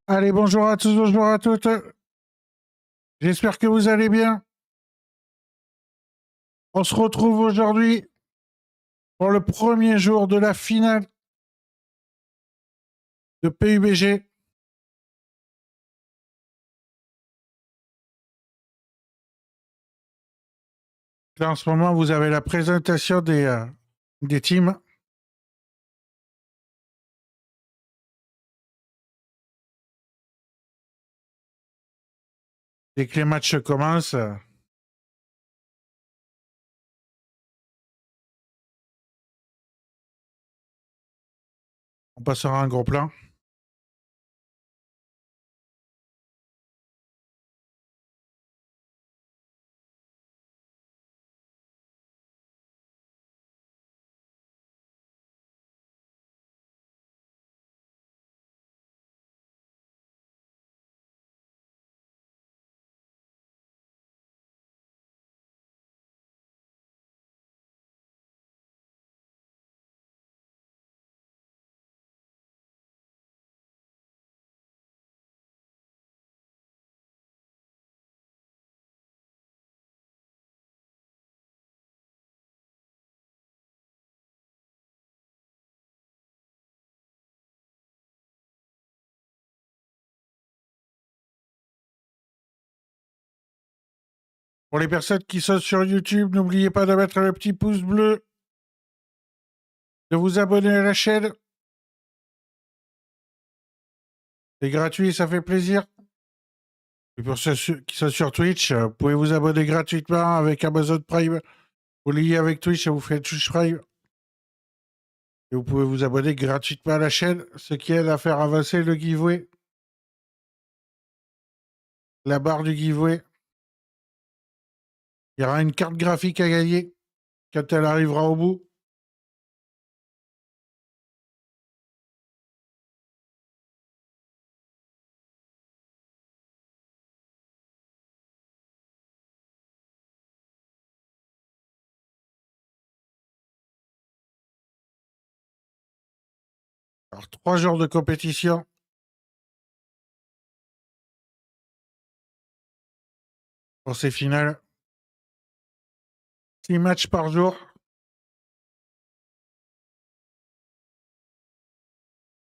Allez, bonjour à tous, bonjour à toutes. J'espère que vous allez bien. On se retrouve aujourd'hui pour le premier jour de la finale de PUBG. Là, en ce moment, vous avez la présentation des teams. Dès que les matchs commencent, on passera un gros plan. Pour les personnes qui sont sur YouTube, n'oubliez pas de mettre le petit pouce bleu, de vous abonner à la chaîne. C'est gratuit, ça fait plaisir. Et pour ceux qui sont sur Twitch, vous pouvez vous abonner gratuitement avec Amazon Prime. Vous liez avec Twitch et vous faites Twitch Prime. Et vous pouvez vous abonner gratuitement à la chaîne, ce qui aide à faire avancer le giveaway. La barre du giveaway. Il y aura une carte graphique à gagner quand elle arrivera au bout. Alors, 3 jours de compétition. Pour ces finales. 6 matchs par jour.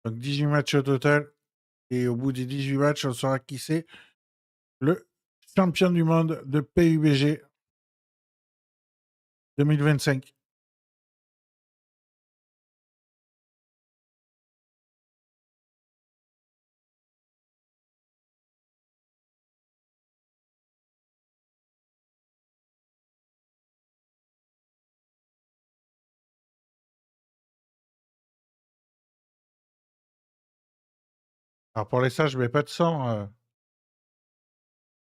Donc 18 matchs au total. Et au bout des 18 matchs, on saura qui c'est le champion du monde de PUBG 2025. Alors pour les ça, je mets pas de sang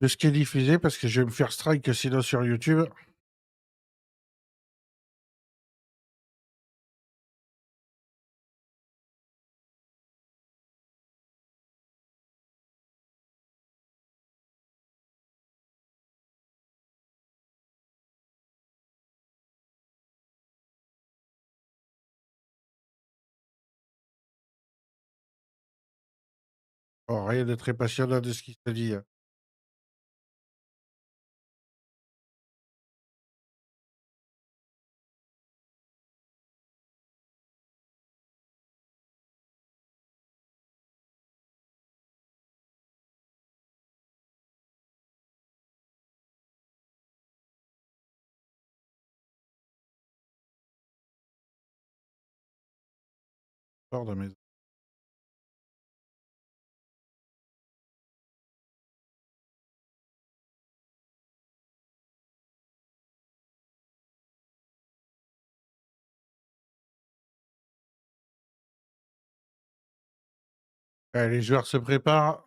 de ce qui est diffusé parce que je vais me faire strike sinon sur YouTube. Oh, rien de très passionnant de ce qui se dit. Hors de mes... Allez, les joueurs se préparent.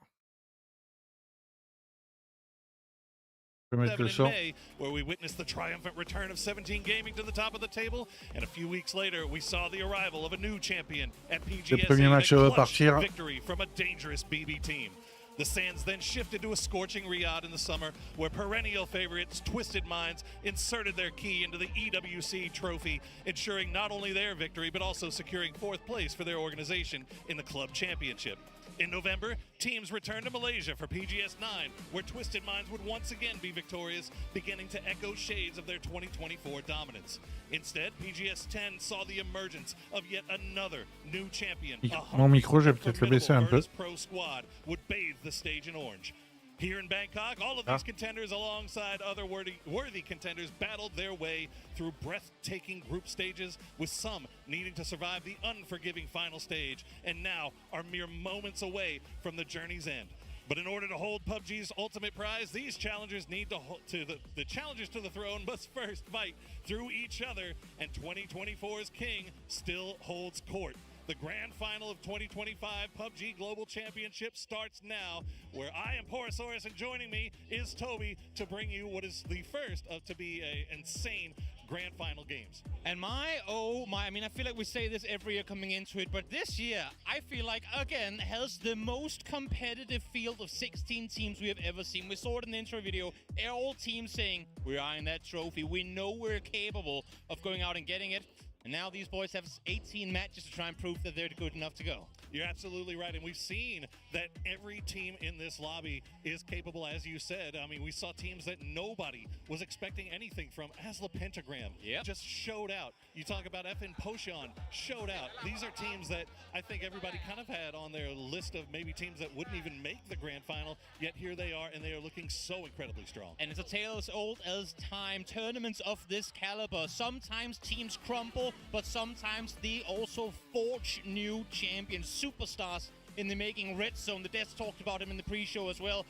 Je vais mettre le son. May, where we witnessed the triumphant return of 17 Gaming to the top of the table, and a few weeks later, we saw the arrival of a new champion at PGSA. Le premier match va partir. Victory from a dangerous BB team. The sands then shifted to a scorching Riyadh in the summer, where perennial favorites Twisted Minds inserted their key into the EWC trophy, ensuring not only their victory, but also securing 4th place for their organization in the club championship. In November, teams returned to Malaysia for PGS 9, where Twisted Minds would once again be victorious, beginning to echo shades of their 2024 dominance. Instead, PGS 10 saw the emergence of yet another new champion. Mon micro, je vais peut-être le baisser un peu. Pro squad would bathe the stage in orange. Here in Bangkok, all of these contenders alongside other worthy contenders battled their way through breathtaking group stages, with some needing to survive the unforgiving final stage, and now are mere moments away from the journey's end. But in order to hold PUBG's ultimate prize, these challengers need the challengers to the throne must first fight through each other, and 2024's king still holds court. The grand final of 2025 PUBG Global Championship starts now, where I am Porosaurus, and joining me is Toby to bring you what is the first of to be an insane grand final games. And I mean, I feel like we say this every year coming into it, but this year, I feel like, again, has the most competitive field of 16 teams we have ever seen. We saw it in the intro video, all teams saying, we're eyeing that trophy. We know we're capable of going out and getting it. And now these boys have 18 matches to try and prove that they're good enough to go. You're absolutely right, and we've seen that every team in this lobby is capable, as you said. I mean, we saw teams that nobody was expecting anything from. Asla Pentagram just showed out. You talk about FN Potion, showed out. These are teams that I think everybody kind of had on their list of maybe teams that wouldn't even make the grand final, yet here they are, and they are looking so incredibly strong. And it's a tale as old as time. Tournaments of this caliber, sometimes teams crumble, but sometimes they also forge new champions, superstars in the making. Red Zone, the Deaths talked about him in the pre-show as well.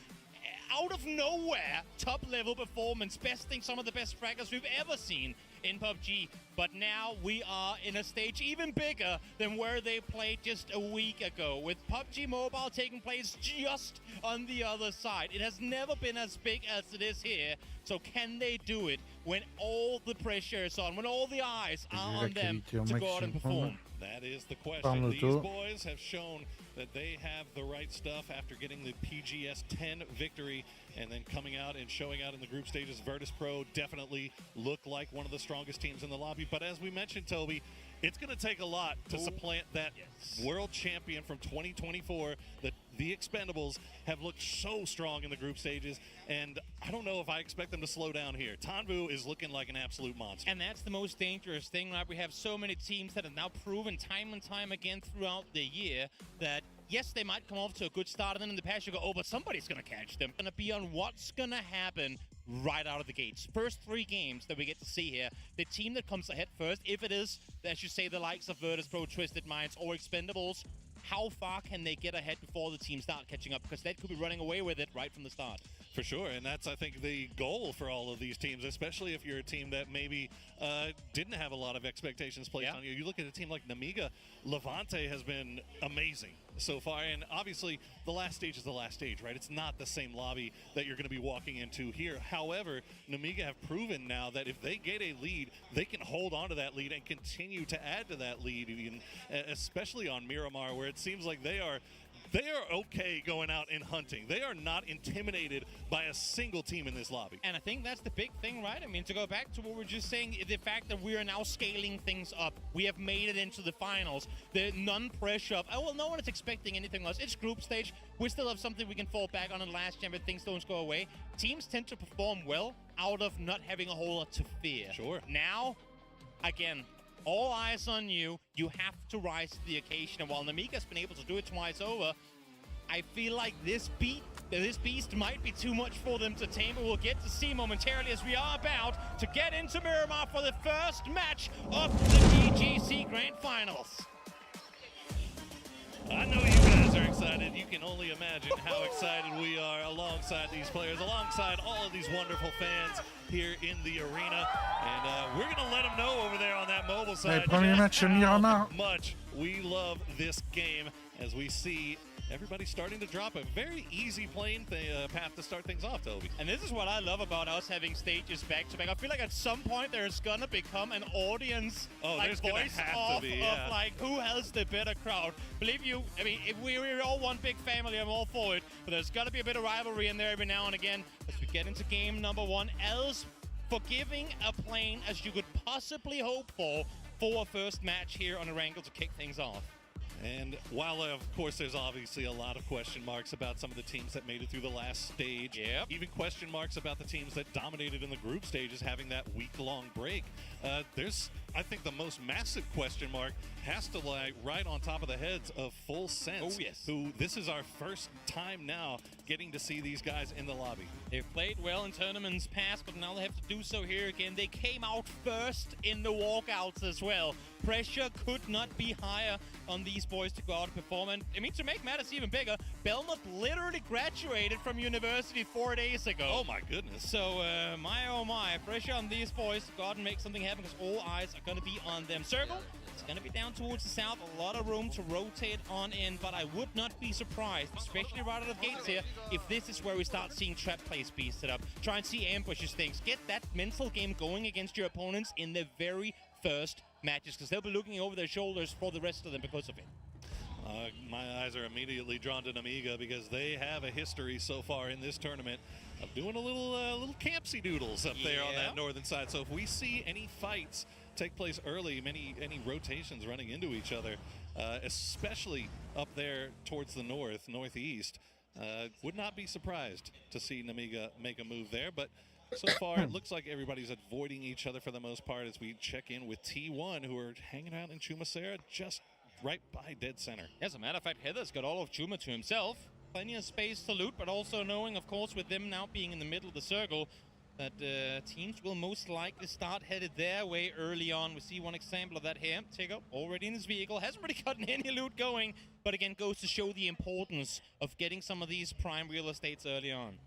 Out of nowhere, top-level performance, besting some of the best fraggers we've ever seen in PUBG. But now we are in a stage even bigger than where they played just a week ago, with PUBG Mobile taking place just on the other side. It has never been as big as it is here. So can they do it when all the pressure is on, when all the eyes are on them to go out and perform? That is the question. These boys have shown that they have the right stuff after getting the PGS 10 victory, and then coming out and showing out in the group stages. Virtus Pro definitely look like one of the strongest teams in the lobby. But as we mentioned, Toby, it's going to take a lot to supplant that world champion from 2024. The Expendables have looked so strong in the group stages, and I don't know if I expect them to slow down here. Tanvu is looking like an absolute monster. And that's the most dangerous thing, right? We have so many teams that have now proven time and time again throughout the year that, yes, they might come off to a good start, and then in the past you go, oh, but somebody's going to catch them. Going to be on what's going to happen right out of the gates. First 3 games that we get to see here, the team that comes ahead first, if it is, as you say, the likes of Virtus Pro, Twisted Minds, or Expendables, how far can they get ahead before the team start catching up? Because they could be running away with it right from the start. For sure, and that's, I think, the goal for all of these teams, especially if you're a team that maybe didn't have a lot of expectations placed on you. You look at a team like Namiga, Levante has been amazing so far, and obviously the last stage is the last stage, right? It's not the same lobby that you're going to be walking into here. However, Namiga have proven now that if they get a lead, they can hold on to that lead and continue to add to that lead, even, especially on Miramar, where it seems like they are okay going out and hunting. They are not intimidated by a single team in this lobby. And I think that's the big thing, right? I mean, to go back to what we were just saying, the fact that we are now scaling things up. We have made it into the finals. The non-pressure of, oh, well, no one is expecting anything less. It's group stage. We still have something we can fall back on in last year, but things don't go away. Teams tend to perform well out of not having a whole lot to fear. Sure. Now, again, all eyes on you. You have to rise to the occasion. And while Namiga's been able to do it twice over, I feel like this beast might be too much for them to tame, but we'll get to see momentarily as we are about to get into Miramar for the first match of the VGC Grand Finals. I know you guys are excited. You can only imagine how excited we are alongside these players, alongside all of these wonderful fans here in the arena. And we're going to let them know over there on that mobile side how much we love this game, as we see everybody's starting to drop a very easy playing path to start things off, Toby. And this is what I love about us having stages back to back. I feel like at some point there's gonna become an audience like voice off of like who has the better crowd. Believe you, I mean, if we're all one big family, I'm all for it. But there's gotta be a bit of rivalry in there every now and again as we get into game number 1. As forgiving a plane as you could possibly hope for a first match here on Erangel to kick things off. And while, of course, there's obviously a lot of question marks about some of the teams that made it through the last stage, even question marks about the teams that dominated in the group stages having that week-long break, there's, I think, the most massive question mark has to lie right on top of the heads of Full Sense, who this is our first time now getting to see these guys in the lobby. They've played well in tournaments past, but now they have to do so here again. They came out first in the walkouts as well. Pressure could not be higher on these boys to go out and perform. And I mean, to make matters even bigger, Belmont literally graduated from university 4 days ago. Oh my goodness. So, my oh my, pressure on these boys to go out and make something happen because all eyes are going to be on them. Circle, it's going to be down towards the south, a lot of room to rotate on in, but I would not be surprised, especially right out of the gates here, if this is where we start seeing trap play speed set up. Try and see ambushes things. Get that mental game going against your opponents in the very first matches, because they'll be looking over their shoulders for the rest of them because of it. My eyes are immediately drawn to Namiga because they have a history so far in this tournament of doing a little campsy doodles up there on that northern side. So if we see any fights take place early, any rotations running into each other, especially up there towards the northeast, would not be surprised to see Namiga make a move there. But so far, it looks like everybody's avoiding each other for the most part as we check in with T1, who are hanging out in Chumacera just right by dead center. As a matter of fact, Heather's got all of Chuma to himself. Plenty of space to loot, but also knowing, of course, with them now being in the middle of the circle, that teams will most likely start headed their way early on. We see one example of that here. Tigger already in his vehicle, hasn't really gotten any loot going, but again goes to show the importance of getting some of these prime real estates early on.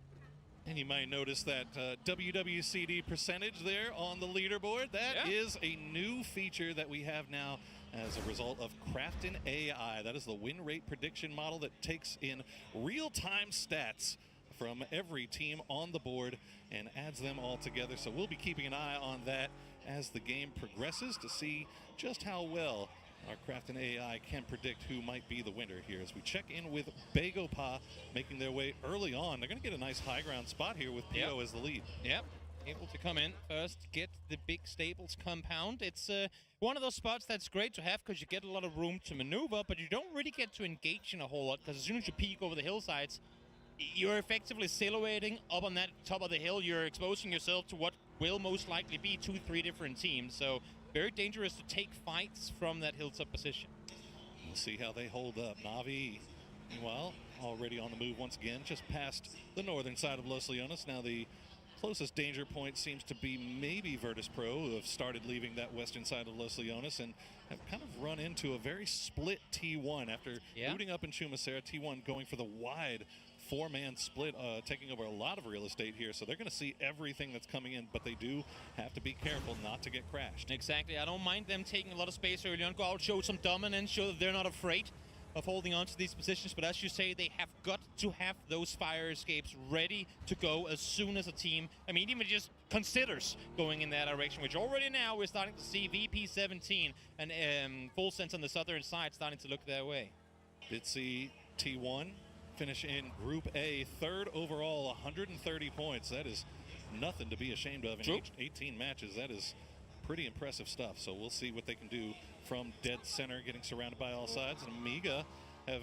And you might notice that WWCD percentage there on the leaderboard. That is a new feature that we have now as a result of Crafton AI. That is the win rate prediction model that takes in real-time stats from every team on the board and adds them all together. So we'll be keeping an eye on that as the game progresses to see just how well our Crafton AI can predict who might be the winner here as we check in with Begopa making their way early on. They're going to get a nice high ground spot here with PO as the lead. Yep. Able to come in first, get the big stables compound. It's one of those spots that's great to have because you get a lot of room to maneuver, but you don't really get to engage in a whole lot because as soon as you peek over the hillsides, you're effectively silhouetting up on that top of the hill. You're exposing yourself to what will most likely be 2-3 different teams. So very dangerous to take fights from that hilltop position. We'll see how they hold up. Navi, meanwhile, already on the move once again, just past the northern side of Los Leones. Now the closest danger point seems to be maybe Virtus Pro, who have started leaving that western side of Los Leones and have kind of run into a very split T1 after looting up in Chumacera. T1 going for the wide four-man split, taking over a lot of real estate here. So they're going to see everything that's coming in, but they do have to be careful not to get crashed. Exactly. I don't mind them taking a lot of space early on. Go out, show some dominance, show that they're not afraid of holding on to these positions. But as you say, they have got to have those fire escapes ready to go as soon as a team, I mean, even just considers going in that direction, which already now we're starting to see VP17 and Full Sense on the southern side starting to look their way. Did see T1 finish in Group A, third overall, 130 points. That is nothing to be ashamed of in 18 matches. That is pretty impressive stuff. So we'll see what they can do from dead center, getting surrounded by all sides. And Amiga have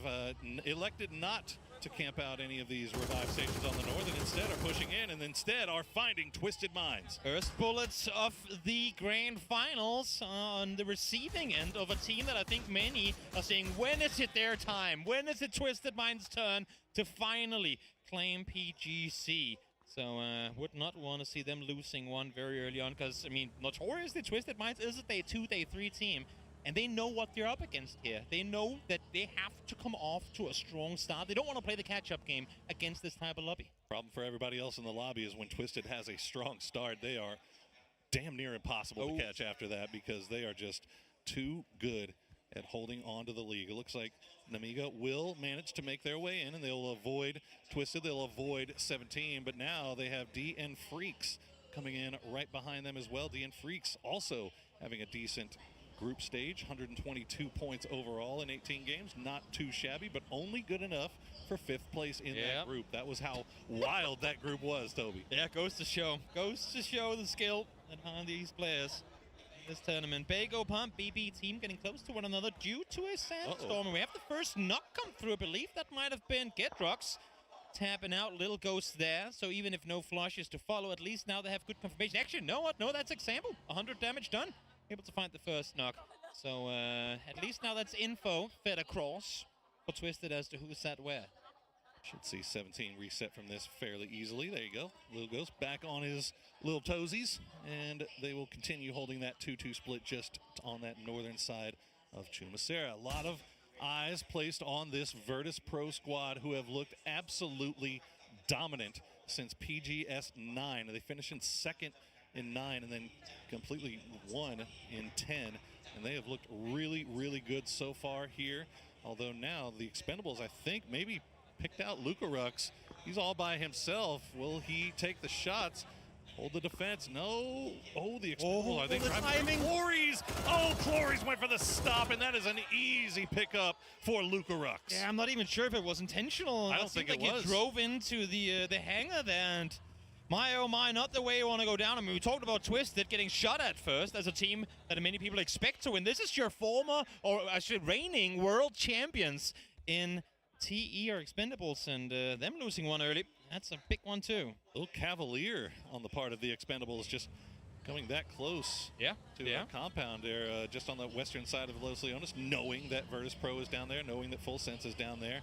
elected not to camp out any of these revive stations on the north, and instead are pushing in, and instead are finding Twisted Minds. First bullets of the grand finals on the receiving end of a team that I think many are saying, when is it their time? When is it Twisted Minds' turn to finally claim PGC? So would not want to see them losing one very early on because, I mean, notoriously Twisted Minds is a day 2, day 3 team. And they know what they're up against here. They know that they have to come off to a strong start. They don't want to play the catch-up game against this type of lobby. Problem for everybody else in the lobby is when Twisted has a strong start, they are damn near impossible to catch after that because they are just too good at holding on to the league. It looks like Namiga will manage to make their way in, and they'll avoid Twisted. They'll avoid 17, but now they have DN Freaks coming in right behind them as well. DN Freaks also having a decent group stage, 122 points overall in 18 games. Not too shabby, but only good enough for 5th place in that group. That was how wild that group was, Toby. Yeah, goes to show the skill behind these players. this tournament. Bago Pump, BB team getting close to one another due to a sandstorm. And we have the first knock come through. I believe that might have been Gedrox tapping out. Little ghost there. So even if no flushes to follow, at least now they have good confirmation. Actually, you know what? No, that's example. 100 damage done. Able to find the first knock. So at least now that's info fed across for Twisted as to who sat where. Should see 17 reset from this fairly easily. There you go. Little Ghost back on his little toesies, and they will continue holding that 2-2 split just on that northern side of Chumacera. A lot of eyes placed on this Virtus Pro squad, who have looked absolutely dominant since PGS 9. They finished in second in 9 and then completely won in 10. And they have looked really, really good so far here. Although now the Expendables, I think, maybe picked out Lucarux. He's all by himself. Will he take the shots? Hold the defense. No. Oh, the Expendables. Are they driving? Clories. Oh, Clories went for the stop, and that is an easy pickup for Lucarux. Yeah, I'm not even sure if it was intentional. I don't think it was. He drove into the hangar there, and my oh my, not the way you want to go down. I mean, we talked about Twisted getting shot at first as a team that many people expect to win. This is your former, or actually reigning world champions in TE or Expendables, and them losing one early. That's a big one too. A little cavalier on the part of the Expendables, just coming that close to our compound there, just on the western side of Los Leones, knowing that Virtus Pro is down there, knowing that Full Sense is down there.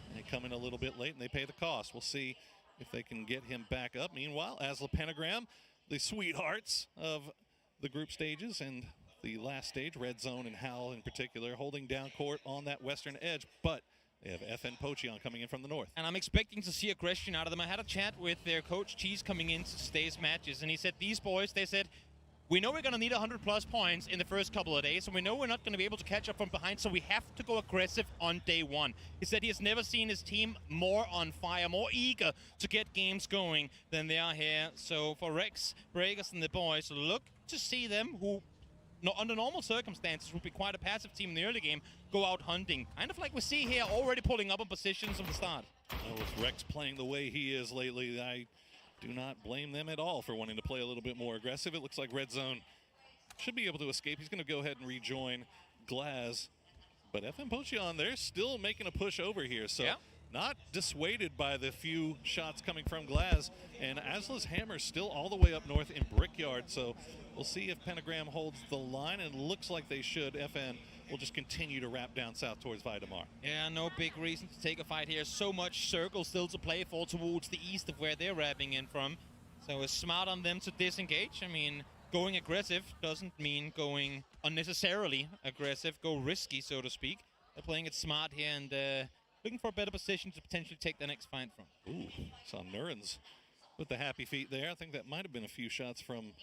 And they come in a little bit late and they pay the cost. We'll see if they can get him back up. Meanwhile, Asla Pentagram, the sweethearts of the group stages and the last stage, Red Zone and Hal in particular, holding down court on that western edge, but they have FN Pocheon coming in from the north. And I'm expecting to see aggression out of them. I had a chat with their coach, Cheese, coming into today's matches, and he said, these boys, they said, we know we're going to need 100-plus points in the first couple of days, and we know we're not going to be able to catch up from behind, so we have to go aggressive on day one. He said he has never seen his team more on fire, more eager to get games going than they are here. So for Rex, Breakers, and the boys, look to see them, who under normal circumstances would be quite a passive team in the early game, go out hunting. Kind of like we see here, already pulling up on positions from the start. Well, with Rex playing the way he is lately, I do not blame them at all for wanting to play a little bit more aggressive. It looks like Red Zone should be able to escape. He's going to go ahead and rejoin Glaz. But FN Pocheon, they're still making a push over here. So not dissuaded by the few shots coming from Glaz. And Asla's Hammer's still all the way up north in Brickyard. So we'll see if Pentagram holds the line, and it looks like they should. FN will just continue to wrap down south towards Vidamar. Yeah, no big reason to take a fight here. So much circle still to play for towards the east of where they're wrapping in from. So it's smart on them to disengage. I mean, going aggressive doesn't mean going unnecessarily aggressive. Go risky, so to speak. They're playing it smart here and looking for a better position to potentially take the next fight from. Ooh, saw Nurens with the happy feet there. I think that might have been a few shots from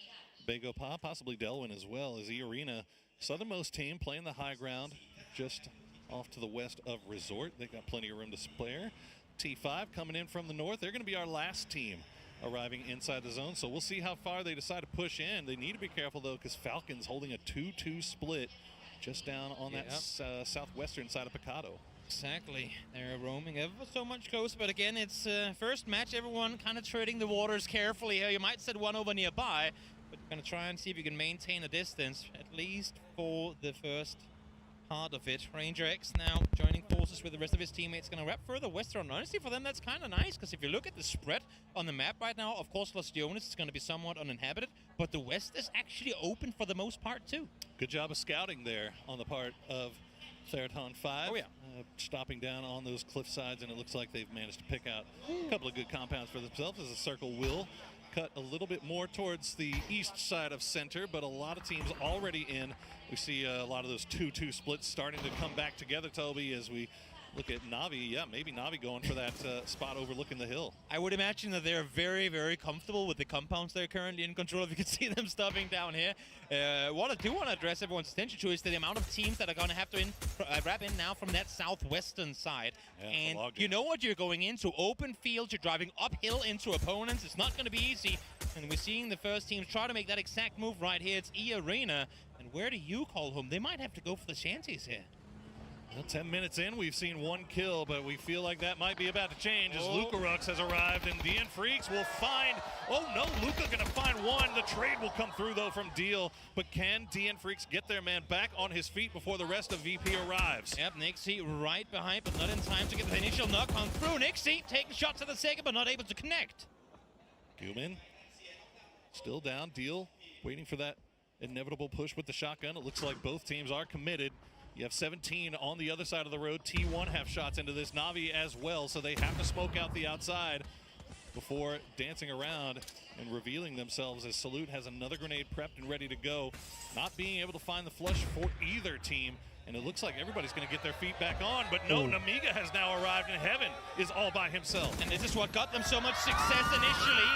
Bago Pa, possibly Delwyn as well, as E-Arena, southernmost team, playing the high ground just off to the west of Resort. They've got plenty of room to spare. T5 coming in from the north. They're going to be our last team arriving inside the zone, so we'll see how far they decide to push in. They need to be careful, though, because Falcons holding a 2-2 split just down on that southwestern side of Picado. Exactly. They're roaming ever so much closer, but again, it's first match. Everyone kind of treading the waters carefully here. You might set one over nearby, but you're going to try and see if you can maintain a distance, at least for the first part of it. Ranger X now joining forces with the rest of his teammates, going to wrap further western. Honestly, for them, that's kind of nice, because if you look at the spread on the map right now, of course, Los Leones is going to be somewhat uninhabited, but the west is actually open for the most part, too. Good job of scouting there on the part of Theraton 5. Oh, yeah. Stopping down on those cliff sides, and it looks like they've managed to pick out a couple of good compounds for themselves, as the circle will cut a little bit more towards the east side of center, but a lot of teams already in. We see a lot of those 2-2 splits starting to come back together, Toby, as we look at Navi. Yeah, maybe Navi going for that spot overlooking the hill. I would imagine that they're very, very comfortable with the compounds they're currently in control of. You can see them stopping down here. What I do want to address everyone's attention to is the amount of teams that are going to have to wrap in now from that southwestern side. Yeah, and you know what you're going into. Open field, you're driving uphill into opponents. It's not going to be easy. And we're seeing the first teams try to make that exact move right here. It's E-Arena. And where do you call home? They might have to go for the shanties here. Well, 10 minutes in, we've seen one kill, but we feel like that might be about to change as Lucarux has arrived, and DN Freaks will find... Oh, no, Luca going to find one. The trade will come through, though, from Deal. But can DN Freaks get their man back on his feet before the rest of VP arrives? Yep, Nixie right behind, but not in time to get the initial knock on through. Nixie taking shots at the second, but not able to connect. Guman still down. Deal waiting for that inevitable push with the shotgun. It looks like both teams are committed. You have 17 on the other side of the road. T1 have shots into this. Na'Vi as well, so they have to smoke out the outside before dancing around and revealing themselves as Salute has another grenade prepped and ready to go. Not being able to find the flush for either team. And it looks like everybody's going to get their feet back on. But no, Namiga has now arrived, and Heaven is all by himself. And this is what got them so much success initially,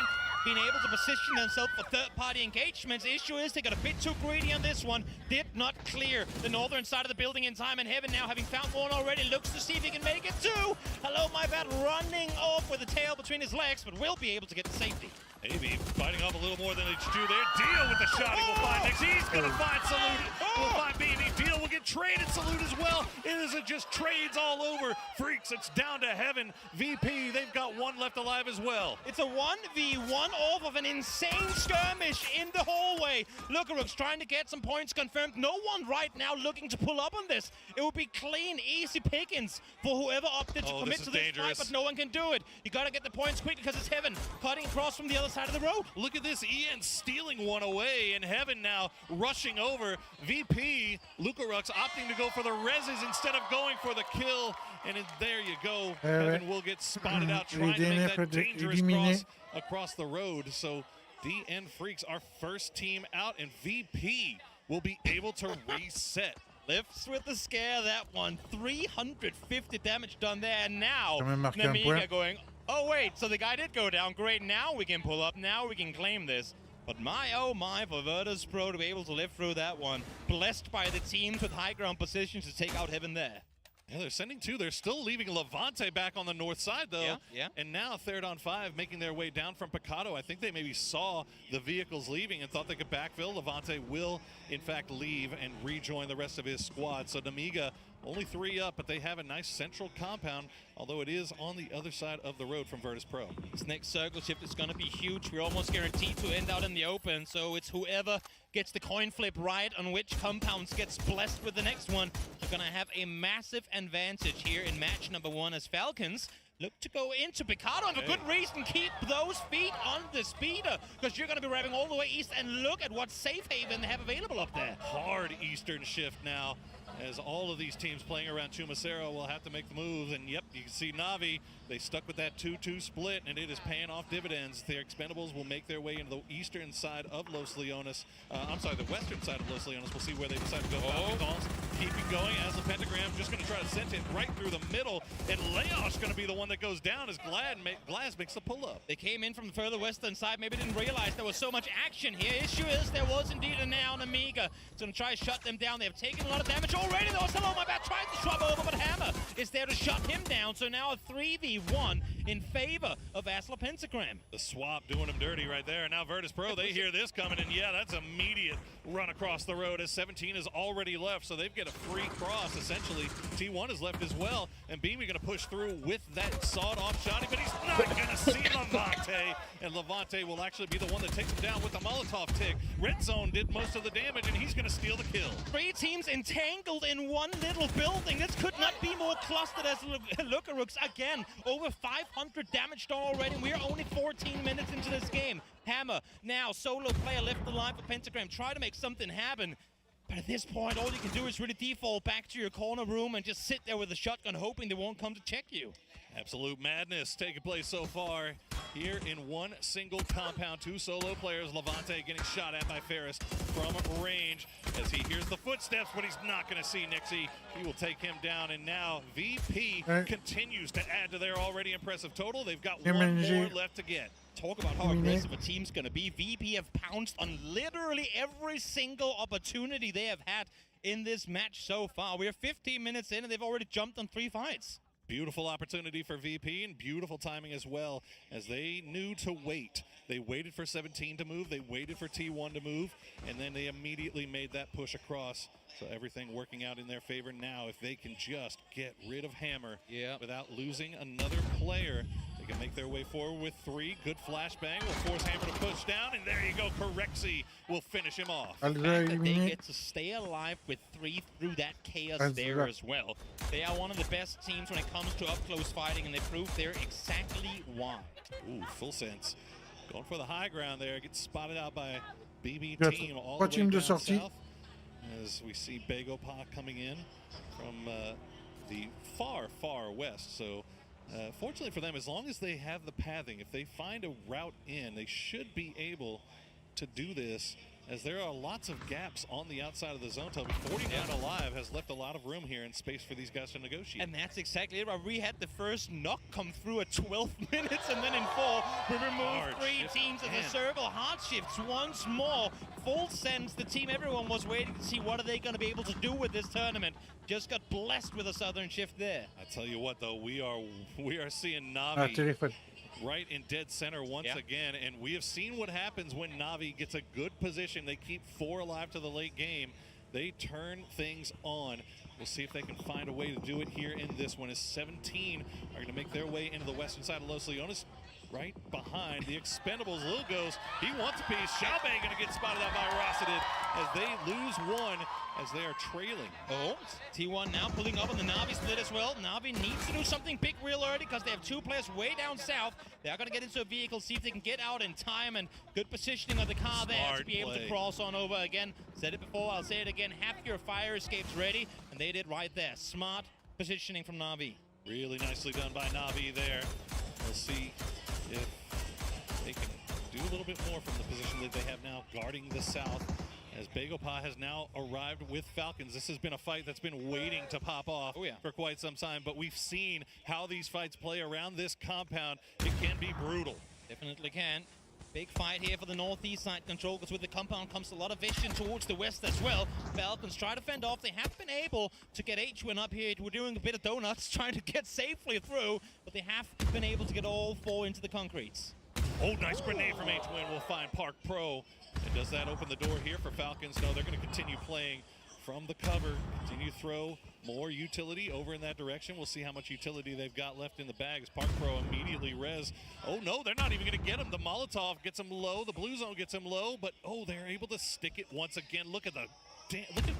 being able to position themselves for third-party engagements. Issue is they got a bit too greedy on this one. Did not clear the northern side of the building in time, and Heaven now, having found one already, looks to see if he can make it too. Hello, my bad, running off with the tail between his legs, but will be able to get to safety. Maybe biting off a little more than they should do there. Deal with the shot. He will find next. He's going to find Salute. Will find BB. Deal will get traded. Salute as well. It isn't just trades all over. Freaks, it's down to Heaven. VP, they've got one left alive as well. It's a 1v1 off of an insane skirmish in the hallway. Lucarux trying to get some points confirmed. No one right now looking to pull up on this. It would be clean, easy pickings for whoever opted to commit to this fight, but no one can do it. You got to get the points quickly because it's Heaven cutting across from the other side of the road. Look at this, Ian stealing one away, and Heaven now rushing over. VP, Lucarux opting to go for the reses instead of going for the kill, and there you go. Heaven will get spotted out trying to make that dangerous cross across the road. So DN Freaks, our first team out, and VP will be able to reset. Lifts with the scare, that one. 350 damage done there, and now Namiga going... Oh wait, so the guy did go down. Great, now we can pull up, now we can claim this. But my oh my for Virtus Pro to be able to live through that one. Blessed by the teams with high ground positions to take out Heaven there. Yeah, they're sending two. They're still leaving Levante back on the north side, though. Yeah. And now third on 5 making their way down from Picado. I think they maybe saw the vehicles leaving and thought they could backfill. Levante will, in fact, leave and rejoin the rest of his squad. So Namiga only 3 up, but they have a nice central compound, although it is on the other side of the road from Virtus Pro. This next circle shift is going to be huge. We're almost guaranteed to end out in the open, so it's whoever gets the coin flip right on which compounds gets blessed with the next one. They're going to have a massive advantage here in match number 1 as Falcons look to go into Picado, and for good reason, keep those feet on the speeder, because you're going to be revving all the way east, and look at what safe haven they have available up there. Hard eastern shift now, as all of these teams playing around Chumacero will have to make the moves. And yep, you can see Na'Vi, they stuck with that 2-2 split, and it is paying off dividends. Their expendables will make their way into the eastern side of Los Leones. I'm sorry, the western side of Los Leones. We'll see where they decide to go. Falcons keeping going as the pentagram just going to try to send it right through the middle, and Leosh going to be the one that goes down as Glass makes the pull-up. They came in from the further western side, maybe didn't realize there was so much action here. Issue is there was indeed a now on Amiga. It's going to try to shut them down. They have taken a lot of damage already, though. Hello, my bad, trying to swap over, but Hammer is there to shut him down. So now a 3v1 in favor of Asla Pentagram. The swap doing him dirty right there. And now Virtus Pro, they hear this coming, and yeah, that's immediate run across the road as 17 is already left, so they've got a free cross, essentially. T1 is left as well, and Beamy going to push through with that sawed-off shotty, but he's not going to see Levante, and Levante will actually be the one that takes him down with the Molotov tick. Red Zone did most of the damage, and he's going to steal the kill. 3 teams entangled in one little building. This could not be more clustered as Lucarux again. Over 500 damage done already. We are only 14 minutes into this game. Hammer, now solo player left alive for Pentagram. Try to make something happen. But at this point, all you can do is really default back to your corner room and just sit there with a shotgun hoping they won't come to check you. Absolute madness taking place so far here in one single compound. 2 solo players. Levante getting shot at by Ferris from range as he hears the footsteps, but he's not going to see Nixie. He will take him down, and now VP continues to add to their already impressive total. They've got one more left to get. Talk about how aggressive a team's going to be. VP have pounced on literally every single opportunity they have had in this match so far. We're 15 minutes in, and they've already jumped on 3 fights. Beautiful opportunity for VP and beautiful timing as well, as they knew to wait. They waited for 17 to move, they waited for T1 to move, and then they immediately made that push across. So everything working out in their favor now. If they can just get rid of Hammer without losing another player, they can make their way forward with 3. Good flashbang will force Hammer to push down, and there you go. Correxy will finish him off. The fact that they get to stay alive with 3 through that chaos there as well. They are one of the best teams when it comes to up-close fighting, and they prove they're exactly why. Ooh, full sense. Going for the high ground there. Gets spotted out by BB team all Trois the way teams de down sortie. south. As we see Begopa coming in from the far, far west. So fortunately for them, as long as they have the pathing, if they find a route in, they should be able to do this, as there are lots of gaps on the outside of the zone. 49 alive has left a lot of room here and space for these guys to negotiate. And that's exactly it. We had the first knock come through at 12 minutes, and then in 4, we removed 3 teams of the circle. Hard shifts once more. Full sense, the team everyone was waiting to see what are they going to be able to do with this tournament. Just got blessed with a southern shift there. I tell you what, though, we are seeing Navi right in dead center once again, and we have seen what happens when Navi gets a good position. They keep 4 alive to the late game. They turn things on. We'll see if they can find a way to do it here in this one, as 17 are going to make their way into the western side of Los Leones. Right behind the Expendables. Lil goes, he wants a piece. Xiaobei going to get spotted out by Rossadid as they lose 1 as they are trailing. Oh, T1 now pulling up on the Navi split as well. Navi needs to do something big real early because they have 2 players way down south. They are going to get into a vehicle, see if they can get out in time, and good positioning of the car there to be able to cross on over again. Said it before, I'll say it again. Have your fire escapes ready, and they did right there. Smart positioning from Navi. Really nicely done by Navi there. We'll see if they can do a little bit more from the position that they have now guarding the south, as Begopa has now arrived with Falcons. This has been a fight that's been waiting to pop off for quite some time, but we've seen how these fights play around this compound. It can be brutal. Definitely can. Big fight here for the northeast side control, because with the compound comes a lot of vision towards the west as well. Falcons try to fend off. They have been able to get H-Win up here. We're doing a bit of donuts, trying to get safely through, but they have been able to get all 4 into the concretes. Oh, nice grenade from H-Win will find Park Pro. And does that open the door here for Falcons? No, they're going to continue playing from the cover, continue to throw more utility over in that direction. We'll see how much utility they've got left in the bag as Park Pro immediately res. Oh no, they're not even going to get him. The Molotov gets him low, the Blue Zone gets him low, but oh, they're able to stick it once again. Look at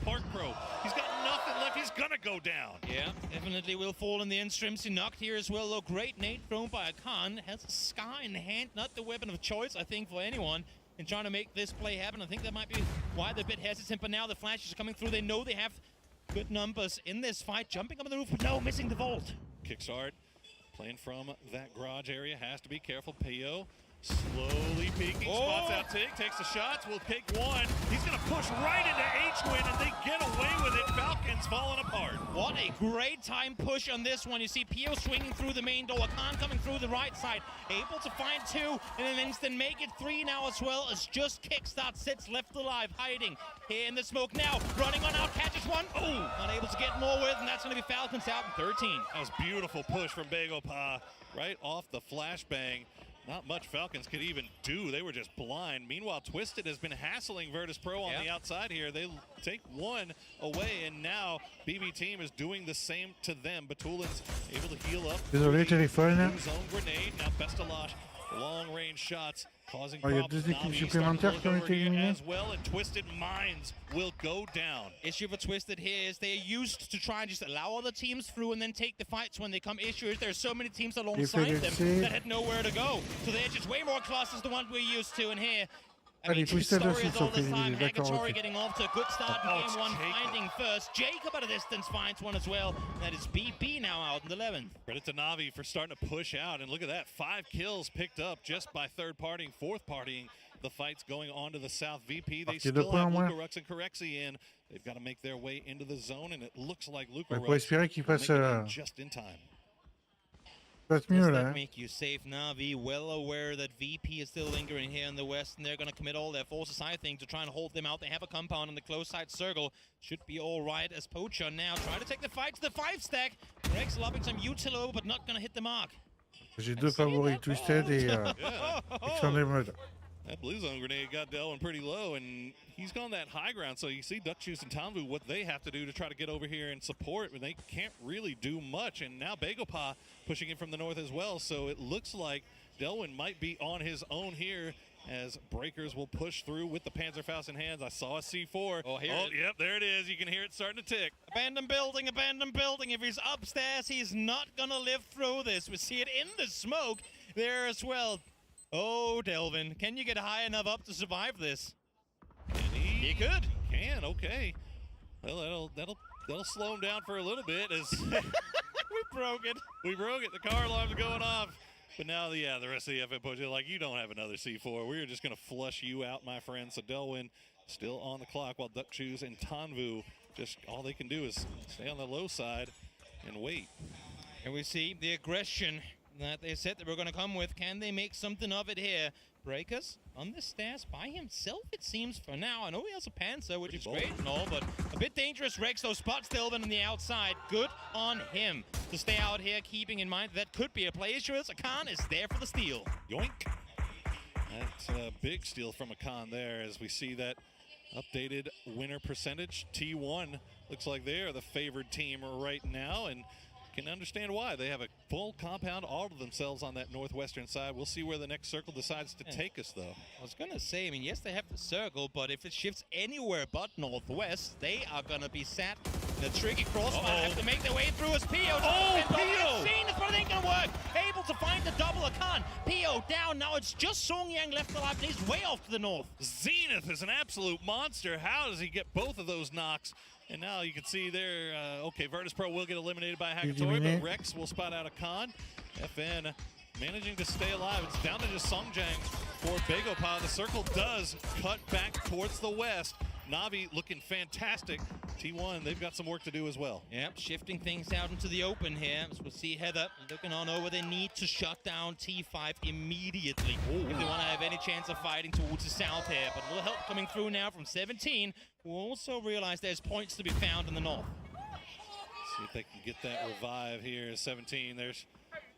Park Pro. He's got nothing left. He's going to go down. Yeah, definitely will fall in the end. Strimsy knocked here as well, though. Great nade thrown by Akan. Has a scar in hand, not the weapon of choice, I think, for anyone in trying to make this play happen. I think that might be why they're a bit hesitant, but now the flashes are coming through. They know they have good numbers in this fight. Jumping up on the roof, but no, missing the vault. Kickstart, playing from that garage area, has to be careful. Peo slowly peeking, spots out Tig, takes the shots, will take 1. He's going to push right into H-Win, and they get away with it. Falcons falling apart. What a great time push on this one. You see Pio swinging through the main door, Akan coming through the right side, able to find 2 in an instant, make it 3 now as well, as just Kickstart sits left alive, hiding here in the smoke now, running on out, catches 1. Oh, not able to get more with, and that's going to be Falcons out in 13. That was beautiful push from Begopa, right off the flashbang. Not much Falcons could even do. They were just blind. Meanwhile, Twisted has been hassling Virtus Pro on the outside here. They take 1 away, and now BB team is doing the same to them. Batulin's able to heal up. Désolé, téléphone. Zone grenade. Now Bestalash, long-range shots causing Il y a problems. 2 équipes supplémentaires qui ont été éliminées. As well, and Twisted Minds will go down. Issue for Twisted here is they're used to try and just allow other teams through and then take the fights when they come. Issue is there's so many teams alongside them that had nowhere to go. So they're just way more classes than what we're used to. And here, I mean, Twisted stories aussi all sont this time. féminisés, d'accord, Hagatori ok. getting off to a good start in game 1, finding first. Jacob at a distance finds 1 as well. That is BB now out in the 11th. Credit to Navi for starting to push out, and look at that, 5 kills picked up just by third partying, fourth partying. The fight's going on to the south. VP, they still have Luca Rux and Corexy in. They've got to make their way into the zone, and it looks like Luca Rux just in time. That's mieux, Does là. that make you safe? Navi well aware that VP is still lingering here in the west, and they're going to commit all their forces, I think, to try and hold them out. They have a compound in the close side circle. Should be all right as Poacher now trying to take the fight to the 5 stack. Rex lobbing some util over, but not gonna hit the mark. J'ai deux favoris, Twisted et Yeah. Extended Mode. That blue zone grenade got Delwyn pretty low, and he's gone that high ground. So you see Duck Juice and Tanvu, what they have to do to try to get over here and support, but they can't really do much. And now Begopa pushing in from the north as well. So it looks like Delwyn might be on his own here as Breakers will push through with the Panzerfaust in hands. I saw a C4. Oh, here it is. Yep, there it is. You can hear it starting to tick. Abandoned building, abandoned building. If he's upstairs, he's not gonna live through this. We see it in the smoke there as well. Oh, Delvin, can you get high enough up to survive this? And He could. Can, okay. Well, that'll slow him down for a little bit as We broke it. we broke it. The car alarm's going off. But now, yeah, the rest of the FN push, like, you don't have another C4. We're just going to flush you out, my friend. So Delwyn still on the clock while Duck Shoes and Tanvu, just all they can do is stay on the low side and wait. And we see the aggression that they said they were going to come with. Can they make something of it here? Breakers on the stairs by himself, it seems, for now. I know he has a Panzer, which is great and all, but a bit dangerous. Rex, those spots Delvin on the outside. Good on him to stay out here, keeping in mind that could be a play issue. Akan is there for the steal. Yoink. That's a big steal from Akan there as we see that updated winner percentage. T1 looks like they are the favored team right now, and can understand why. They have a full compound all to themselves on that northwestern side. We'll see where the next circle decides to take us, though. I was gonna say, I mean, yes, they have the circle, but if it shifts anywhere but northwest, they are gonna be sat in a tricky crossfire. Have to make their way through as Pio. Pio! Zenith, but it ain't gonna work. Able to find the double Akan. Pio down. Now it's just Song Yang left alive, and he's way off to the north. Zenith is an absolute monster. How does he get both of those knocks? And now you can see there, okay, Virtus Pro will get eliminated by Hakatori, but Rex will spot out Akan. FN managing to stay alive. It's down to just Songjang for Begopa. The circle does cut back towards the west. Navi looking fantastic. T1, they've got some work to do as well. Yep, shifting things out into the open here. As we'll see Heather looking on over. They need to shut down T5 immediately if they want to have any chance of fighting towards the south here. But a little help coming through now from 17, who also realize there's points to be found in the north. See if they can get that revive here. 17, there's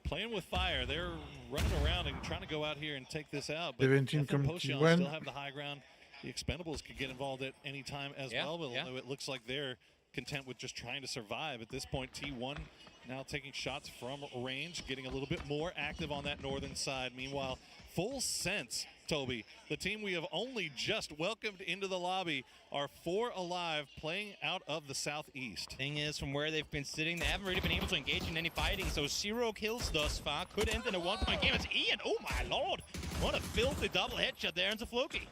playing with fire. They're running around and trying to go out here and take this out. But 17 FN come Potion T1. still have the high ground. The Expendables could get involved at any time as well, but although it looks like they're content with just trying to survive at this point. T1 now taking shots from range, getting a little bit more active on that northern side. Meanwhile, Full Sense, Toby, the team we have only just welcomed into the lobby, are 4 alive, playing out of the southeast. Thing is, from where they've been sitting, they haven't really been able to engage in any fighting, so 0 kills thus far. Could end in a one-point game. It's Ian. Oh my lord, what a filthy double headshot there into Floki.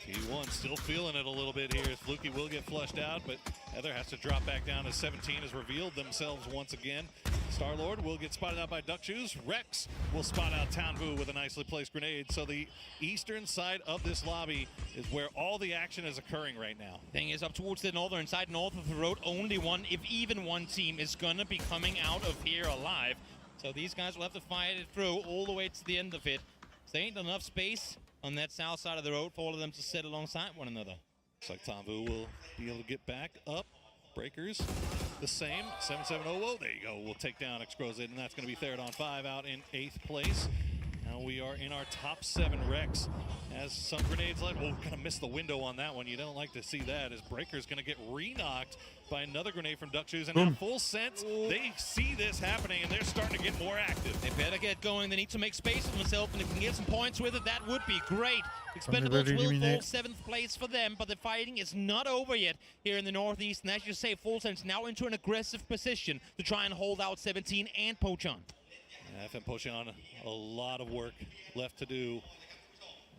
T1 still feeling it a little bit here as Fluky will get flushed out, but Heather has to drop back down as 17 has revealed themselves once again. Star-Lord will get spotted out by Duck Shoes. Rex will spot out Tanvu with a nicely placed grenade. So the eastern side of this lobby is where all the action is occurring right now. Thing is, up towards the northern side, north of the road, only one, if even one team is gonna be coming out of here alive. So these guys will have to fight it through all the way to the end of it. So there ain't enough space on that south side of the road for all of them to sit alongside one another. Looks like Tanvu will be able to get back up. Breakers the same. 7700. There you go. We'll take down Exquisite, and that's going to be Therodon 5 out in 8th place. Now we are in our top 7. Rex has some grenades left. Oh, kind of missed the window on that one. You don't like to see that as Breaker's going to get re-knocked by another grenade from Duck Shoes. And now Full Sense, they see this happening, and they're starting to get more active. They better get going. They need to make space for themselves, and if they can get some points with it, that would be great. Expendables will fall 7th place for them, but the fighting is not over yet here in the northeast. And as you say, Full Sense now into an aggressive position to try and hold out 17 and Pochon. FN Pochon, a lot of work left to do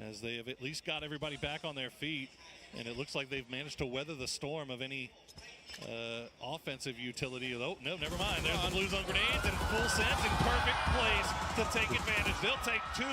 as they have at least got everybody back on their feet, and it looks like they've managed to weather the storm of any offensive utility. Oh, no, never mind. There's the blue zone grenades, and Full Sense in perfect place to take advantage. They'll take 2.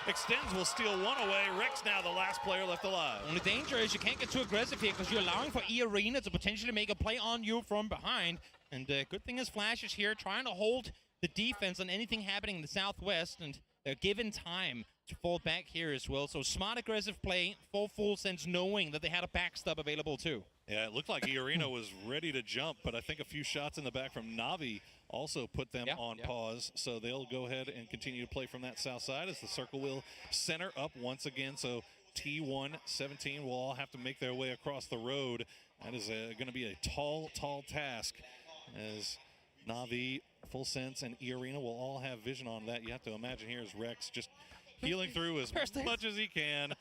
Extends will steal 1 away. Rex now the last player left alive. Only danger is you can't get too aggressive here because you're allowing for E-Arena to potentially make a play on you from behind. And good thing is Flash is here trying to hold the defense on anything happening in the southwest, and they're given time to fall back here as well. So smart aggressive play for Full Sense, knowing that they had a backstop available too. Yeah, it looked like Iarina was ready to jump, but I think a few shots in the back from Navi also put them on pause. So they'll go ahead and continue to play from that south side as the circle will center up once again. So T1, 17 will all have to make their way across the road. That is going to be a tall, tall task as Navi, Full Sense, and Iarina will all have vision on that. You have to imagine here is Rex just healing through as much as he can.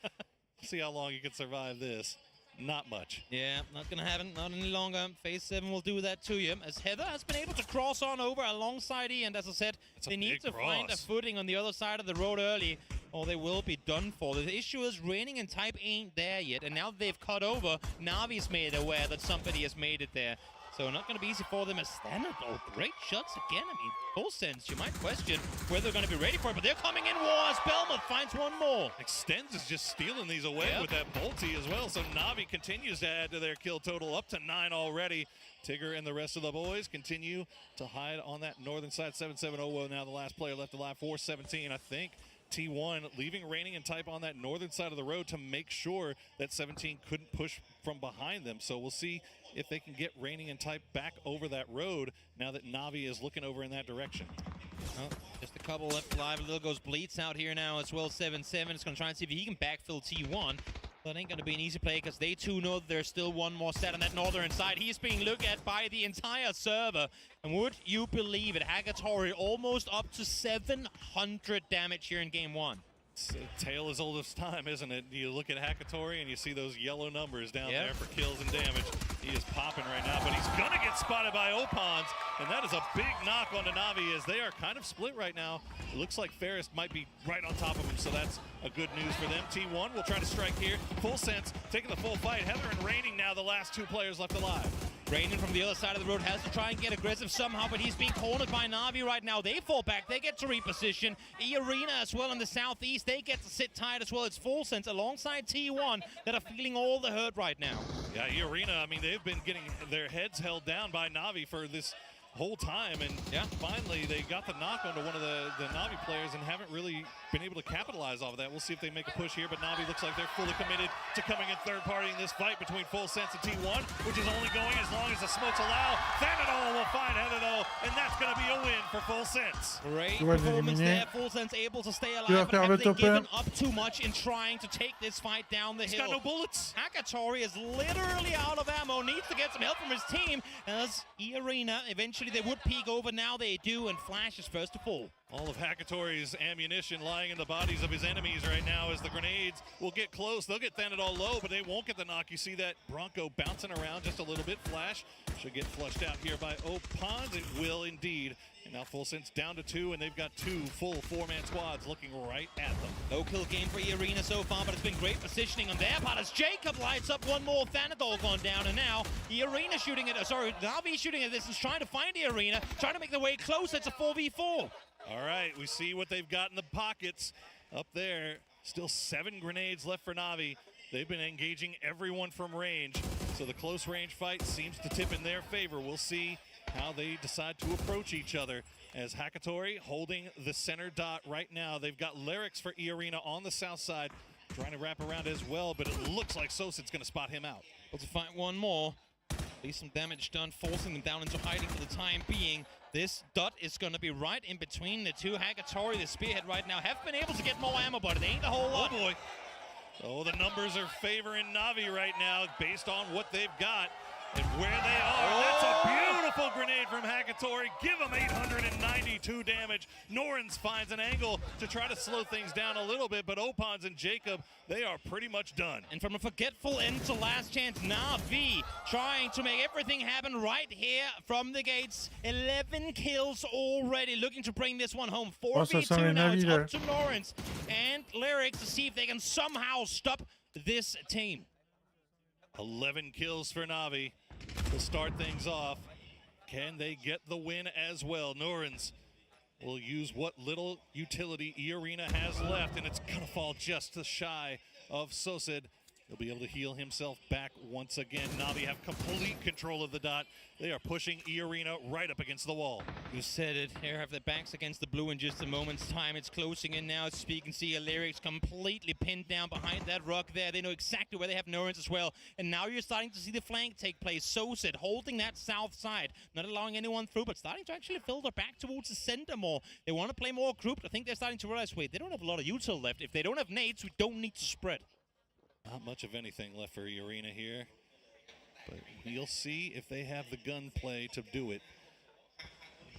See how long he can survive this. Not much. Yeah, not gonna happen, not any longer. Phase 7 will do that to you. As Heather has been able to cross on over alongside E, and as I said, they need to find a footing on the other side of the road early, or they will be done for. The issue is Raining and Type ain't there yet, and now they've cut over, Navi's made aware that somebody has made it there. So not going to be easy for them as Thanatos. Great shots again. I mean, Full Sense, you might question whether they're going to be ready for it, but they're coming in war as Belmont finds one more. Extends is just stealing these away with that Bolty as well. So Navi continues to add to their kill total up to 9 already. Tigger and the rest of the boys continue to hide on that northern side. 7-7-0 now the last player left alive for 17, I think. T1 leaving Raining and Type on that northern side of the road to make sure that 17 couldn't push from behind them. So we'll see if they can get Raining and Type back over that road now that Navi is looking over in that direction. Oh, just a couple left alive. Little goes Bleats out here now as well. 7-7 is going to try and see if he can backfill T1. But it ain't going to be an easy play because they too know that there's still one more set on that northern side. He's being looked at by the entire server. And would you believe it, Hagatori almost up to 700 damage here in game 1. It's a tale as old as time, isn't it? You look at Hagatori and you see those yellow numbers down there for kills and damage. He is popping right now, but he's going to get spotted by Opons, and that is a big knock on Navi as they are kind of split right now. It looks like Ferris might be right on top of him, so that's a good news for them. T1 will try to strike here. Full Sense taking the full fight. Heather and Raining now the last 2 players left alive. Raining from the other side of the road has to try and get aggressive somehow, but he's being cornered by Navi right now. They fall back. They get to reposition. Iarina as well in the southeast. They get to sit tight as well. It's Full Sense alongside T1 that are feeling all the hurt right now. Yeah, Iarina, I mean, they've been getting their heads held down by Navi for this whole time, and finally they got the knock onto one of the Navi players and haven't really been able to capitalize off of that. We'll see if they make a push here, but Navi looks like they're fully committed to coming in third party in this fight between Full Sense and T1, which is only going as long as the smokes allow. Thanatos will find Heather though, and that's going to be a win for Full Sense. Great performance there. Full Sense able to stay alive, but have they given up too much in trying to take this fight down the hill? He's got no bullets. Hagatori is literally out of ammo, needs to get some help from his team, as Iarina eventually they would peek over, now they do, and Flash is first to fall. All of Hagatori's ammunition lying in the bodies of his enemies right now as the grenades will get close. They'll get Thanatos low, but they won't get the knock. You see that Bronco bouncing around just a little bit. Flash should get flushed out here by Opons. It will indeed. And now Full Sense down to 2, and they've got 2 full 4-man squads looking right at them. No kill game for Iarina so far, but it's been great positioning on their part as Jacob lights up one more. Thanatos gone down, and now Iarina shooting at, Navi shooting at this and trying to find Iarina, trying to make their way close. It's a 4v4. All right, we see what they've got in the pockets up there. Still 7 grenades left for Navi. They've been engaging everyone from range, so the close range fight seems to tip in their favor. We'll see how they decide to approach each other as Hagatori holding the center dot right now. They've got Lyrics for Iarina on the south side, trying to wrap around as well, but it looks like Sosid's going to spot him out. Able to find one more. At least some damage done, forcing them down into hiding for the time being. This dot is going to be right in between the two. Hagatori, the spearhead right now, have been able to get more ammo, but it ain't a whole lot. Oh boy. Oh, the numbers are favoring Navi right now based on what they've got and where they are. That's a beautiful grenade from Hagatori. Give him 892 damage. Norrens finds an angle to try to slow things down a little bit, but Opons and Jacob, they are pretty much done. And from a forgetful end to last chance, Navi trying to make everything happen right here from the gates. 11 kills already, looking to bring this one home. 4v2 now, it's up to Norrens and Lyrics to see if they can somehow stop this team. 11 kills for Navi to start things off. Can they get the win as well? Norrens will use what little utility Iarina has left, and it's going to fall just shy of Sosid He'll be able to heal himself back once again. Na'Vi have complete control of the dot. They are pushing E-Arena right up against the wall. You said it. They have their backs against the blue in just a moment's time. It's closing in now. As you can see, Lyrics completely pinned down behind that rock there. They know exactly where they have Norrens as well. And now you're starting to see the flank take place. Soset holding that south side, not allowing anyone through, but starting to actually fill their back towards the center more. They want to play more grouped. I think they're starting to realize, wait, they don't have a lot of util left. If they don't have nades, we don't need to spread. Not much of anything left for E-Arena here. But we'll see if they have the gunplay to do it.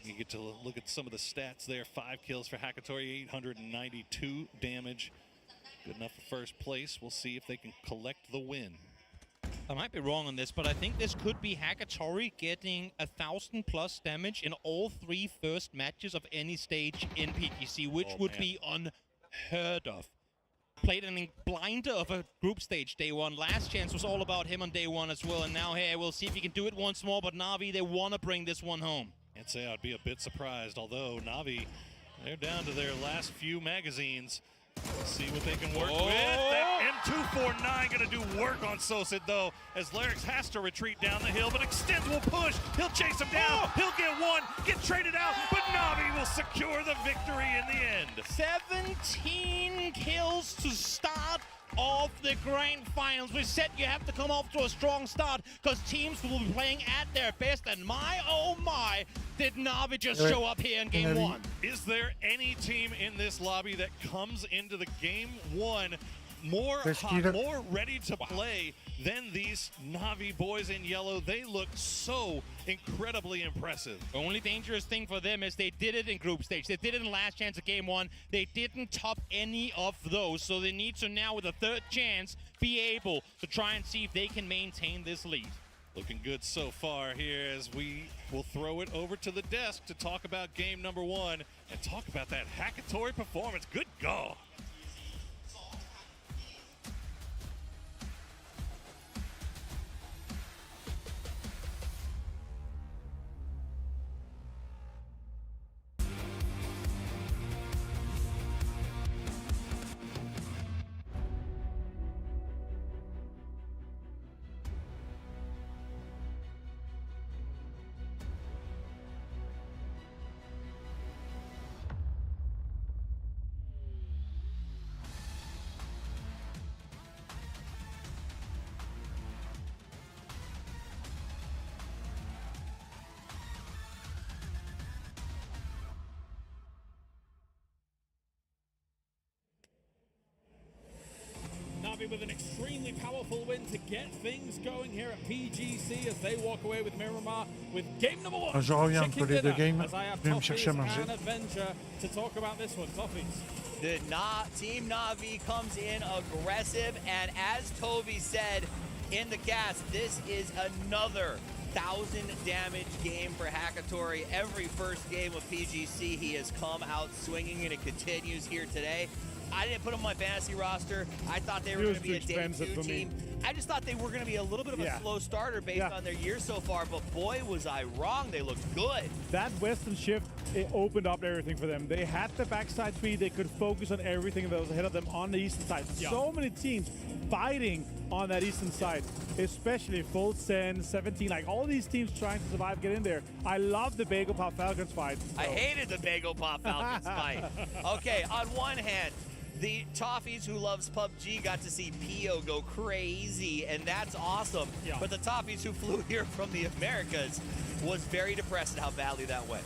You get to look at some of the stats there. 5 kills for Hakatori, 892 damage. Good enough for first place. We'll see if they can collect the win. I might be wrong on this, but I think this could be Hakatori getting 1,000+ damage in all 3 first matches of any stage in PGC, which would be unheard of. Played an blinder of a group stage day one. Last chance was all about him on day one as well, and now here we'll see if he can do it once more, but Na'Vi, they want to bring this one home. Can't say I'd be a bit surprised, although Na'Vi, they're down to their last few magazines. Let's see what they can work with. That M249 gonna do work on Soset though, as Lyrics has to retreat down the hill, but Extend will push. He'll chase him down. He'll get one, get traded out, but Na'Vi will secure the victory in the end. 17 kills to start of the grand finals. We said you have to come off to a strong start because teams will be playing at their best, and my oh my, did Na'Vi just show up here in game one. Is there any team in this lobby that comes into the game one more hot, more ready to play than these Na'Vi boys in yellow? They look so incredibly impressive. The only dangerous thing for them is they did it in group stage. They did it in last chance of game one. They didn't top any of those, so they need to now, with a third chance, be able to try and see if they can maintain this lead. Looking good so far here, as we will throw it over to the desk to talk about game number one and talk about that Hakatori performance. Good God. With an extremely powerful win to get things going here at PGC as they walk away with Miramar with game number one. Je reviens entre les deux games. As I have Je vais me chercher à manger. and Adventure to talk about this one. Toffees. The Team Na'Vi comes in aggressive, and as Toby said in the cast, this is another 1,000 damage game for Hakatori. Every first game of PGC, he has come out swinging, and it continues here today. I didn't put him on my fantasy roster. I thought they were going to be a day 2 team. I just thought they were going to be a little bit of a slow starter based on their year so far, but boy, was I wrong. They looked good. That Western shift, it opened up everything for them. They had the backside speed. They could focus on everything that was ahead of them on the eastern side. So many teams fighting on that eastern side, especially Full Send, 17, like all these teams trying to survive, get in there. I love the Bagel Pop Falcons fight. I hated the Bagel Pop Falcons fight. Okay, on one hand, the Toffees who loves PUBG got to see Pio go crazy, and that's awesome. But the Toffees who flew here from the Americas was very depressed at how badly that went.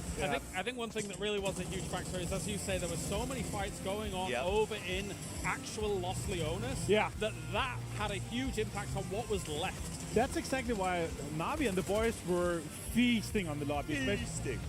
I think one thing that really was a huge factor is, as you say, there were so many fights going on over in actual Los Leones that had a huge impact on what was left. That's exactly why Na'Vi and the boys were feasting on the lobby.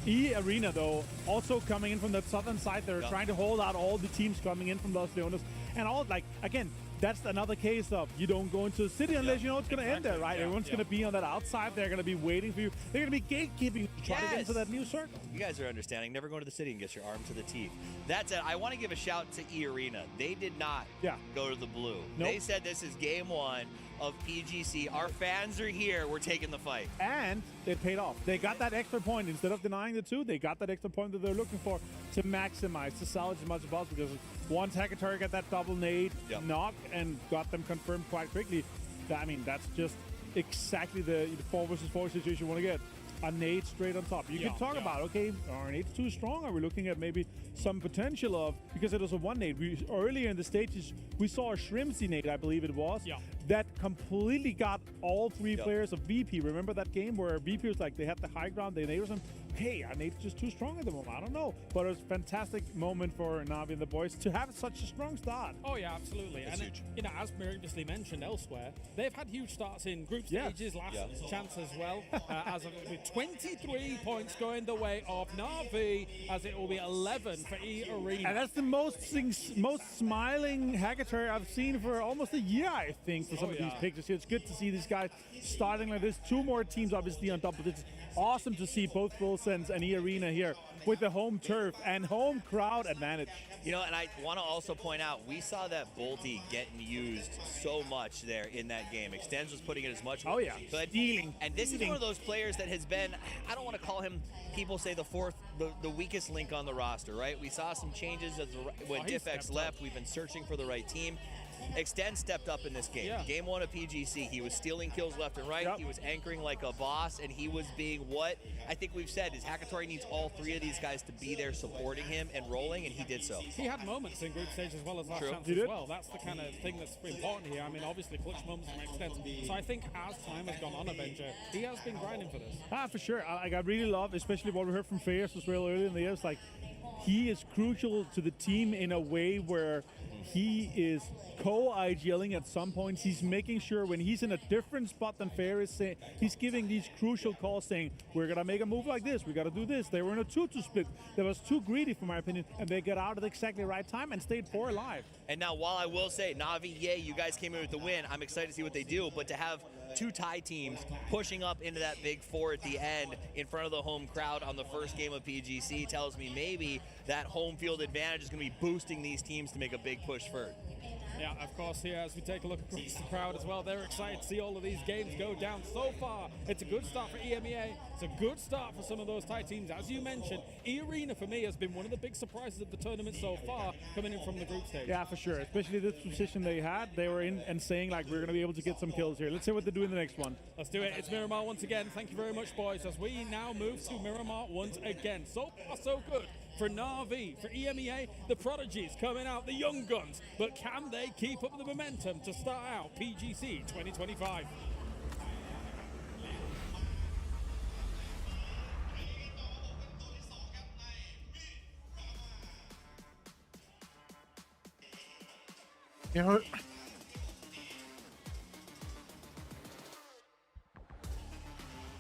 E-Arena, though, also coming in from the southern side. They're trying to hold out all the teams coming in from Los Leones. And all, like, again, that's another case of you don't go into the city unless you know it's going to end there, right? Everyone's going to be on that outside. They're going to be waiting for you. They're going to be gatekeeping to try to get into that new circle. You guys are understanding. Never go to the city and get your arm to the teeth. That's it. I want to give a shout to E-Arena. They did not go to the blue. They said this is game one of PGC. Our fans are here. We're taking the fight. And it paid off. They got that extra point. Instead of denying the 2, they got that extra point that they're looking for to maximize, to salvage as much as possible. Because once Hakatori got that double nade knock and got them confirmed quite quickly, I mean, that's just exactly the 4 versus 4 situation you want to get. A nade straight on top. You can talk about, okay, are nades too strong? Are we looking at maybe some potential of, because it was a 1 nade. Earlier in the stages, we saw a Shrimsy nade, I believe it was, that completely got all 3 players of VP. Remember that game where VP was like, they had the high ground, they naded them? Hey, our nade's just too strong at the moment. I don't know. But it was a fantastic moment for Na'Vi and the boys to have such a strong start. Oh, yeah, absolutely. That's huge. You know, as previously mentioned elsewhere, they've had huge starts in group stages, last chance as well. As of, with 23 points going the way of Na'Vi, as it will be 11 for E-Arena. And that's the most smiling Hakatori I've seen for almost a year, I think, for some of these pictures here. It's good to see these guys starting like this. 2 more teams, obviously, on double digits. Awesome to see both Full Sense and E-Arena here with the home turf and home crowd advantage. You know, and I want to also point out, we saw that Bolty getting used so much there in that game. Extends was putting it as much as he could. Stealing. And this is one of those players that has been, I don't want to call him, people say the weakest link on the roster, right? We saw some changes when Diffx left. We've been searching for the right team. Extend stepped up in this game. Game 1 of PGC, he was stealing kills left and right. He was anchoring like a boss, and he was being what I think we've said is Hakatori needs all 3 of these guys to be there supporting him and rolling, and he did so. He had moments in group stage as well as last chance as well. That's the kind of thing that's important here. I mean, obviously, clutch moments from Extend. So I think as time has gone on, Avenger, he has been grinding for this. For sure. I really love, especially what we heard from Fierce as well earlier in the year. It's like, he is crucial to the team in a way where he is co-IGLing at some points. He's making sure when he's in a different spot than Ferris, he's giving these crucial calls saying, we're going to make a move like this, we got to do this. They were in a 2-2 split. That was too greedy, for my opinion, and they got out at exactly the right time and stayed 4 alive. And now, while I will say, Na'Vi, yay, you guys came in with the win. I'm excited to see what they do, but to have 2 tie teams pushing up into that big 4 at the end in front of the home crowd on the first game of PGC tells me maybe that home field advantage is going to be boosting these teams to make a big push forward. Yeah, of course, here as we take a look across the crowd as well, they're excited to see all of these games go down so far. It's a good start for EMEA. It's a good start for some of those Thai teams. As you mentioned, E-Arena for me has been one of the big surprises of the tournament so far, coming in from the group stage. Yeah, for sure. Especially this position they had. They were in and saying, like, we're going to be able to get some kills here. Let's see what they do in the next one. Let's do it. It's Miramar once again. Thank you very much, boys, as we now move to Miramar once again. So far, so good. For Na'Vi, for EMEA, the prodigies coming out, the young guns. But can they keep up the momentum to start out PGC 2025?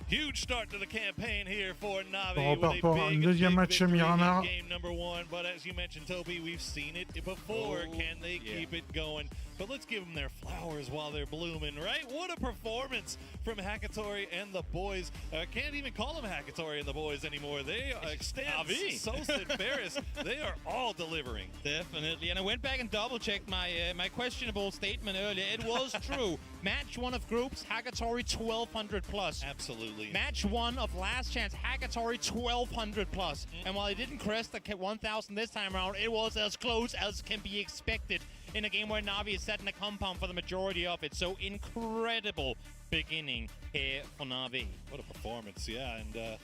Huge start to the campaign here for Na'Vi. On repart pour un deuxième match chez Miramar. Game number 1, but as you mentioned, Toby, we've seen it before. Can they keep it going? But let's give them their flowers while they're blooming, right? What a performance from Hakatori and the boys. Can't even call them Hakatori and the boys anymore. They extend Sosa and Ferris. They are all delivering. Definitely. And I went back and double-checked my questionable statement earlier. It was true. Match 1 of groups, Hakatori 1,200 plus. Absolutely. Match 1 of last chance, Hakatori 1,200 plus. And while he didn't crest the 1,000 this time around, it was as close as can be expected in a game where Na'Vi is setting a compound for the majority of it. So incredible beginning here for Na'Vi. What a performance, yeah. And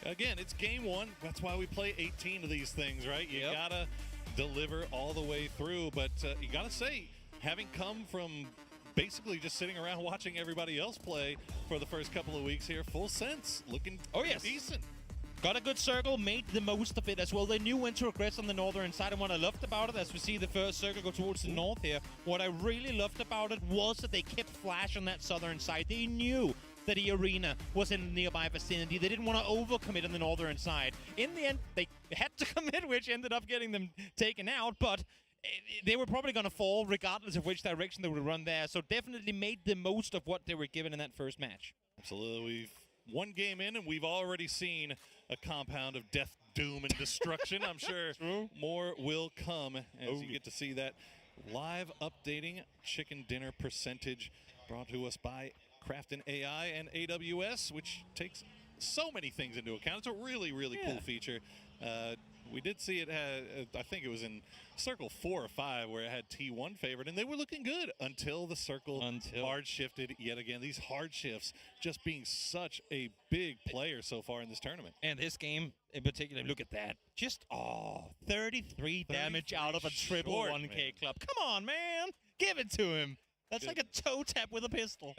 again, it's game 1. That's why we play 18 of these things, right? You gotta deliver all the way through. But you gotta say, having come from basically just sitting around watching everybody else play for the first couple of weeks here, Full Sense looking decent. Got a good circle, made the most of it as well. They knew when to regress on the northern side, and what I loved about it, as we see the first circle go towards the north here, what I really loved about it was that they kept Flash on that southern side. They knew that E-Arena was in the nearby vicinity. They didn't want to overcommit on the northern side. In the end, they had to commit, which ended up getting them taken out, but they were probably going to fall regardless of which direction they would run there. So definitely made the most of what they were given in that first match. Absolutely. We've one game in, and we've already seen a compound of death, doom, and destruction. I'm sure more will come as you get to see that live updating chicken dinner percentage brought to us by Crafton AI and AWS, which takes so many things into account. It's a really, really cool feature. We did see it had, I think it was in circle 4 or 5 where it had T1 favored, and they were looking good until the circle hard shifted yet again. These hard shifts just being such a big player so far in this tournament. And this game in particular, look at that. Just, 33 damage out of a triple 1K club. Come on, man. Give it to him. That's like a toe tap with a pistol.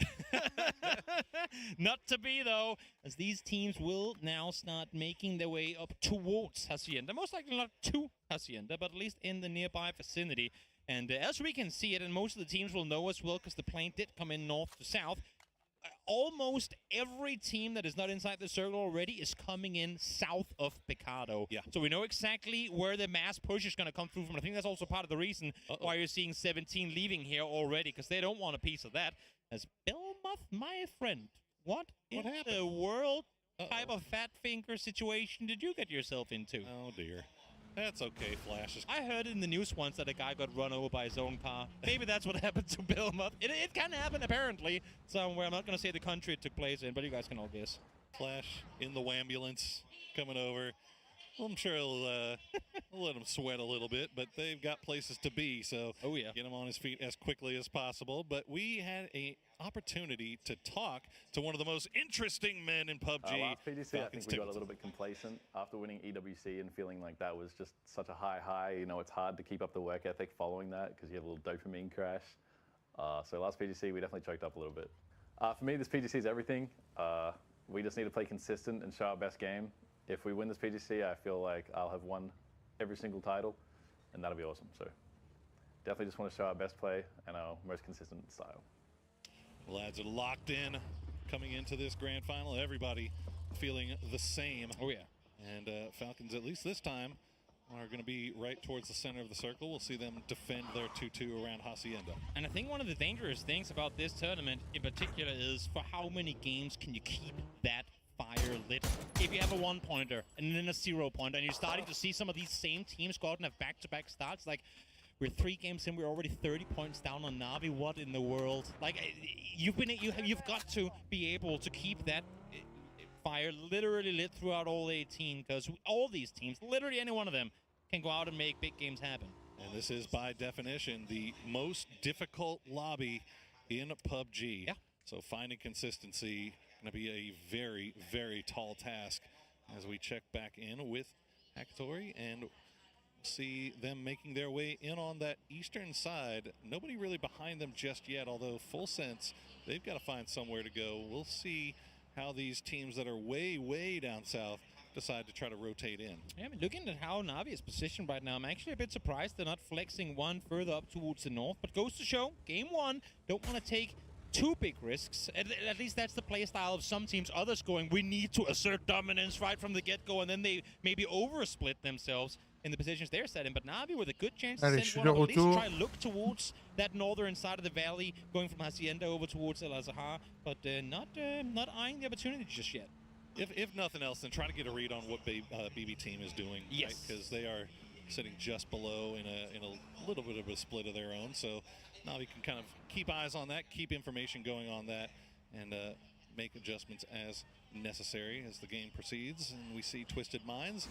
Not to be, though, as these teams will now start making their way up towards Hacienda. Most likely not to Hacienda, but at least in the nearby vicinity. And as we can see it, and most of the teams will know as well, because the plane did come in north to south, almost every team that is not inside the circle already is coming in south of Picado. Yeah. So we know exactly where the mass push is going to come through from. I think that's also part of the reason why you're seeing 17 leaving here already, because they don't want a piece of that. As Belmoth, my friend, what in happened? the world type of fat finger situation did you get yourself into? Oh, dear. That's okay, Flash. I heard in the news once that a guy got run over by his own car. Maybe that's what happened to Belmoth. It can happen, apparently, somewhere. I'm not going to say the country it took place in, but you guys can all guess. Flash in the wambulance coming over. Well, I'm sure he'll let him sweat a little bit, but they've got places to be, so get him on his feet as quickly as possible. But we had an opportunity to talk to one of the most interesting men in PUBG. Last PGC, I think we got a little bit complacent after winning EWC and feeling like that was just such a high. You know, it's hard to keep up the work ethic following that because you have a little dopamine crash. So last PGC, we definitely choked up a little bit. For me, this PGC is everything. We just need to play consistent and show our best game. If we win this PGC, I feel like I'll have won every single title, and that'll be awesome. So definitely just want to show our best play and our most consistent style. The lads are locked in coming into this grand final. Everybody feeling the same. Oh, yeah. And Falcons, at least this time, are going to be right towards the center of the circle. We'll see them defend their 2-2 around Hacienda. And I think one of the dangerous things about this tournament in particular is for how many games can you keep that fire lit. If you have a 1-pointer and then a 0-pointer and you're starting to see some of these same teams go out and have back-to-back starts, like we're 3 games in, we're already 30 points down on Na'Vi. What in the world? Like you've got to be able to keep that fire literally lit throughout all 18, because all these teams, literally any one of them, can go out and make big games happen. And this is by definition the most difficult lobby in PUBG. Yeah. So finding consistency going to be a very, very tall task as we check back in with Hackatory and see them making their way in on that eastern side. Nobody really behind them just yet, although full sense they've got to find somewhere to go. We'll see how these teams that are way, way down south decide to try to rotate in. Yeah, I mean, looking at how Na'Vi is positioned right now, I'm actually a bit surprised they're not flexing one further up towards the north, but goes to show, game 1, don't want to take too big risks. At least that's the play style of some teams. Others going, we need to assert dominance right from the get-go, and then they maybe oversplit themselves in the positions they're set in. But Na'Vi with a good chance to send one, or at least try and look towards that northern side of the valley, going from Hacienda over towards El Azahar, but not eyeing the opportunity just yet. If nothing else, then try to get a read on what BB team is doing. Yes. Because they are sitting just below in a little bit of a split of their own. So Na'Vi can kind of keep eyes on that, keep information going on that, and make adjustments as necessary as the game proceeds. And we see Twisted Minds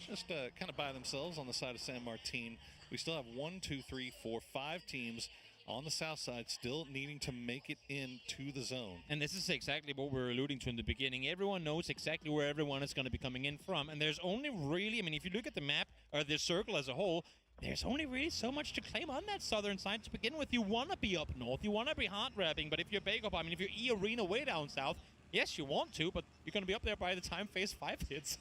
just kind of by themselves on the side of San Martin. We still have 1, 2, 3, 4, 5 teams on the south side still needing to make it into the zone. And this is exactly what we were alluding to in the beginning. Everyone knows exactly where everyone is going to be coming in from. And there's only really, I mean, if you look at the map, or the circle as a whole, there's only really so much to claim on that southern side to begin with. You want to be up north, you want to be hard-grabbing, but if you're Bake Up, I mean, if you're E-Arena way down south, yes, you want to, but you're going to be up there by the time Phase 5 hits.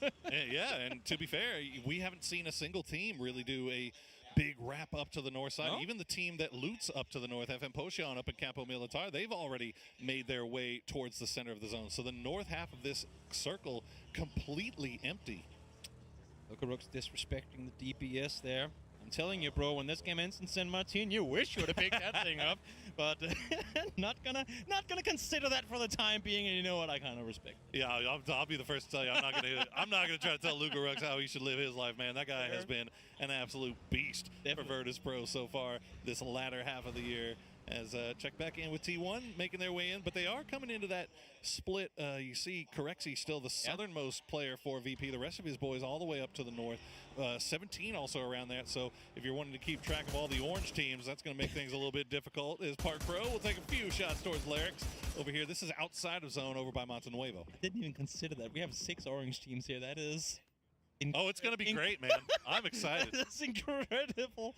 Yeah, and to be fair, we haven't seen a single team really do a big wrap up to the north side. No? Even the team that loots up to the north, FM Potion up in Campo Militar, they've already made their way towards the center of the zone. So the north half of this circle completely empty. Look at Rooks disrespecting the DPS there. I'm telling you, bro, when this game ends in San Martin, you wish you would have picked that thing up. But not gonna consider that for the time being. And you know what? I kind of respect it. Yeah, I'll be the first to tell you. I'm not gonna try to tell Luca Rux how he should live his life, man. That guy has been an absolute beast for Virtus Pro so far this latter half of the year. As check back in with T1 making their way in, but they are coming into that split. You see Corexi still the southernmost player for VP. The rest of his boys all the way up to the north. 17 also around that. So if you're wanting to keep track of all the orange teams, that's going to make things a little bit difficult. As Park Pro will take a few shots towards Larix over here. This is outside of zone over by Montenuevo. I didn't even consider that. We have 6 orange teams here. That is... Oh, it's going to be great, man. I'm excited. That's incredible.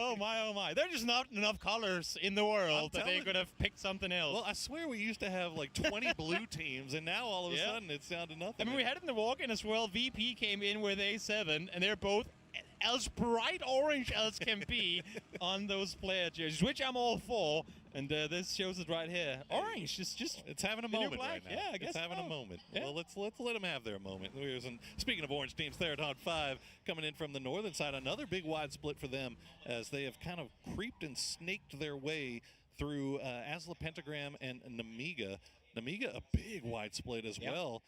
Oh, my. There's just not enough colors in the world that they could have picked something else. Well, I swear we used to have like 20 blue teams, and now all of a sudden it's down to nothing. I mean, we had it in the walk-in as well. VP came in with A7, and they're both as bright orange as can be on those player jerseys, which I'm all for. And this shows it right here. Orange is just it's having a moment right now. Yeah, I guess it's having a moment. Yeah. Well, let's let them have their moment. Speaking of orange teams, Theradon 5 coming in from the northern side. Another big wide split for them as they have kind of creeped and snaked their way through Asla Pentagram and Namiga. Namiga, a big wide split as well.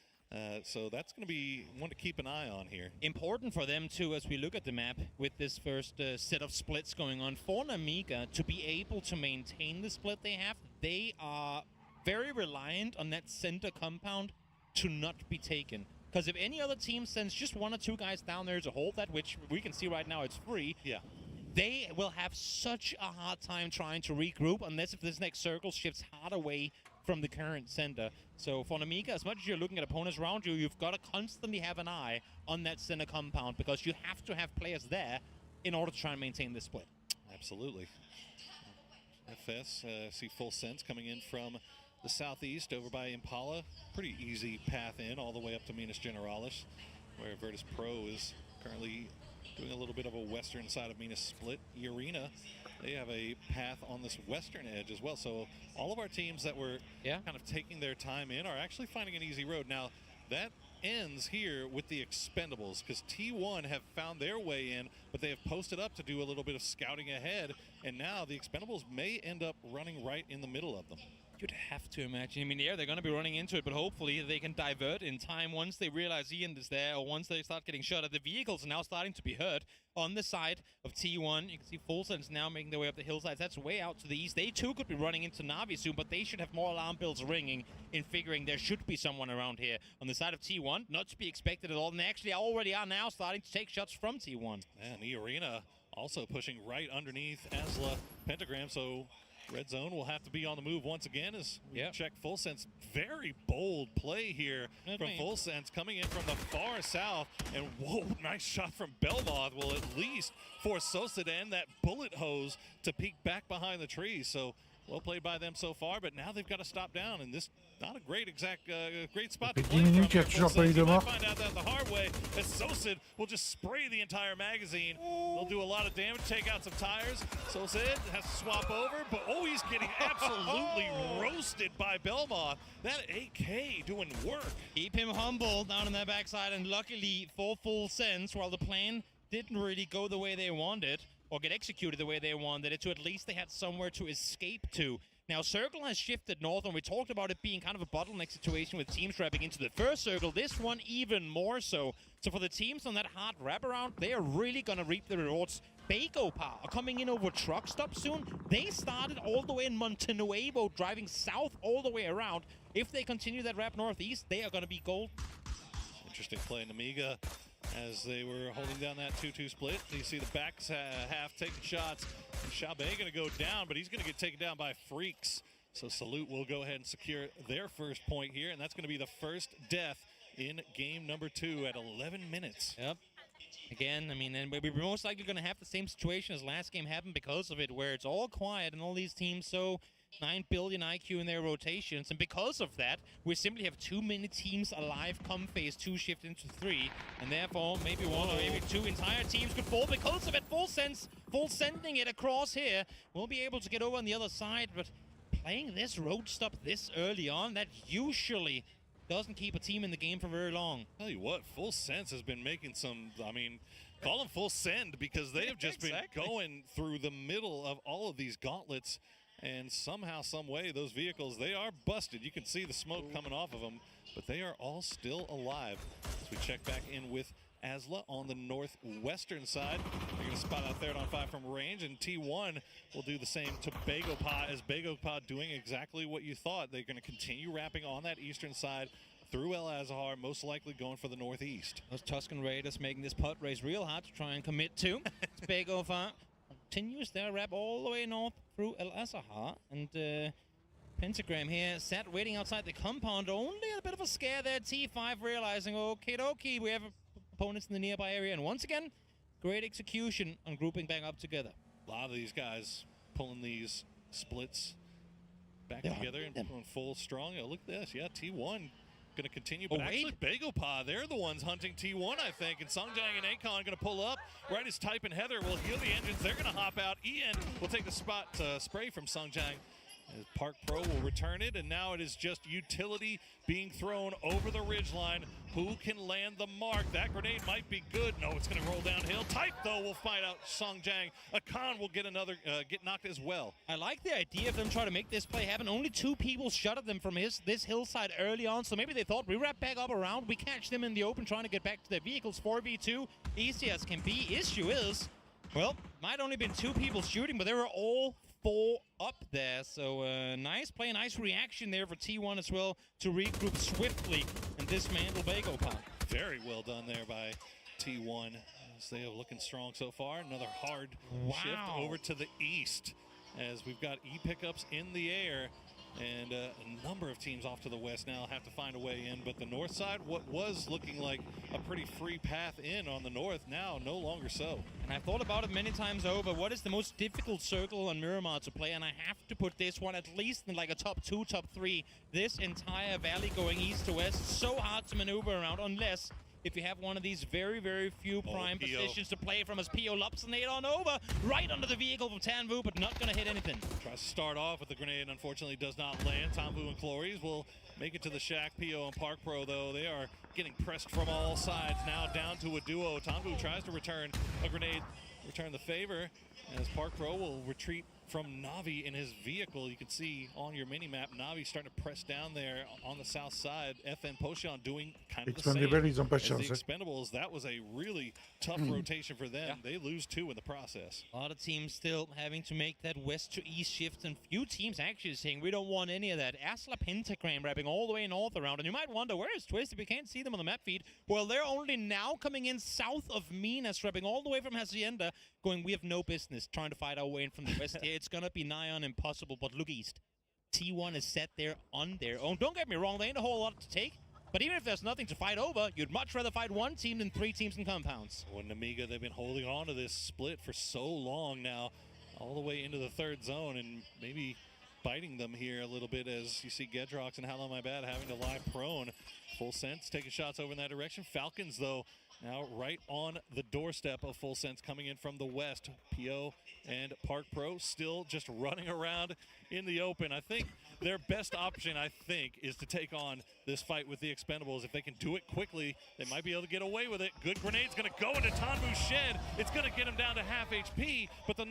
So that's going to be one to keep an eye on here. Important for them, too, as we look at the map with this first set of splits going on. For Namiga to be able to maintain the split they have, they are very reliant on that center compound to not be taken. Because if any other team sends just 1 or 2 guys down there to hold that, which we can see right now it's free, they will have such a hard time trying to regroup unless if this next circle shifts hard away from the current center. So for Namiga, as much as you're looking at opponents around you, you've got to constantly have an eye on that center compound because you have to have players there in order to try and maintain this split. Absolutely. FS, see Full Sense coming in from the southeast over by Impala. Pretty easy path in all the way up to Minas Generalis, where Virtus Pro is currently doing a little bit of a western side of Minas split. Arena, they have a path on this western edge as well. So all of our teams that were kind of taking their time in are actually finding an easy road. Now, that ends here with the Expendables because T1 have found their way in, but they have posted up to do a little bit of scouting ahead, and now the Expendables may end up running right in the middle of them. You'd have to imagine. I mean, they're going to be running into it, but hopefully they can divert in time once they realize Ian is there or once they start getting shot at. The vehicles are now starting to be hurt on the side of T1. You can see Full Sense now making their way up the hillsides. That's way out to the east. They too could be running into Navi soon, but they should have more alarm bells ringing in figuring there should be someone around here. On the side of T1, not to be expected at all. And they actually already are now starting to take shots from T1. And the Arena also pushing right underneath Asla Pentagram, so Red Zone will have to be on the move once again as we check Full Sense. Very bold play here from Full Sense coming in from the far south. And whoa, nice shot from Belmoth will at least force Sosa to end that bullet hose to peek back behind the trees. So well played by them so far, but now they've got to stop down, and this not a great great spot to play from. Might find out that the hard way, as Sosa will just spray the entire magazine. They'll do a lot of damage, take out some tires. Sosa has to swap over, but he's getting absolutely roasted by Belmoth. That AK doing work. Keep him humble down on that backside, and luckily for Full Sense, while the plan didn't really go the way they wanted, or get executed the way they wanted it to, at least they had somewhere to escape to. Now, Circle has shifted north, and we talked about it being kind of a bottleneck situation with teams wrapping into the first circle. This one even more so. So for the teams on that hard wraparound, they are really going to reap the rewards. Bago are coming in over truck stop soon. They started all the way in Montenuevo, driving south all the way around. If they continue that wrap northeast, they are going to be gold. Interesting play in Amiga as they were holding down that 2-2 split. You see the back half taking shots. Chabé going to go down, but he's going to get taken down by Freaks. So Salute will go ahead and secure their first point here, and that's going to be the first death in game number 2 at 11 minutes. Yep. Again, I mean, and we're most likely going to have the same situation as last game happened because of it, where it's all quiet and all these teams so 9 billion IQ in their rotations, and because of that, we simply have too many teams alive come phase 2 shift into 3, and therefore maybe 1 or maybe 2 entire teams could fall because of it. Full sending it across here. We'll be able to get over on the other side, but playing this road stop this early on, that usually doesn't keep a team in the game for very long. Tell you what, Full Sense has been making some, I mean, call them Full Send, because they have just been going through the middle of all of these gauntlets, and somehow, some way, those vehicles, they are busted. You can see the smoke coming off of them, but they are all still alive. As we check back in with Asla on the northwestern side. They're going to spot out Third on 5 from range, and T1 will do the same to Bagopod, as Bagopod doing exactly what you thought. They're going to continue wrapping on that eastern side through El Azhar, most likely going for the northeast. Those Tuscan Raiders making this putt race real hard to try and commit to. Bagopod continues their wrap all the way north through El Azhar, and Pentagram here sat waiting outside the compound. Only a bit of a scare there. T5 realizing, okay, dokie, we have opponents in the nearby area, and once again, great execution on grouping back up together. A lot of these guys pulling these splits back together and going full strong. Oh, look at this. Yeah, T1 going to continue, but actually Bagopod, they're the ones hunting T1, I think, and Songjang and Akon going to pull up. Right as Type and Heather will heal the engines. They're going to hop out. Ian will take the spot spray from Songjang. As Park Pro will return it, and now it is just utility being thrown over the ridgeline. Who can land the mark? That grenade might be good. No, it's going to roll downhill. Type, though, will find out Songjang. Akan will get another, get knocked as well. I like the idea of them trying to make this play happen. Only 2 people shot at them from this hillside early on, so maybe they thought, we wrap back up around, we catch them in the open trying to get back to their vehicles. 4v2, easy as can be. Issue is, well, might only been 2 people shooting, but they were all 4 up there. So nice play, nice reaction there for T1 as well to regroup swiftly and dismantle Bagopod. Very well done there by T1. As they are looking strong so far. Another hard shift over to the east as we've got E-pickups in the air. And a number of teams off to the west now have to find a way in. But the north side, what was looking like a pretty free path in on the north, now no longer so. And I've thought about it many times over. What is the most difficult circle on Miramar to play? And I have to put this one at least in like a top 2, top 3. This entire valley going east to west, so hard to maneuver around unless if you have one of these very, very few prime positions to play from, as PO lops the nade on over, right under the vehicle from Tanvu, but not going to hit anything. Tries to start off with the grenade, unfortunately does not land. Tanvu and Clories will make it to the shack. PO and Park Pro, though, they are getting pressed from all sides. Now down to a duo. Tanvu tries to return a grenade, return the favor, as Park Pro will retreat from Navi in his vehicle. You can see on your mini-map, Navi starting to press down there on the south side. FN Potion doing kind of the same as the Expendables. That was a really tough rotation for them. They lose 2 in the process. A lot of teams still having to make that west to east shift, and few teams actually saying, we don't want any of that. Asla Pentagram wrapping all the way north around, and you might wonder, where is Twisted? We can't see them on the map feed. Well, they're only now coming in south of Minas, wrapping all the way from Hacienda, going, we have no business trying to fight our way in from the west here. It's going to be nigh on impossible, but look east. T1 is set there on their own. Don't get me wrong, there ain't a whole lot to take, but even if there's nothing to fight over, you'd much rather fight 1 team than 3 teams in compounds. When Amiga, they've been holding on to this split for so long now, all the way into the 3rd zone, and maybe biting them here a little bit, as you see Gedrox and How Long My Bad having to lie prone. Full Sense taking shots over in that direction. Falcons, though, now right on the doorstep of Full Sense coming in from the west. PO and Park Pro still just running around in the open. I think their best option, is to take on this fight with the Expendables. If they can do it quickly, they might be able to get away with it. Good grenade's going to go into Tanvu's shed. It's going to get him down to half HP, but the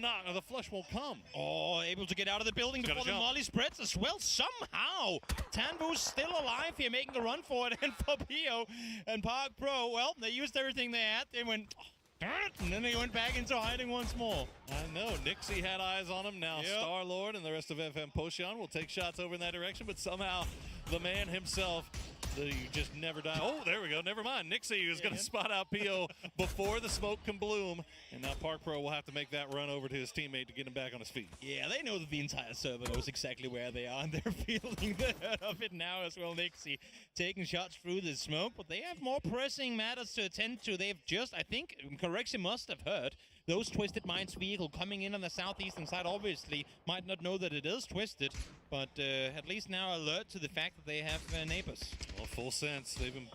flush won't come. Oh, able to get out of the building before the molly spreads as well. Somehow, Tanvu's still alive here, making a run for it. And for PO and Park Pro, well, they used everything they had. They went, darn it, and then they went back into hiding once more. I know, Nixie had eyes on him. Now Star-Lord and the rest of FM Potion will take shots over in that direction, but somehow the man himself, you just never die. Oh, there we go. Never mind. Nixie is going to spot out PO before the smoke can bloom. And now Park Pro will have to make that run over to his teammate to get him back on his feet. Yeah, they know that the entire server knows exactly where they are, and they're feeling the hurt of it now as well. Nixie taking shots through the smoke, but they have more pressing matters to attend to. They've just, I think, Correction must have heard those Twisted Minds vehicle coming in on the southeastern side. Obviously might not know that it is Twisted, but at least now alert to the fact that they have neighbors. Well, Full Sense, they've been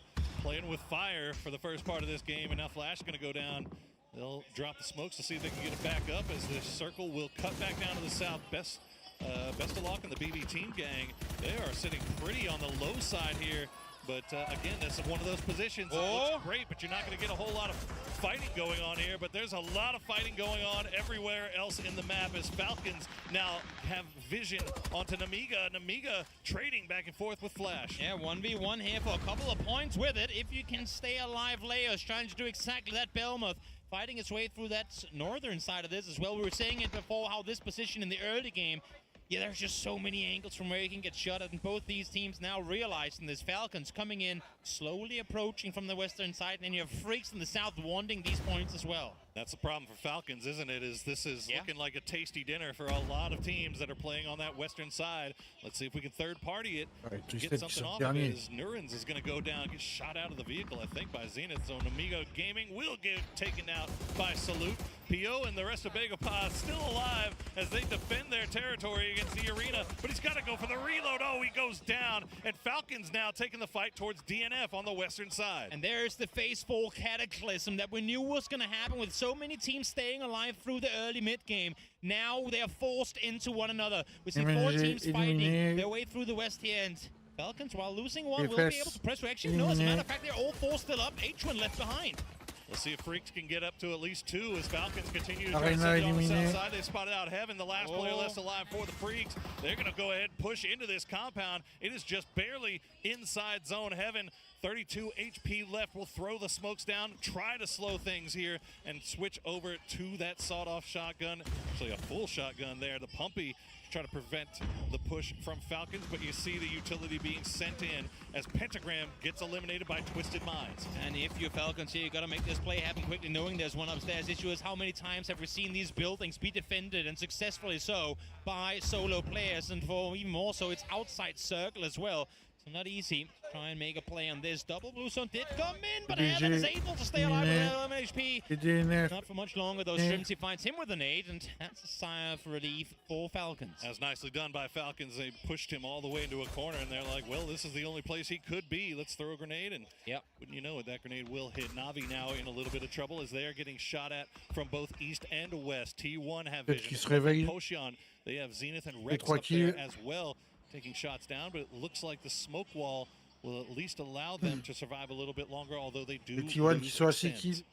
playing with fire for the first part of this game, and now Flash is going to go down. They'll drop the smokes to see if they can get it back up, as the circle will cut back down to the south. Best of luck in the BB team gang. They are sitting pretty on the low side here But again, this is one of those positions that looks great, but you're not going to get a whole lot of fighting going on here. But there's a lot of fighting going on everywhere else in the map as Falcons now have vision onto Namiga. Namiga trading back and forth with Flash. Yeah, 1v1 here for a couple of points with it. If you can stay alive, Leos trying to do exactly that. Belmoth fighting its way through that northern side of this as well. We were saying it before, how this position in the early game, yeah, there's just so many angles from where you can get shot at, and both these teams now realizing this. Falcons coming in, slowly approaching from the western side, and then you have Freaks in the south wanting these points as well. That's the problem for Falcons, isn't it? Is this is looking like a tasty dinner for a lot of teams that are playing on that western side. Let's see if we can third party it, get something off of it. As Nurens is going to go down, get shot out of the vehicle, I think, by Zenith. So Namiga Gaming will get taken out by Salute. PO and the rest of Begapa still alive as they defend their territory against the arena, but he's got to go for the reload. Oh, he goes down, and Falcons now taking the fight towards DNF on the western side. And there's the phase 4 cataclysm that we knew was going to happen with so many teams staying alive through the early mid game. Now they are forced into one another. We see 4 teams fighting their way through the west here, and Falcons, while losing one, will be able to press reaction. No, as a matter of fact, they're all 4 still up. H1 left behind. We'll see if Freaks can get up to at least 2 as Falcons continue to try to set it on the south side. They spotted out Heaven, the last player left alive for the Freaks. They're going to go ahead and push into this compound. It is just barely inside zone. Heaven, 32 HP left, will throw the smokes down, try to slow things here, and switch over to that sawed-off shotgun. Actually, a full shotgun there. The Pumpy try to prevent the push from Falcons, but you see the utility being sent in as Pentagram gets eliminated by Twisted Minds. And if you're Falcons here, you got to make this play happen quickly, knowing there's one upstairs. Issue is, how many times have we seen these buildings be defended, and successfully so, by solo players, and for even more so, it's outside circle as well. So not easy. Try and make a play on this. Double blue zone did come in, but Heaven is able to stay alive with 11 HP. Not for much longer though. Strimsy finds him with a nade, and that's a sigh of relief for Falcons. That was nicely done by Falcons. They pushed him all the way into a corner, and they're like, well, this is the only place he could be. Let's throw a grenade, and wouldn't you know it, that grenade will hit. Navi now in a little bit of trouble as they are getting shot at from both east and west. T1 have vision. Potion, they have Zenith and Rex up there as well, taking shots down, but it looks like the smoke wall will at least allow them to survive a little bit longer, although they do lose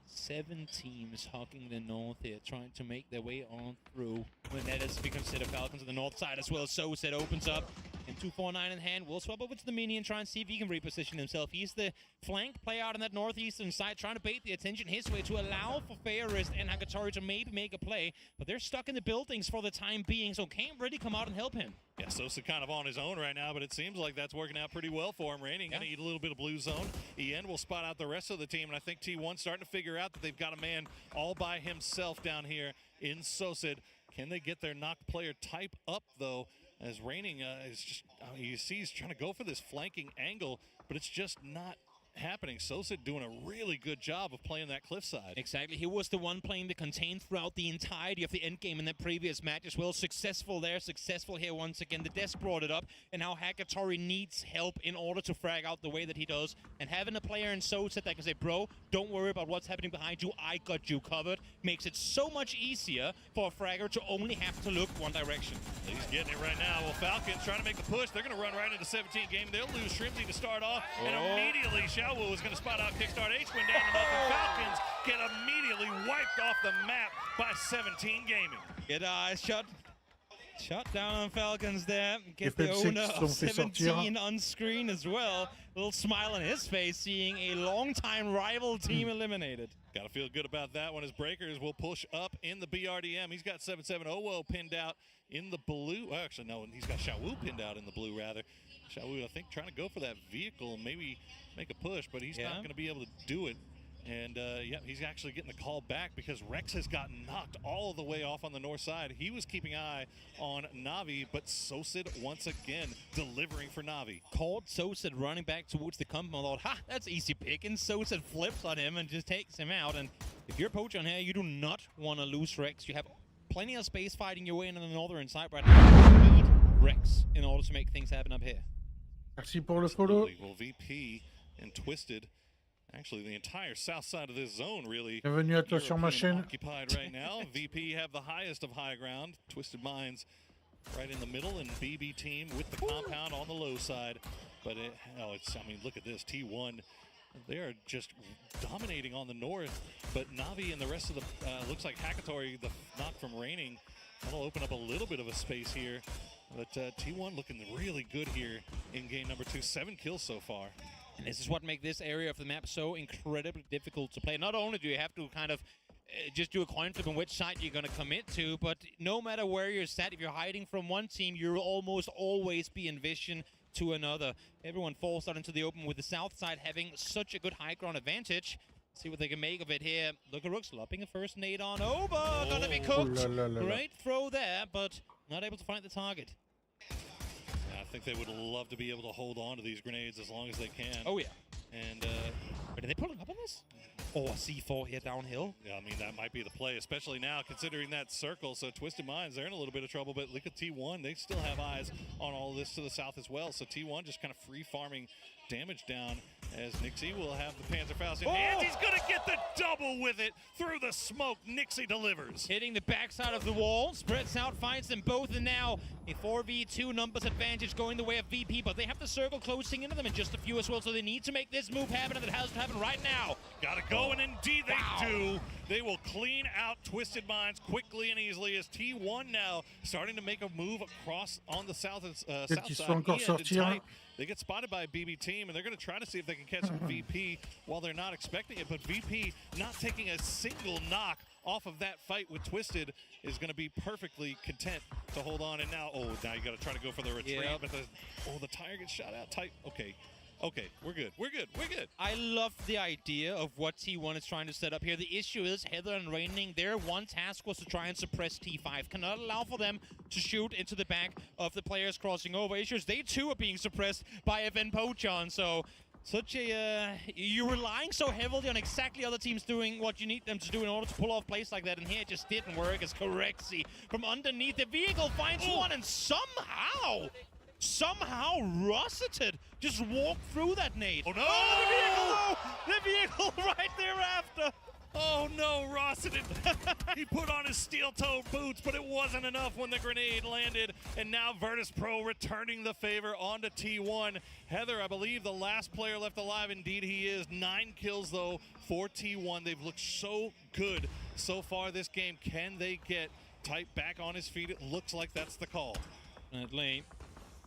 7 teams hugging the north here, trying to make their way on through. When that is to be considered, Falcons on the north side as well. So it opens up, and 249 in hand. Will swap over to the mini and try and see if he can reposition himself. He's the flank player out on that northeastern side, trying to bait the attention his way to allow for Fairist and Hagatori to maybe make a play, but they're stuck in the buildings for the time being, so can't really come out and help him. Yeah, Sosa kind of on his own right now, but it seems like that's working out pretty well for him. Raining going to eat a little bit of blue zone. Ian will spot out the rest of the team, and I think T1's starting to figure out that they've got a man all by himself down here in Sosid. Can they get their knocked player type up, though, as Raining is just, you see he's trying to go for this flanking angle, but it's just not happening. Sosa doing a really good job of playing that cliffside. Exactly. He was the one playing the contain throughout the entirety of the end game in that previous match as well. Successful there, successful here once again. The desk brought it up, and now Hagatori needs help in order to frag out the way that he does. And having a player in Sosa that can say, bro, don't worry about what's happening behind you, I got you covered, makes it so much easier for a fragger to only have to look one direction. He's getting it right now. Well, Falcons trying to make the push. They're going to run right into 17 game. They'll lose Shrimsy to start off, and immediately Xiaowu is going to spot out kickstart H-Win down to nothing. Falcons get immediately wiped off the map by 17 Gaming. Get shut down on Falcons there. Get the owner of 17 on screen as well. A little smile on his face, seeing a longtime rival team eliminated. Got to feel good about that one as Breakers will push up in the BRDM. He's got 7-7 Owo pinned out in the blue. Well, actually, no, he's got Xiaowu pinned out in the blue, rather. Xiaowu, I think, trying to go for that vehicle and maybe make a push, but he's not going to be able to do it. And, he's actually getting the call back because Rex has gotten knocked all the way off on the north side. He was keeping an eye on Navi, but Sosid once again delivering for Navi. Caught Sosid running back towards the compound. Thought, ha, that's easy pick. And Sosid flips on him and just takes him out. And if you're Pochon here, you do not want to lose Rex. You have plenty of space fighting your way in on the northern side right now. You need Rex in order to make things happen up here. Merci pour le follow. Well, VP and Twisted, actually the entire south side of this zone really Bienvenue à toi sur ma chaîne. Occupied right now. VP have the highest of high ground. Twisted Minds right in the middle, and BB team with the compound on the low side. But I mean, look at this. T1, they are just dominating on the north. But Na'Vi and the rest of the, looks like Hackatory, the knock from Raining, that'll open up a little bit of a space here. But T1 looking really good here in game number 2. 7 kills so far. And this is what makes this area of the map so incredibly difficult to play. Not only do you have to kind of just do a coin flip on which side you're going to commit to, but no matter where you're sat, if you're hiding from one team, you'll almost always be in vision to another. Everyone falls out into the open with the south side having such a good high ground advantage. See what they can make of it here. Look at Rooks lopping a first nade on over. Gonna be cooked. Great throw there, but not able to find the target. Yeah, I think they would love to be able to hold on to these grenades as long as they can. Oh, yeah. And But are they pulling up on this? Oh, a C4 here downhill. yeah, I mean, that might be the play, especially now considering that circle. So Twisted Minds, they're in a little bit of trouble, but look at T1. They still have eyes on all of this to the south as well. So T1 just kind of free farming damage down as Nixie will have the Panzerfaust in hand. He's going to get the double with it through the smoke. Nixie delivers. Hitting the backside of the wall, spreads out, finds them both, and now a 4v2 numbers advantage going the way of VP, but they have the circle closing into them in just a few as well, so they need to make this move happen, and it has to happen right now. Gotta go, and indeed they do. They will clean out Twisted Minds quickly and easily as T1 now starting to make a move across on the south side. Ian, they get spotted by a BB team, and they're going to try to see if they can catch VP while they're not expecting it. But VP not taking a single knock off of that fight with Twisted is going to be perfectly content to hold on. And now, now you got to try to go for the retreat. Yep. But the tire gets shot out tight. Okay, we're good. I love the idea of what T1 is trying to set up here. The issue is Heather and Raining, their one task was to try and suppress T5. Cannot allow for them to shoot into the back of the players crossing over. Issues, they too are being suppressed by Evan Pochon. So such a, you're relying so heavily on exactly other teams doing what you need them to do in order to pull off plays like that. And here it just didn't work as Correxy from underneath the vehicle finds one, and somehow Rossiter just walked through that nade. Oh no! Oh, the vehicle right thereafter. Oh no, Rossiter! He put on his steel-toed boots, but it wasn't enough when the grenade landed. And now Virtus Pro returning the favor onto T1. Heather, I believe the last player left alive. Indeed he is. 9 kills though for T1. They've looked so good so far this game. Can they get Type back on his feet? It looks like that's the call. Definitely.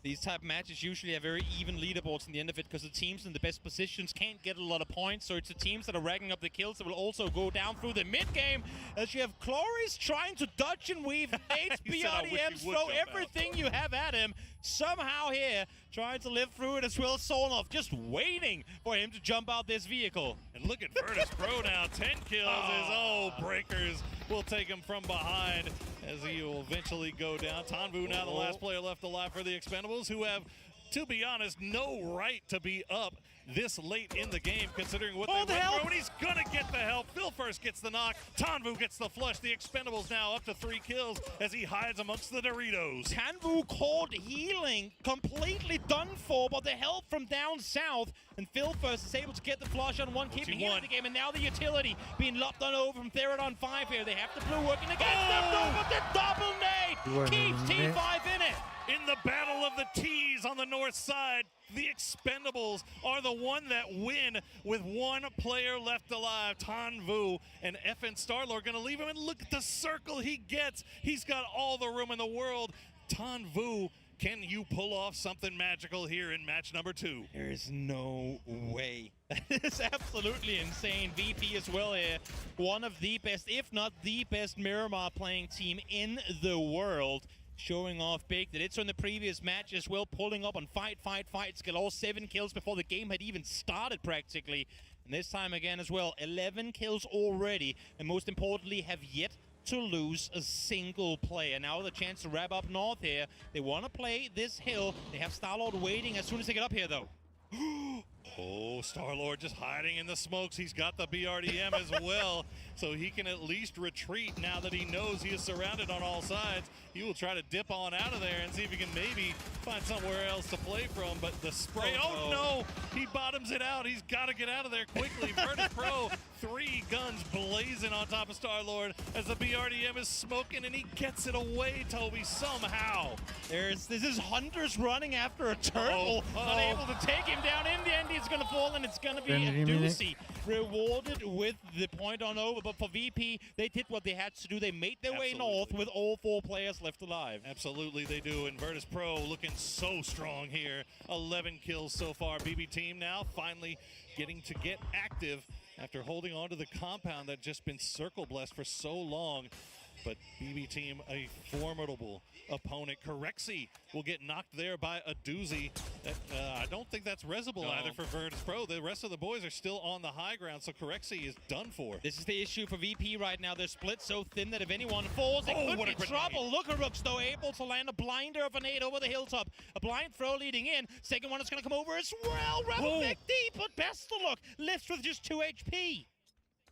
These type of matches usually have very even leaderboards in the end of it because the teams in the best positions can't get a lot of points. So it's the teams that are racking up the kills that will also go down through the mid-game. As you have Cloris trying to dodge and weave, Nate's BRDMs, throw everything you have at him. Somehow here, trying to live through it as well. Solnov just waiting for him to jump out this vehicle. And look at Virtus Pro now, 10 kills as, Breakers will take him from behind as he will eventually go down. Tanvu now the last player left alive for the Expendables, who have, to be honest, no right to be up this late in the game, considering what they went through. And he's gonna get the help. Phil first gets the knock. Tanvu gets the flush. The Expendables now up to 3 kills as he hides amongst the Doritos. Tanvu called healing, completely done for, but the help from down south. And Phil first is able to get the flush on one, keeping him in the game. And now the utility being lopped on over from Therodon 5 here. They have the blue working against them, but the double nade keeps T5 in it. In the battle of the T's on the north side, the Expendables are the one that win with 1 player left alive. Tanvu and FN Starlord gonna leave him, and look at the circle he gets. He's got all the room in the world. Tanvu, can you pull off something magical here in match number 2? There is no way. That is absolutely insane. VP as well here. One of the best, if not the best Miramar playing team in the world. Showing off big. They did so in the previous match as well, pulling up on fight, skill all 7 kills before the game had even started practically. And this time again as well, 11 kills already, and most importantly have yet to lose a single player. Now the chance to wrap up north here. They want to play this hill. They have Starlord waiting as soon as they get up here though. Oh, Starlord just hiding in the smokes. He's got the BRDM as well, so he can at least retreat now that he knows he is surrounded on all sides. He will try to dip on out of there and see if he can maybe find somewhere else to play from, but the spray, oh no, he bottoms it out. He's got to get out of there quickly. Virtus Pro 3 guns blazing on top of Star-Lord as the BRDM is smoking, and he gets it away, Toby, somehow. This is Hunters running after a turtle, unable to take him down. In the end, he's going to fall, and it's going to be a doozy. Rewarded with the point on over, but for VP, they did what they had to do. They made their way north with all 4 players left alive. Absolutely, they do. And Virtus Pro looking so strong here. 11 kills so far. BB team now finally getting to get active after holding on to the compound that just been circle blessed for so long. But BB team, a formidable opponent. Correxy will get knocked there by a doozy. I don't think that's resible either for Virtus Pro. The rest of the boys are still on the high ground, so Corexy is done for. This is the issue for VP right now. They're split so thin that if anyone falls, it could be trouble. Lucarux, though, able to land a blinder of a nade over the hilltop. A blind throw leading in. Second one is going to come over as well. Rebel Vic D, but best of luck. Lifts with just 2 HP.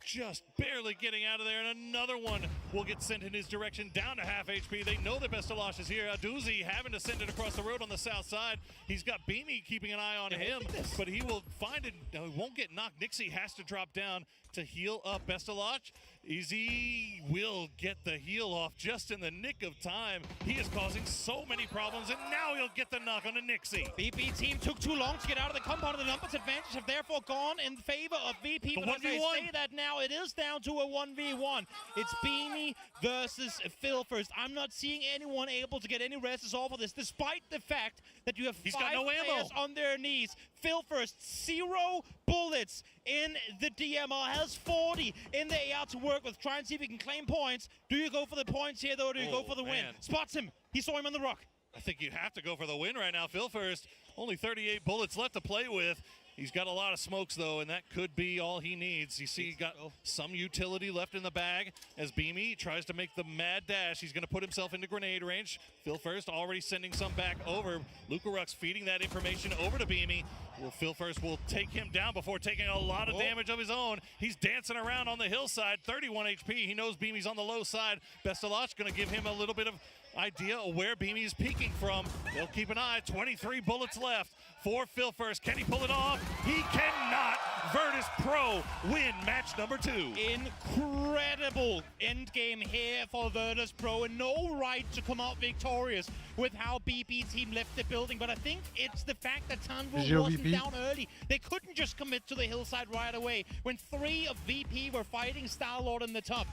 Just barely getting out of there, and another one will get sent in his direction down to half HP. They know that Bestalosh is here. Aduzi having to send it across the road on the south side. He's got Beamy keeping an eye on him, but he will find it. He won't get knocked. Nixie has to drop down to heal up Bestalosh. Easy will get the heal off just in the nick of time. He is causing so many problems, and now he'll get the knock on the Nixie. VP team took too long to get out of the compound, and the numbers advantage have therefore gone in favor of VP. But as I say that now, it is down to a 1v1. It's Beamy versus Phil first. I'm not seeing anyone able to get any rests off of this, despite the fact that you have 5 players on their knees. Phil first, 0 bullets in the DMR, has 40 in the AR to work with. Try and see if he can claim points. Do you go for the points here, though, or do you go for the win? Spots him. He saw him on the rock. I think you have to go for the win right now. Phil first, only 38 bullets left to play with. He's got a lot of smokes, though, and that could be all he needs. You see, he got some utility left in the bag as Beamy tries to make the mad dash. He's going to put himself into grenade range. Phil first already sending some back over. Lucarux feeding that information over to Beamy. Well, Phil first will take him down before taking a lot of damage of his own. He's dancing around on the hillside, 31 HP. He knows Beamy's on the low side. Bestalosh going to give him a little bit of idea of where Beamy is peeking from. They'll keep an eye. 23 bullets left for Phil first. Can he pull it off? He cannot. Virtus Pro win match number 2. Incredible end game here for Virtus Pro, and no right to come out victorious with how BP team left the building. But I think it's the fact that Tanvu wasn't down early. They couldn't just commit to the hillside right away when 3 of VP were fighting Star-Lord in the top.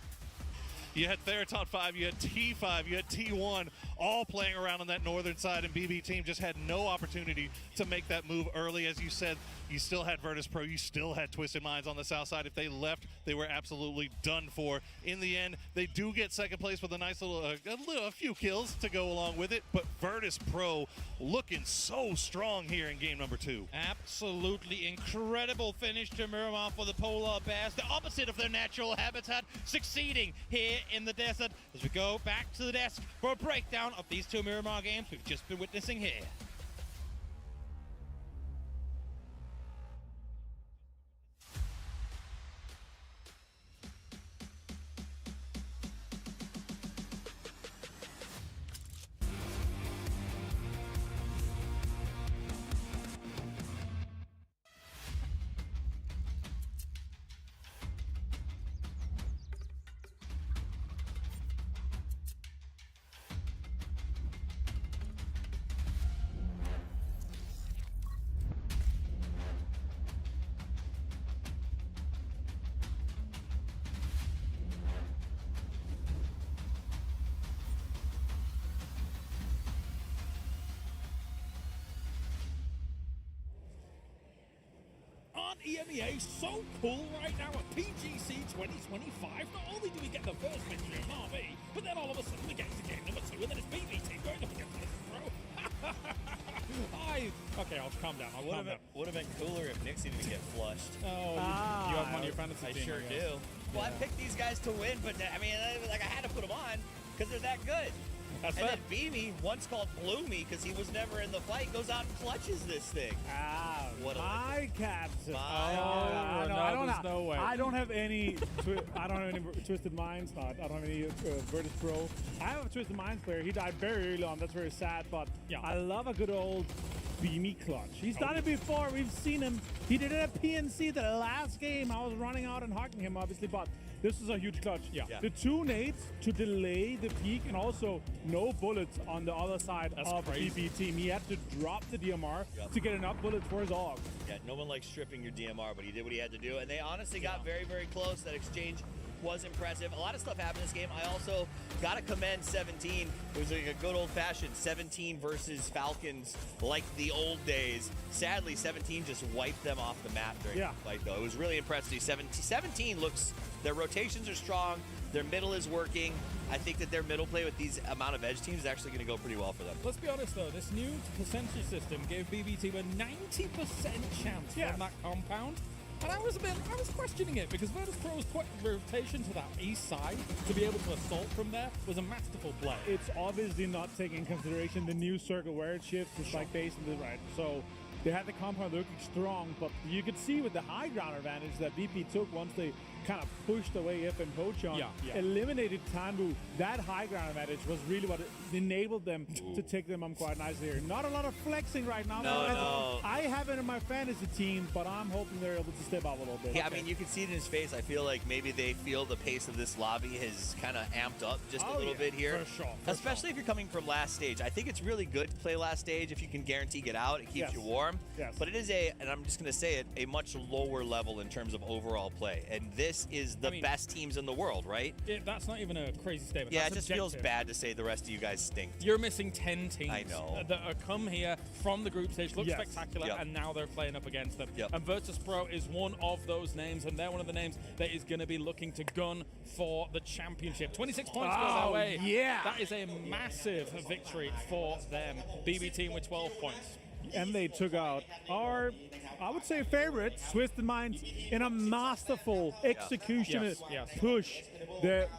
You had Theratot 5, you had T5, you had T1, all playing around on that northern side, and BB team just had no opportunity to make that move early. As you said, you still had Virtus Pro, you still had Twisted Minds on the south side. If they left, they were absolutely done for. In the end, they do get second place with a nice little, a few kills to go along with it, but Virtus Pro looking so strong here in game number 2. Absolutely incredible finish to Miramar for the Polar Bears, the opposite of their natural habitat, succeeding here in the desert. As we go back to the desk for a breakdown of these 2 Miramar games we've just been witnessing here. EMEA so cool right now at PGC 2025. Not only do we get the first victory of RV, but then all of a sudden we get to game number 2, and then it's BB team going up against this pro. Okay, I'll calm down. Would have been cooler if Nixie didn't get flushed. Oh, you have him on your fantasy team. I sure do. Well, I picked these guys to win, but I mean, like I had to put them on because they're that good. That's and then Beamy, once called Bloomy because he was never in the fight, goes out and clutches this thing. What my captain. No way. I don't have any. I don't have any Twisted Minds. I don't have any Virtus Pro. I have a Twisted Minds player. He died very early on. That's very sad. But I love a good old beamy clutch. He's done it before. We've seen him. He did it at PNC the last game. I was running out and hugging him, obviously, but this is a huge clutch. Yeah. The 2 nades to delay the peak and also no bullets on the other side of the BP team. He had to drop the DMR to get enough bullets for his AUG. Yeah, no one likes stripping your DMR, but he did what he had to do. And they honestly got very, very close. That exchange was impressive. A lot of stuff happened in this game. I also got to commend 17. It was like a good old-fashioned 17 versus Falcons like the old days. Sadly, 17 just wiped them off the map during the fight, though. It was really impressive. 17 looks, their rotations are strong. Their middle is working. I think that their middle play with these amount of edge teams is actually going to go pretty well for them. Let's be honest, though. This new percentage system gave BB team a 90% chance from that compound. And I was questioning it because Virtus Pro's quick rotation to that east side to be able to assault from there was a masterful play. It's obviously not taking into consideration the new circle where it shifts. It's like based on the right. So they had the compound looking strong, but you could see with the high ground advantage that VP took once they kind of pushed away If and Pochon, eliminated Tanbu. That high ground advantage was really what enabled them to take them on quite nicely here. Not a lot of flexing right now. No. I have it in my fantasy team, but I'm hoping they're able to step up a little bit. Yeah, I mean, you can see it in his face. I feel like maybe they feel the pace of this lobby has kind of amped up just a little bit here. For sure. Especially if you're coming from last stage. I think it's really good to play last stage if you can guarantee get out. It keeps you warm. Yes. But it is and I'm just going to say it, a much lower level in terms of overall play. And this is the best teams in the world, right? That's not even a crazy statement. Yeah, That's it just objective. feels bad to say the rest of you guys stink. You're missing 10 teams I know. that are come here from the group stage, look spectacular, and now they're playing up against them. And Virtus Pro is one of those names, and they're one of the names that is going to be looking to gun for the championship. 26 points go their way. That is a massive victory for them. BB team with 12 points. And they took out our, I would say, favorite, Twisted Minds, in a masterful execution push.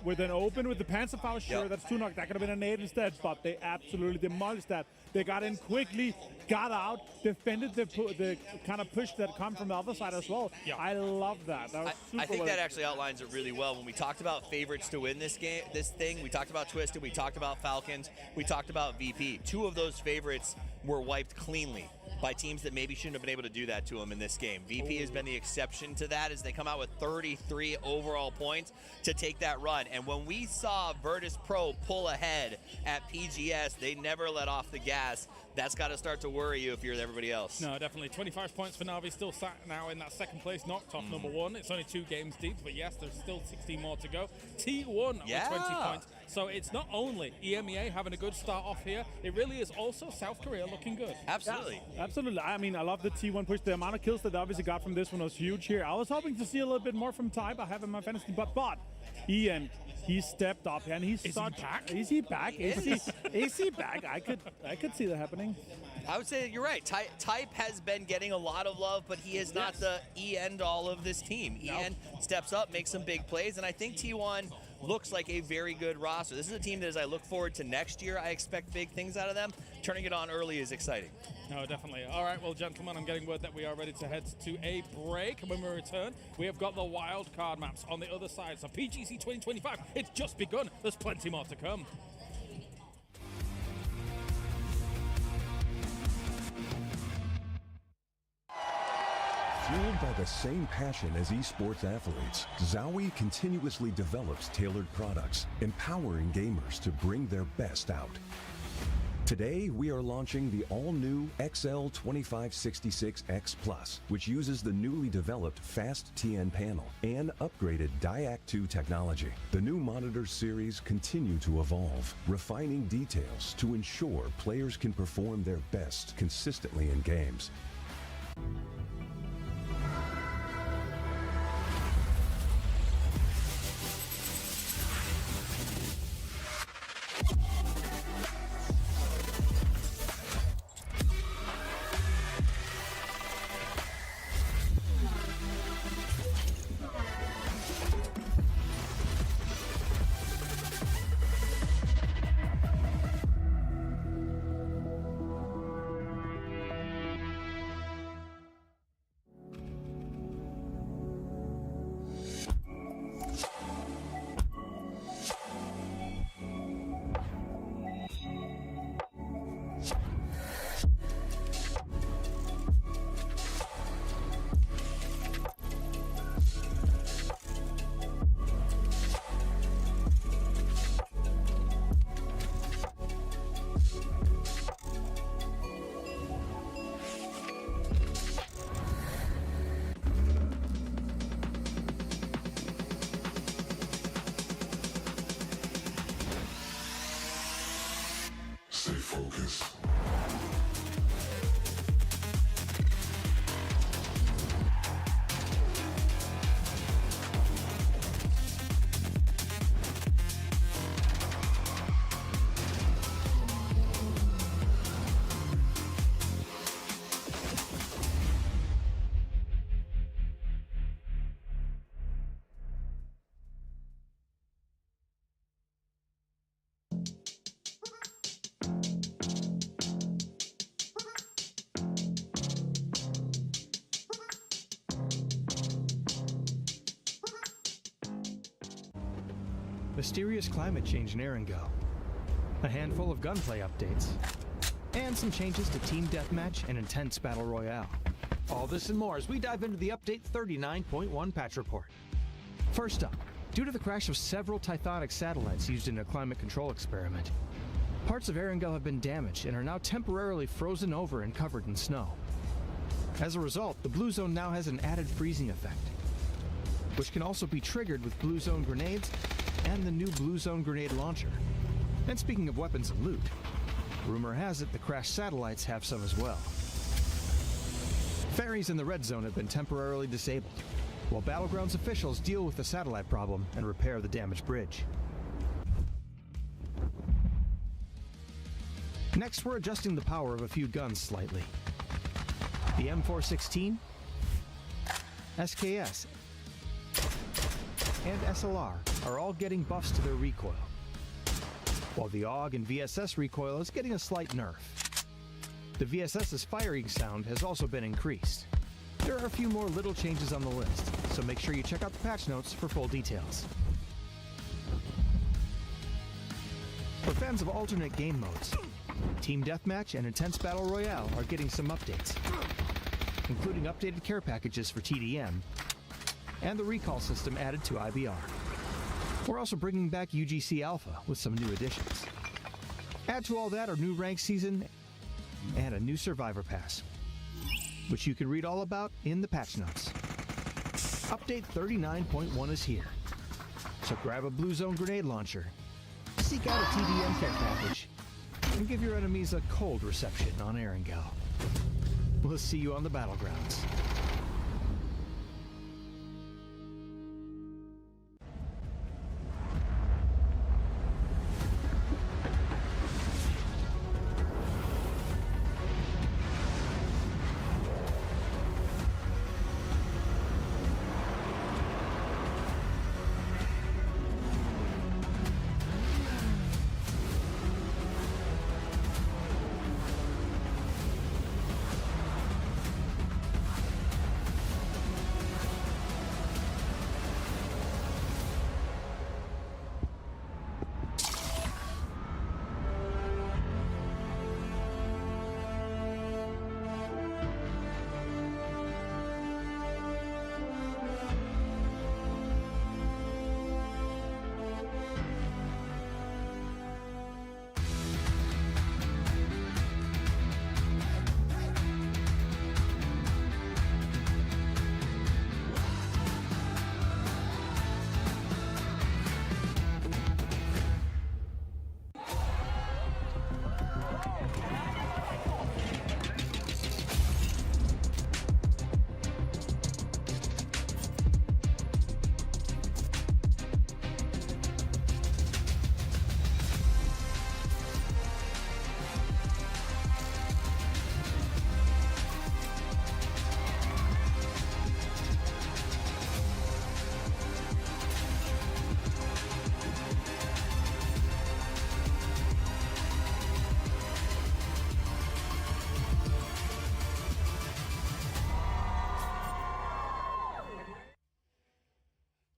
With an open with the Panzerfaust, sure, that's 2 knock. That could have been a nade instead, but they absolutely demolished that. They got in quickly, got out, defended the kind of push that come from the other side as well. I love that. That was super I think that actually outlines it really well. When we talked about favorites to win this game, this thing, we talked about Twisted, we talked about Falcons, we talked about VP. 2 of those favorites were wiped cleanly by teams that maybe shouldn't have been able to do that to them in this game. VP has been the exception to that as they come out with 33 overall points to take that run. And when we saw Virtus Pro pull ahead at PGS, they never let off the gas. That's got to start to worry you if you're everybody else. No, definitely. 25 points for Na'Vi, still sat now in that second place, knocked off number 1. It's only 2 games deep, but yes, there's still 16 more to go. T1 with 20 points. So it's not only EMEA having a good start off here, it really is also South Korea looking good. Absolutely. Absolutely. I mean, I love the T1 push. The amount of kills that they obviously got from this one was huge here. I was hoping to see a little bit more from Type. I have him in my fantasy, but Ian, he stepped up and he's Is he back? Is he back? Is he back? I could see that happening. I would say you're right. Type has been getting a lot of love, but he is not the end-all of this team. Ian steps up, makes some big plays, and I think T1 looks like a very good roster. This is a team that as I look forward to next year, I expect big things out of them. Turning it on early is exciting. No, definitely. All right, well, gentlemen, I'm getting word that we are ready to head to a break. When we return, we have got the wild card maps on the other side. So PGC 2025, it's just begun. There's plenty more to come. Fueled by the same passion as esports athletes, Zowie continuously develops tailored products, empowering gamers to bring their best out. Today, we are launching the all-new XL2566X Plus, which uses the newly developed Fast TN panel and upgraded Diac 2 technology. The new monitor series continue to evolve, refining details to ensure players can perform their best consistently in games. mysterious climate change in Erangel, a handful of gunplay updates, and some changes to Team Deathmatch and Intense Battle Royale. All this and more as we dive into the Update 39.1 patch report. First up, due to the crash of several Tithonic satellites used in a climate control experiment, parts of Erangel have been damaged and are now temporarily frozen over and covered in snow. As a result, the Blue Zone now has an added freezing effect, which can also be triggered with Blue Zone grenades and the new Blue Zone grenade launcher. And speaking of weapons and loot, rumor has it the crashed satellites have some as well. Ferries in the Red Zone have been temporarily disabled, while Battlegrounds officials deal with the satellite problem and repair the damaged bridge. Next, we're adjusting the power of a few guns slightly. The M416, SKS, and SLR are all getting buffs to their recoil, while the AUG and VSS recoil is getting a slight nerf. The VSS's firing sound has also been increased. There are a few more little changes on the list, so make sure you check out the patch notes for full details. For fans of alternate game modes, Team Deathmatch and Intense Battle Royale are getting some updates, including updated care packages for TDM and the recall system added to IBR. We're also bringing back UGC Alpha with some new additions. Add to all that our new rank season and a new Survivor Pass, which you can read all about in the patch notes. Update 39.1 is here, so grab a Blue Zone grenade launcher, seek out a TDM care package, and give your enemies a cold reception on Erangel. We'll see you on the battlegrounds.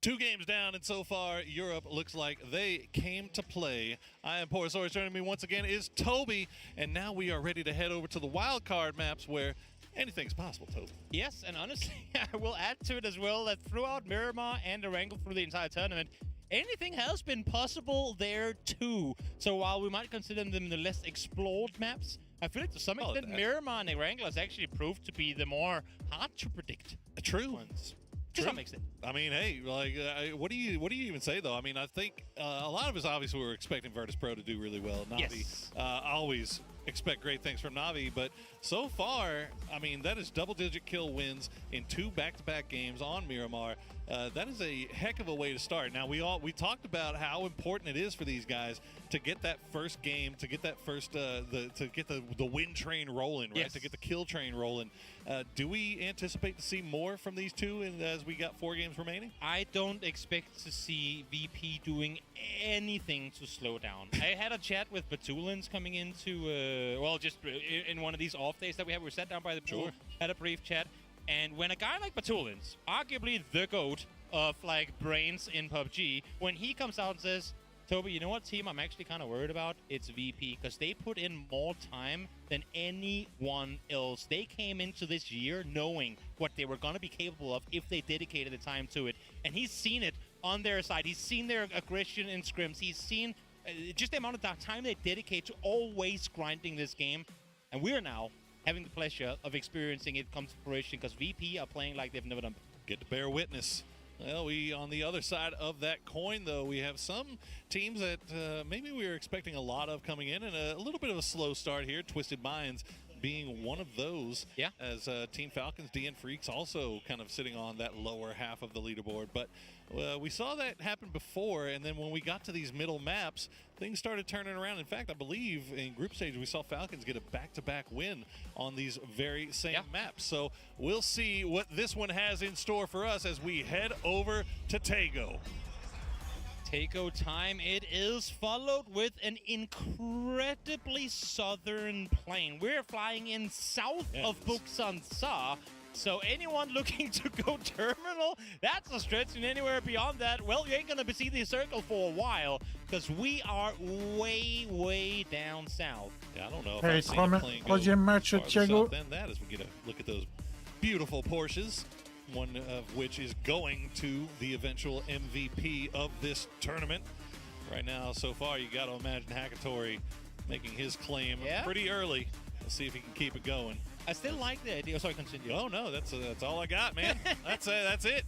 Two games down, and so far, Europe looks like they came to play. I am Porosaurus. Joining me once again is Toby, and now we are ready to head over to the wild card maps where anything's possible, Toby. Yes, and honestly, I will add to it as well that throughout Miramar and Erangel through the entire tournament, anything has been possible there too. So while we might consider them the less explored maps, I feel like to some extent Miramar and Erangel has actually proved to be the more hard to predict ones. To some extent. I mean, hey, like, what do you even say though? I mean, I think a lot of us obviously were expecting Virtus Pro to do really well. Navi, yes. Always expect great things from Navi, but so far, I mean, that is double-digit kill wins in 2 back-to-back games on Miramar. That is a heck of a way to start. Now, we talked about how important it is for these guys to get that first game, to get that first to get the win train rolling, right? Yes. To get the kill train rolling. Do we anticipate to see more from these two as we got 4 games remaining? I don't expect to see VP doing anything to slow down. I had a chat with Batulins coming into, well, just in one of these off days that we have. We sat down by the pool, had a brief chat. And when a guy like Batulins, arguably the GOAT, of like brains in PUBG, when he comes out and says, Toby, you know what team I'm actually kind of worried about? It's VP, because they put in more time than anyone else. They came into this year knowing what they were going to be capable of if they dedicated the time to it. And he's seen it on their side. He's seen their aggression in scrims. He's seen just the amount of time they dedicate to always grinding this game. And we're now having the pleasure of experiencing it come to fruition, because VP are playing like they've never done before. Get to bear witness. Well, on the other side of that coin, though, we have some teams that maybe we were expecting a lot of coming in, and a little bit of a slow start here. Twisted Minds being one of those. Yeah. As Team Falcons, DN Freaks also kind of sitting on that lower half of the leaderboard. But we saw that happen before, and then when we got to these middle maps, things started turning around. In fact, I believe in group stage we saw Falcons get a back-to-back win on these very same maps. So we'll see what this one has in store for us as we head over to Tago. Tago time it is, followed with an incredibly southern plane. We're flying in south of Buksan Sa. So anyone looking to go terminal, that's a stretch, and anywhere beyond that, well, you ain't gonna see the circle for a while, because we are way, way down south. Yeah, I don't know if Hey, I've seen a plane go troisième match au farther Thiago. south than that as we get a look at those beautiful Porsches, one of which is going to the eventual MVP of this tournament. Right now, so far, you got to imagine Hackatory making his claim pretty early. Let's see if he can keep it going. I still like the idea. Oh, sorry, continue. Oh, no, that's all I got, man. That's it.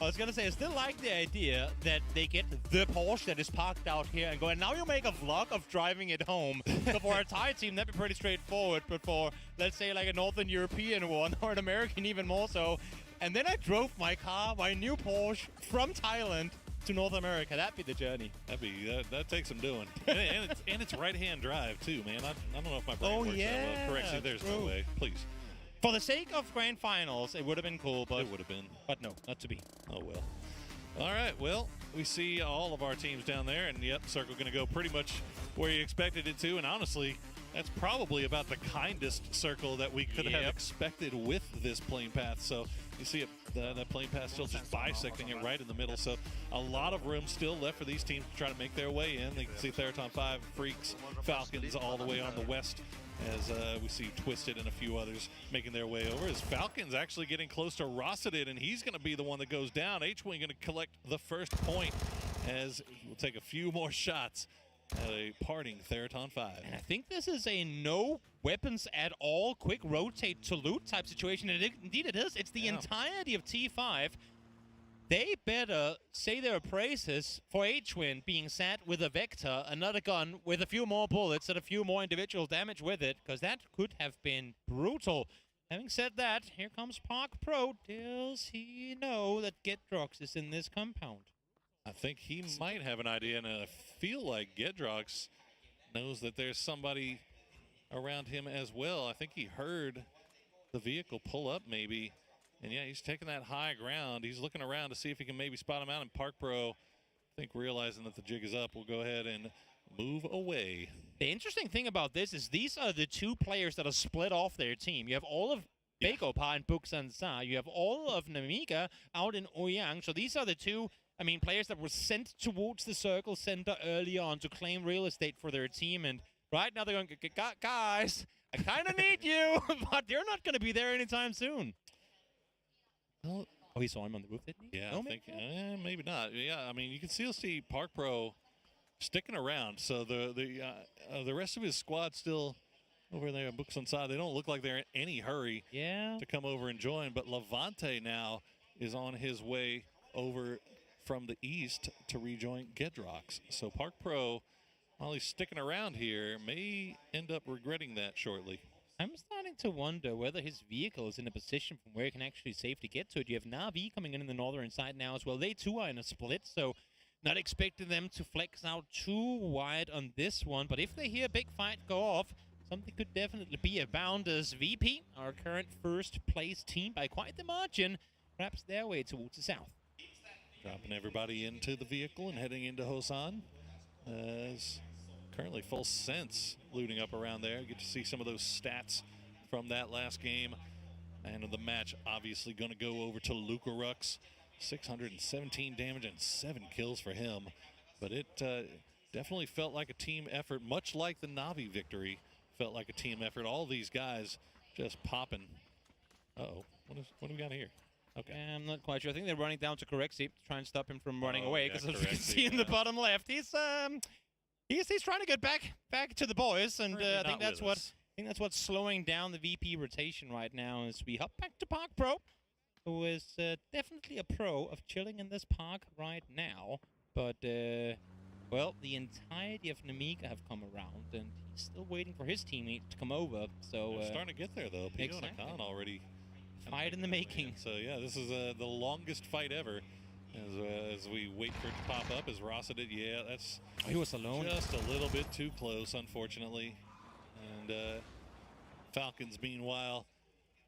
I was gonna say, I still like the idea that they get the Porsche that is parked out here and go, and now you make a vlog of driving it home. So for a Thai team, that'd be pretty straightforward, but for, let's say, like a Northern European one, or an American even more so, and then I drove my car, my new Porsche, from Thailand to North America. That'd be the journey. That takes some doing. and it's right-hand drive, too, man. I don't know if my brain works that well. Correctly, there's no way. Please. For the sake of grand finals, it would have been cool, but it would have been. But no, not to be. Oh, well. All right, well, we see all of our teams down there, and yep, circle going to go pretty much where you expected it to, and honestly, that's probably about the kindest circle that we could have expected with this plane path. So you see that plane path still just bisecting it right in the middle. So a lot of room still left for these teams to try to make their way in. You can see Theraton 5, Freaks, Falcons all the way on the west, as we see Twisted and a few others making their way over. As Falcons actually getting close to Rossadid, and he's going to be the one that goes down. H-Wing going to collect the first point as he will take a few more shots at a parting Theraton 5. And I think this is a no weapons at all, quick rotate to loot type situation. And indeed it is. It's the entirety of T5. They better say their praises for H-Win being sat with a Vector, another gun with a few more bullets and a few more individual damage with it, because that could have been brutal. Having said that, here comes Park Pro. Does he know that Gedrox is in this compound? I think he might have an idea, and I feel like Gedrox knows that there's somebody around him as well. I think he heard the vehicle pull up maybe, and yeah, he's taking that high ground. He's looking around to see if he can maybe spot him out, and Park Pro, I think realizing that the jig is up, will go ahead and move away. The interesting thing about this is these are the two players that are split off their team. You have all of Beikopa and Buksan Sa. You have all of Namika out in Ouyang. So these are the two, I mean, players that were sent towards the circle center early on to claim real estate for their team. And right now they're going, guys, I kind of need you, but they're not going to be there anytime soon. Well, oh, he saw him on the roof, didn't he? Yeah, no, I think maybe not. Yeah, I mean, you can still see Park Pro sticking around. So the rest of his squad still over there in Buksan Sa. They don't look like they're in any hurry to come over and join. But Levante now is on his way over from the east to rejoin Gedrox. So Park Pro, while he's sticking around here, may end up regretting that shortly. I'm starting to wonder whether his vehicle is in a position from where he can actually safely get to it. You have Na'Vi coming in the northern side now as well. They too are in a split, so not expecting them to flex out too wide on this one. But if they hear a big fight go off, something could definitely be abound as VP, our current first place team by quite the margin, wraps their way towards the south. Dropping everybody into the vehicle and heading into Hosan. As currently full sense looting up around there. Get to see some of those stats from that last game. And the match obviously going to go over to Lucarux. 617 damage and 7 kills for him. But it definitely felt like a team effort, much like the Na'Vi victory felt like a team effort. All these guys just popping. Uh-oh, what do we got here? Okay. I'm not quite sure. I think they're running down to Corexi to try and stop him from running away. Yeah, Because as you can see in the bottom left, he's trying to get back to the boys, and I think that's what's slowing down the VP rotation right now. As we hop back to Park Pro, who is definitely a pro of chilling in this park right now. But well, the entirety of Namika have come around, and he's still waiting for his teammate to come over. So they're starting to get there though. Pio and Akan already. Fight in the making. So yeah, this is the longest fight ever. As we wait for it to pop up, as Rasa did, yeah, that's he was alone. Just a little bit too close, unfortunately. And Falcons, meanwhile,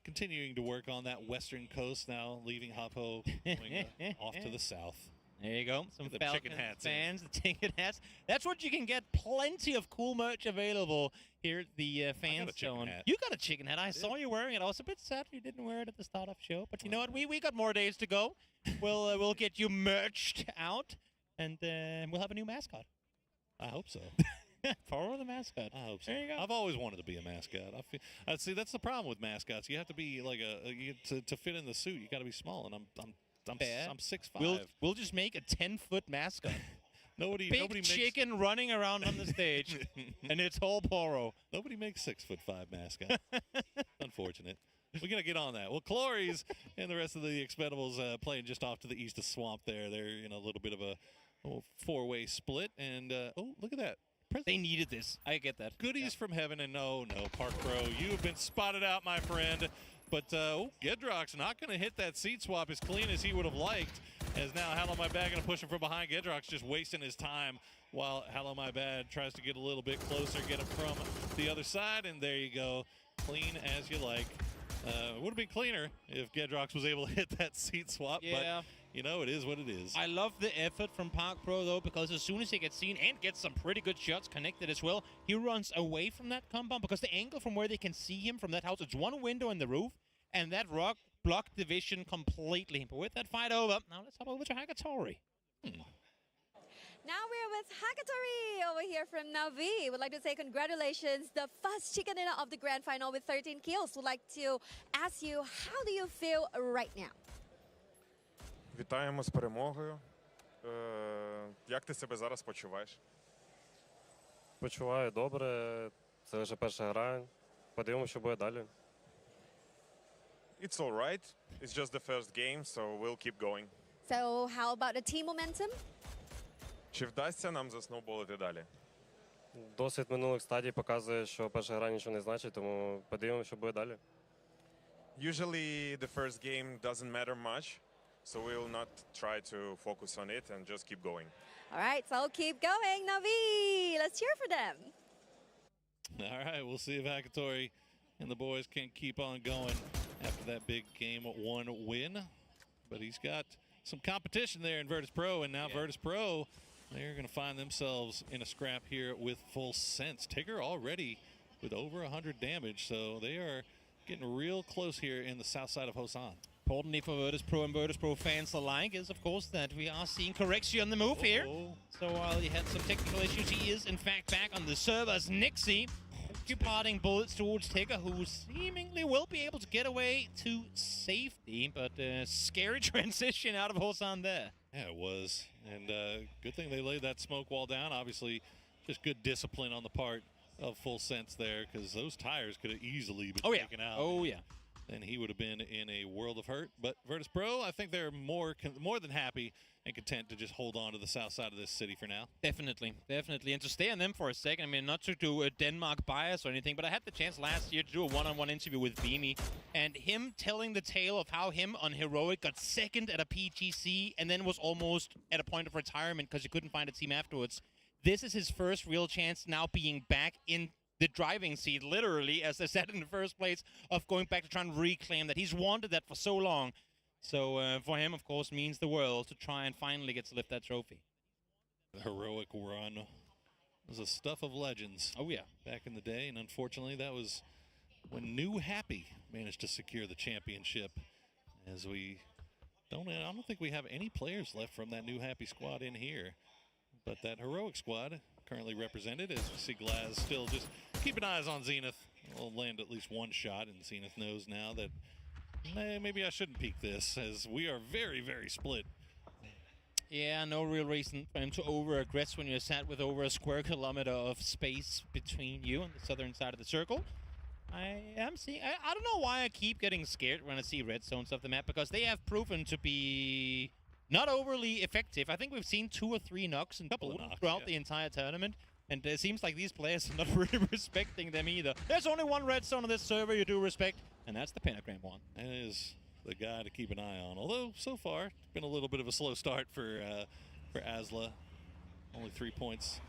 continuing to work on that western coast now, leaving Hapo going off to the south. There you go. Some the Falcons chicken hats fans, the ticket hats. That's what you can get. Plenty of cool merch available here at the fan zone. You got a chicken hat. I saw you wearing it. I was a bit sad you didn't wear it at the start of the show. But you know what? We got more days to go. We'll get you merched out, and we'll have a new mascot. I hope so. Follow the mascot. I hope so. There you go. I've always wanted to be a mascot. See, that's the problem with mascots. You have to be like to fit in the suit. You got to be small, and I'm 6'5". We'll just make a 10-foot mascot. Nobody Big chicken running around on the stage, and it's all Poro. Nobody makes 6'5" mascots. Unfortunate. We're gonna get on that. Well, Clories and the rest of the Expendables playing just off to the east of Swamp. They're in a little bit of a four-way split, and oh, look at that. They needed this. I get that. Goodies from heaven, and no, Park Pro, you have been spotted out, my friend. But Gedrock's not going to hit that seat swap as clean as he would have liked. As now Hello My Bad going to push him from behind. Gedrock's just wasting his time while Hello My Bad tries to get a little bit closer, get him from the other side, and there you go. Clean as you like. It would have been cleaner if Gedrox was able to hit that seat swap, but it is what it is. I love the effort from Park Pro, though, because as soon as he gets seen and gets some pretty good shots connected as well, he runs away from that compound because the angle from where they can see him from that house, it's one window in the roof, and that rock blocked the vision completely. But with that fight over, now let's hop over to Hagatori. Now we're with Hagatori over here from Na'Vi. Would like to say congratulations, the first chicken dinner of the grand final with 13 kills. Would like to ask you, how do you feel right now? Вітаємо з перемогою. Як ти себе зараз почуваєш? Почуваю добре. Це вже перша гра. Подивимося, що буде далі. It's all right. It's just the first game, so we'll keep going. So how about the team momentum? Чи вдасться нам засноуболити далі? Досвід минулих стадій показує, що перша гра нічого не значить, тому подивимося, що буде далі. Usually the first game doesn't matter much, so we will not try to focus on it and just keep going. All right, so keep going, Na'Vi. Let's cheer for them. All right, we'll see if Hagatori and the boys can keep on going after that big game 1 win. But he's got some competition there in Virtus Pro, and now Virtus Pro, they're going to find themselves in a scrap here with Full Sense. Tigger already with over 100 damage, so they are getting real close here in the south side of Hosan. Importantly for Virtus Pro and Virtus Pro fans alike is, of course, that we are seeing Corexi on the move here. So while he had some technical issues, he is, in fact, back on the server as Nixie, departing bullets towards Tigger, who seemingly will be able to get away to safety, but scary transition out of Hosan there. Yeah, it was. And good thing they laid that smoke wall down. Obviously, just good discipline on the part of Full Sense there, because those tires could have easily been taken out. Oh, yeah. And he would have been in a world of hurt. But Virtus Pro, I think they're more than happy and content to just hold on to the south side of this city for now. Definitely, definitely. And to stay on them for a second, I mean, not to do a Denmark bias or anything, but I had the chance last year to do a one-on-one interview with Beamy, and him telling the tale of how him on Heroic got second at a PGC and then was almost at a point of retirement because he couldn't find a team afterwards. This is his first real chance now being back in the driving seat, literally, as I said in the first place, of going back to try and reclaim that. He's wanted that for so long. So for him, of course, means the world to try and finally get to lift that trophy. The heroic run was the stuff of legends. Oh, yeah. Back in the day, and unfortunately, that was when New Happy managed to secure the championship. As we I don't think we have any players left from that new Happy Squad in here. But that Heroic Squad currently represented, as we see Glaz still just keeping eyes on Zenith. We'll land at least one shot, and Zenith knows now that maybe I shouldn't peek this, as we are very, very split. Yeah, no real reason for him to over-aggress when you're sat with over a square kilometer of space between you and the southern side of the circle. I am seeing... I don't know why I keep getting scared when I see red zones of the map, because they have proven to be not overly effective. I think we've seen 2 or 3 knocks in throughout the entire tournament, and it seems like these players are not really respecting them either. There's only one red zone on this server you do respect, and that's the Pentagram one. That is the guy to keep an eye on. Although, so far, it's been a little bit of a slow start for Asla. Only 3 points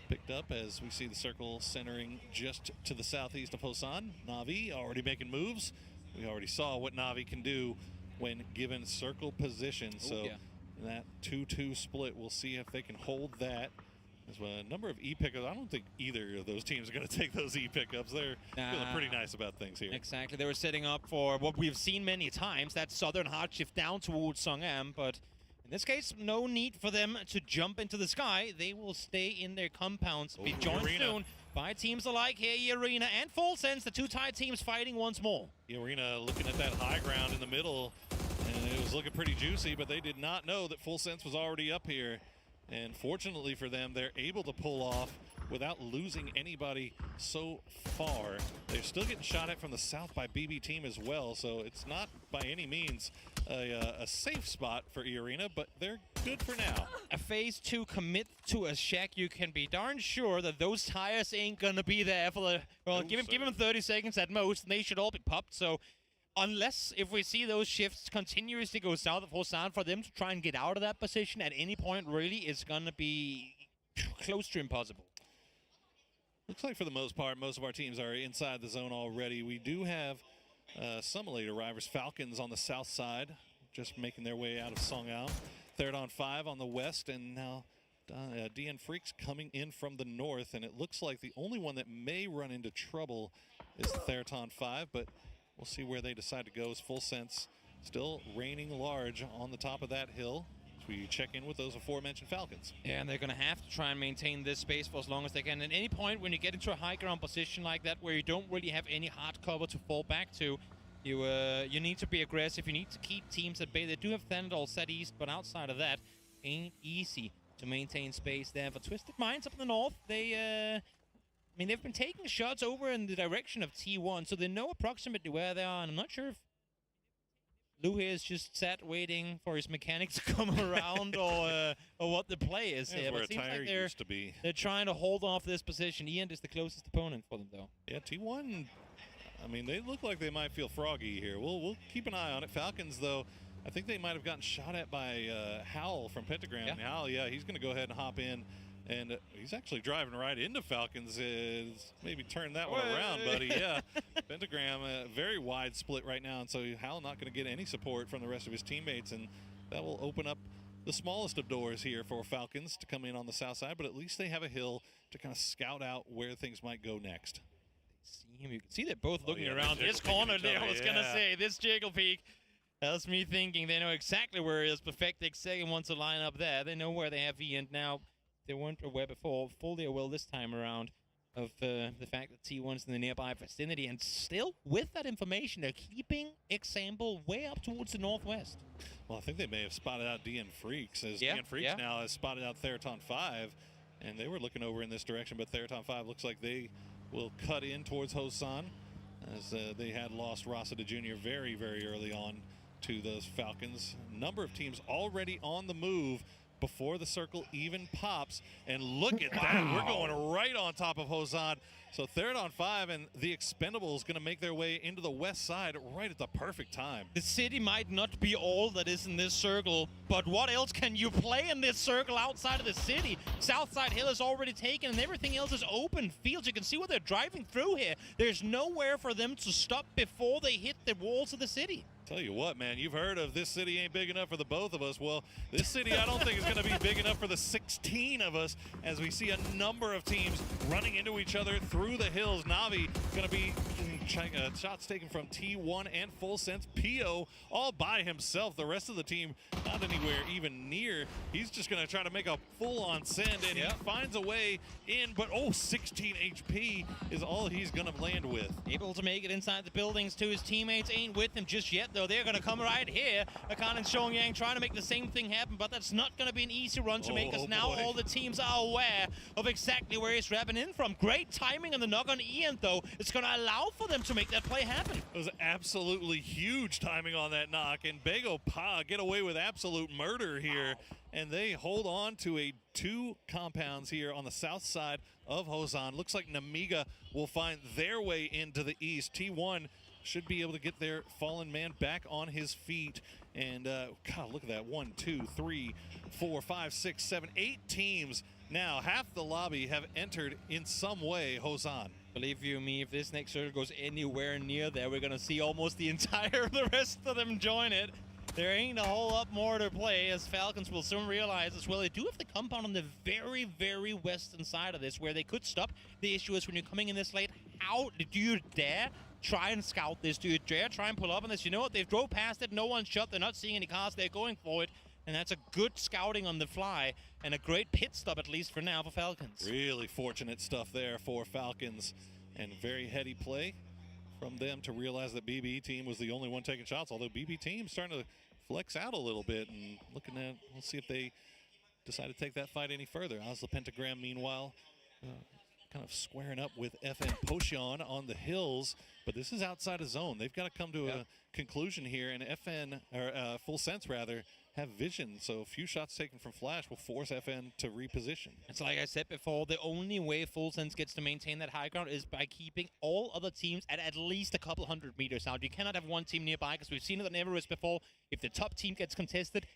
picked up as we see the circle centering just to the southeast of Hosan. Na'Vi already making moves. We already saw what Na'Vi can do when given circle position. So that 2-2 split, we'll see if they can hold that. There's a number of E-pickups. I don't think either of those teams are going to take those E-pickups. They're feeling pretty nice about things here. Exactly. They were setting up for what we've seen many times, that southern hard shift down towards Songam, but in this case, no need for them to jump into the sky. They will stay in their compounds, be joined soon by teams alike here, Arena and Full Sense, the 2 tied teams fighting once more. Arena looking at that high ground in the middle, and it was looking pretty juicy, but they did not know that Full Sense was already up here. And fortunately for them, they're able to pull off without losing anybody so far. They're still getting shot at from the south by BB team as well, so it's not by any means a safe spot for E-Arena, but they're good for now. A phase 2 commit to a shack, you can be darn sure that those tires ain't gonna be there for the, well, give them 30 seconds at most, and they should all be popped. So unless if we see those shifts continuously go south of Hosan, for them to try and get out of that position at any point really is gonna be close to impossible. Looks like for the most part, most of our teams are inside the zone already. We do have some late arrivers. Falcons on the south side, just making their way out of Songao. Third on 5 on the west, and now DN Freaks coming in from the north, and it looks like the only one that may run into trouble is Theraton 5, but we'll see where they decide to go. As Full Sense still reigning large on the top of that hill as we check in with those aforementioned Falcons. Yeah, and they're going to have to try and maintain this space for as long as they can. At any point when you get into a high ground position like that where you don't really have any hard cover to fall back to, you need to be aggressive. You need to keep teams at bay. They do have Thanadol set east, but outside of that, ain't easy to maintain space there. For Twisted Minds up in the north, they... I mean, they've been taking shots over in the direction of T1, so they know approximately where they are, and I'm not sure if Lou here is just sat waiting for his mechanic to come around or what the play is here. Where But a it seems tire like used to be. they're trying to hold off this position. Ian is the closest opponent for them, though. Yeah, T1, I mean, they look like they might feel froggy here. We'll keep an eye on it. Falcons, though, I think they might have gotten shot at by Howl from Pentagram. Yeah. And Howl, he's going to go ahead and hop in. And he's actually driving right into Falcons. Maybe turn that one around, buddy. Yeah, Pentagram, very wide split right now. And so Hal not going to get any support from the rest of his teammates. And that will open up the smallest of doors here for Falcons to come in on the south side. But at least they have a hill to kind of scout out where things might go next. See him. You can see they're both looking around this corner there. I was going to say, this Jiggle Peak. That's me thinking they know exactly where he is. Perfectic second one to line up there. They know where they have E, and now they weren't aware before, fully aware this time around of the fact that T1's in the nearby vicinity, and still, with that information, they're keeping Example way up towards the northwest. Well, I think they may have spotted out DN Freaks, as DN Freaks now has spotted out Theraton 5, and they were looking over in this direction, but Theraton 5 looks like they will cut in towards Hosan, as they had lost Rossida Jr. very, very early on to those Falcons. A number of teams already on the move before the circle even pops, and look at that. We're going right on top of Hosan. So Theraton 5 and the Expendables going to make their way into the west side right at the perfect time. The city might not be all that is in this circle, but what else can you play in this circle outside of the city? Southside Hill is already taken, and everything else is open fields. You can see what they're driving through here. There's nowhere for them to stop before they hit the walls of the city. Tell you what, man, you've heard of this city ain't big enough for the both of us. Well, this city I don't think is going to be big enough for the 16 of us, as we see a number of teams running into each other through the hills. Na'Vi going to be shots taken from T1 and Full Sense. Pio all by himself. The rest of the team not anywhere even near. He's just going to try to make a full-on send, and he finds a way in, but 16 HP is all he's going to land with. Able to make it inside the buildings too. His teammates ain't with him just yet, though. They're going to come right here. Akan and Xiaoyang trying to make the same thing happen, but that's not going to be an easy run to make, because now all the teams are aware of exactly where he's wrapping in from. Great timing on the knock on Ian, though. It's going to allow for them to make that play happen. It was absolutely huge timing on that knock, and Bego Pa get away with absolute murder here. And they hold on to two compounds here on the south side of Hosan. Looks like Namiga will find their way into the east. T1 should be able to get their fallen man back on his feet. And God, look at that. 1, 2, 3, 4, 5, 6, 7, 8 teams. Now, half the lobby have entered in some way Hosan. Believe you me, if this next circle goes anywhere near there, we're going to see almost the entire the rest of them join it. There ain't a whole lot more to play, as Falcons will soon realize as well. They do have the compound on the very, very western side of this, where they could stop. The issue is when you're coming in this late, how do you dare try and scout this? Do you dare try and pull up on this? You know what? They've drove past it. No one's shot. They're not seeing any cars. They're going for it. And that's a good scouting on the fly and a great pit stop, at least for now, for Falcons. Really fortunate stuff there for Falcons, and very heady play from them to realize that BB team was the only one taking shots, although BB team starting to flex out a little bit and looking at, we'll see if they decide to take that fight any further. Oslo Pentagram, meanwhile, kind of squaring up with FN Potion on the hills, but this is outside of zone. They've got to come to a conclusion here, and FN, or Full Sense rather, have vision, so a few shots taken from Flash will force FN to reposition. It's like I said before, the only way Full Sense gets to maintain that high ground is by keeping all other teams at least a couple hundred meters out. You cannot have one team nearby, because we've seen it on Everest before. If the top team gets contested,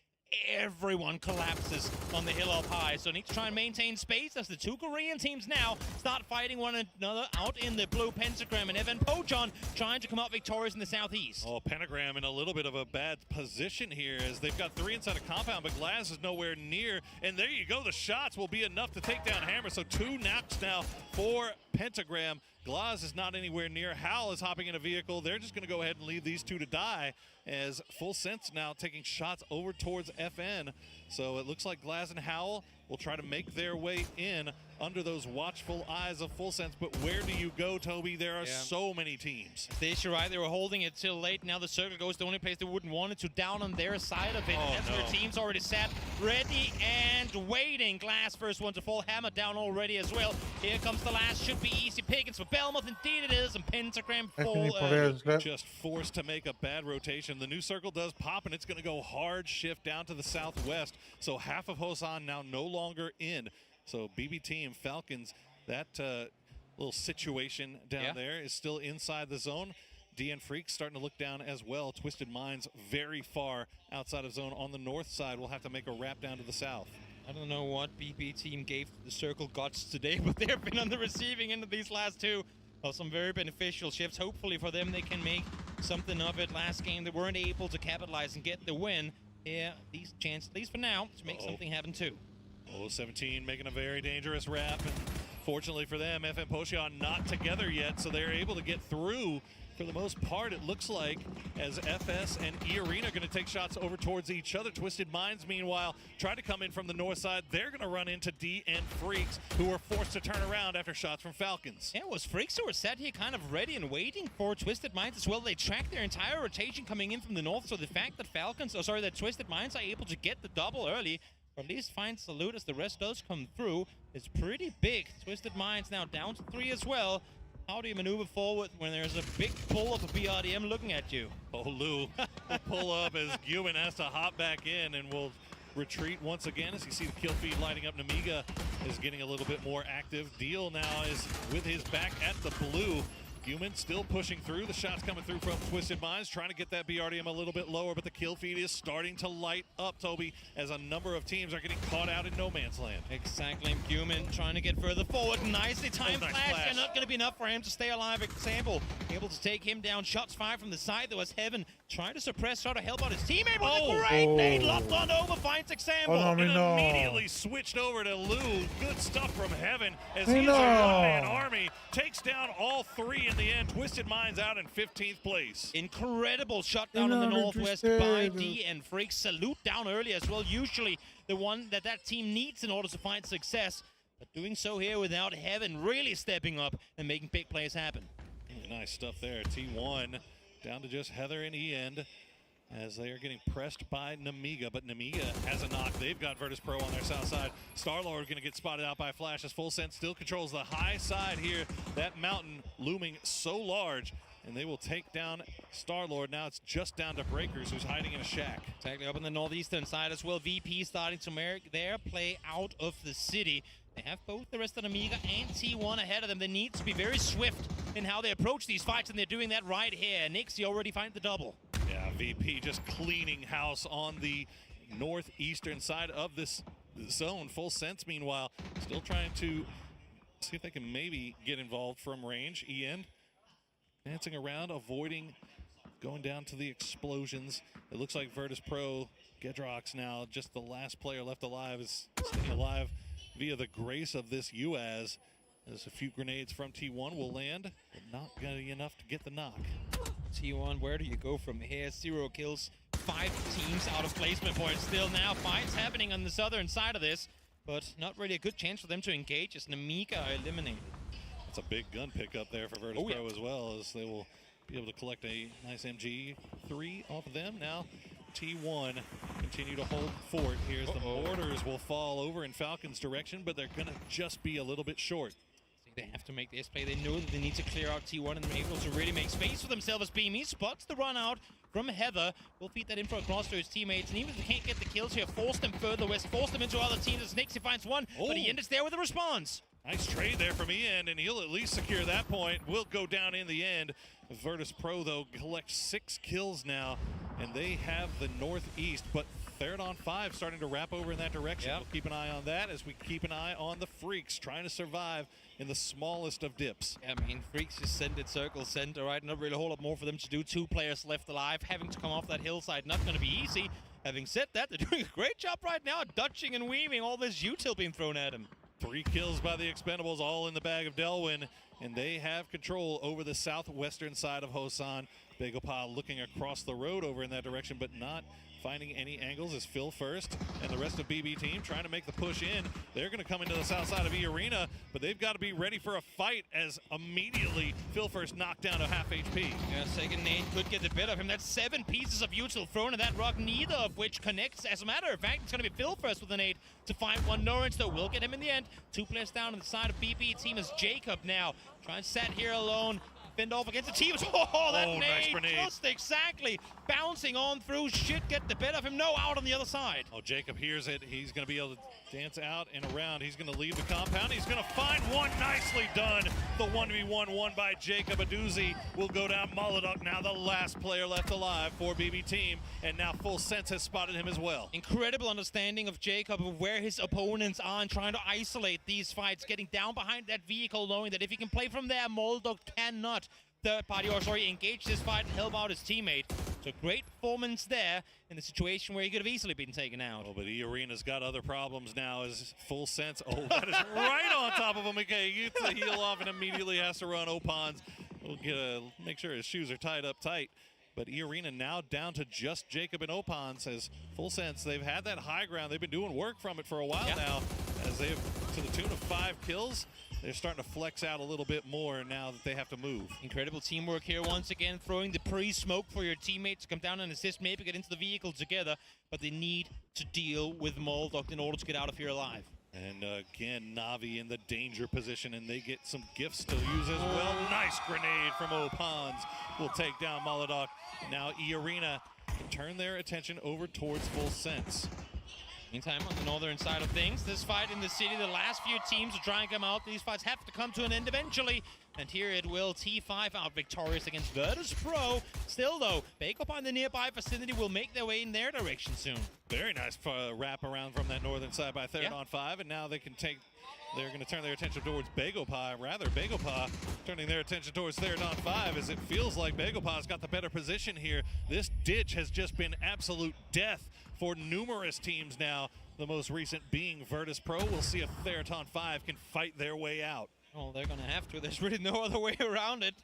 everyone collapses on the hill up high. So need to try and maintain space as the two Korean teams now start fighting one another out in the blue. Pentagram and Evan Pochon trying to come out victorious in the southeast. Oh, Pentagram in a little bit of a bad position here, as they've got 3 inside a compound, but Glass is nowhere near. And there you go, the shots will be enough to take down Hammer. So 2 knocks now for Pentagram. Glaz is not anywhere near. Hal is hopping in a vehicle. They're just going to go ahead and leave these two to die, as Full Sense now taking shots over towards FN. So it looks like Glaz and Howell will try to make their way in under those watchful eyes of Full Sense. But where do you go, Toby? There are so many teams. The issue, right? They were holding it till late. Now the circle goes the only place they wouldn't want it to, down on their side of it. That's where teams already sat, ready and waiting. Glass first one to fall. Hammer down already as well. Here comes the last. Should be easy pickings for Belmoth. Indeed it is. And Pentagram fall. Just forced to make a bad rotation. The new circle does pop, and it's going to go hard shift down to the southwest. So half of Hosan now no longer in. So BB team, Falcons, that little situation down there is still inside the zone. DN Freaks starting to look down as well. Twisted Minds very far outside of zone on the north side. We'll have to make a wrap down to the south. I don't know what BB team gave the circle guts today, but they've been on the receiving end of these last two. Some very beneficial shifts. Hopefully for them, they can make something of it. Last game, they weren't able to capitalize and get the win. Yeah, these chances, at least for now, to make something happen too. 17 making a very dangerous wrap. And fortunately for them, FN Potion not together yet, so they're able to get through for the most part, it looks like, as FS and E-Arena are going to take shots over towards each other. Twisted Minds, meanwhile, try to come in from the north side. They're going to run into D and Freaks, who were forced to turn around after shots from Falcons. Yeah, it was Freaks who were sat here kind of ready and waiting for Twisted Minds as well. They tracked their entire rotation coming in from the north, so the fact that that Twisted Minds are able to get the double early, or at least find salute as the rest does come through, is pretty big. Twisted Minds now down to 3 as well. How do you maneuver forward when there's a big pull of a BRDM looking at you? Oh, Lou will pull up as Guman has to hop back in, and will retreat once again. As you see the kill feed lighting up, Namiga is getting a little bit more active. Deal now is with his back at the blue. Guman still pushing through. The shots coming through from Twisted Minds, trying to get that BRDM a little bit lower, but the kill feed is starting to light up, Toby, as a number of teams are getting caught out in no man's land. Exactly. Guman trying to get further forward. Nicely timed flash. And not going to be enough for him to stay alive. Example able to take him down. Shots fired from the side. There was Heaven Trying to suppress, try to help out his teammate with a great nade. Locked on over, finds example. Oh, no, And immediately switched over to Lou. Good stuff from Heaven as he is a No. one-man army. Takes down all three in the end. Twisted Minds out in 15th place. Incredible shutdown in the Northwest by D and Freak. Salute down early as well. Usually the one that team needs in order to find success. But doing so here without Heaven really stepping up and making big plays happen. Really nice stuff there. T1 down to just Heather and E-End as they are getting pressed by Namiga, but Namiga has a knock. They've got Virtus Pro on their south side. Starlord going to get spotted out by Flash as Full Sense still controls the high side here. That mountain looming so large, and they will take down Starlord. Now it's just down to Breakers, who's hiding in a shack. Exactly, up on the northeastern side as well. VP starting to make their play out of the city. They have both the rest of Amiga and T1 ahead of them. They need to be very swift in how they approach these fights, and they're doing that right here. Nixie already finds the double. Yeah, VP just cleaning house on the northeastern side of this zone. Full Sense, meanwhile, still trying to see if they can maybe get involved from range. E-End dancing around, avoiding going down to the explosions. It looks like Virtus Pro, Gedrox now, just the last player left alive, is staying alive via the grace of this UAZ. As a few grenades from T1 will land, but not gonna be enough to get the knock. T1, where do you go from here? 0 kills, 5 teams out of placement points still now. Fights happening on the southern side of this, but not really a good chance for them to engage as Namiga are eliminated. That's a big gun pickup there for Virtus Pro as well, as they will be able to collect a nice MG3 off of them. Now T1 continue to hold fort. Here's the mortars will fall over in Falcon's direction, but they're gonna just be a little bit short. They have to make this play. They know that they need to clear out T1 and be able to really make space for themselves. Beamy spots the run out from Heather. Will feed that info across to his teammates. And even if they can't get the kills here, force them further west, force them into other teams as Nixie finds one. But he ends there with a response. Nice trade there from E-End, and he'll at least secure that point. Will go down in the end. Virtus Pro, though, collects 6 kills now, and they have the northeast, but 3rd on 5 starting to wrap over in that direction. We'll keep an eye on that as we keep an eye on the Freaks trying to survive in the smallest of dips. Yeah, I mean, Freaks just send it circle center, right? Not really a whole lot more for them to do. 2 players left alive, having to come off that hillside. Not going to be easy. Having said that, they're doing a great job right now, dutching and weaving all this util being thrown at them. 3 kills by the Expendables, all in the bag of Delwyn, and they have control over the southwestern side of Hosan. Bagopal looking across the road over in that direction, but not finding any angles as Phil first and the rest of BB team trying to make the push in. They're going to come into the south side of E Arena, but they've got to be ready for a fight as immediately Phil first knocked down to half HP. Yeah, second nade could get the better of him. That's 7 pieces of util thrown at that rock, neither of which connects. As a matter of fact, it's going to be Phil first with a nade to find one. Norrens, though, will get him in the end. 2 players down on the side of BB team is Jacob now. Trying to sat here alone. Fend off against the team. Oh, that nade, nice grenade. Just exactly bouncing on through. Should get the better of him. No, out on the other side. Oh, Jacob hears it. He's going to be able to dance out and around. He's going to leave the compound. He's going to find one. Nicely done. The 1v1 won by Jacob. Aduzi will go down. Molodok now the last player left alive for BB team. And now Full Sense has spotted him as well. Incredible understanding of Jacob of where his opponents are and trying to isolate these fights. Getting down behind that vehicle, knowing that if he can play from there, Molodok cannot engage this fight and help out his teammate. So great performance there in the situation where he could have easily been taken out. Oh, but E Arena's got other problems now as Full Sense. Oh, that is right on top of him. Okay, he gets the heel off and immediately has to run. Opons will make sure his shoes are tied up tight. But E Arena now down to just Jacob and Opons as Full Sense. They've had that high ground. They've been doing work from it for a while now as they've to the tune of 5 kills. They're starting to flex out a little bit more now that they have to move. Incredible teamwork here once again, throwing the pre-smoke for your teammates to come down and assist, maybe get into the vehicle together, but they need to deal with Moldoc in order to get out of here alive. And again, Navi in the danger position, and they get some gifts to use as well. Nice grenade from Opons will take down Molodok. Now E Arena can turn their attention over towards Full Sense. Meantime, on the northern side of things, this fight in the city, the last few teams to try and come out, these fights have to come to an end eventually. And here it will, T5 out victorious against Virtus Pro. Still though, Bakop in the nearby vicinity will make their way in their direction soon. Very nice wrap around from that northern side by 3rd on 5, and now they can take They're going to turn their attention towards Bagopie. Rather, Bagopie turning their attention towards Theraton 5 as it feels like Bagopie's got the better position here. This ditch has just been absolute death for numerous teams now. The most recent being Virtus Pro. We'll see if Theraton 5 can fight their way out. Oh, they're going to have to. There's really no other way around it.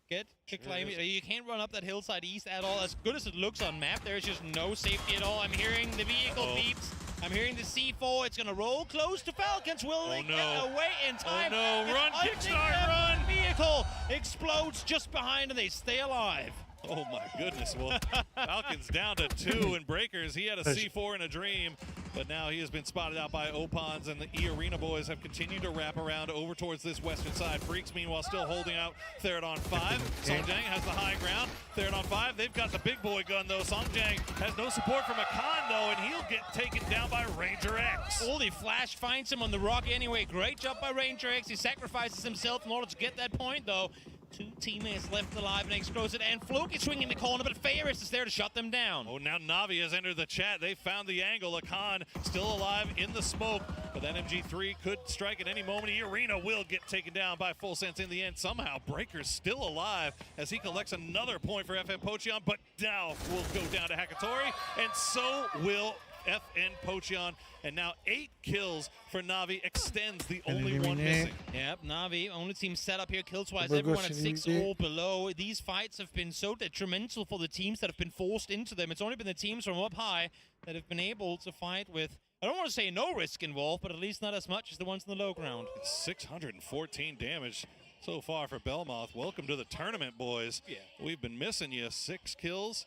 Get to claim it. You can't run up that hillside east at all. As good as it looks on map, there's just no safety at all. I'm hearing the vehicle beeps. I'm hearing the C4. It's going to roll close to Falcons. Will they get away in time? Oh no, run, kickstart, run! Vehicle explodes just behind and they stay alive. Oh my goodness. Well, Falcons down to 2 and Breakers. He had a C4 in a dream, but now he has been spotted out by Opons, and the E-Arena boys have continued to wrap around over towards this western side. Freaks, meanwhile, still holding out Theraton 5. Songjang has the high ground. Theraton 5, they've got the big boy gun, though. Songjang has no support from Akan, though, and he'll get taken down by Ranger X. Holy Flash finds him on the rock anyway. Great job by Ranger X. He sacrifices himself in order to get that point, though. 2 teammates left alive and explosive, and Floki swinging the corner, but Ferris is there to shut them down. Oh, now Navi has entered the chat. They found the angle. Akan still alive in the smoke, but that MG3 could strike at any moment. E-Arena will get taken down by Full Sense in the end. Somehow, Breaker's still alive as he collects another point for FN Pocheon, but now will go down to Hakatori, and so will FN Pocheon, and now 8 kills for Navi extends the only one missing. Yep, Navi, only team set up here kills-wise, everyone at 6 or below. These fights have been so detrimental for the teams that have been forced into them. It's only been the teams from up high that have been able to fight with, I don't want to say no risk involved, but at least not as much as the ones in the low ground. 614 damage so far for Belmoth. Welcome to the tournament, boys. Yeah. We've been missing you. 6 kills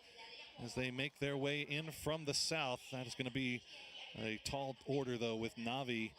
as they make their way in from the south. That is going to be a tall order, though, with Navi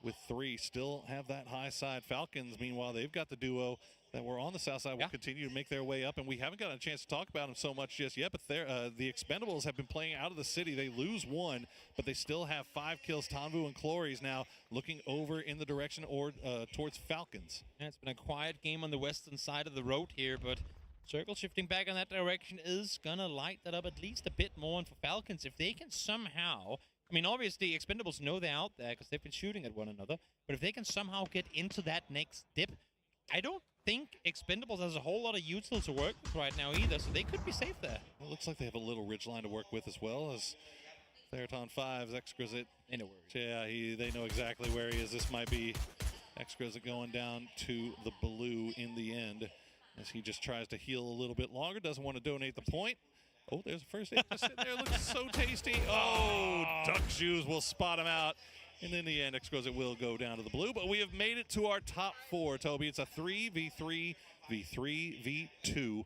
with 3. Still have that high side. Falcons, meanwhile, they've got the duo that were on the south side, will continue to make their way up, and we haven't gotten a chance to talk about them so much just yet, but the Expendables have been playing out of the city. They lose 1, but they still have 5 kills. Tanvu and Clories now looking over in the direction or towards Falcons. Yeah, it's been a quiet game on the western side of the road here, but Circle shifting back in that direction is gonna light that up at least a bit more. And for Falcons, if they can somehow, I mean, obviously Expendables know they're out there because they've been shooting at one another, but if they can somehow get into that next dip, I don't think Expendables has a whole lot of util to work with right now either, so they could be safe there. It looks like they have a little ridgeline to work with as well, as Theraton 5's Exquisite. They know where he is. Yeah, they know exactly where he is. This might be Exquisite going down to the blue in the end, as he just tries to heal a little bit longer, doesn't want to donate the point. Oh, there's a first aid just sitting there, looks so tasty. Oh, Duck Shoes will spot him out. And in the end, Exquisite will go down to the blue. But we have made it to our top 4, Toby. It's a 3v3 v3v2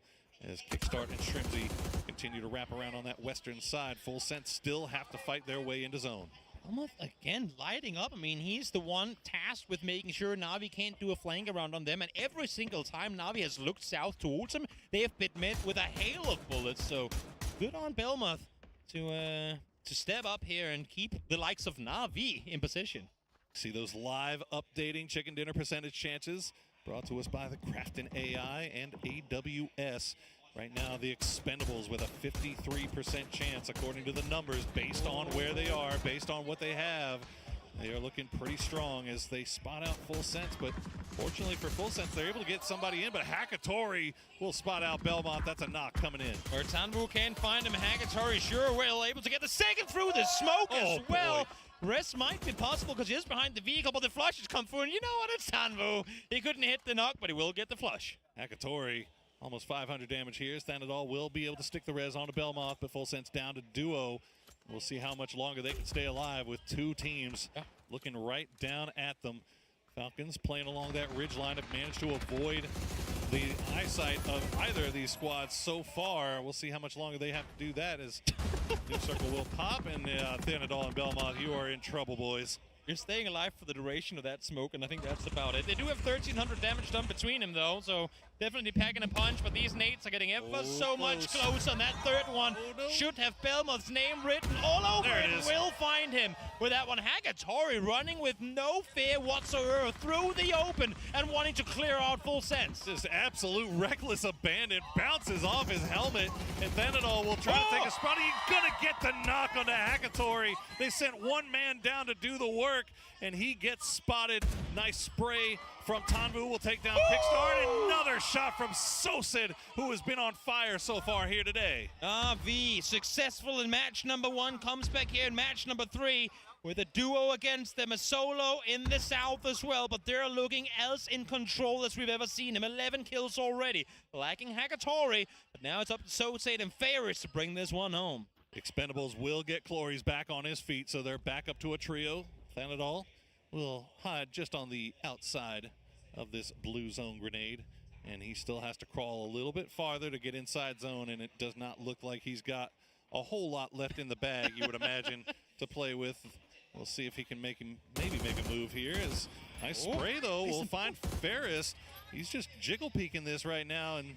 as Kickstart and Shrimsy continue to wrap around on that western side. Full Sense still have to fight their way into zone. Belmoth again lighting up. I mean, he's the one tasked with making sure Navi can't do a flank around on them, and every single time Navi has looked south towards him, they have been met with a hail of bullets. So good on Belmoth to step up here and keep the likes of Navi in position. See those live updating chicken dinner percentage chances brought to us by the Crafton AI and AWS. Right now, the Expendables with a 53% chance, according to the numbers, based on where they are, based on what they have. They are looking pretty strong as they spot out Full Sense, but fortunately for Full Sense, they're able to get somebody in, but Hakatori will spot out Belmont. That's a knock coming in. Where Tanvu can find him, Hakatori sure will, able to get the second through the smoke as well. Boy. Rest might be possible because he is behind the vehicle, but the flush has come through, and you know what, it's Tanvu. He couldn't hit the knock, but he will get the flush. Hakatori, almost 500 damage here. Thanadol will be able to stick the res onto Belmoth, but Full Sense down to duo. We'll see how much longer they can stay alive with 2 teams looking right down at them. Falcons playing along that ridge line have managed to avoid the eyesight of either of these squads so far. We'll see how much longer they have to do that as New Circle will pop, and Thanadol and Belmoth, you are in trouble, boys. You're staying alive for the duration of that smoke, and I think that's about it. They do have 1,300 damage done between them, though, so definitely packing a punch, but these nades are getting ever so much closer. And that third one should have Belmont's name written all over it. Will find him with that one. Hagatori running with no fear whatsoever through the open and wanting to clear out full sense. Just absolute reckless abandon. Bounces off his helmet, and Thanadol will try to take a spot. He's gonna get the knock onto Hagatori. They sent one man down to do the work, and he gets spotted. Nice spray from Tanvu will take down Kickstart. Another shot from Sosid, who has been on fire so far here today. V successful in match number 1, comes back here in match number 3 with a duo against them, a solo in the south as well, but they're looking as in control as we've ever seen him. 11 kills already, lacking Hagatori, but now it's up to Sosid and Ferris to bring this one home. Expendables will get Clories back on his feet, so they're back up to a trio. Thanadol will hide just on the outside of this blue zone grenade, and he still has to crawl a little bit farther to get inside zone, and it does not look like he's got a whole lot left in the bag, you would imagine, to play with. We'll see if he can maybe make a move here. As nice spray, though. We'll find Ferris. He's just jiggle peeking this right now, and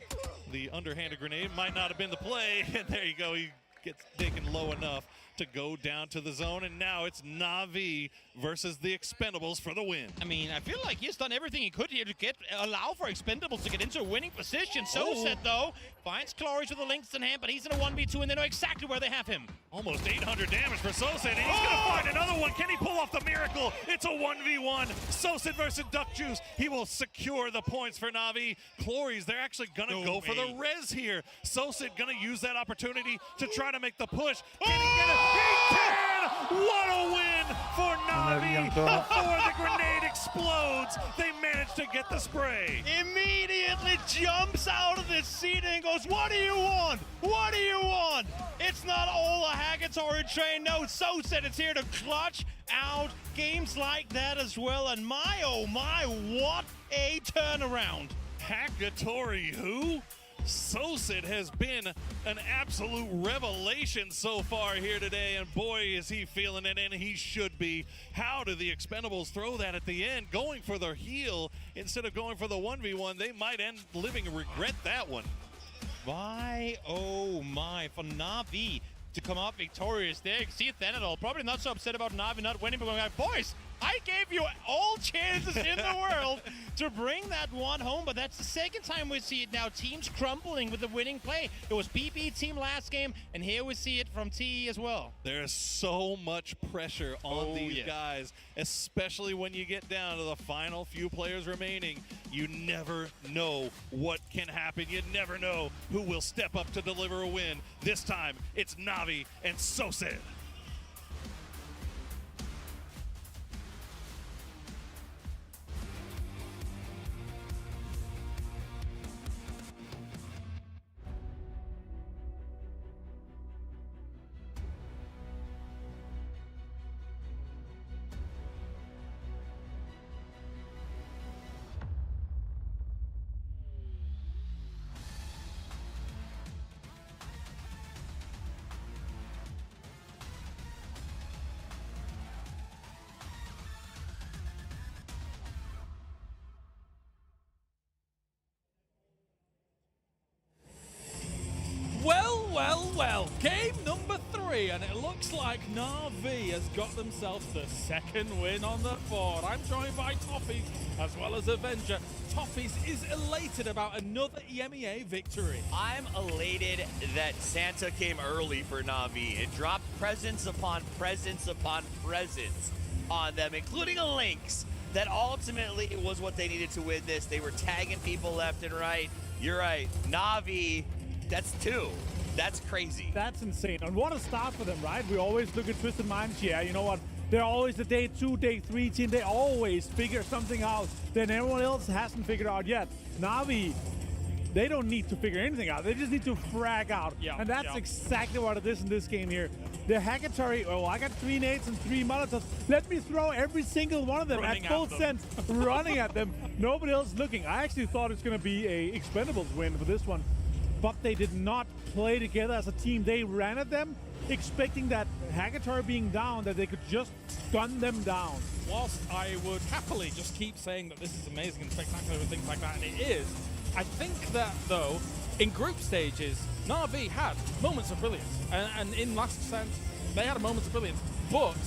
the underhanded grenade might not have been the play. And there you go. He gets taken low enough to go down to the zone, and now it's Na'Vi versus the Expendables for the win. I mean, I feel like he's done everything he could here to allow for Expendables to get into a winning position. Sosid, though, finds Clories with a Lynx in hand, but he's in a 1v2, and they know exactly where they have him. Almost 800 damage for Sosid, and he's gonna find another one. Can he pull off the miracle? It's a 1v1. Sosid versus Duck Juice. He will secure the points for Na'Vi. Clories, they're actually gonna go for the res here. Sosid gonna use that opportunity to try to make the push. Can he get it? He can! What a win for Na'Vi before the grenade explodes. They managed to get the spray. Immediately jumps out of the seat and goes, "What do you want? What do you want?" It's not all a Hagatori train. No, Sosid is here to clutch out games like that as well. And my, oh my, what a turnaround. Hagatori who? Sosid has been an absolute revelation so far here today, and boy is he feeling it, and he should be. How do the Expendables throw that at the end, going for their heel instead of going for the 1v1? They might end living and regret that one. My, oh my, for Na'Vi to come out victorious there. You can see Thanadol probably not so upset about Na'Vi not winning, but going like, boys, I gave you all chances in the world to bring that one home, but that's the second time we see it now. Teams crumbling with the winning play. It was BB team last game, and here we see it from TE as well. There's so much pressure on these guys, especially when you get down to the final few players remaining. You never know what can happen. You never know who will step up to deliver a win. This time, it's Na'Vi and Sosid. Well, game number 3, and it looks like Na'Vi has got themselves the second win on the board. I'm joined by Toffees as well as Avenger. Toffees is elated about another EMEA victory. I'm elated that Santa came early for Na'Vi. It dropped presents upon presents upon presents on them, including a Lynx that ultimately was what they needed to win this. They were tagging people left and right. You're right, Na'Vi, that's 2. That's crazy. That's insane. And what a start for them, right? We always look at Twisted Minds. Yeah, you know what? They're always the day 2, day 3 team. They always figure something out that everyone else hasn't figured out yet. Na'Vi, they don't need to figure anything out. They just need to frag out. And that's exactly what it is in this game here. The Hagatori, oh, I got 3 nades and 3 Molotovs. Let me throw every single one of them at full sense, running at them. Nobody else looking. I actually thought it's going to be a Expendables win for this one. But they did not play together as a team. They ran at them, expecting that Hagatori being down, that they could just gun them down. Whilst I would happily just keep saying that this is amazing and spectacular and things like that, and it is, I think that, though, in group stages, Na'Vi had moments of brilliance. And in last sense, they had moments of brilliance. But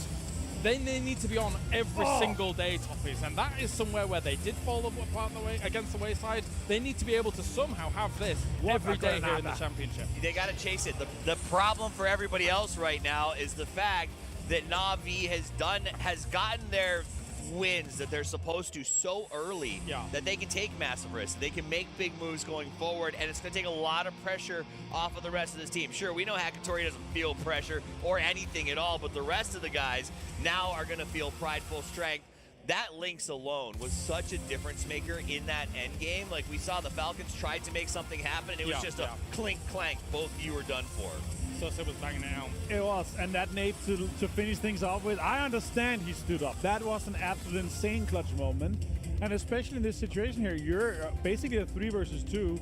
they need to be on every single day, Toffees. And that is somewhere where they did fall apart against the wayside. They need to be able to somehow have this every day here in the championship. They got to chase it. The problem for everybody else right now is the fact that Na'Vi has gotten their wins that they're supposed to so early that they can take massive risks. They can make big moves going forward, and it's going to take a lot of pressure off of the rest of this team. Sure, we know Hakatori doesn't feel pressure or anything at all, but the rest of the guys now are going to feel prideful strength. That Lynx alone was such a difference maker in that end game. Like, we saw the Falcons tried to make something happen, and it was just a clink clank. Both of you were done for. So it was banging it out. It was, and that nade to finish things off with, I understand he stood up. That was an absolute insane clutch moment. And especially in this situation here, you're basically a 3 versus 2.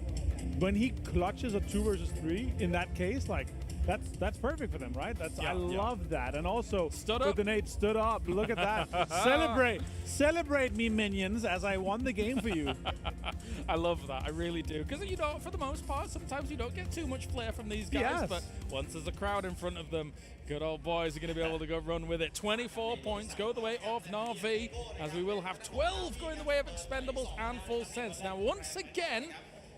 When he clutches a 2 versus 3, in that case, like, that's perfect for them, right? I love that. And also, with the nade stood up. Look at that. Celebrate me, minions, as I won the game for you. I love that. I really do. Because, you know, for the most part, sometimes you don't get too much flair from these guys. But once there's a crowd in front of them, good old boys are going to be able to go run with it. 24 points go the way of Na'Vi, as we will have 12 going the way of Expendables and Full Sense. Now, once again,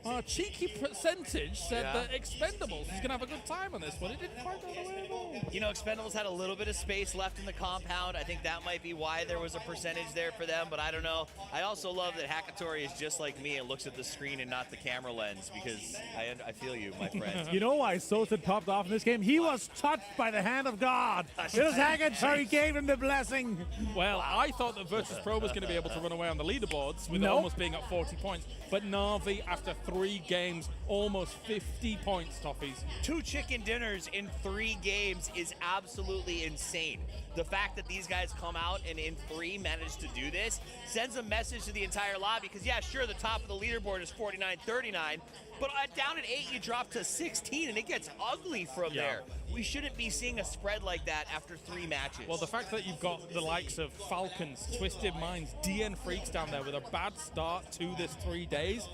our cheeky percentage said that Expendables was going to have a good time on this, but it didn't quite go the way at all. You know, Expendables had a little bit of space left in the compound. I think that might be why there was a percentage there for them, but I don't know. I also love that Hakatori is just like me and looks at the screen and not the camera lens, because I feel you, my friend. You know why Sosa popped off in this game? He was touched by the hand of God. It was Hakatori gave him the blessing. Well, I thought that Virtus Pro was going to be able to run away on the leaderboards with almost being at 40 points, but Na'Vi, after 3 games, almost 50 points, Toffees. 2 chicken dinners in 3 games is absolutely insane. The fact that these guys come out and in 3 manage to do this sends a message to the entire lobby, because yeah, sure, the top of the leaderboard is 49-39, but down at 8 you drop to 16 and it gets ugly from there. We shouldn't be seeing a spread like that after 3 matches. Well, the fact that you've got the likes of Falcons, Twisted Minds, DN Freaks down there with a bad start to this 3 days,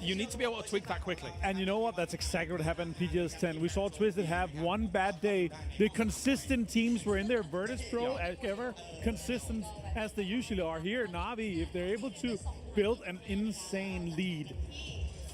you need to be able to tweak that quickly. And you know what? That's exactly what happened in PGS 10. We saw Twisted have one bad day. The consistent teams were in there. Virtus Pro, ever consistent as they usually are here. Na'Vi, if they're able to build an insane lead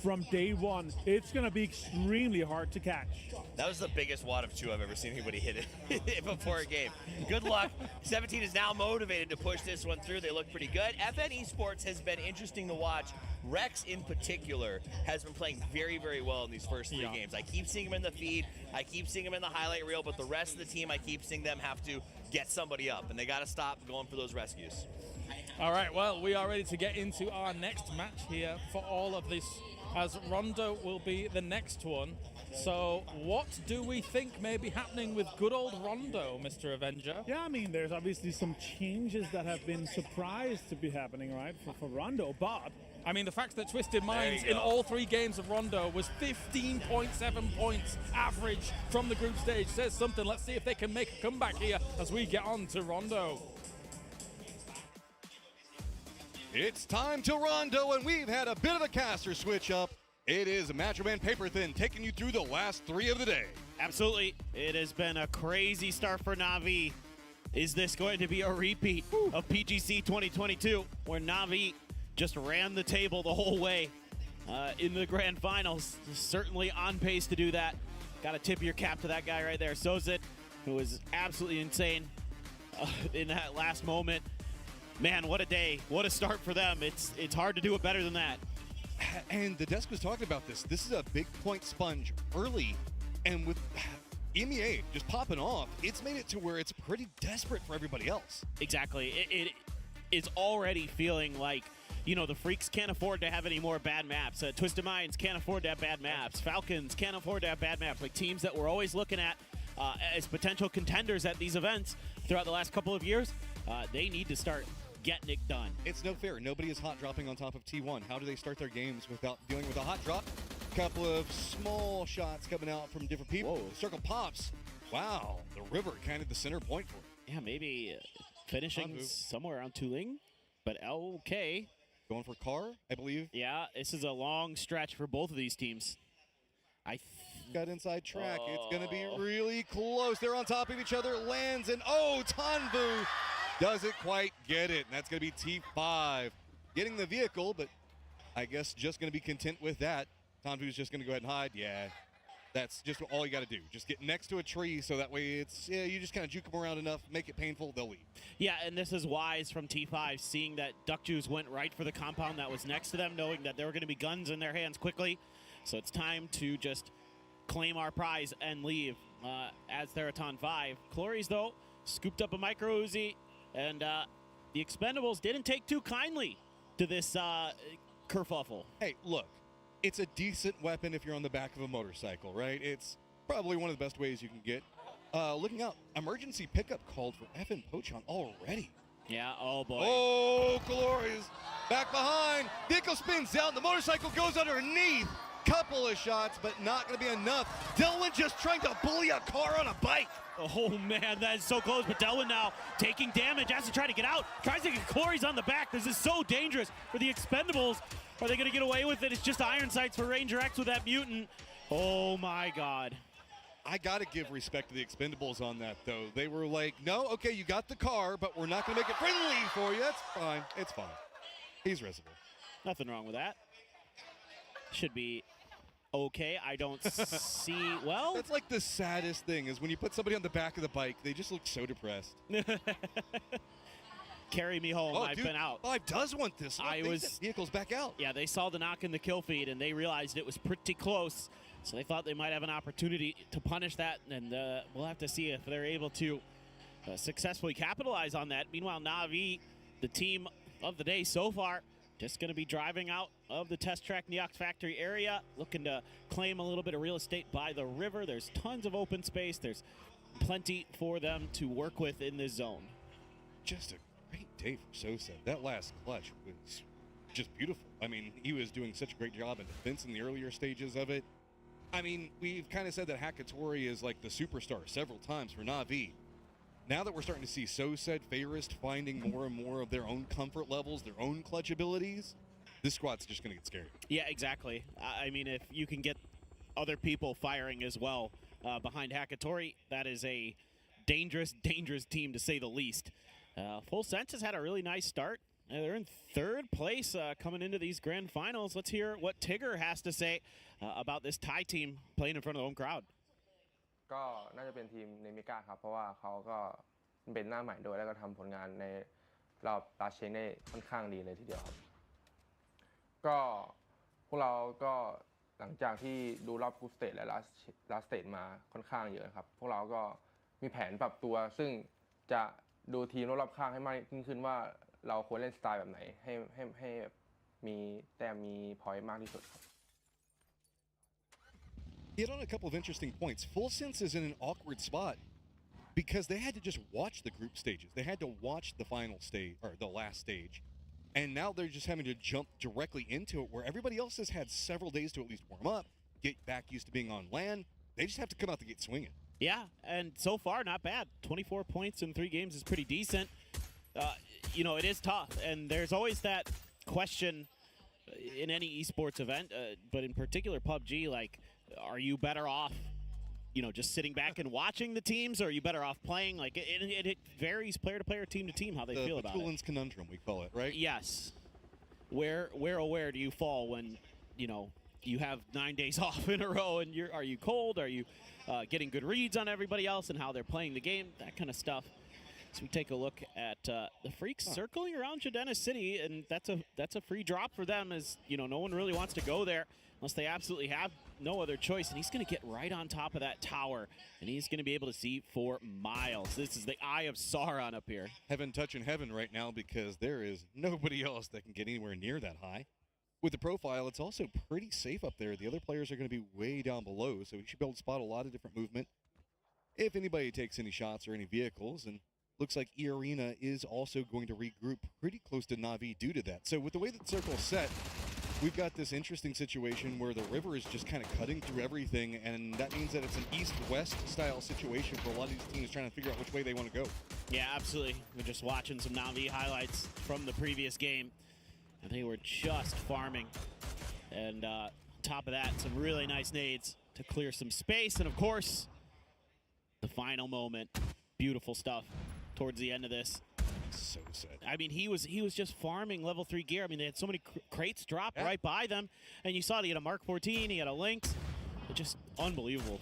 from day one, it's going to be extremely hard to catch. That was the biggest wad of 2 I've ever seen anybody hit it before a game. Good luck. 17 is now motivated to push this one through. They look pretty good. FN Esports has been interesting to watch. Rex, in particular, has been playing very, very well in these first 3 games. I keep seeing him in the feed. I keep seeing him in the highlight reel, but the rest of the team, I keep seeing them have to get somebody up, and they got to stop going for those rescues. All right, well, we are ready to get into our next match here for all of this, as Rondo will be the next one. So what do we think may be happening with good old Rondo, Mr. Avenger? Yeah, I mean, there's obviously some changes that have been surprised to be happening, right, for Rondo, but I mean, the fact that Twisted Minds in all 3 games of Rondo was 15.7 points average from the group stage says something. Let's see if they can make a comeback here as we get on to Rondo. It's time to Rondo, and we've had a bit of a caster switch up. It is Macho-Man Paper-Thin taking you through the last 3 of the day. Absolutely. It has been a crazy start for Na'Vi. Is this going to be a repeat of PGC 2022, where Na'Vi just ran the table the whole way in the grand finals? Certainly on pace to do that. Got to tip your cap to that guy right there, Sozit, who was absolutely insane in that last moment. Man, what a day. What a start for them. It's hard to do it better than that. And the desk was talking about this. This is a big point sponge early, and with EMEA just popping off, it's made it to where it's pretty desperate for everybody else. Exactly. It is already feeling like, you know, the Freaks can't afford to have any more bad maps. Twisted Minds can't afford to have bad maps. Falcons can't afford to have bad maps. Like teams that we're always looking at as potential contenders at these events throughout the last couple of years, they need to start getting it done. It's no fair. Nobody is hot dropping on top of T1. How do they start their games without dealing with a hot drop? Couple of small shots coming out from different people. The circle pops. Wow, the river kind of the center point for it. Yeah, maybe finishing somewhere around Tuling, but okay. Going for Carr, I believe. Yeah, this is a long stretch for both of these teams. Got inside track. It's going to be really close. They're on top of each other. Lands and Tanvu doesn't quite get it. And that's going to be T5 getting the vehicle, but I guess just going to be content with that. Tanvu's just going to go ahead and hide. Yeah, that's just all you got to do. Just get next to a tree so that way it's, you just kind of juke them around enough, make it painful, they'll leave. Yeah, and this is wise from T5, seeing that Duck Juice went right for the compound that was next to them, knowing that there were going to be guns in their hands quickly. So it's time to just claim our prize and leave as Theraton 5. Clories, though, scooped up a micro Uzi, and the Expendables didn't take too kindly to this kerfuffle. Hey, look, it's a decent weapon if you're on the back of a motorcycle, right? It's probably one of the best ways you can get. Looking out, emergency pickup called for Evan Pochon already. Yeah, oh boy. Oh, Glorious. Back behind. Vehicle spins out. The motorcycle goes underneath. Couple of shots, but not going to be enough. Delwyn just trying to bully a car on a bike. Oh, man, that is so close. But Delwyn now taking damage, has to try to get out. Tries to get Clories on the back. This is so dangerous for the Expendables. Are they going to get away with it? It's just iron sights for Ranger X with that mutant. Oh, my God. I got to give respect to the Expendables on that, though. They were like, no, okay, you got the car, but we're not going to make it friendly for you. That's fine. It's fine. He's risible. Nothing wrong with that. Should be okay. I don't see, well. That's like the saddest thing is when you put somebody on the back of the bike, they just look so depressed. Carry me home. I've been out. 5 does want this. Look, vehicle's back out. Yeah, they saw the knock in the kill feed, and they realized it was pretty close. So they thought they might have an opportunity to punish that, and we'll have to see if they're able to successfully capitalize on that. Meanwhile, Na'Vi, the team of the day so far, just going to be driving out of the test track Neox factory area, looking to claim a little bit of real estate by the river. There's tons of open space. There's plenty for them to work with in this zone. Just a great day for Sosa. That last clutch was just beautiful. I mean, he was doing such a great job in defense in the earlier stages of it. I mean, we've kind of said that Hakatori is like the superstar several times for Na'Vi. Now that we're starting to see Sosa, Fairest finding more and more of their own comfort levels, their own clutch abilities, this squad's just going to get scary. Yeah, exactly. I mean, if you can get other people firing as well behind Hakatori, that is a dangerous, dangerous team to say the least. Full Sense has had a really nice start. They're in 3rd place coming into these grand finals. Let's hear what Tigger has to say about this Thai team playing in front of the home crowd. ก็น่าจะเป็นทีมเนมิก้าครับเพราะว่าเขาก็เป็นหน้าใหม่ด้วยแล้วก็ทำผลงานในรอบลาเชงได้ค่อนข้างดีเลยทีเดียวครับก็พวกเราก็หลังจากที่ดูรอบกรุ๊ปสเตจและลาสเตจมาค่อนข้างเยอะครับพวกเราก็มีแผนปรับตัวซึ่งจะดูทีมรอบข้างให้มากยิ่งขึ้นว่าเราควรเล่นสไตล์แบบไหนให้มีแต้มมีพอยต์มากที่สุดครับ Hit on a couple of interesting points. Full Sense is in an awkward spot because they had to just watch the group stages. They had to watch the final stage, or the last stage. And now they're just having to jump directly into it where everybody else has had several days to at least warm up, get back used to being on land. They just have to come out the gate swinging. Yeah, and so far, not bad. 24 points in 3 games is pretty decent. You know, it is tough, and there's always that question in any esports event, but in particular PUBG, like, are you better off, you know, just sitting back and watching the teams, or are you better off playing? Like, it varies player to player, team to team, how they feel about it. The Tulin's conundrum, we call it, right? Yes. Where do you fall when, you know, you have 9 days off in a row, and are you cold? Are you getting good reads on everybody else and how they're playing the game? That kind of stuff. So we take a look at the Freaks circling around Jadena City, and that's a free drop for them, as you know, no one really wants to go there unless they absolutely have no other choice. And he's going to get right on top of that tower, and he's going to be able to see for miles. This is the Eye of Sauron up here. Heaven touching heaven right now because there is nobody else that can get anywhere near that high. With the profile, it's also pretty safe up there. The other players are going to be way down below, so we should be able to spot a lot of different movement if anybody takes any shots or any vehicles. And looks like E-Arena is also going to regroup pretty close to Na'Vi due to that. So with the way that the circle's set, we've got this interesting situation where the river is just kind of cutting through everything, and that means that it's an east-west style situation for a lot of these teams trying to figure out which way they want to go. Yeah, absolutely. We're just watching some Na'Vi highlights from the previous game. They were just farming. And on top of that, some really nice nades to clear some space. And of course, the final moment. Beautiful stuff towards the end of this. So sad. I mean, he was just farming level 3 gear. I mean, they had so many crates dropped right by them. And you saw he had a Mark 14, he had a Lynx. Just unbelievable.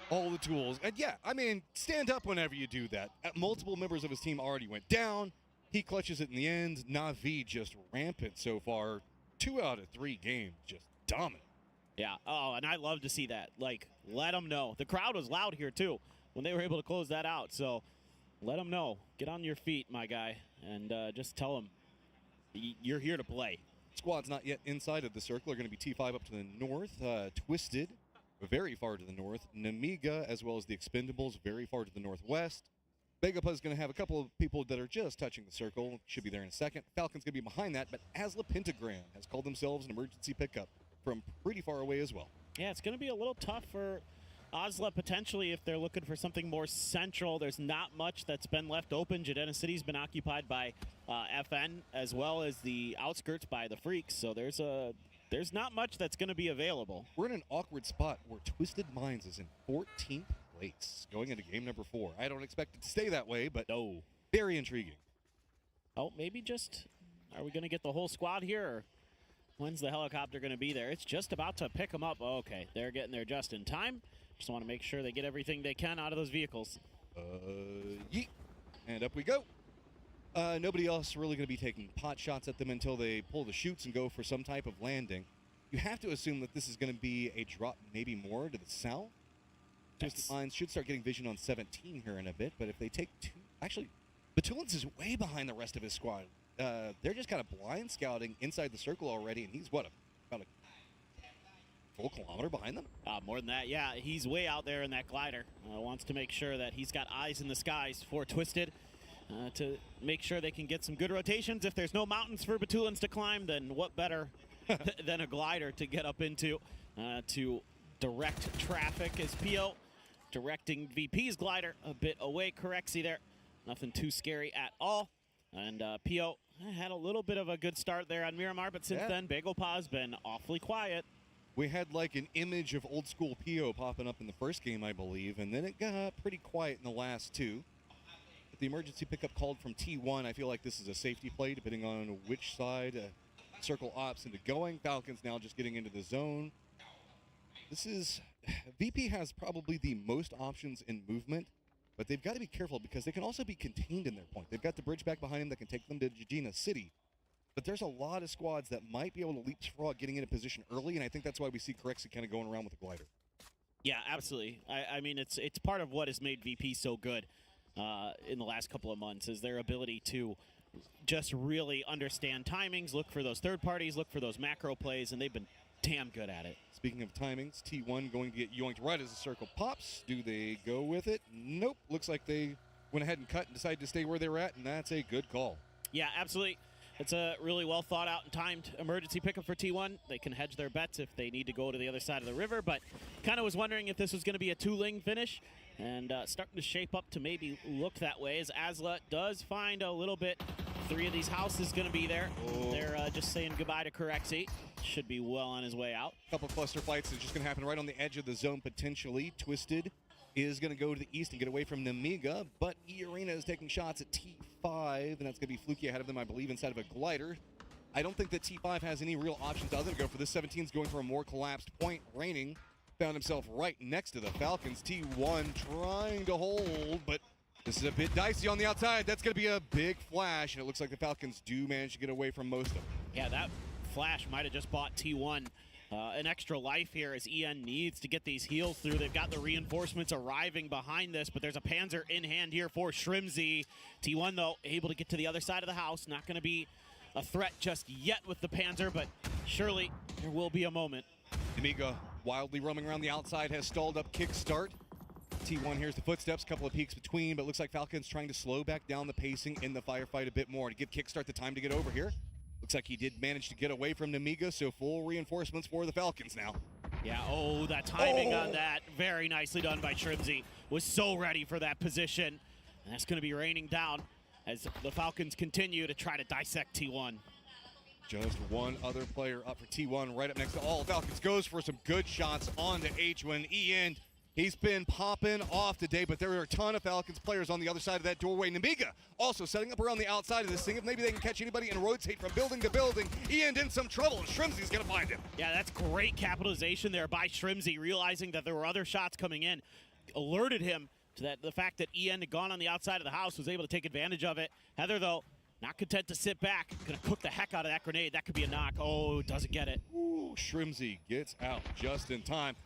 All the tools. And yeah, I mean, stand up whenever you do that. Multiple members of his team already went down. He clutches it in the end. Na'Vi just rampant so far. 2 out of 3 games, just dominant. Yeah. Oh, and I love to see that. Like, let them know. The crowd was loud here, too, when they were able to close that out. So let them know. Get on your feet, my guy, and just tell them you're here to play. Squad's not yet inside of the circle. Are going to be T5 up to the north. Twisted, very far to the north. Namiga, as well as the Expendables, very far to the northwest. Begapa is going to have a couple of people that are just touching the circle. Should be there in a second. Falcon's going to be behind that, but Asla Pentagram has called themselves an emergency pickup from pretty far away as well. Yeah, it's going to be a little tough for Osla potentially if they're looking for something more central. There's not much that's been left open. Jadena City's been occupied by FN as well as the outskirts by the Freaks, so there's not much that's going to be available. We're in an awkward spot where Twisted Minds is in 14th place going into game number 4. I don't expect it to stay that way, but no, very intriguing. Oh, maybe just, are we going to get the whole squad here, or when's the helicopter going to be there? It's just about to pick them up. Oh, okay, they're getting there just in time. Just want to make sure they get everything they can out of those vehicles. Yeet. And up we go. Nobody else really going to be taking pot shots at them until they pull the chutes and go for some type of landing. You have to assume that this is going to be a drop maybe more to the south. Twisted Minds should start getting vision on 17 here in a bit, but if they take 2... Actually, Batulins is way behind the rest of his squad. They're just kind of blind scouting inside the circle already, and he's, what, about a full kilometer behind them? More than that, yeah. He's way out there in that glider. Wants to make sure that he's got eyes in the skies for Twisted to make sure they can get some good rotations. If there's no mountains for Batulins to climb, then what better than a glider to get up into to direct traffic as Pio directing VP's glider a bit away. Correxy there. Nothing too scary at all. And Pio had a little bit of a good start there on Miramar, but since then, Begopa's been awfully quiet. We had like an image of old school Pio popping up in the first game, I believe, and then it got pretty quiet in the last 2. With the emergency pickup called from T1, I feel like this is a safety play, depending on which side circle ops into going. Falcons now just getting into the zone. This is... VP has probably the most options in movement, but they've got to be careful because they can also be contained in their point. They've got the bridge back behind them that can take them to Jadena City. But there's a lot of squads that might be able to leapfrog getting into position early, and I think that's why we see Corexy kind of going around with the glider. Yeah, absolutely. I mean, it's part of what has made VP so good in the last couple of months is their ability to just really understand timings, look for those third parties, look for those macro plays, and they've been damn good at it. Speaking of timings, T1 going to get yoinked right as the circle pops. Do they go with it? Nope. Looks like they went ahead and cut and decided to stay where they were at, and that's a good call. Yeah, absolutely. It's a really well thought out and timed emergency pickup for T1. They can hedge their bets if they need to go to the other side of the river, but kind of was wondering if this was going to be a 2-ling finish, and starting to shape up to maybe look that way as Asla does find a little bit. 3 of these houses going to be there. They're just saying goodbye to Corexy. Should be well on his way out. Couple cluster fights are just going to happen right on the edge of the zone potentially. Twisted is going to go to the east and get away from Namiga, but E-Arena is taking shots at T5, and that's going to be Fluky ahead of them, I believe, inside of a glider. I don't think that T5 has any real options other than to go for this. 17's going for a more collapsed point. Raining found himself right next to the Falcons. T1 trying to hold, but this is a bit dicey on the outside. That's going to be a big flash, and it looks like the Falcons do manage to get away from most of them. Yeah, that flash might have just bought T1 an extra life here as EN needs to get these heals through. They've got the reinforcements arriving behind this, but there's a Panzer in hand here for Shrimzy. T1, though, able to get to the other side of the house. Not going to be a threat just yet with the Panzer, but surely there will be a moment. Amiga wildly roaming around the outside, has stalled up kickstart. T1 hears the footsteps, couple of peeks between, but looks like Falcon's trying to slow back down the pacing in the firefight a bit more to give Kickstart the time to get over here. Looks like he did manage to get away from Namiga, so full reinforcements for the Falcons now. Yeah, oh, that timing on that. Very nicely done by Shrimzy. Was so ready for that position. And that's going to be raining down as the Falcons continue to try to dissect T1. Just one other player up for T1 right up next to all Falcons. Goes for some good shots on to H1. Ian, he's been popping off today, but there are a ton of Falcons players on the other side of that doorway. Namiga also setting up around the outside of this thing. If maybe they can catch anybody and rotate from building to building. Ian in some trouble, and Shrimsy's going to find him. Yeah, that's great capitalization there by Shrimsy, realizing that there were other shots coming in. Alerted him to that the fact that Ian had gone on the outside of the house, was able to take advantage of it. Heather, though, not content to sit back. Gonna cook the heck out of that grenade. That could be a knock. Oh, doesn't get it. Ooh, Shrimsy gets out just in time.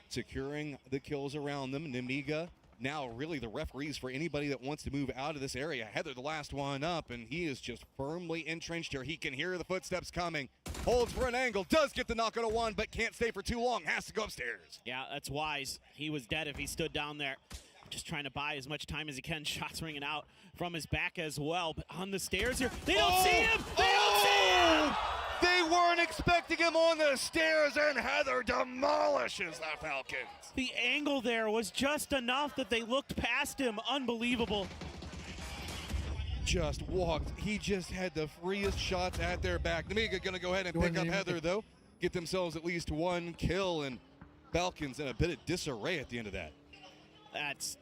Securing the kills around them. Namiga now really the referees for anybody that wants to move out of this area. Heather the last one up, and he is just firmly entrenched here. He can hear the footsteps coming. Holds for an angle. Does get the knock on a one, but can't stay for too long. Has to go upstairs. Yeah, that's wise. He was dead if he stood down there. Just trying to buy as much time as he can. Shots ringing out from his back as well. But on the stairs here, they don't see him! They don't see him! They weren't expecting him on the stairs, and Heather demolishes the Falcons. The angle there was just enough that they looked past him. Unbelievable. Just walked. He just had the freest shots at their back. Namiga gonna go ahead and pick up Heather, though. Get themselves at least one kill, and Falcons in a bit of disarray at the end of that. That's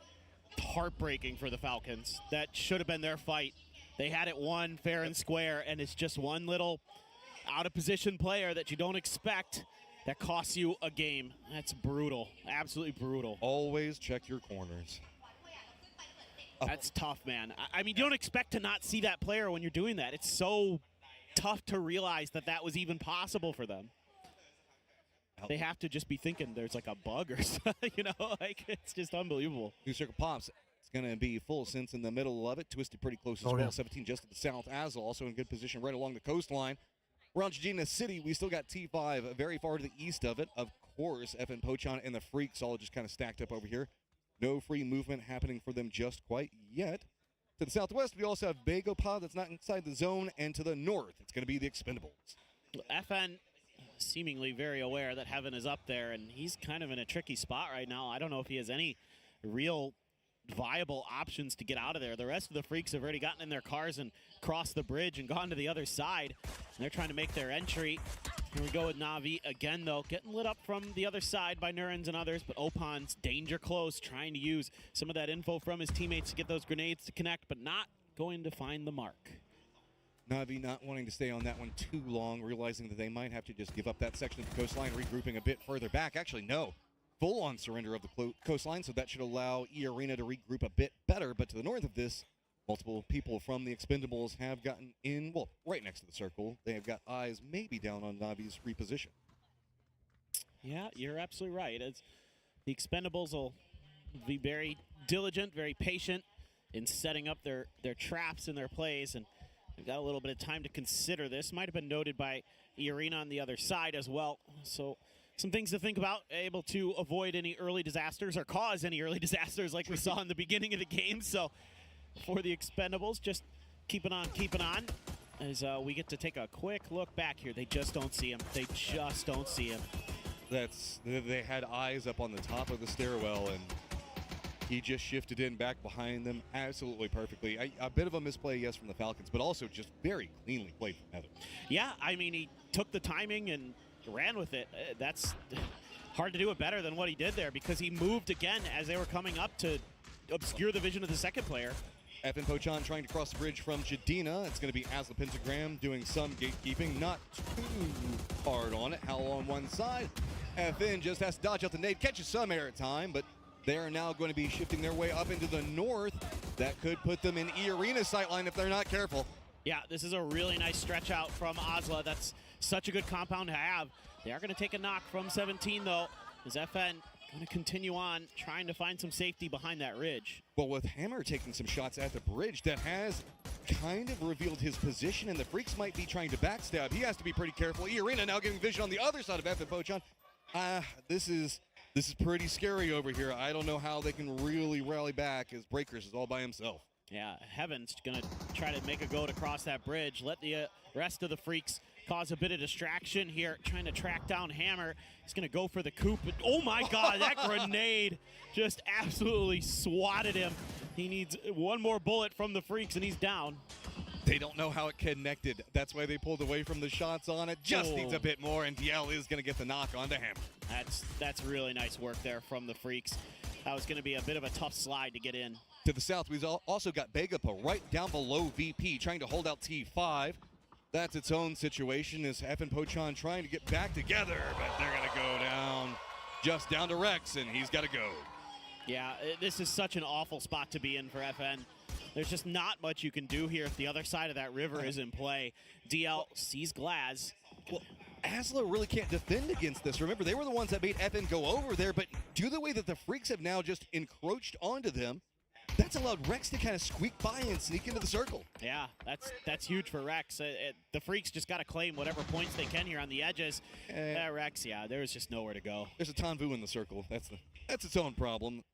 heartbreaking for the Falcons. That should have been their fight. They had it won fair and square, and it's just one little out-of-position player that you don't expect that costs you a game. That's brutal. Absolutely brutal. Always check your corners. That's tough, man. I mean, you don't expect to not see that player when you're doing that. It's so tough to realize that that was even possible for them. They have to just be thinking there's like a bug or something, you know? Like, it's just unbelievable. Two circle pops. It's going to be full sense in the middle of it. Twisted pretty close as well. Yeah. 17 just to the south. Azul also in good position right along the coastline. Around Regina City, we still got T5 very far to the east of it. Of course, FN Pochon and the Freaks all just kind of stacked up over here. No free movement happening for them just quite yet. To the southwest, we also have Bagopod that's not inside the zone. And to the north, it's going to be the Expendables. FN seemingly very aware that Heaven is up there, and he's kind of in a tricky spot right now. I don't know if he has any real viable options to get out of there. The rest of the Freaks have already gotten in their cars and crossed the bridge and gone to the other side. And they're trying to make their entry. Here we go with Na'Vi again, though, getting lit up from the other side by Nurens and others, but Opon's danger close, trying to use some of that info from his teammates to get those grenades to connect, but not going to find the mark. Na'Vi not wanting to stay on that one too long, realizing that they might have to just give up that section of the coastline, regrouping a bit further back. Actually, no. Full-on surrender of the coastline, so that should allow E-Arena to regroup a bit better. But to the north of this, multiple people from the Expendables have gotten in, well, right next to the circle. They have got eyes maybe down on Na'Vi's reposition. Yeah, you're absolutely right. The Expendables will be very diligent, very patient in setting up their traps and their plays, and they've got a little bit of time to consider this. Might have been noted by E-Arena on the other side as well. So some things to think about, able to avoid any early disasters or cause any early disasters like we saw in the beginning of the game. So for the Expendables, just keeping on as we get to take a quick look back here. They just don't see him. They just don't see him. They had eyes up on the top of the stairwell, and he just shifted in back behind them absolutely perfectly. A bit of a misplay, yes, from the Falcons, but also just very cleanly played from Heather. Yeah, I mean, he took the timing and ran with it. That's hard to do it better than what he did there, because he moved again as they were coming up to obscure the vision of the second player. FN Pochon trying to cross the bridge from Jadina. It's going to be Asla Pentagram doing some gatekeeping. Not too hard on it. Howl on one side. FN just has to dodge out the nade. Catches some air time, but they are now going to be shifting their way up into the north. That could put them in E-Arena sightline if they're not careful. Yeah, this is a really nice stretch out from Asla. That's such a good compound to have. They are going to take a knock from 17, though, as FN going to continue on trying to find some safety behind that ridge. Well, with Hammer taking some shots at the bridge, that has kind of revealed his position, and the Freaks might be trying to backstab. He has to be pretty careful. E-Arena now getting vision on the other side of FN Pochon. This is pretty scary over here. I don't know how they can really rally back as Breakers is all by himself. Yeah, Heaven's going to try to make a go to cross that bridge. Let the rest of the Freaks cause a bit of distraction here, trying to track down Hammer. He's going to go for the coup. But oh my God, that grenade just absolutely swatted him. He needs one more bullet from the Freaks, and he's down. They don't know how it connected. That's why they pulled away from the shots on it. Just needs a bit more, and DL is going to get the knock onto Hammer. That's really nice work there from the Freaks. That was going to be a bit of a tough slide to get in. To the south, we've also got Begapa right down below VP, trying to hold out T5. That's its own situation as F and Pochon trying to get back together, but they're going to go down, just down to Rex, and he's got to go. Yeah, this is such an awful spot to be in for FN. There's just not much you can do here if the other side of that river is in play. DL sees Glaz. Well, Asla really can't defend against this. Remember, they were the ones that made FN go over there, but due to the way that the Freaks have now just encroached onto them, that's allowed Rex to kind of squeak by and sneak into the circle. Yeah, that's huge for Rex. The Freaks just got to claim whatever points they can here on the edges. Rex, yeah, there's just nowhere to go. There's a Tanvu in the circle. That's its own problem.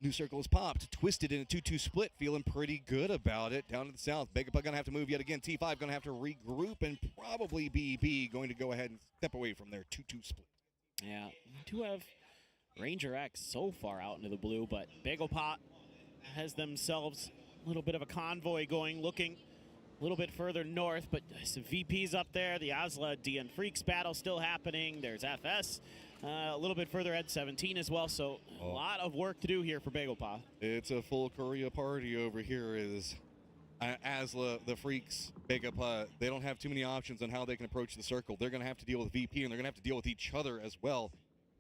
New circle is popped. Twisted in a 2-2 split. Feeling pretty good about it. Down to the south. Begapa going to have to move yet again. T5 going to have to regroup, and probably BB going to go ahead and step away from their 2-2 split. Yeah, we do have Ranger X so far out into the blue, but Begapa has themselves a little bit of a convoy going, looking a little bit further north, but some VPs up there. The Asla DN Freaks battle still happening. There's FS. A little bit further at 17 as well, so a lot of work to do here for Begapa. It's a full Korea party over here as Asla, the Freaks, Begapa, they don't have too many options on how they can approach the circle. They're going to have to deal with VP, and they're going to have to deal with each other as well.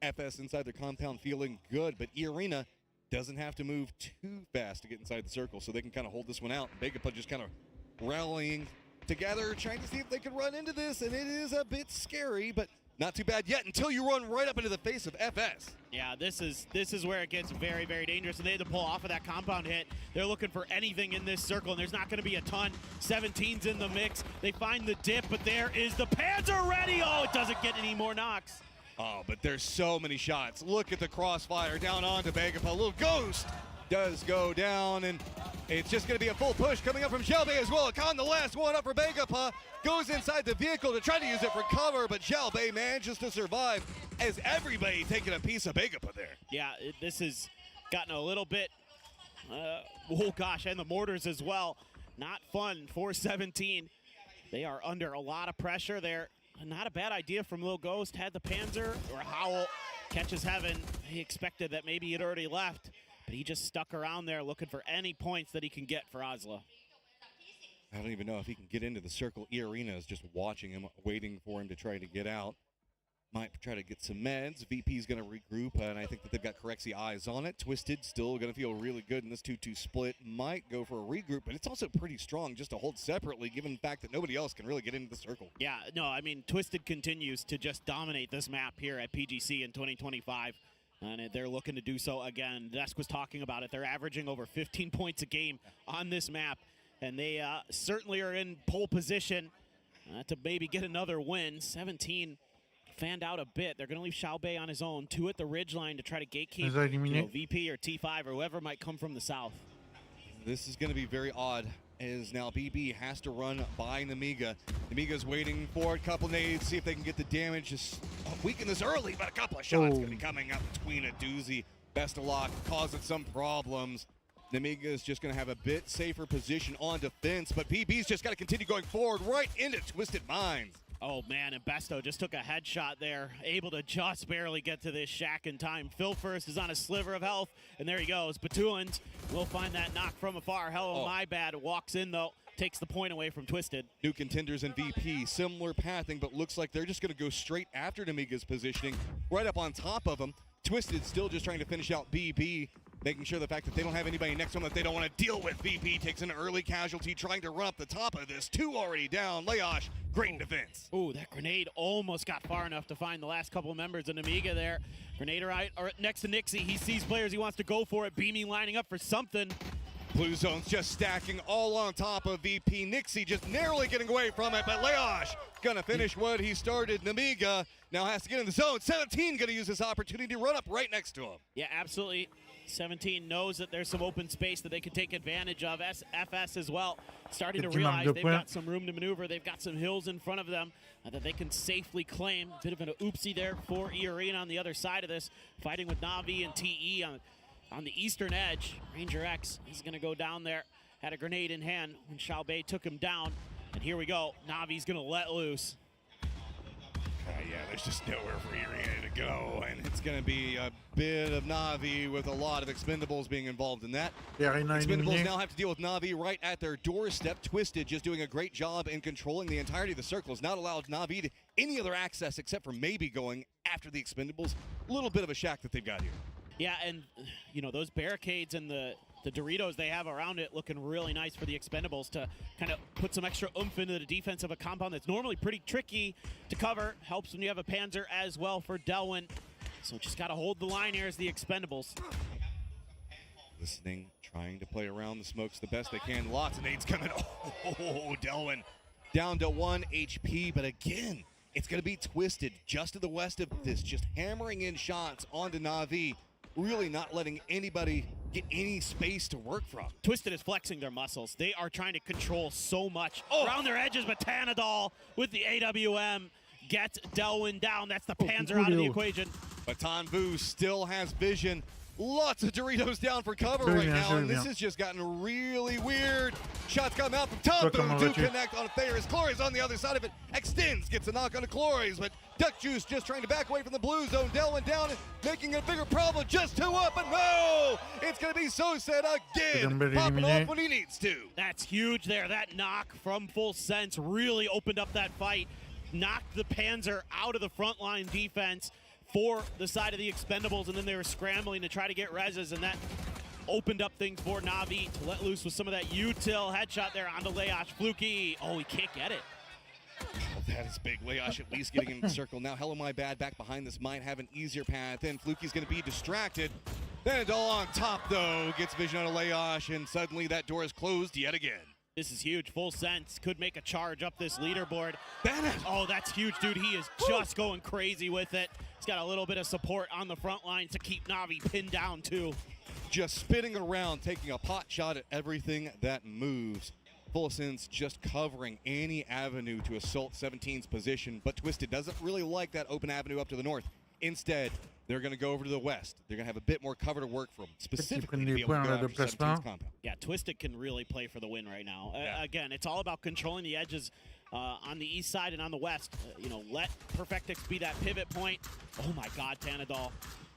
FS inside their compound feeling good, but E-Arena doesn't have to move too fast to get inside the circle, so they can kind of hold this one out. Begapa just kind of rallying together, trying to see if they can run into this, and it is a bit scary, but not too bad yet until you run right up into the face of FS. Yeah, this is where it gets very, very dangerous, and they had to pull off of that compound hit. They're looking for anything in this circle, and there's not going to be a ton. 17's in the mix. They find the dip, but there is the Panzer ready. Oh, it doesn't get any more knocks. Oh, but there's so many shots. Look at the crossfire down onto Begapa. A little ghost does go down, and it's just going to be a full push coming up from Jalbei as well. Con, the last one up for Begapa, goes inside the vehicle to try to use it for cover, but Jalbei manages to survive as everybody taking a piece of Begapa there. Yeah, this has gotten a little bit, oh gosh, and the mortars as well. Not fun for 17. They are under a lot of pressure there. Not a bad idea from Lil Ghost. Had the Panzer, or Howl catches heaven. He expected that maybe he'd already left, but he just stuck around there looking for any points that he can get for Asla. I don't even know if he can get into the circle. E-Arena is just watching him, waiting for him to try to get out. Might try to get some meds. VP's going to regroup, and I think that they've got Corexy eyes on it. Twisted still going to feel really good in this 2-2 split. Might go for a regroup, but it's also pretty strong just to hold separately, given the fact that nobody else can really get into the circle. Yeah, no, I mean, Twisted continues to just dominate this map here at PGC in 2025. And they're looking to do so again. Desk was talking about it. They're averaging over 15 points a game on this map. And they certainly are in pole position to maybe get another win. 17 fanned out a bit. They're going to leave Xiaobei on his own. 2 at the ridgeline to try to gatekeep VP or T5 or whoever might come from the south. This is going to be very odd, as now BB has to run by Namiga. Namiga's waiting for a couple nades, see if they can get the damage. Just weaken this early, but a couple of shots going to be coming up between a doozy. Best of luck, causing some problems. Namiga is just going to have a bit safer position on defense, but BB's just got to continue going forward right into Twisted Minds. Oh man, and Besto just took a headshot there, able to just barely get to this shack in time. Phil First is on a sliver of health, and there he goes. Batuans will find that knock from afar. Hello, my bad. Walks in though, takes the point away from Twisted. New contenders and VP, similar pathing, but looks like they're just going to go straight after Namiga's positioning, right up on top of him. Twisted still just trying to finish out BB, making sure the fact that they don't have anybody next to them that they don't want to deal with. VP takes an early casualty, trying to run up the top of this. 2 already down. Leosh, great defense. Ooh, that grenade almost got far enough to find the last couple of members of Namiga there. Grenade right or next to Nixie. He sees players. He wants to go for it. Beaming lining up for something. Blue Zone's just stacking all on top of VP. Nixie just narrowly getting away from it, but Leosh gonna finish what he started. Namiga now has to get in the zone. 17 gonna use this opportunity to run up right next to him. Yeah, absolutely. 17 knows that there's some open space that they can take advantage of. FS as well, starting to realize they've got some room to maneuver. They've got some hills in front of them that they can safely claim. Bit of an oopsie there for E-Arena on the other side of this, fighting with Na'Vi and TE on the eastern edge. Ranger X is going to go down there. had a grenade in hand when Xiaobei took him down. And here we go. Navi's going to let loose. Yeah, there's just nowhere for Irina to go, and it's going to be a bit of Na'Vi with a lot of Expendables being involved in that. Expendables now have to deal with Na'Vi right at their doorstep. Twisted just doing a great job in controlling the entirety of the circle. Has not allowed Na'Vi any other access except for maybe going after the Expendables. A little bit of a shack that they've got here. Yeah, and you know, those barricades and the Doritos they have around it looking really nice for the Expendables to kind of put some extra oomph into the defense of a compound that's normally pretty tricky to cover. Helps when you have a Panzer as well for Delwyn. So just got to hold the line here as the Expendables. Listening, trying to play around the smokes the best they can. Lots of nades coming. Oh, Delwyn down to 1 HP, but again, it's going to be Twisted just to the west of this, just hammering in shots onto Na'Vi, really not letting anybody get any space to work from. Twisted is flexing their muscles. They are trying to control so much around their edges, but Tanadol with the AWM gets Delwyn down. That's the Panzer out of the equation. Baton Vu still has vision. Lots of Doritos down for cover right now, and this has just gotten really weird. Shots come out from top. Do connect on Ferris. Clory's on the other side of it. Extends, gets a knock on the Clory's, but Duck Juice just trying to back away from the blue zone. Delwyn down, making a bigger problem. Just 2 up, but no! It's going to be Soset again, popping off when he needs to. That's huge there. That knock from Full Sense really opened up that fight. Knocked the Panzer out of the frontline defense for the side of the Expendables, and then they were scrambling to try to get reses, and that opened up things for Na'Vi to let loose with some of that util headshot there onto Leash. Fluky, oh, he can't get it. Oh, that is big. Leash at least getting in the circle. Now Hello My Bad back behind this might have an easier path in. Fluky's going to be distracted. Then all on top, though, gets vision on a Leash, and suddenly that door is closed yet again. This is huge. Full Sense could make a charge up this leaderboard. Oh, that's huge, dude. He is just going crazy with it. He's got a little bit of support on the front line to keep Na'Vi pinned down, too. Just spinning around, taking a pot shot at everything that moves. Full Sense just covering any avenue to assault 17's position, but Twisted doesn't really like that open avenue up to the north. Instead, they're going to go over to the west. They're going to have a bit more cover to work from, specifically to be able to go after 17's compound. Yeah, Twisted can really play for the win right now. Again, it's all about controlling the edges on the east side and on the west. You know, let Perfectix be that pivot point. Oh my God, Tanadol.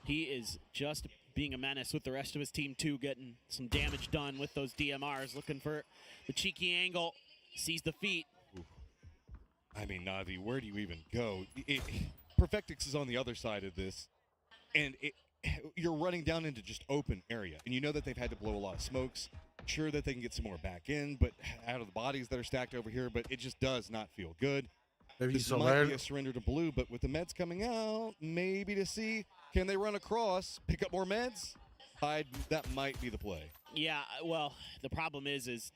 He is just being a menace with the rest of his team too, getting some damage done with those DMRs, looking for the cheeky angle, sees the feet. I mean, Na'Vi, where do you even go? Perfectix is on the other side of this, and you're running down into just open area, and you know that they've had to blow a lot of smokes. Sure that they can get some more back in, but out of the bodies that are stacked over here, but it just does not feel good. This might be a surrender to blue, but with the meds coming out, maybe to see, can they run across, pick up more meds? That might be the play. Yeah, well, the problem is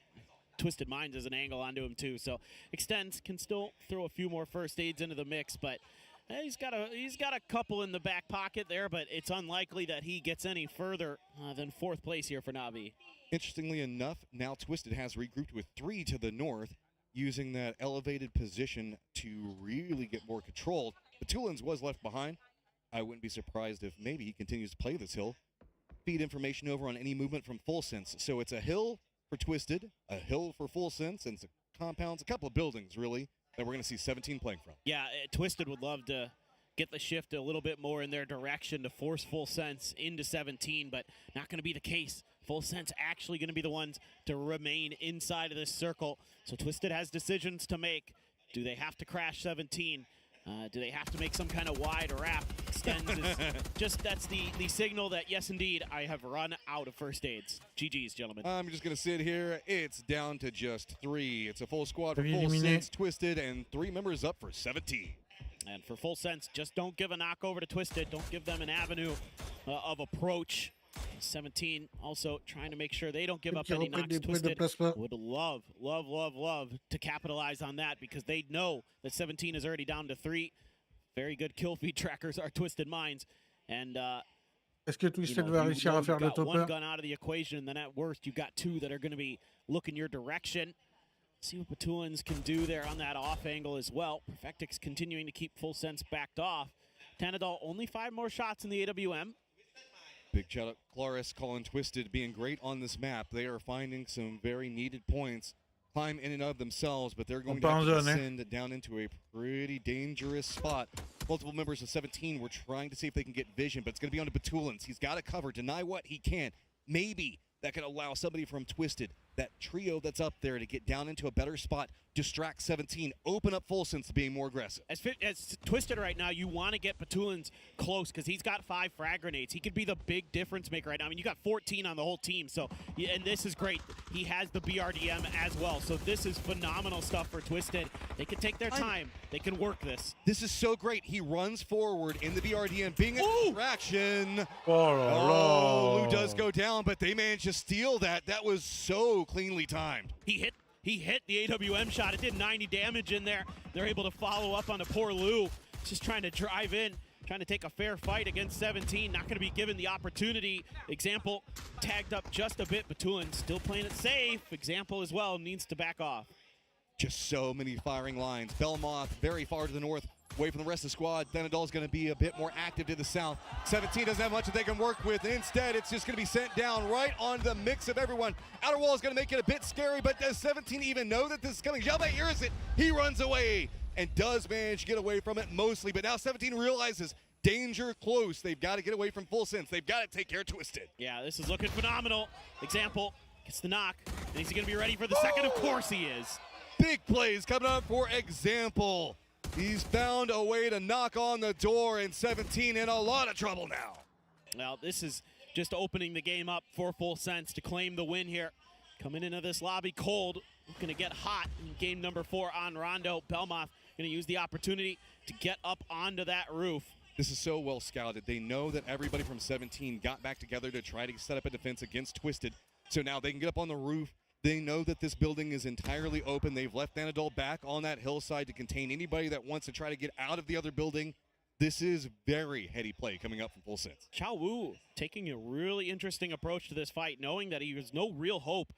Twisted Minds has an angle onto him too, so Extends can still throw a few more first aids into the mix, but he's got a couple in the back pocket there, but it's unlikely that he gets any further than 4th place here for Na'Vi. Interestingly enough, now Twisted has regrouped with 3 to the north, using that elevated position to really get more control. Batulins was left behind. I wouldn't be surprised if maybe he continues to play this hill. Feed information over on any movement from Full Sense. So it's a hill for Twisted, a hill for Full Sense, and some compounds, a couple of buildings, really, that we're going to see 17 playing from. Yeah, Twisted would love to get the shift a little bit more in their direction to force Full Sense into 17, but not going to be the case. Full Sense actually going to be the ones to remain inside of this circle. So Twisted has decisions to make. Do they have to crash 17? Do they have to make some kind of wide wrap? Extends is just, that's the signal that, yes, indeed, I have run out of first aids. GG's, gentlemen. I'm just going to sit here. It's down to just 3. It's a full squad for Full Sense, Twisted, and 3 members up for 17. And for Full Sense, just don't give a knock over to Twisted. Don't give them an avenue of approach. 17 also trying to make sure they don't give up any knocks. Twisted would love to capitalize on that because they know that 17 is already down to 3. Very good kill feed trackers are Twisted Minds. And est-ce que Twisted va réussir à faire le topper? One gun out of the equation, and then at worst you've got 2 that are going to be looking your direction. See what Batulins can do there on that off angle as well. Perfectix continuing to keep Full Sense backed off. Tanadol only 5 more shots in the AWM. Big shout out Claris, Colin Twisted being great on this map. They are finding some very needed points, climb in and of themselves, but they're going to have to descend down into a pretty dangerous spot. Multiple members of 17 were trying to see if they can get vision, but it's going to be on to Batulins. He's got to cover, deny what he can. Maybe that could allow somebody from Twisted, that trio that's up there, to get down into a better spot, distract 17, open up Full Sense to being more aggressive. As Twisted right now, you want to get Batulins close because he's got 5 frag grenades. He could be the big difference maker right now. I mean, you got 14 on the whole team, so and this is great. He has the BRDM as well, so this is phenomenal stuff for Twisted. They can take their time. They can work this. This is so great. He runs forward in the BRDM, being a distraction. Lou does go down, but they managed to steal that. That was so cleanly timed. He hit the AWM shot. It did 90 damage in there. They're able to follow up on the poor Lou. Just trying to drive in, trying to take a fair fight against 17. Not going to be given the opportunity. Example tagged up just a bit. Batulin still playing it safe. Example as well needs to back off. Just so many firing lines. Belmoth very far to the north, away from the rest of the squad. Thanadol is going to be a bit more active to the south. 17 doesn't have much that they can work with. Instead, it's just going to be sent down right on the mix of everyone. Outer Wall is going to make it a bit scary, but does 17 even know that this is coming? Jalbert hears it. He runs away and does manage to get away from it mostly, but now 17 realizes danger close. They've got to get away from Full Sense. They've got to take care of Twisted. Yeah, this is looking phenomenal. Example gets the knock, and he's going to be ready for the second. Of course he is. Big plays coming up for Example. He's found a way to knock on the door, and 17 in a lot of trouble now. Well, this is just opening the game up for Full Sense to claim the win here. Coming into this lobby cold, going to get hot in game number 4 on Rondo. Belmoth going to use the opportunity to get up onto that roof. This is so well scouted. They know that everybody from 17 got back together to try to set up a defense against Twisted. So now they can get up on the roof. They know that this building is entirely open. They've left Thanadol back on that hillside to contain anybody that wants to try to get out of the other building. This is very heady play coming up from Full Sense. Chao Wu taking a really interesting approach to this fight, knowing that he has no real hope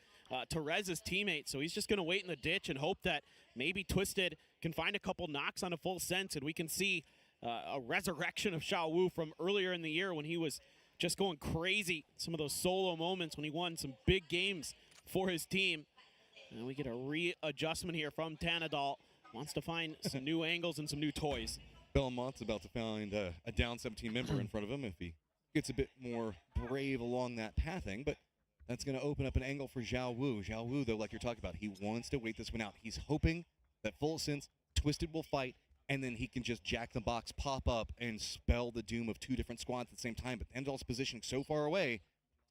to res his teammate. So he's just going to wait in the ditch and hope that maybe Twisted can find a couple knocks on a Full Sense, and we can see a resurrection of Chao Wu from earlier in the year when he was just going crazy. Some of those solo moments when he won some big games for his team. And we get a readjustment here from Thanadol. Wants to find some new angles and some new toys. Belmont's about to find a down 17 member in front of him if he gets a bit more brave along that pathing, but that's going to open up an angle for Zhao Wu. Zhao Wu, though, like you're talking about, he wants to wait this one out. He's hoping that Full Sense, Twisted will fight, and then he can just Jack the Box, pop up, and spell the doom of 2 different squads at the same time. But Thanadol's positioning so far away,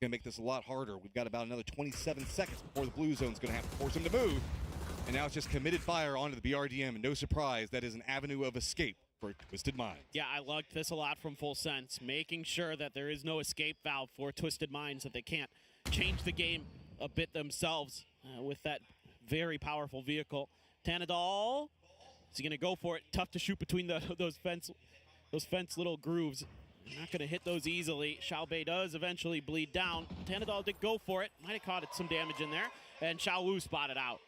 going to make this a lot harder. We've got about another 27 seconds before the blue zone's going to have to force him to move. And now it's just committed fire onto the BRDM, and no surprise, that is an avenue of escape for Twisted Minds. Yeah, I liked this a lot from Full Sense, making sure that there is no escape valve for Twisted Minds, that they can't change the game a bit themselves with that very powerful vehicle. Thanadol, is he going to go for it? Tough to shoot between those fence little grooves. Not going to hit those easily. Xiaobei does eventually bleed down. Thanadol did go for it. Might have caught some damage in there. And Xiao Wu spotted out.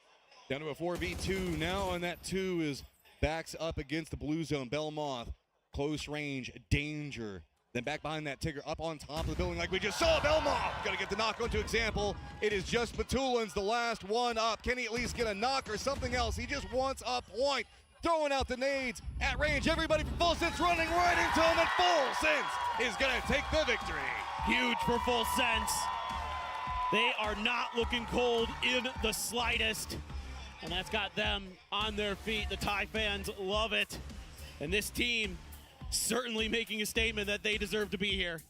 Down to a 4v2 now, and that 2 is backs up against the blue zone. Belmoth, close range, danger. Then back behind that Tigger, up on top of the building like we just saw. Belmoth got to get the knock onto Example. It is just Batulins, the last one up. Can he at least get a knock or something else? He just wants a point. Throwing out the nades at range. Everybody from Full Sense running right into him, and Full Sense is going to take the victory. Huge for Full Sense. They are not looking cold in the slightest. And that's got them on their feet. The Thai fans love it. And this team certainly making a statement that they deserve to be here.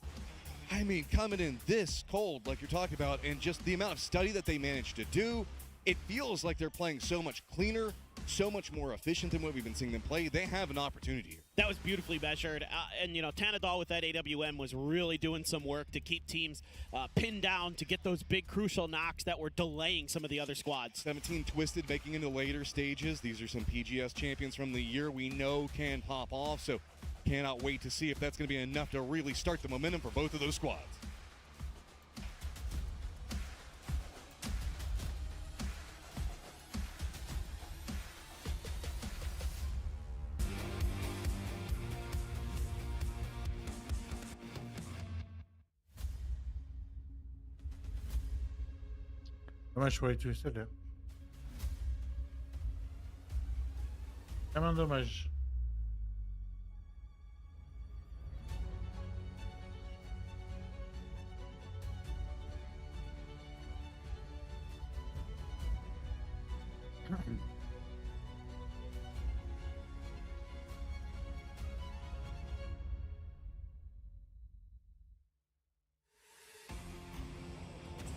I mean, coming in this cold, like you're talking about, and just the amount of study that they managed to do, it feels like they're playing so much cleaner, so much more efficient than what we've been seeing them play. They have an opportunity here. That was beautifully measured. And, you know, Thanadol with that AWM was really doing some work to keep teams pinned down, to get those big crucial knocks that were delaying some of the other squads. 17 Twisted making into later stages. These are some PGS champions from the year we know can pop off, so cannot wait to see if that's going to be enough to really start the momentum for both of those squads. Dommage pour les Twisted. Hein. Vraiment dommage.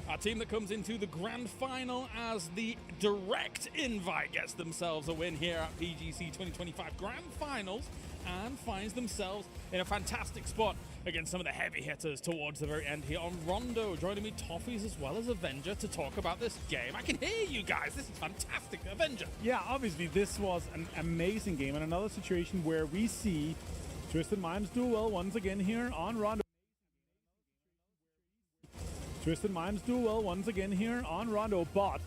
Our team that comes into the grand final as the direct invite gets themselves a win here at PGC 2025 Grand Finals and finds themselves in a fantastic spot against some of the heavy hitters towards the very end here on Rondo. Joining me, Toffees as well as Avenger, to talk about this game. I can hear you guys. This is fantastic. Avenger. Yeah, obviously this was an amazing game and another situation where we see Twisted Minds do well once again here on Rondo. Twisted Minds do well once again here on Rondo, but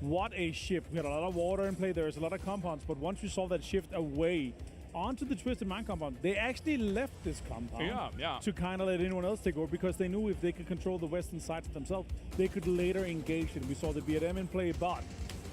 what a shift. We had a lot of water in play. There's a lot of compounds, but once you saw that shift away onto the Twisted Mind compound, they actually left this compound to kind of let anyone else take over because they knew if they could control the western side for themselves, they could later engage it. We saw the BM in play, but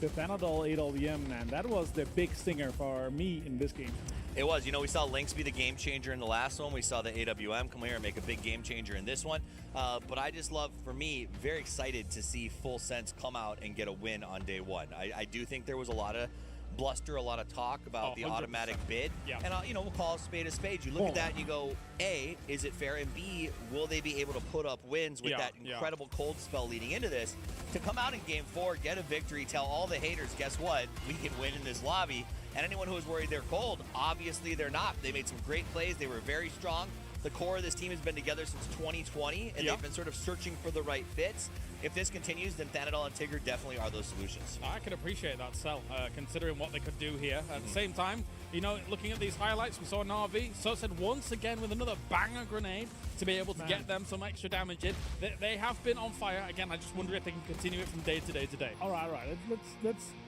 the Thanadol 8 LVM, man, that was the big stinger for me in this game. It was. You know, we saw Lynx be the game changer in the last one. We saw the AWM come here and make a big game changer in this one. But I just love, for me, very excited to see Full Sense come out and get a win on day one. I do think there was a lot of bluster, a lot of talk about the 100%. automatic bid. Yeah. And, you know, we'll call a spade a spade. You look at that and you go, A, is it fair? And B, will they be able to put up wins with that incredible cold spell leading into this? To come out in game 4, get a victory, tell all the haters, guess what? We can win in this lobby. And anyone who was worried they're cold, obviously they're not. They made some great plays. They were very strong. The core of this team has been together since 2020, and they've been sort of searching for the right fits. If this continues, then Thanadol and Tigger definitely are those solutions. I can appreciate that, Cell, considering what they could do here. At the same time, you know, looking at these highlights, we saw Na'Vi. Said once again with another banger grenade to be able to get them some extra damage in. They have been on fire. Again, I just wonder if they can continue it from day to day to day. All right.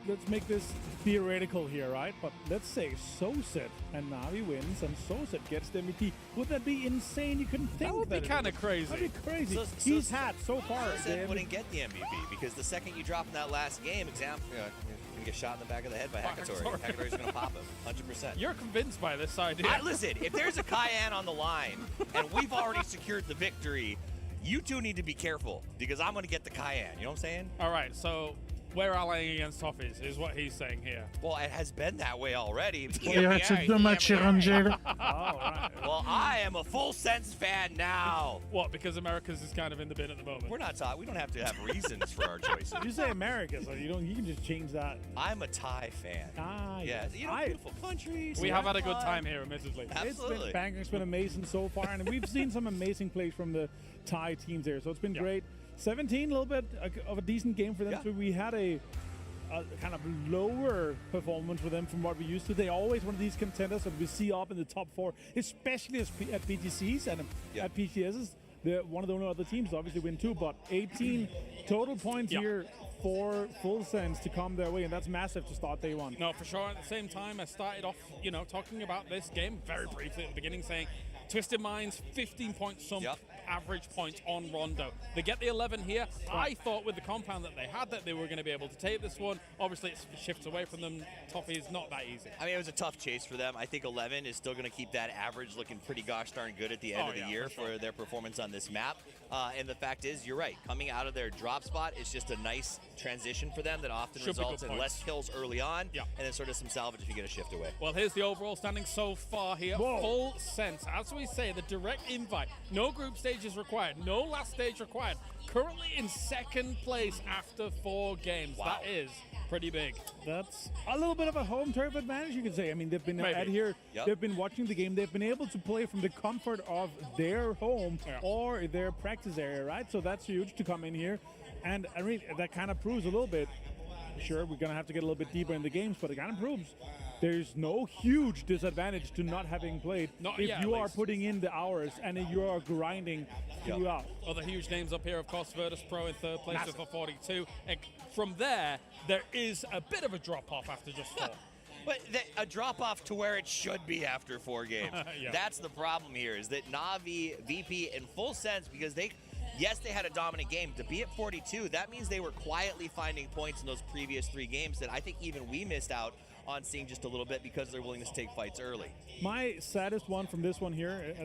Let's make this theoretical here, right? But let's say Soset and Na'Vi wins and Soset gets the MVP. Would that be insane? You couldn't think that would be kind of crazy. That'd be crazy. He's had so far. Soset wouldn't get the MVP because the second you drop in that last game, you're going to get shot in the back of the head by Hakatori. Hakatori's going to pop him, 100%. You're convinced by this idea. Listen, if there's a Cayenne on the line and we've already secured the victory, you two need to be careful because I'm going to get the Cayenne. You know what I'm saying? All right, so we're allying against Toffees, is what he's saying here. Well, it has been that way already. Well, I am a Full Sense fan now. What, because America's is kind of in the bin at the moment? We're not taught. We don't have to have reasons for our choices. You say America, so you can just change that. I'm a Thai fan. Yeah, you know, beautiful countries. We have had a good time here, admittedly. Absolutely. It's been amazing so far, and we've seen some amazing plays from the Thai teams here, so it's been great. 17, a little bit of a decent game for them. So we had a kind of lower performance for them from what we used to. They always one of these contenders that we see up in the top 4, especially at PTCs and at PTSs. They're one of the only other teams to obviously win 2, but 18 total points here for Full Sense to come their way, and that's massive to start day one. No, for sure. At the same time, I started off, you know, talking about this game very briefly at the beginning, saying Twisted Minds, 15 points average points on Rondo. They get the 11 here. I thought with the compound that they had that they were going to be able to take this one. Obviously, it shifts away from them. Toffee is not that easy. I mean, it was a tough chase for them. I think 11 is still going to keep that average looking pretty gosh darn good at the end of the year for their performance on this map. And the fact is, you're right. Coming out of their drop spot is just a nice transition for them that often results in less kills early on and then sort of some salvage if you get a shift away. Well, here's the overall standing so far here. Full Sense. As we say, the direct invite. No group stages required. No last stage required. Currently in second place after 4 games. That is pretty big. That's a little bit of a home turf advantage, you could say. I mean, they've been out here, they've been watching the game, they've been able to play from the comfort of their home or their practice area, right? So that's huge to come in here. And I mean, that kind of proves a little bit. Sure, we're going to have to get a little bit deeper in the games, but it kind of proves there's no huge disadvantage to not having played if you are putting in the hours and if you are grinding throughout. Other huge names up here, of course, Virtus Pro in third place with a 42. And from there is a bit of a drop-off after just 4. But a drop-off to where it should be after 4 games. That's the problem here, is that Na'Vi, VP, and Full Sense, because they Yes, they had a dominant game. To be at 42, that means they were quietly finding points in those previous 3 games that I think even we missed out on seeing just a little bit because of their willingness to take fights early. My saddest one from this one here,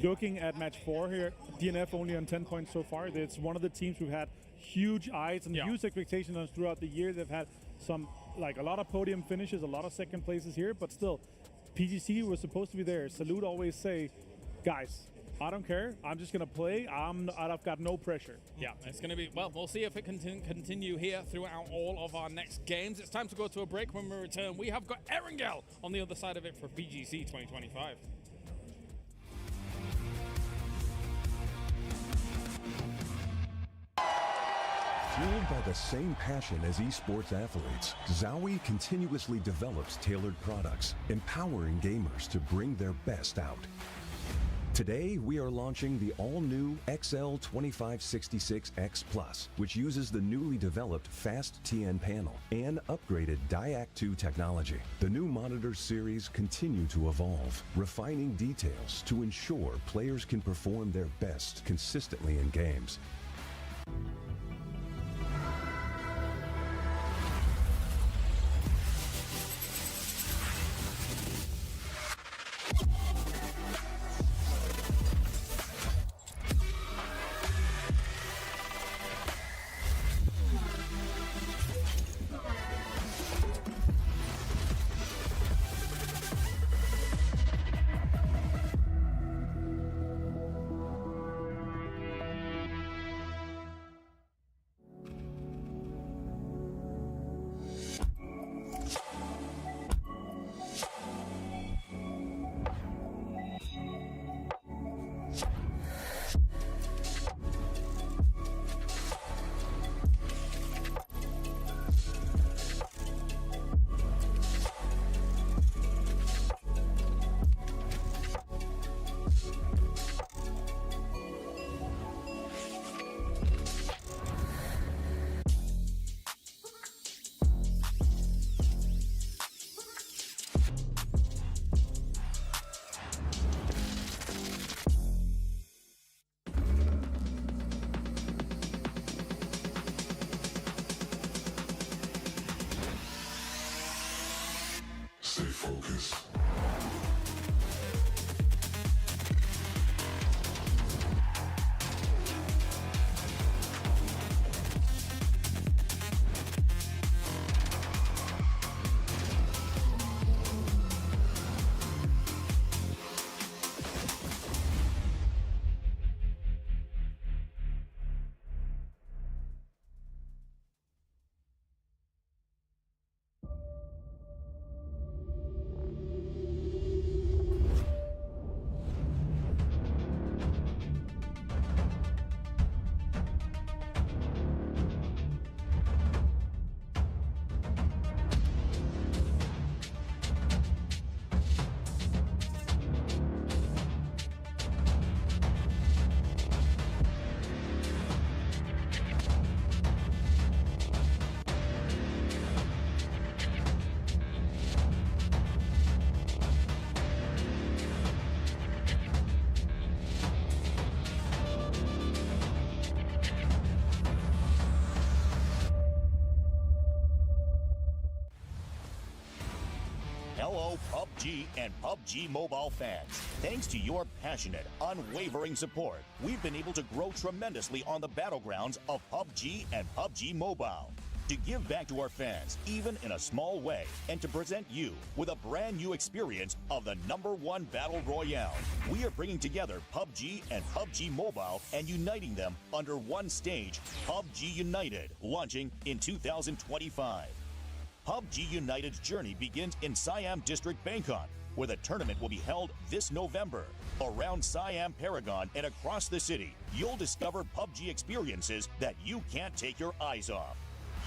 looking at match 4 here, DNF only on 10 points so far. It's one of the teams who've had huge eyes and huge expectations on throughout the year. They've had some, like a lot of podium finishes, a lot of second places here, but still, PGC was supposed to be there. Salute always say, guys, I don't care. I'm just going to play. I've got no pressure. Yeah, it's going to be, well, we'll see if it can continue here throughout all of our next games. It's time to go to a break. When we return, we have got Erangel on the other side of it for PGC 2025. Fueled by the same passion as esports athletes, Zowie continuously develops tailored products, empowering gamers to bring their best out. Today, we are launching the all-new XL2566X Plus, which uses the newly developed Fast TN panel and upgraded Diac 2 technology. The new monitor series continue to evolve, refining details to ensure players can perform their best consistently in games. Stay focused. Hello, PUBG and PUBG Mobile fans. Thanks to your passionate, unwavering support, we've been able to grow tremendously on the battlegrounds of PUBG and PUBG Mobile. To give back to our fans, even in a small way, and to present you with a brand new experience of the #1 Battle Royale, we are bringing together PUBG and PUBG Mobile and uniting them under one stage, PUBG United, launching in 2025. PUBG United's journey begins in Siam District, Bangkok, where the tournament will be held this November. Around Siam Paragon and across the city, you'll discover PUBG experiences that you can't take your eyes off.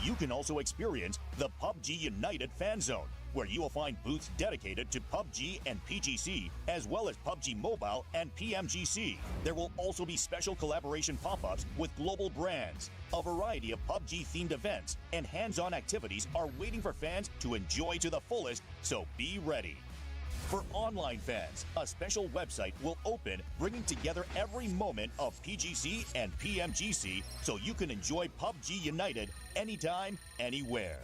You can also experience the PUBG United Fan Zone, where you will find booths dedicated to PUBG and PGC, as well as PUBG Mobile and PMGC. There will also be special collaboration pop-ups with global brands. A variety of PUBG-themed events and hands-on activities are waiting for fans to enjoy to the fullest, so be ready. For online fans, a special website will open, bringing together every moment of PGC and PMGC so you can enjoy PUBG United anytime, anywhere.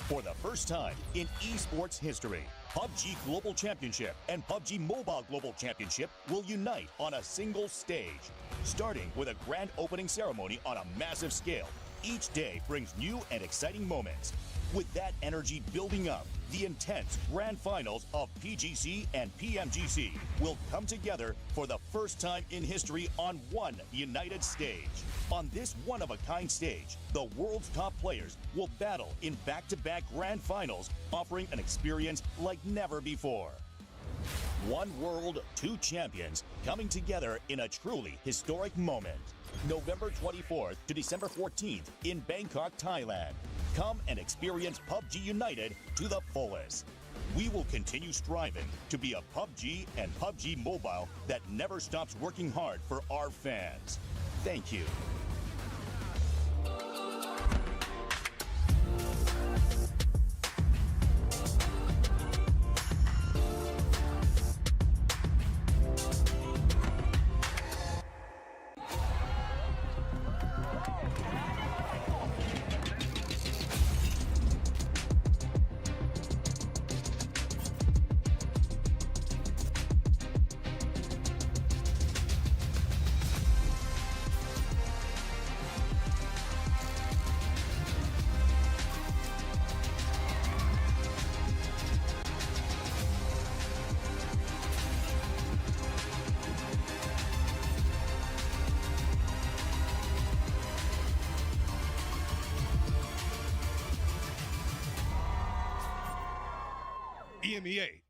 For the first time in esports history, PUBG Global Championship and PUBG Mobile Global Championship will unite on a single stage. Starting with a grand opening ceremony on a massive scale, each day brings new and exciting moments. With that energy building up, the intense grand finals of PGC and PMGC will come together for the first time in history on one united stage. On this one-of-a-kind stage, the world's top players will battle in back-to-back grand finals, offering an experience like never before. One world, two champions coming together in a truly historic moment. November 24th to December 14th in Bangkok, Thailand. Come and experience PUBG United to the fullest. We will continue striving to be a PUBG and PUBG Mobile that never stops working hard for our fans. Thank you.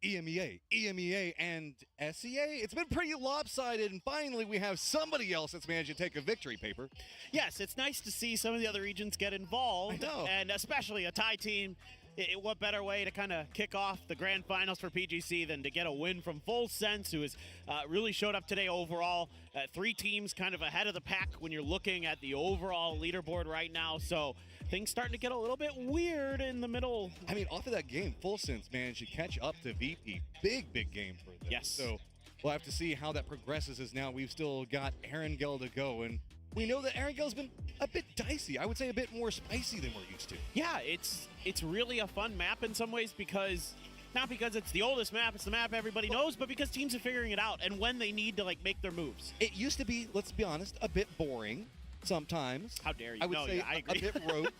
EMEA, and SEA. It's been pretty lopsided, and finally we have somebody else that's managed to take a victory paper. Yes, it's nice to see some of the other regions get involved, I know. and especially a Thai team. What better way to kind of kick off the grand finals for PGC than to get a win from Full Sense, who has really showed up today overall. 3 teams kind of ahead of the pack when you're looking at the overall leaderboard right now. So things starting to get a little bit weird in the middle. I mean, off of that game, Full Sense managed to catch up to VP. Big game for them. Yes. So we'll have to see how that progresses, as now we've still got Erangel to go, and we know that Erangel's been a bit dicey. I would say a bit more spicy than we're used to. Yeah, it's really a fun map in some ways, because not because it's the oldest map, it's the map everybody knows, but because teams are figuring it out and when they need to make their moves. It used to be, let's be honest, a bit boring sometimes. How dare you? I would say yeah, I agree. a bit rote.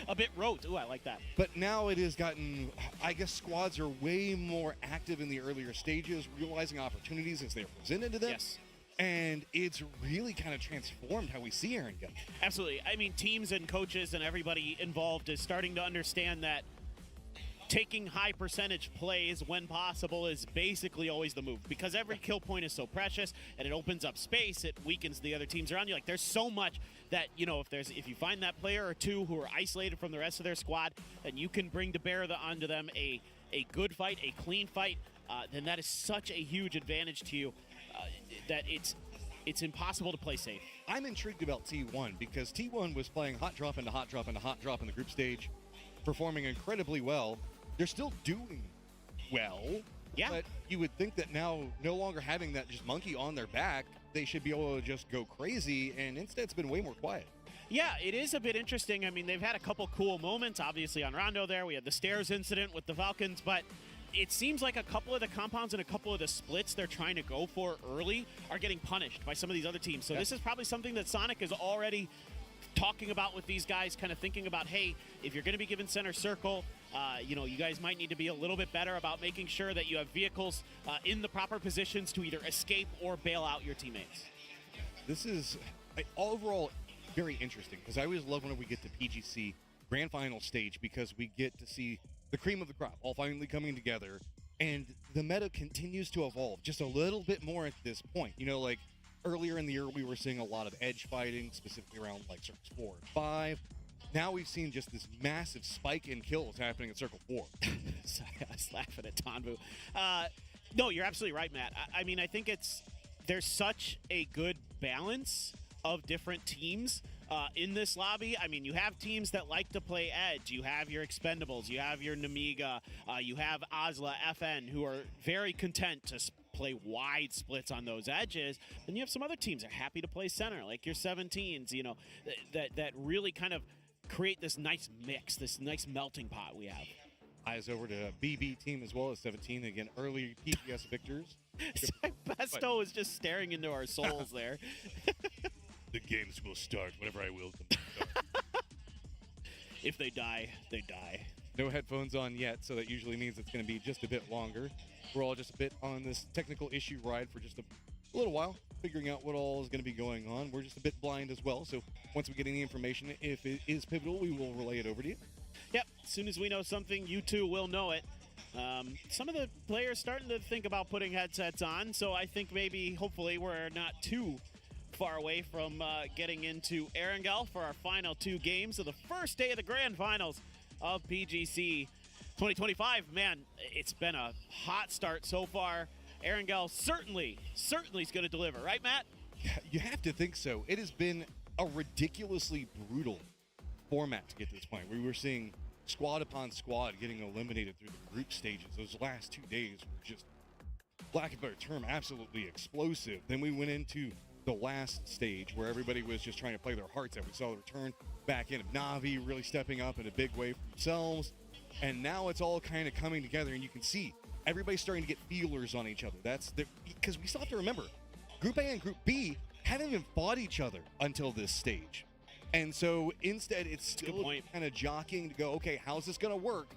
A bit rote. Ooh, I like that. But now it has gotten, I guess squads are way more active in the earlier stages, realizing opportunities as they're presented to them. Yes. And it's really kind of transformed how we see Erangel. Absolutely. I mean, teams and coaches and everybody involved is starting to understand that taking high percentage plays when possible is basically always the move, because every kill point is so precious and it opens up space. It weakens the other teams around you. Like, there's so much that, you know, if you find that player or two who are isolated from the rest of their squad, then you can bring to bear onto them a good fight, a clean fight, then that is such a huge advantage to you that it's impossible to play safe. I'm intrigued about T1 because T1 was playing hot drop into hot drop into hot drop in the group stage, performing incredibly well. They're still doing well. Yeah. But you would think that now, no longer having that just monkey on their back, they should be able to just go crazy, and instead it's been way more quiet. Yeah, it is a bit interesting. I mean, they've had a couple cool moments, obviously, on Rondo there. We had the stairs incident with the Falcons, but it seems like a couple of the compounds and a couple of the splits they're trying to go for early are getting punished by some of these other teams. So this is probably something that Sonic is already talking about with these guys, kind of thinking about, hey, if you're going to be given center circle, you know, you guys might need to be a little bit better about making sure that you have vehicles in the proper positions to either escape or bail out your teammates. This is overall very interesting, because I always love when we get to PGC Grand Final stage, because we get to see the cream of the crop all finally coming together, and the meta continues to evolve just a little bit more at this point. You know, like earlier in the year, we were seeing a lot of edge fighting, specifically around like circles 4 and 5. Now we've seen just this massive spike in kills happening at Circle 4. Sorry, I was laughing at Tanvu. No, you're absolutely right, Matt. I mean, I think there's such a good balance of different teams in this lobby. I mean, you have teams that like to play edge. You have your Expendables. You have your Namiga. You have Ozla, FN, who are very content to play wide splits on those edges. Then you have some other teams that are happy to play center, like your 17s, you know, that really kind of create this nice mix, this nice melting pot we have. Eyes over to BB team as well as 17. Again, early PGS victors. Pesto is just staring into our souls there. The games will start whenever I will. If they die, they die. No headphones on yet, so that usually means it's going to be just a bit longer. We're all just a bit on this technical issue ride for just a little while, figuring out what all is going to be going on. We're just a bit blind as well, so once we get any information, if it is pivotal, we will relay it over to you. Yep, as soon as we know something, you too will know it. Some of the players starting to think about putting headsets on, so I think maybe, hopefully, we're not too far away from getting into Erangel for our final 2 games of the first day of the grand finals of PGC 2025. Man, it's been a hot start so far. Erangel certainly is going to deliver, right, Matt? You have to think so. It has been a ridiculously brutal format to get to this point. We were seeing squad upon squad getting eliminated through the group stages. Those last 2 days were just, lack of a better term, absolutely explosive. Then we went into the last stage where everybody was just trying to play their hearts out. We saw the return back in of Na'Vi really stepping up in a big way for themselves. And now it's all kind of coming together, and you can see everybody's starting to get feelers on each other. That's because we still have to remember, Group A and Group B haven't even fought each other until this stage. And so instead, it's still kind of jockeying to go, okay, how's this going to work?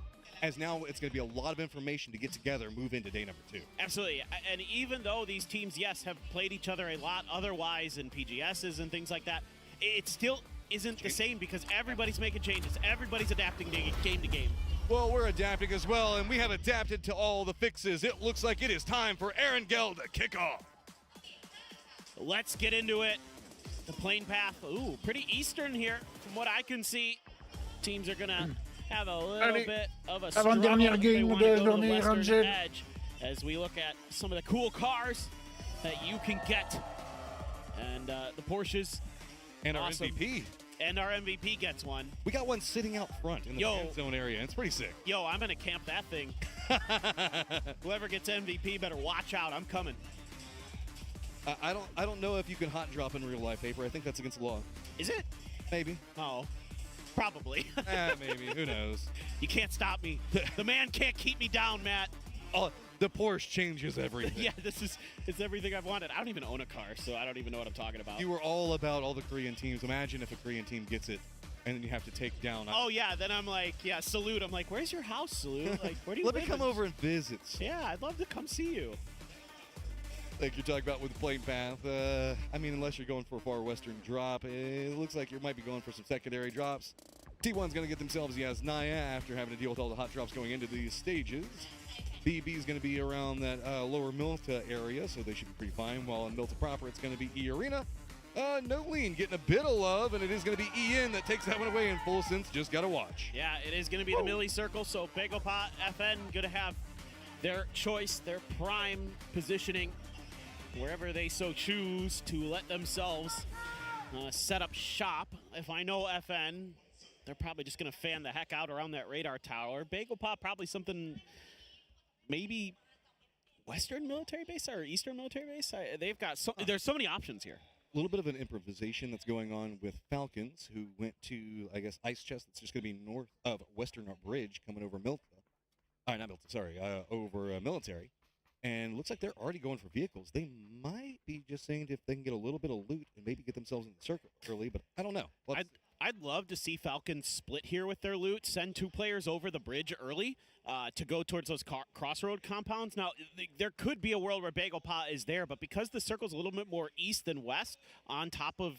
As now it's going to be a lot of information to get together and move into day number 2. Absolutely. And even though these teams, yes, have played each other a lot otherwise in PGSs and things like that, it still isn't the same because everybody's making changes. Everybody's adapting game to game. Well, we're adapting as well, and we have adapted to all the fixes. It looks like it is time for Erangel to kick off. Let's get into it. The plane path, ooh, pretty eastern here from what I can see. Teams are going to have a little bit of a struggle if they want to go to the western edge as we look at some of the cool cars that you can get. And the Porsches. And our awesome. MVP. And our MVP gets one. We got one sitting out front in the fan zone area. It's pretty sick. Yo, I'm going to camp that thing. Whoever gets MVP better watch out. I'm coming. I don't know if you can hot drop in real life, Paper. I think that's against the law. Is it? Maybe. Oh, probably. Maybe. Who knows? You can't stop me. The man can't keep me down, Matt. Oh, the Porsche changes everything. Yeah, it's everything I've wanted. I don't even own a car, so I don't even know what I'm talking about. You were all about all the Korean teams. Imagine if a Korean team gets it, and then you have to take down. Oh yeah, then I'm like, yeah, Salute. I'm like, where's your house, Salute? Like, where do you Let live? me come over and visit. Yeah, I'd love to come see you. Like you're talking about with the plane path. I mean, unless you're going for a far western drop, it looks like you might be going for some secondary drops. T1's going to get themselves the Asnaya after having to deal with all the hot drops going into these stages. BB is going to be around that lower Milta area, so they should be pretty fine. While in Milta proper, it's going to be E-Arena. No lean getting a bit of love, and it is going to be Ian that takes that one away in full sense. Just got to watch. Yeah, it is going to be the Millie Circle, so Bagopot, FN going to have their choice, their prime positioning, wherever they so choose to let themselves set up shop. If I know FN, they're probably just going to fan the heck out around that radar tower. Bagopot probably something, maybe Western military base or Eastern military base. They've got there's so many options here. A little bit of an improvisation that's going on with Falcons, who went to, I guess, Ice Chest. That's just going to be north of Western Bridge, coming over Milta. Not Milta, sorry, over Military. And looks like they're already going for vehicles. They might be just saying if they can get a little bit of loot and maybe get themselves in the circle early, but I don't know. I'd love to see Falcons split here with their loot, send 2 players over the bridge early to go towards those crossroad compounds. Now, there could be a world where Bagopot is there, but because the circle's a little bit more east than west on top of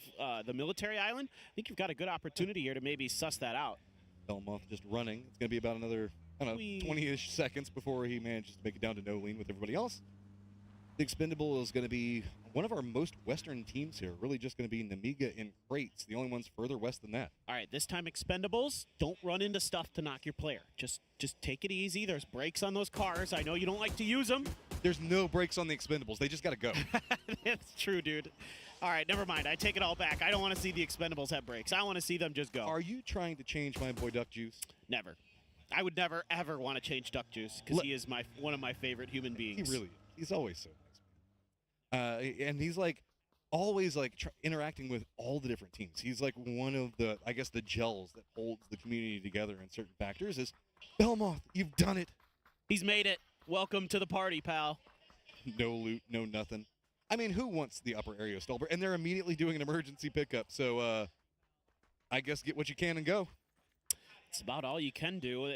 the military island, I think you've got a good opportunity here to maybe suss that out. Belmoth just running. It's going to be about another, I don't know, 20-ish seconds before he manages to make it down to no lean with everybody else. The Expendable is going to be one of our most western teams here. Really just going to be Namiga and Crates, the only ones further west than that. All right, this time Expendables, don't run into stuff to knock your player. Just take it easy. There's brakes on those cars. I know you don't like to use them. There's no brakes on the Expendables. They just got to go. That's true, dude. All right, never mind. I take it all back. I don't want to see the Expendables have breaks. I want to see them just go. Are you trying to change my boy Duck Juice? Never. I would never, ever want to change Duck Juice because he is one of my favorite human beings. He really is. He's always so nice. And he's like always like interacting with all the different teams. He's like one of the, I guess, the gels that holds the community together in certain factors. Is Belmoth, you've done it. He's made it. Welcome to the party, pal. No loot, no nothing. I mean, who wants the upper area of Stolber? And they're immediately doing an emergency pickup. So I guess get what you can and go. It's about all you can do.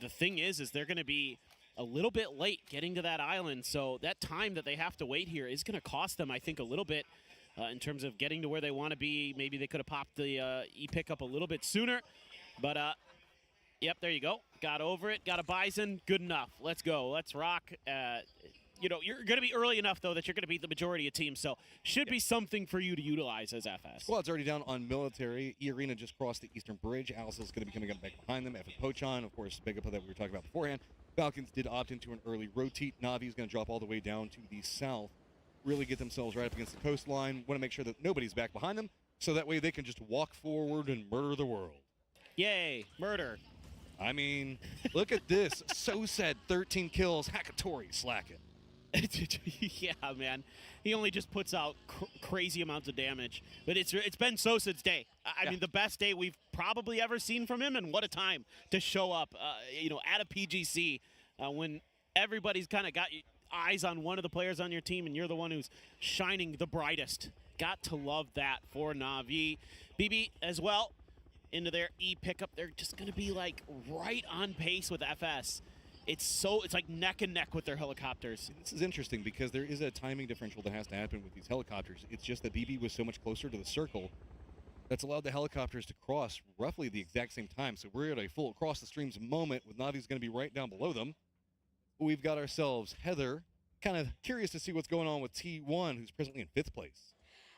The thing is they're going to be a little bit late getting to that island. So that time that they have to wait here is going to cost them, I think, a little bit in terms of getting to where they want to be. Maybe they could have popped the E-pickup a little bit sooner. But, yep, there you go. Got over it. Got a Bison. Good enough. Let's go. Let's rock. You know, you're going to be early enough, though, that you're going to beat the majority of teams. So should be something for you to utilize as FS. Squad's already down on military. E-Arena just crossed the eastern bridge. Alice is going to be coming up back behind them. Evan Pochon, of course, big up that we were talking about beforehand. Falcons did opt into an early rotate. Na'Vi is going to drop all the way down to the south. Really get themselves right up against the coastline. Want to make sure that nobody's back behind them, so that way they can just walk forward and murder the world. Yay, murder. I mean, look at this. So sad, 13 kills. Hakatori slacking. Yeah, man. He only just puts out crazy amounts of damage. But it's been Sosa's day. I mean, the best day we've probably ever seen from him, and what a time to show up, you know, at a PGC when everybody's kind of got eyes on one of the players on your team, and you're the one who's shining the brightest. Got to love that for Na'Vi. BB as well into their E pickup. They're just going to be like right on pace with FS. It's like neck and neck with their helicopters. This is interesting because there is a timing differential that has to happen with these helicopters. It's just that BB was so much closer to the circle that's allowed the helicopters to cross roughly the exact same time. So we're at a full across the streams moment with Navi's going to be right down below them. We've got ourselves Heather, kind of curious to see what's going on with T1, who's presently in 5th place.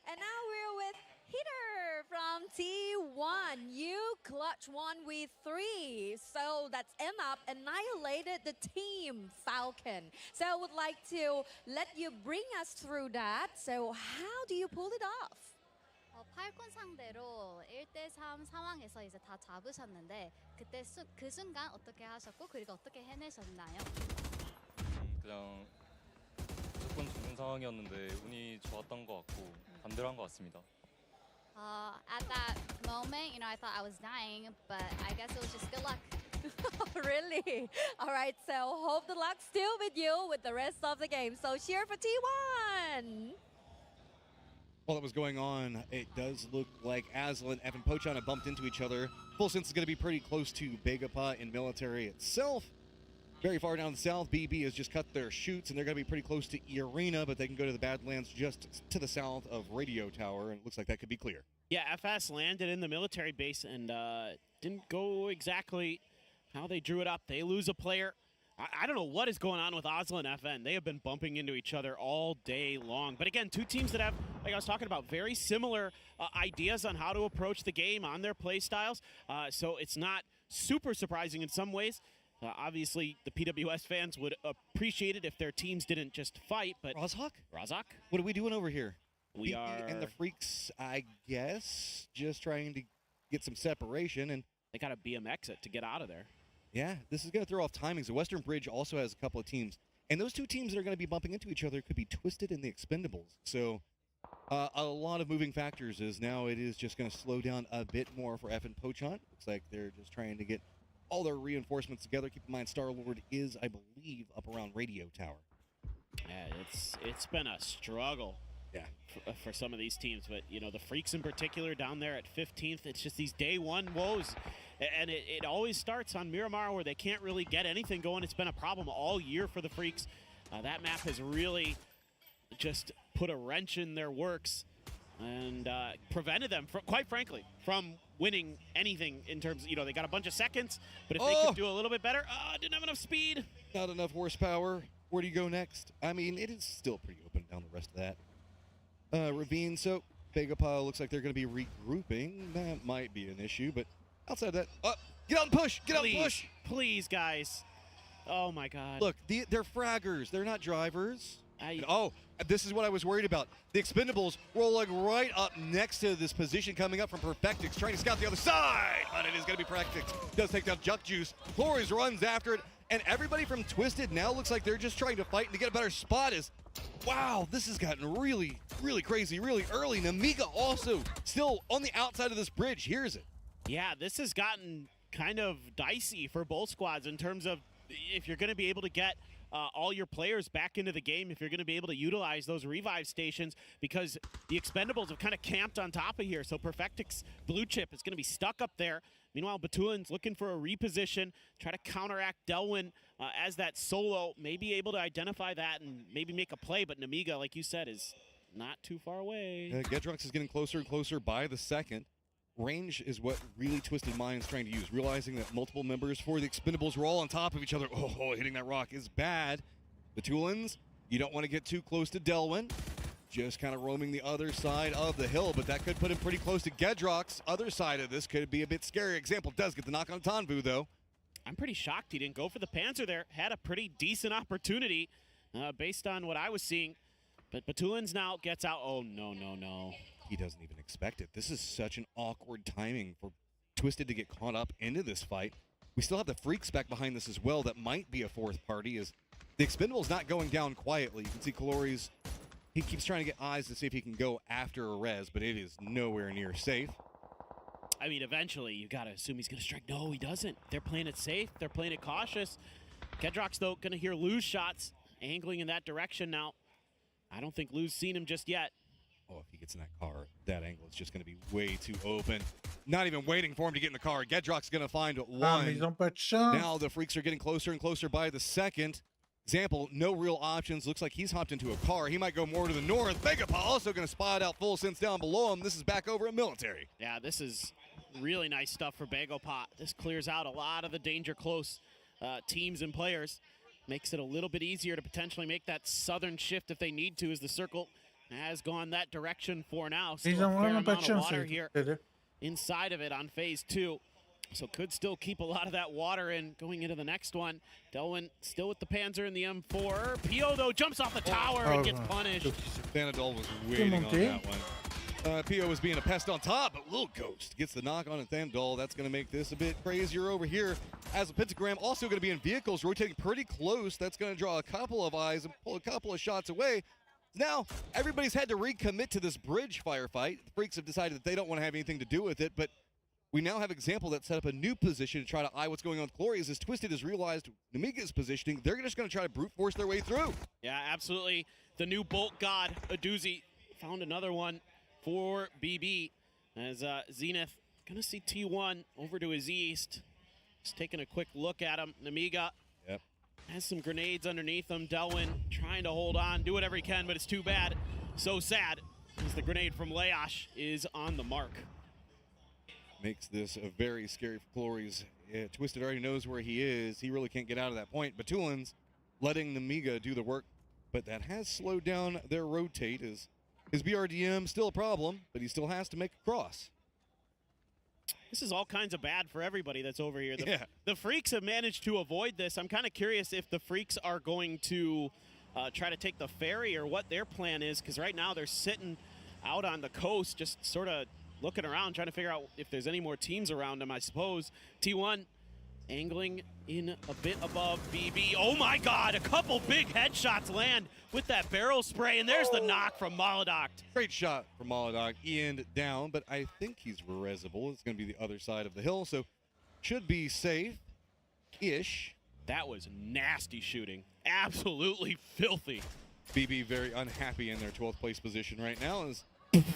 And now we're with Heater from T1. You clutch 1v3. So that's up, annihilated the team Falcon. So I would like to let you bring us through that. So how do you pull it off? 팔콘 상대로 1대3 상황에서 이제 다 잡으셨는데 그때 그 순간 어떻게 하셨고 그리고 어떻게 해내셨나요? 그냥 무조건 죽는 상황이었는데 운이 좋았던 것 같고 반대로 한 것 같습니다. At that moment, you know, I thought I was dying, but I guess it was just good luck. Really? All right, so hope the luck's still with you with the rest of the game. So cheer for T1! While that was going on, it does look like Aslan and Evan Pochon have bumped into each other. Full Sense is going to be pretty close to Begapa in military itself. Very far down the south, BB has just cut their chutes, and they're going to be pretty close to E-Arena, but they can go to the Badlands just to the south of Radio Tower, and it looks like that could be clear. Yeah, FS landed in the military base and didn't go exactly how they drew it up. They lose a player. I don't know what is going on with Oslo and FN. They have been bumping into each other all day long. But again, two teams that have, like I was talking about, very similar ideas on how to approach the game on their play styles. So it's not super surprising in some ways. Obviously, the PWS fans would appreciate it if their teams didn't just fight. But Rozhawk? Rozhawk? What are we doing over here? We BB are... and the Freaks, I guess, just trying to get some separation. And they got a BM exit to get out of there. Yeah, this is going to throw off timings. The Western Bridge also has a couple of teams. And those two teams that are going to be bumping into each other could be Twisted and the Expendables. So a lot of moving factors as now it is just going to slow down a bit more for F and Pochon. Looks like they're just trying to get all their reinforcements together. Keep in mind, Star-Lord is, I believe, up around Radio Tower. Yeah, it's been a struggle. Yeah, for some of these teams, but you know the Freaks in particular down there at 15th. It's just these day one woes, and it always starts on Miramar where they can't really get anything going. It's been a problem all year for the Freaks. That map has really just put a wrench in their works and prevented them, quite frankly, from winning anything in terms. You know, they got a bunch of seconds, but if they could do a little bit better, didn't have enough speed. Not enough horsepower. Where do you go next? I mean, it is still pretty open down the rest of that. Ravine, so Begapa looks like they're going to be regrouping. That might be an issue, but outside of that, get out and push! Get out and push! Please, guys. Oh, my God. Look, they're fraggers. They're not drivers. Oh, this is what I was worried about. The Expendables rolling right up next to this position coming up from Perfectix, trying to scout the other side, but it is going to be Perfectix. Does take down Juck Juice. Flores runs after it, and everybody from Twisted now looks like they're just trying to fight and to get a better spot. Wow, this has gotten really, really crazy really early. Namiga also still on the outside of this bridge. Here's it. Yeah, this has gotten kind of dicey for both squads in terms of if you're going to be able to get all your players back into the game, if you're going to be able to utilize those revive stations, because the Expendables have kind of camped on top of here. So Perfectix Blue Chip is going to be stuck up there. Meanwhile, Batulin's looking for a reposition, try to counteract Delwyn as that solo, may be able to identify that and maybe make a play, but Namiga, like you said, is not too far away. Gedrox is getting closer and closer by the second. Range is what really Twisted Mind's trying to use, realizing that multiple members for the Expendables were all on top of each other. Oh, hitting that rock is bad. The Tulans, you don't want to get too close to Delwyn. Just kind of roaming the other side of the hill, but that could put him pretty close to Gedrox. Other side of this could be a bit scary. Example does get the knock on Tanvu, though. I'm pretty shocked he didn't go for the Panzer there. Had a pretty decent opportunity based on what I was seeing. But Batulin's now gets out. Oh, no. He doesn't even expect it. This is such an awkward timing for Twisted to get caught up into this fight. We still have the Freaks back behind this as well. That might be a fourth party, as the Expendable's not going down quietly. You can see Calori's, he keeps trying to get eyes to see if he can go after a res, but it is nowhere near safe. I mean, eventually, you got to assume he's going to strike. No, he doesn't. They're playing it safe. They're playing it cautious. Gedrox, though, going to hear Lou's shots angling in that direction now. I don't think Lou's seen him just yet. Oh, if he gets in that car, that angle is just going to be way too open. Not even waiting for him to get in the car. Gedrox is going to find one. Now the Freaks are getting closer and closer by the second. Example, no real options. Looks like he's hopped into a car. He might go more to the north. Megapaw also going to spot out full sense down below him. This is back over at Military. Yeah, this is really nice stuff for Bagopot. This clears out a lot of the danger close teams and players. Makes it a little bit easier to potentially make that southern shift if they need to, as the circle has gone that direction for now. Still a fair amount of water here inside of it on phase 2. So could still keep a lot of that water in going into the next one. Delwyn still with the Panzer and the M4. Pio, though, jumps off the tower and gets punished. Thanadol was waiting on that one. Pio was being a pest on top, but Little Ghost gets the knock on Thanadol. That's going to make this a bit crazier over here. As a Pentagram also going to be in vehicles, rotating pretty close. That's going to draw a couple of eyes and pull a couple of shots away. Now, everybody's had to recommit to this bridge firefight. The Freaks have decided that they don't want to have anything to do with it, but we now have Example that set up a new position to try to eye what's going on with Glorious. As Twisted has realized Namiga's positioning, they're just going to try to brute force their way through. Yeah, absolutely. The new Bolt God, Aduzi, found another one for BB. As Zenith going to see T1 over to his east. Just taking a quick look at him. Namiga has some grenades underneath him. Delwyn trying to hold on, do whatever he can, but it's too bad. So sad, as the grenade from Leosh is on the mark. Makes this a very scary for Glories. Twisted already knows where he is. He really can't get out of that point. Batulin's letting Namiga do the work, but that has slowed down their rotate. His BRDM still a problem, but he still has to make a cross. This is all kinds of bad for everybody that's over here. The Freaks have managed to avoid this. I'm kind of curious if the Freaks are going to try to take the ferry or what their plan is, because right now they're sitting out on the coast just sort of looking around, trying to figure out if there's any more teams around them, I suppose. T1 angling in a bit above BB. Oh my God, a couple big headshots land with that barrel spray, and there's the knock from Maladoct. Great shot from Maladoct. End down, but I think he's resable. It's going to be the other side of the hill, so should be safe-ish. That was nasty shooting. Absolutely filthy. BB very unhappy in their 12th place position right now. As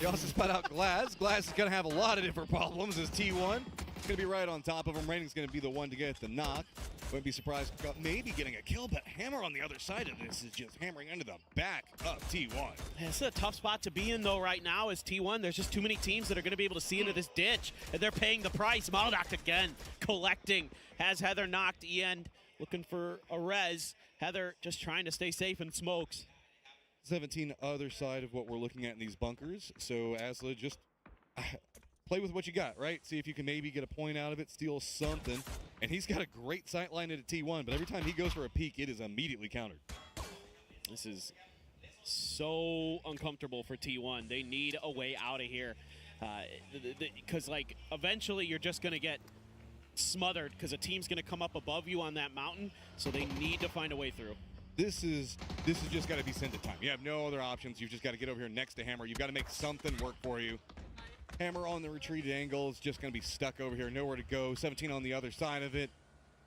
they also spot out Glass. Glass is going to have a lot of different problems as T1. It's going to be right on top of him. Raining's going to be the one to get the knock. Wouldn't be surprised about maybe getting a kill, but Hammer on the other side of this is just hammering into the back of T1. It's a tough spot to be in, though, right now as T1. There's just too many teams that are going to be able to see into this ditch, and they're paying the price. Maladoct again collecting. Has Heather knocked. End looking for a res. Heather just trying to stay safe and smokes. 17 other side of what we're looking at in these bunkers. So Asla, just play with what you got, right? See if you can maybe get a point out of it, steal something. And he's got a great sight line into T1, but every time he goes for a peek, it is immediately countered. This is so uncomfortable for T1. They need a way out of here. Because, like, eventually you're just going to get smothered because a team's going to come up above you on that mountain, so they need to find a way through. This is just got to be sent to time. You have no other options. You've just got to get over here next to Hammer. You've got to make something work for you. Hammer on the retreated angle is just going to be stuck over here, nowhere to go. 17 on the other side of it.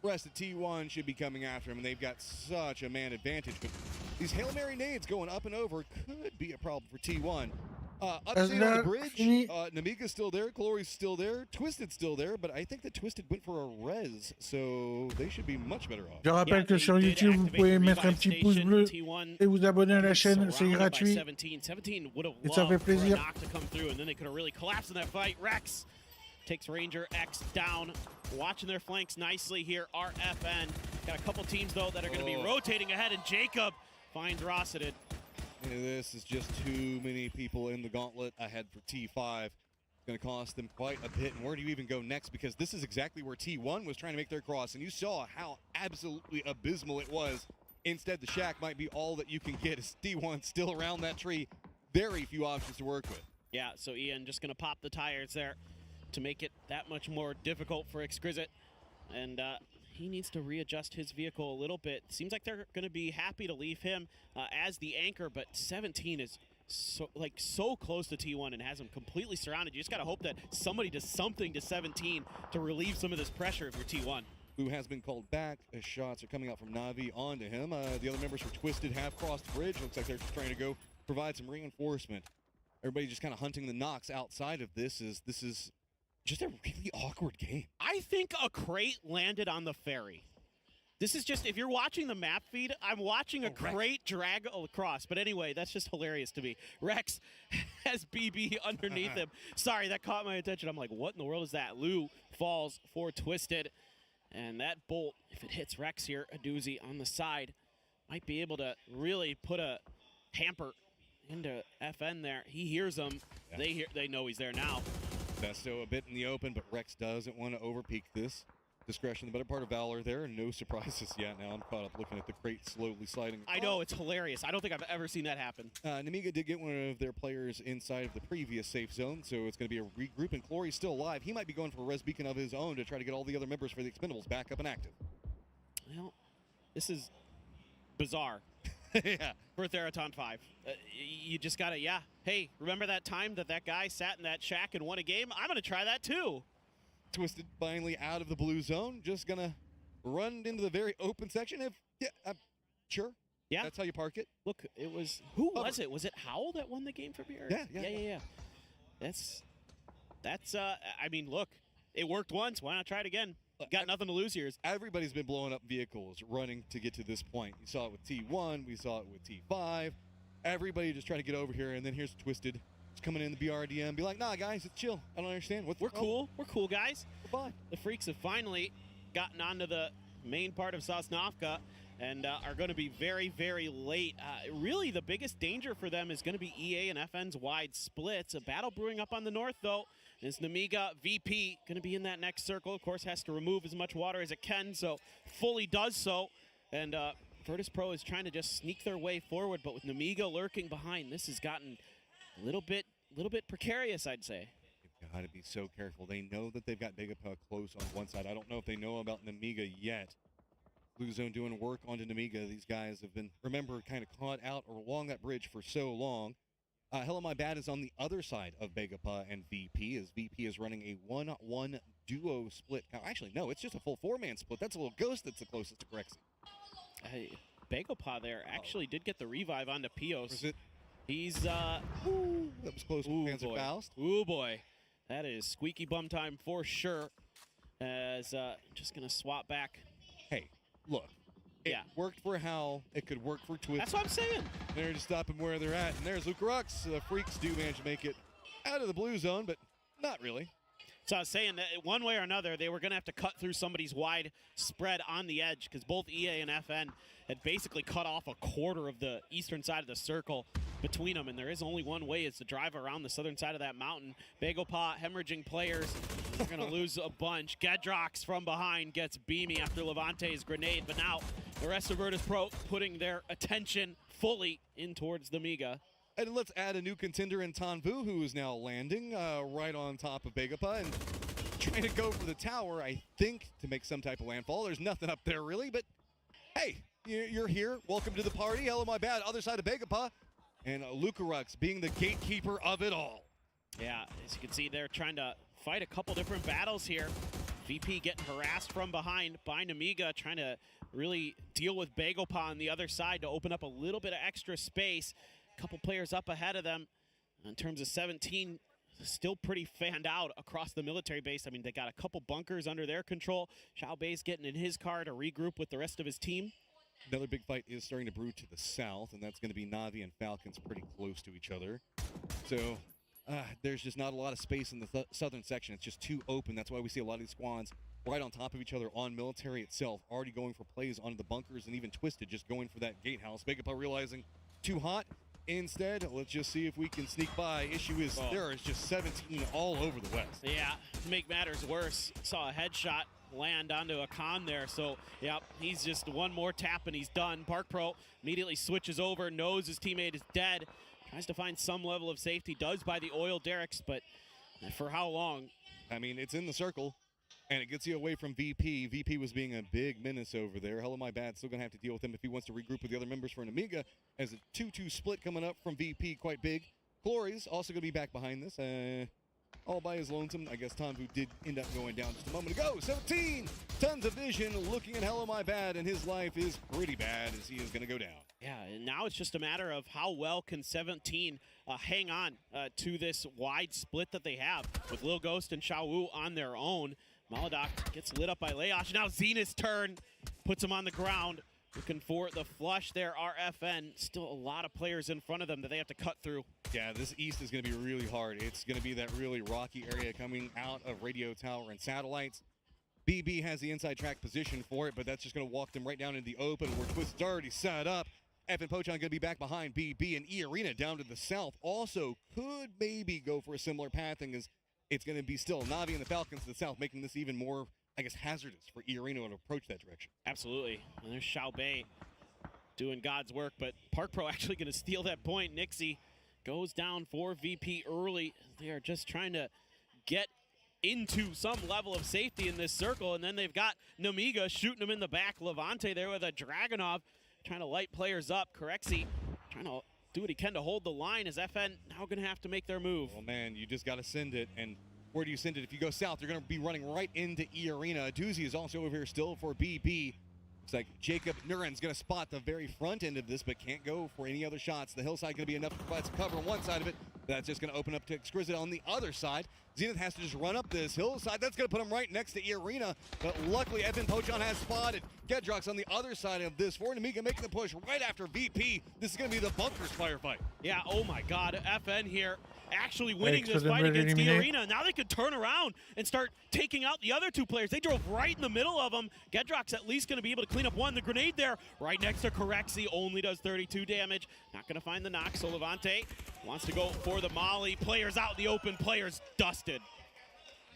Rest of T1 should be coming after him, and they've got such a man advantage. But these Hail Mary nades going up and over could be a problem for T1. Upstate on the bridge, Namiga's still there, Glory's still there, Twisted's still there, but I think that Twisted went for a res, so they should be much better off. Je rappelle que sur YouTube, vous pouvez mettre un petit pouce bleu et vous abonner à la chaîne, c'est gratuit. 17 would have Et ça fait loved for a plaisir. knock to come through, and then they could have really collapsed in that fight. Rex takes Ranger X down, watching their flanks nicely here. RFN got a couple teams though that are going to be rotating ahead, and Jacob finds Rosseted. This is just too many people in the gauntlet ahead for T5. It's going to cost them quite a bit. And where do you even go next? Because this is exactly where T1 was trying to make their cross. And you saw how absolutely abysmal it was. Instead, the shack might be all that you can get as T1 still around that tree. Very few options to work with. Yeah, so Ian just going to pop the tires there to make it that much more difficult for Exquisite. And he needs to readjust his vehicle a little bit. Seems like they're going to be happy to leave him as the anchor, but 17 is so close to T1 and has him completely surrounded. You just got to hope that somebody does something to 17 to relieve some of this pressure if you're T1. Who has been called back as shots are coming out from Na'Vi onto him. The other members for Twisted have crossed the bridge. Looks like they're just trying to go provide some reinforcement. Everybody just kind of hunting the knocks outside of this. This is just a really awkward game. I think a crate landed on the ferry. This is just, if you're watching the map feed, I'm watching a crate drag across. But anyway, that's just hilarious to me. Rex has BB underneath him. Sorry, that caught my attention. I'm like, what in the world is that? Lou falls for Twisted. And that bolt, if it hits Rex here, a doozy on the side, might be able to really put a hamper into FN there. He hears them. Yeah. They know he's there now. Besto a bit in the open, but Rex doesn't want to overpeak this. Discretion, the better part of Valor there. No surprises yet. Now I'm caught up looking at the crate slowly sliding. I know, it's hilarious. I don't think I've ever seen that happen. Namiga did get one of their players inside of the previous safe zone, so it's going to be a regroup, and Clory's still alive. He might be going for a res beacon of his own to try to get all the other members for the Expendables back up and active. Well, this is bizarre. Yeah. For Theraton 5. You just got to, hey, remember that time that guy sat in that shack and won a game? I'm going to try that too. Twisted finally out of the blue zone. Just going to run into the very open section. Sure. Yeah. That's how you park it. Look, it was, who was it? Was it Howl that won the game for BR? Yeah. That's, I mean, look, it worked once. Why not try it again? Got nothing to lose here. Everybody's been blowing up vehicles, running to get to this point. You saw it with T1, we saw it with T5. Everybody just trying to get over here, and then here's Twisted. He's coming in the BRDM, be like, nah, guys, it's chill. I don't understand. We're cool. We're cool, guys. We're fine. The Freaks have finally gotten onto the main part of Sosnovka and are going to be very, very late. Really, the biggest danger for them is going to be EA and FN's wide splits. A battle brewing up on the north, though. Is Namiga VP going to be in that next circle? Of course, has to remove as much water as it can, so fully does so. And Virtus Pro is trying to just sneak their way forward, but with Namiga lurking behind, this has gotten a little bit precarious, I'd say. They've got to be so careful. They know that they've got Begapa close on one side. I don't know if they know about Namiga yet. Blue Zone doing work onto Namiga. These guys have been, remember, kind of caught out along that bridge for so long. Hello My Bad is on the other side of Begapa and VP, as VP is running a 1-1 duo split. Now, actually, no, it's just a full 4-man split. That's a little Ghost that's the closest to Grexy. Begapa there actually did get the revive onto Pios. Was it? He's, that was close with Panzer Faust. Ooh, boy. That is squeaky bum time for sure. As, just going to swap back. Hey, look. It worked for Howl. It could work for Twist. That's what I'm saying. They're just stopping where they're at. And there's Lucarux. The Freaks do manage to make it out of the blue zone, but not really. So I was saying that one way or another, they were going to have to cut through somebody's wide spread on the edge because both EA and FN had basically cut off a quarter of the eastern side of the circle between them, and there is only one way, is to drive around the southern side of that mountain. Bagopot hemorrhaging players. They're going to lose a bunch. Gedrox from behind gets Beamy after Levante's grenade, but now the rest of Virtus Pro putting their attention fully in towards the Miga. And let's add a new contender in Tanvu, who is now landing right on top of Begapa and trying to go for the tower, I think, to make some type of landfall. There's nothing up there, really, but hey, you're here. Welcome to the party. Hello, my bad. Other side of Begapa. And Lukarux being the gatekeeper of it all. Yeah, as you can see, they're trying to fight a couple different battles here. VP getting harassed from behind by Namiga, trying to really deal with Begapa on the other side to open up a little bit of extra space. A couple players up ahead of them. In terms of 17, still pretty fanned out across the military base. I mean, they got a couple bunkers under their control. Xiao Bei's getting in his car to regroup with the rest of his team. Another big fight is starting to brew to the south, and that's going to be Na'Vi and Falcons pretty close to each other. So there's just not a lot of space in the southern section. It's just too open. That's why we see a lot of these squads right on top of each other on military itself, already going for plays onto the bunkers, and even Twisted just going for that gatehouse. Begapa realizing too hot. Instead, let's just see if we can sneak by. Issue is there is just 17 all over the west. Yeah, to make matters worse, saw a headshot land onto a con there. So, yep, he's just one more tap and he's done. Park Pro immediately switches over, knows his teammate is dead, tries to find some level of safety, does by the oil derricks, but for how long? I mean, it's in the circle, and it gets you away from VP. VP was being a big menace over there. Hello, my bad. Still going to have to deal with him if he wants to regroup with the other members for an Amiga, as a 2-2 split coming up from VP, quite big. Glory's also going to be back behind this. All by his lonesome. I guess Tanvu did end up going down just a moment ago. 17, tons of vision, looking at Hello, my bad, and his life is pretty bad as he is going to go down. Yeah, and now it's just a matter of how well can 17 hang on to this wide split that they have with Lil Ghost and Xiao Wu on their own. Maladoc gets lit up by Leosh. Now Zenith's turn, puts him on the ground. Looking for the flush there, RFN. Still a lot of players in front of them that they have to cut through. Yeah, this east is going to be really hard. It's going to be that really rocky area coming out of radio tower and satellites. BB has the inside track position for it, but that's just going to walk them right down into the open where Twist's already set up. Evan Pochon going to be back behind BB, and E Arena down to the south also could maybe go for a similar pathing, as it's going to be still Na'Vi and the Falcons to the south, making this even more, I guess, hazardous for E Arena to approach that direction. Absolutely. And there's Xiao Bei doing God's work, but Park Pro actually going to steal that point. Nixie goes down for VP early. They are just trying to get into some level of safety in this circle, and then they've got Namiga shooting him in the back. Levante there with a Dragunov trying to light players up. Corexi trying to do what he can to hold the line, as FN now going to have to make their move. Oh man, you just got to send it, and where do you send it? If you go south, you're going to be running right into E Arena. A doozy is also over here still for BB. Looks like Jacob Nuren's going to spot the very front end of this, but can't go for any other shots. The hillside going to be enough to provide some cover on one side of it. That's just going to open up to Exquisite on the other side. Zenith has to just run up this hillside. That's going to put him right next to E Arena, but luckily Evan Pochon has spotted Gedrox on the other side of this. For Namiga making the push right after VP. This is going to be the bunkers firefight. Yeah, oh my God, FN here actually winning this fight against E Arena. Now they could turn around and start taking out the other two players. They drove right in the middle of them. Gedrox at least going to be able to clean up one. The grenade there right next to Corexi only does 32 damage. Not going to find the knock, so Levante wants to go for the molly. Players out in the open, players dusted.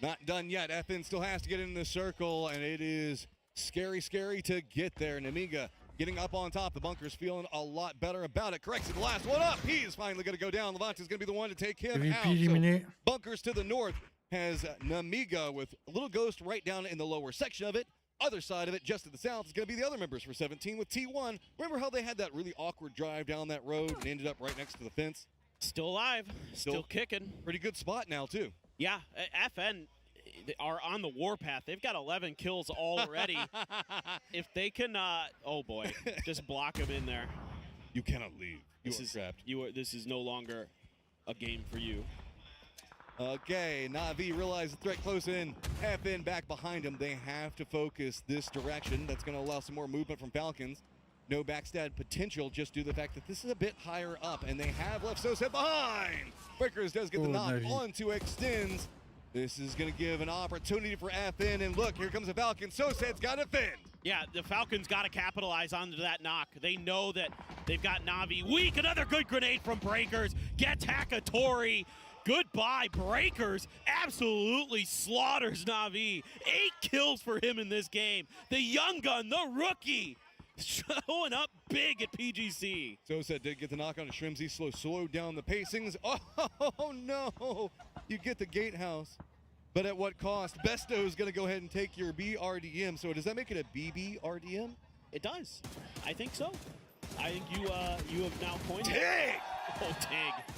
Not done yet. FN still has to get in the circle, and it is scary, scary to get there. Namiga getting up on top. The bunker's feeling a lot better about it. Corrects the last one up. He's finally going to go down. Levante's going to be the one to take him out. So bunkers to the north has Namiga with a little ghost right down in the lower section of it. Other side of it, just to the south, is going to be the other members for 17 with T1. Remember how they had that really awkward drive down that road and ended up right next to the fence? Still alive, still kicking. Pretty good spot now, too. Yeah, FN are on the warpath. They've got 11 kills already. If they can, oh boy, just block him in there. You cannot leave. This is trapped. This is no longer a game for you. Okay, Na'Vi realize the threat close in. FN back behind him. They have to focus this direction. That's going to allow some more movement from Falcons. No backstab potential just due to the fact that this is a bit higher up, and they have left Soset behind. Breakers does get the knock onto Extends. This is going to give an opportunity for FN, and look, here comes the Falcon. Soset's got to fend. Yeah, the Falcons got to capitalize onto that knock. They know that they've got Na'Vi weak. Another good grenade from Breakers. Gets Hakatori. Goodbye, Breakers. Absolutely slaughters Na'Vi. 8 kills for him in this game. The young gun, the rookie, Showing up big at PGC. Sosa did get the knock on Shrimsy, slowed down the pacings. Oh no, you get the gatehouse. But at what cost? Besto is going to go ahead and take your BRDM. So does that make it a BBRDM? It does. I think so. I think you have now coined Tig! it. Oh, Tig.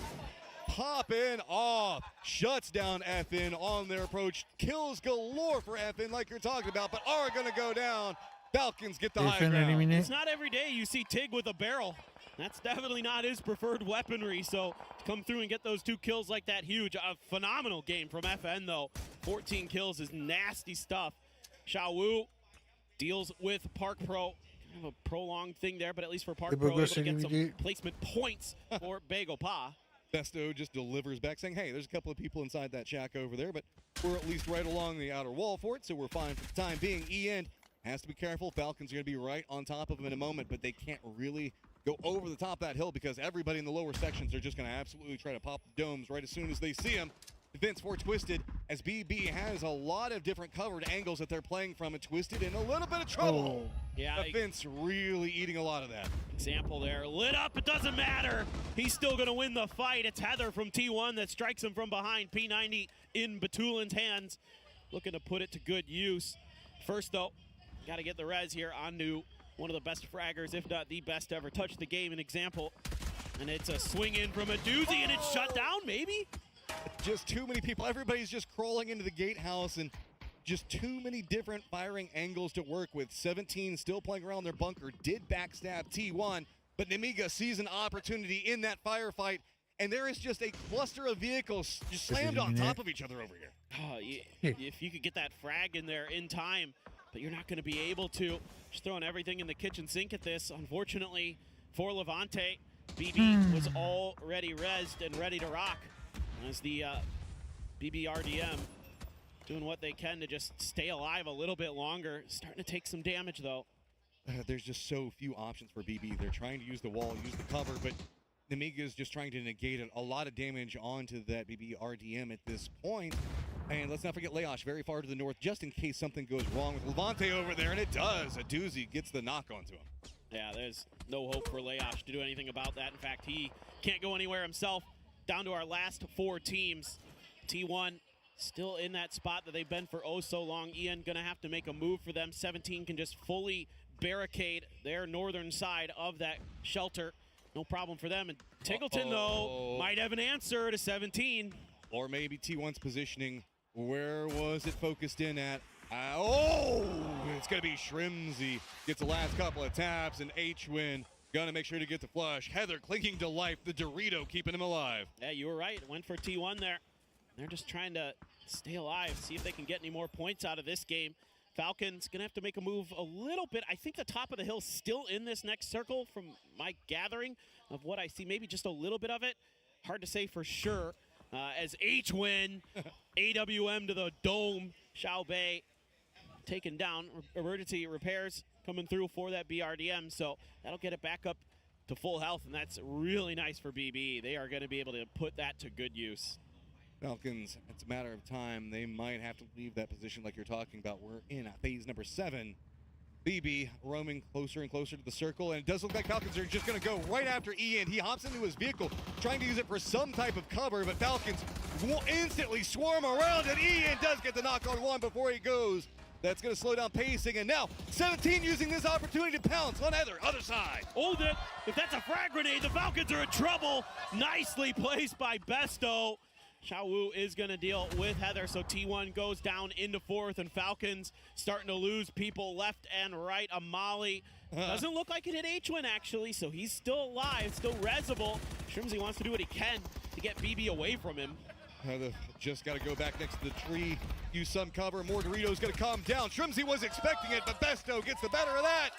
Popping off. Shuts down FN on their approach. Kills galore for FN like you're talking about, but are going to go down. Falcons get the high ground. It's not every day you see Tig with a barrel. That's definitely not his preferred weaponry, so to come through and get those 2 kills like that, huge. A phenomenal game from FN, though. 14 kills is nasty stuff. Xiao Wu deals with Park Pro. Kind of a prolonged thing there, but at least for Park Pro, able to get some placement points for Bagel Pa. Besto just delivers back saying, hey, there's a couple of people inside that shack over there, but we're at least right along the outer wall for it, so we're fine for the time being. E-End has to be careful. Falcons are going to be right on top of him in a moment, but they can't really go over the top of that hill because everybody in the lower sections are just going to absolutely try to pop the domes right as soon as they see him. Defense for Twisted, as BB has a lot of different covered angles that they're playing from, and Twisted in a little bit of trouble. Yeah, Defense really eating a lot of that. Example there, lit up, it doesn't matter. He's still gonna win the fight. It's Heather from T1 that strikes him from behind. P90 in Batulin's hands, looking to put it to good use. First though, gotta get the res here onto one of the best fraggers, if not the best ever touched the game. An example, and it's a swing in from a doozy, and it's shut down, maybe? Just too many people. Everybody's just crawling into the gatehouse, and just too many different firing angles to work with. 17 still playing around their bunker, did backstab T1, but Nemiga sees an opportunity in that firefight, and there is just a cluster of vehicles just slammed on top of each other over here. Oh, if you could get that frag in there in time, but you're not going to be able to. Just throwing everything in the kitchen sink at this. Unfortunately for Levante, BB was already rezzed and ready to rock as the BBRDM doing what they can to just stay alive a little bit longer. Starting to take some damage, though. There's just so few options for BB. They're trying to use the wall, use the cover, but Nemiga is just trying to negate a lot of damage onto that BBRDM at this point. And let's not forget Leosh very far to the north, just in case something goes wrong with Levante over there, and it does. A doozy gets the knock onto him. Yeah, there's no hope for Leosh to do anything about that. In fact, he can't go anywhere himself. Down to our last 4 teams. T1 still in that spot that they've been for oh so long. Ian gonna have to make a move for them. 17 can just fully barricade their northern side of that shelter. No problem for them. And Tiggleton, though, might have an answer to 17. Or maybe T1's positioning. Where was it focused in at? It's going to be Shrimsy. Gets the last couple of taps, and H-Win gonna make sure to get the flush. Heather clinging to life, the Dorito keeping him alive. Yeah, you were right. Went for T1 there. They're just trying to stay alive, see if they can get any more points out of this game. Falcons gonna have to make a move a little bit. I think the top of the hill still in this next circle from my gathering of what I see. Maybe just a little bit of it. Hard to say for sure. As H-Win, AWM to the dome. Xiao Bei taken down. Emergency repairs coming through for that BRDM, so that'll get it back up to full health, and that's really nice for BB. They are going to be able to put that to good use. Falcons, it's a matter of time. They might have to leave that position like you're talking about. We're in phase number 7. BB roaming closer and closer to the circle, and it does look like Falcons are just going to go right after Ian. He hops into his vehicle, trying to use it for some type of cover, but Falcons will instantly swarm around, and Ian does get the knock on one before he goes. That's going to slow down pacing, and now 17 using this opportunity to pounce on Heather, other side. Oh, if that's a frag grenade, the Falcons are in trouble. Nicely placed by Besto. Xiao Wu is going to deal with Heather, so T1 goes down into 4th, and Falcons starting to lose people left and right. A Molly doesn't look like it hit H-Win, actually, so he's still alive, still resable. Shrimsy wants to do what he can to get BB away from him. Just got to go back next to the tree, use some cover. More Doritos going to calm down. Shrimsy was expecting it, but Besto gets the better of that.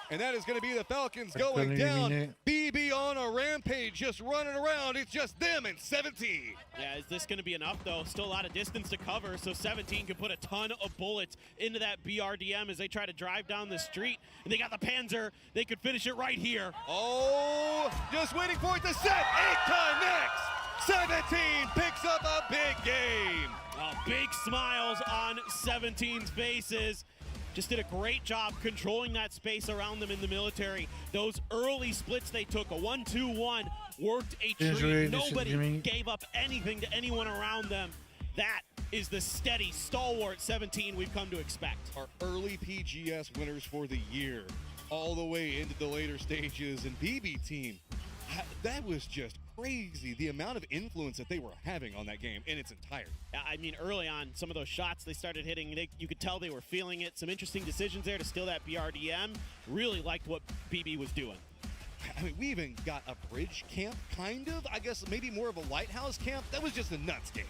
And that is going to be the Falcons going down. BB on a rampage, just running around. It's just them and 17. Yeah, is this going to be enough, though? Still a lot of distance to cover, so 17 can put a ton of bullets into that BRDM as they try to drive down the street. And they got the Panzer. They could finish it right here. Oh, just waiting for it to set. 8-time next. 17 picks up a big game. Big smiles on 17's faces. just did a great job controlling that space around them in the military. Those early splits they took, a 1-2-1, worked a treat. Nobody gave up anything to anyone around them. That is the steady, stalwart 17 we've come to expect. Our early PGS winners for the year, all the way into the later stages. And BB team, that was just crazy, the amount of influence that they were having on that game in its entirety. I mean, early on, some of those shots they started hitting, you could tell they were feeling it. Some interesting decisions there to steal that BRDM. Really liked what BB was doing. I mean, we even got a bridge camp, kind of. I guess maybe more of a lighthouse camp. That was just a nuts game.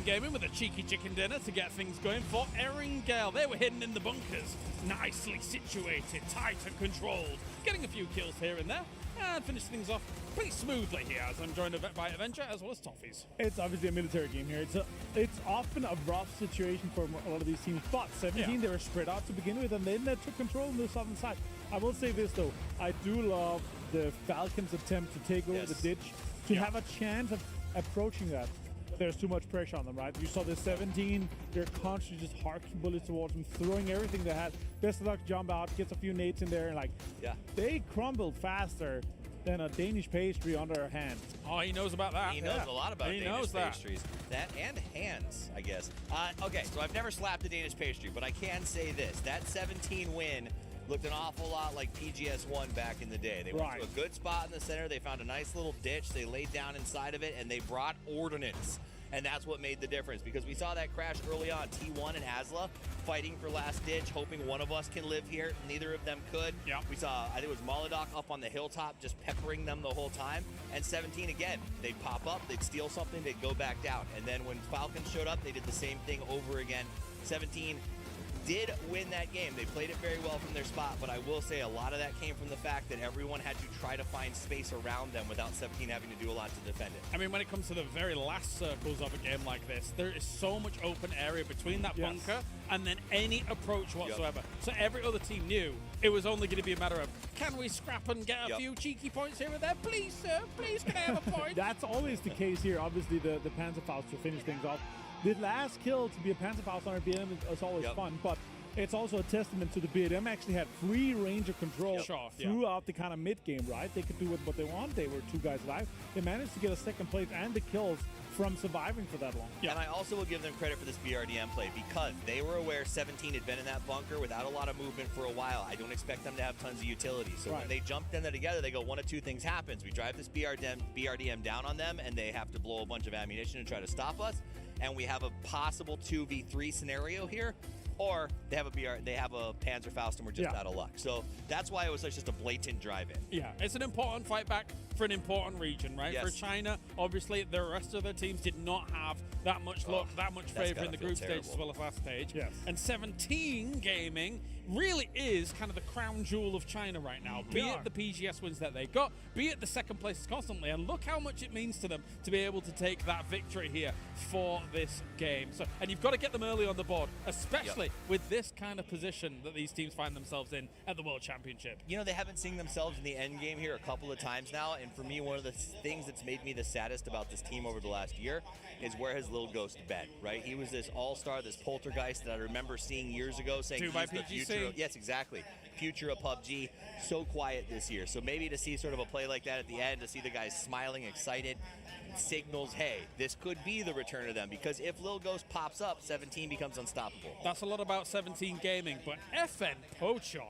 Gaming with a cheeky chicken dinner to get things going for Erringale. They were hidden in the bunkers, nicely situated, tight and controlled, getting a few kills here and there, and finish things off pretty smoothly here as I'm joined by Avenger as well as Toffees. It's obviously a military game here. It's often a rough situation for a lot of these teams, but 17, they were spread out to begin with, and then they took control on the southern side. I will say this, though. I do love the Falcons' attempt to take over the ditch, to have a chance of approaching that. There's too much pressure on them, right? You saw the 17, they're constantly just harking bullets towards them, throwing everything they had. Best of luck, jump out, gets a few nades in there, and they crumbled faster than a Danish pastry under our hands. Oh, he knows about that. He knows a lot about Danish pastries. That and hands, I guess. Okay, so I've never slapped a Danish pastry, but I can say this. That 17 win looked an awful lot like PGS1 back in the day. They went to a good spot in the center. They found a nice little ditch. They laid down inside of it, and they brought ordnance. And that's what made the difference, because we saw that crash early on. T1 and Asla fighting for last ditch, hoping one of us can live here. Neither of them could. We saw, I think it was Molodok up on the hilltop, just peppering them the whole time. And 17, again, they'd pop up, they'd steal something, they'd go back down. And then when Falcons showed up, they did the same thing over again. 17 did win that game. They played it very well from their spot, but I will say a lot of that came from the fact that everyone had to try to find space around them without 17 having to do a lot to defend it. I mean, when it comes to the very last circles of a game like this, there is so much open area between that bunker and then any approach whatsoever. So every other team knew it was only going to be a matter of, can we scrap and get a few cheeky points here and there? Please, sir, please, can I have a point? That's always the case here. Obviously, the Panzerfaust to finish things off. The last kill to be a Panzerfaust on a BM is always fun, but it's also a testament to the BDM actually had free range of control throughout the kind of mid-game, right? They could do what they want. They were 2 guys alive. They managed to get a second place and the kills from surviving for that long. And I also will give them credit for this BRDM play, because they were aware 17 had been in that bunker without a lot of movement for a while. I don't expect them to have tons of utility. So when they jumped in there together, they go, one of two things happens. We drive this BRDM down on them, and they have to blow a bunch of ammunition and try to stop us. And we have a possible 2v3 scenario here. Or they have a Panzerfaust and we're just out of luck. So that's why it was just a blatant drive-in. Yeah, it's an important fight back for an important region, right? For China, obviously, the rest of their teams did not have that much luck, that much favor in the group stage as well as last stage. And 17 Gaming really is kind of the crown jewel of China right now. Be it the PGS wins that they got, be it the second places constantly, and look how much it means to them to be able to take that victory here for this game. So, and you've got to get them early on the board, especially with this kind of position that these teams find themselves in at the World Championship. You know, they haven't seen themselves in the end game here a couple of times now, and for me, one of the things that's made me the saddest about this team over the last year is where has Lil Ghost been, right? He was this all-star, this poltergeist that I remember seeing years ago, saying he's the future. Yes, exactly. Future of PUBG. So quiet this year. So maybe to see sort of a play like that at the end, to see the guys smiling, excited, signals, hey, this could be the return of them. Because if Lil Ghost pops up, 17 becomes unstoppable. That's a lot about 17 Gaming, but FN Pochon,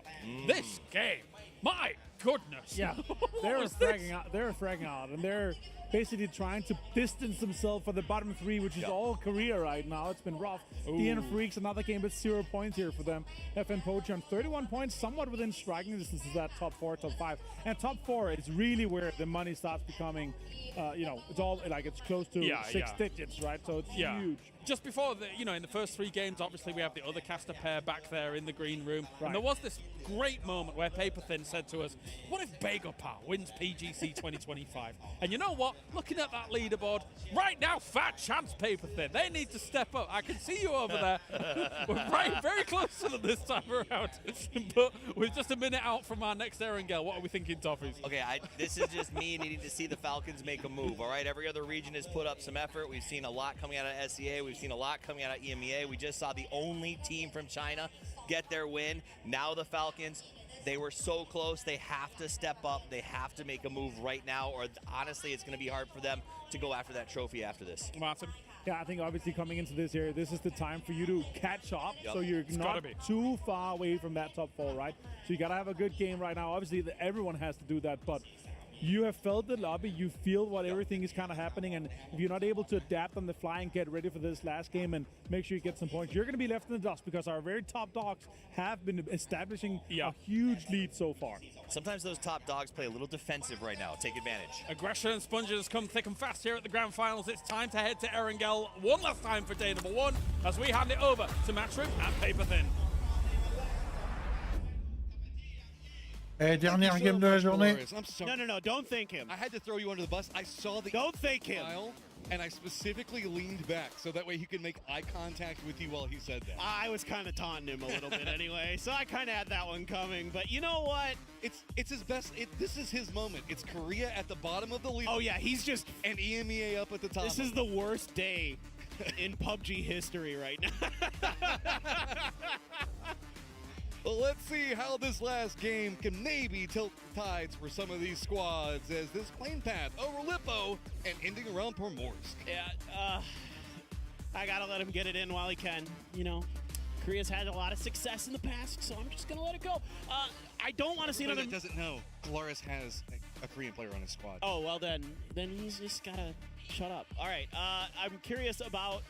this game My goodness. Yeah, What they're was this? fragging out. They're fragging out, and they're basically trying to distance themselves for the bottom three, which is all Korea right now. It's been rough. DN Freaks, another game with 0 points here for them. FN Poacher on 31 points, somewhat within striking distance of that top 4, top 5. And top 4 is really where the money starts becoming, it's all like it's close to 6 digits, right? So it's huge. Just before in the first 3 games, obviously we have the other caster pair back there in the green room. Right. And there was this great moment where Paper Thin said to us, what if Bagopar wins PGC 2025? And you know what? Looking at that leaderboard, right now, fat chance, Paper Thin. They need to step up. I can see you over there. We're right, very close to them this time around. But we're just a minute out from our next Erangel. What are we thinking, Toffees? Okay, this is just me needing to see the Falcons make a move, all right? Every other region has put up some effort. We've seen a lot coming out of SEA. We've seen a lot coming out of EMEA. We just saw the only team from China get their win. Now the Falcons, they were so close. They have to step up. They have to make a move right now, or honestly, it's going to be hard for them to go after that trophy after this. Martin? Yeah, I think obviously coming into this area, this is the time for you to catch up. Yep. So you're It's not gotta be. too far away from that top 4, right? So you got to have a good game right now. Obviously, everyone has to do that, but you have felt the lobby. You feel what everything is kind of happening, and if you're not able to adapt on the fly and get ready for this last game and make sure you get some points, you're going to be left in the dust because our very top dogs have been establishing a huge lead so far. Sometimes those top dogs play a little defensive right now. Take advantage. Aggression and sponges come thick and fast here at the grand finals. It's time to head to Erangel one last time for day number 1 as we hand it over to Matchroom and Paper Thin. Dernière game de la journée. I'm sorry. No, don't thank him. I had to throw you under the bus. I saw the Don't thank him. file, and I specifically leaned back so that way he could make eye contact with you while he said that. I was kind of taunting him a little bit anyway, so I kind of had that one coming. But you know what? It's his best. This is his moment. It's Korea at the bottom of the league. Oh yeah, he's just and EMEA up at the top. This is the worst day in PUBG history right now. Well, let's see how this last game can maybe tilt the tides for some of these squads as this plane path over Lippo and ending around Primorsk. Yeah, I gotta let him get it in while he can. Korea's had a lot of success in the past, so I'm just gonna let it go. I don't want to see another. That doesn't know. Galaris has a Korean player on his squad. Oh well, then he's just gotta shut up. All right, I'm curious about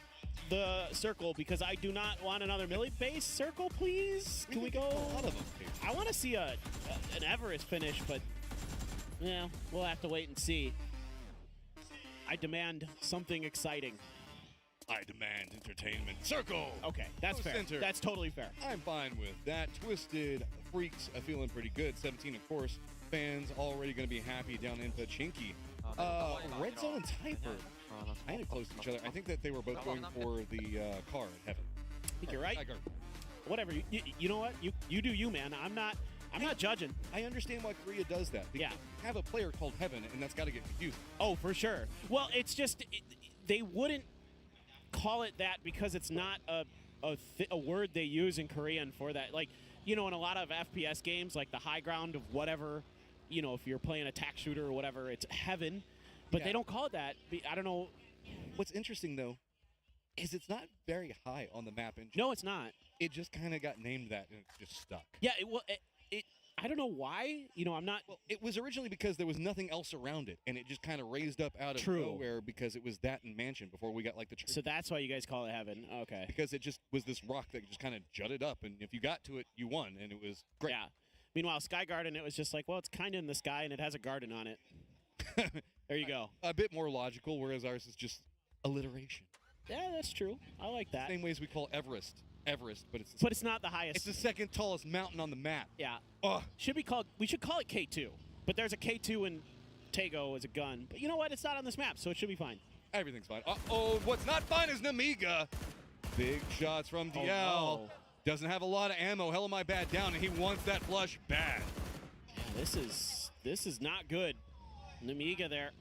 the circle because I do not want another melee-based circle, please. Can we go? A lot of them. I want to see an Everest finish, but yeah, we'll have to wait and see. I demand something exciting. I demand entertainment. Circle. Okay, that's Go fair. center. That's totally fair. I'm fine with that. Twisted Freaks are feeling pretty good. 17, of course. Fans already going to be happy down in Pachinki. Red Zone and Typer kind of close to each other. I think that they were both going for the car at Heaven. I think you're right. Tiger. Whatever. You know what? You do you, man. I'm not judging. I understand why Korea does that. Because you have a player called Heaven, and that's got to get confusing. Oh, for sure. Well, it's just they wouldn't call it that because it's not a word they use in Korean for that. Like, in a lot of FPS games, like the high ground of whatever, if you're playing a tac shooter or whatever, it's Heaven. But they don't call it that. I don't know. What's interesting, though, is it's not very high on the map. No, it's not. It just kind of got named that, and it just stuck. Yeah, I don't know why. I'm not. Well, it was originally because there was nothing else around it, and it just kind of raised up out of nowhere because it was that and Mansion before we got like the. So that's why you guys call it Heaven. Okay. Because it just was this rock that just kind of jutted up, and if you got to it, you won, and it was great. Yeah. Meanwhile, Sky Garden, it was just like, well, it's kind of in the sky, and it has a garden on it. There you go. A bit more logical, whereas ours is just alliteration. Yeah, that's true. I like that. Same ways we call Everest, but it's not the highest. It's the second tallest mountain on the map. Yeah. Ugh. We should call it K2, but there's a K2 in Tego as a gun. But you know what? It's not on this map, so it should be fine. Everything's fine. Uh-oh, what's not fine is Namiga. Big shots from DL. Oh, no. Doesn't have a lot of ammo. Hell am I bad down, and he wants that flush bad. Yeah, this is not good. Namiga there.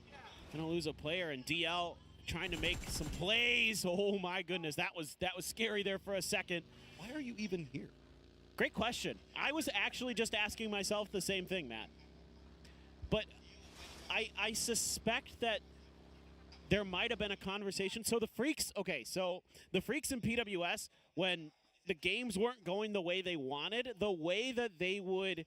Gonna lose a player, and DL trying to make some plays. Oh my goodness, that was scary there for a second. Why are you even here? Great question. I was actually just asking myself the same thing, Matt. But I suspect that there might have been a conversation. So the Freaks in PWS, when the games weren't going the way they wanted, the way that they would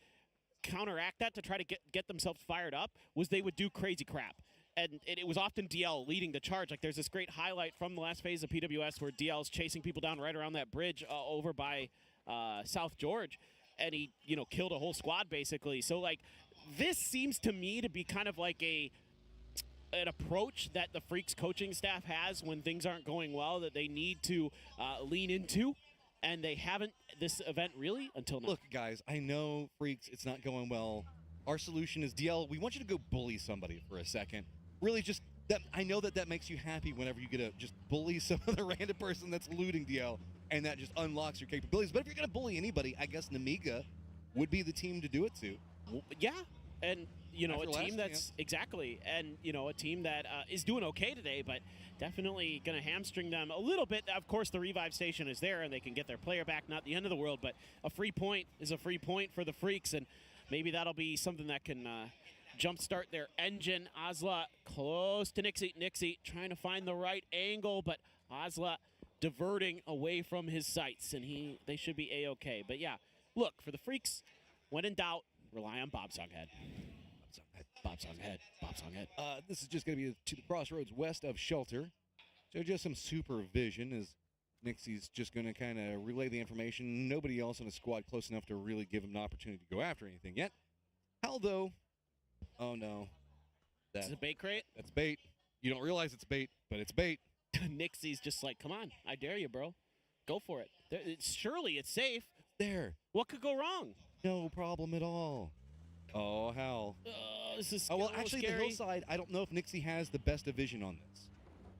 counteract that to try to get themselves fired up was they would do crazy crap. And it was often DL leading the charge. Like there's this great highlight from the last phase of PWS where DL is chasing people down right around that bridge over by South George. And he, killed a whole squad basically. So like this seems to me to be kind of like an approach that the Freaks coaching staff has when things aren't going well that they need to lean into. And they haven't this event really until now. Look, guys, I know Freaks, it's not going well. Our solution is DL, we want you to go bully somebody for a second. Really just, I know that makes you happy whenever you get to just bully some other random person that's looting DL, and that just unlocks your capabilities. But if you're going to bully anybody, I guess Namiga would be the team to do it to. Yeah, and, After a team that's, exactly, and, a team that is doing okay today, but definitely going to hamstring them a little bit. Of course, the revive station is there, and they can get their player back, not the end of the world, but a free point is a free point for the Freaks, and maybe that'll be something that can jumpstart their engine. Ozla close to Nixie. Nixie trying to find the right angle, but Ozla diverting away from his sights, and they should be A-okay. But yeah, look, for the Freaks, when in doubt, rely on Bobsonghead. Bobsonghead. Bobsonghead. This is just going to be to the crossroads west of Shelter. So just some supervision as Nixie's just going to kind of relay the information. Nobody else in the squad close enough to really give him an opportunity to go after anything yet. Hal, though, oh no. This is a bait crate? That's bait. You don't realize it's bait, but it's bait. Nixie's just like, come on, I dare you, bro. Go for it. Surely it's safe. There. What could go wrong? No problem at all. Oh, Hal. This is well, actually, scary. the hillside, I don't know if Nixie has the best of vision on this.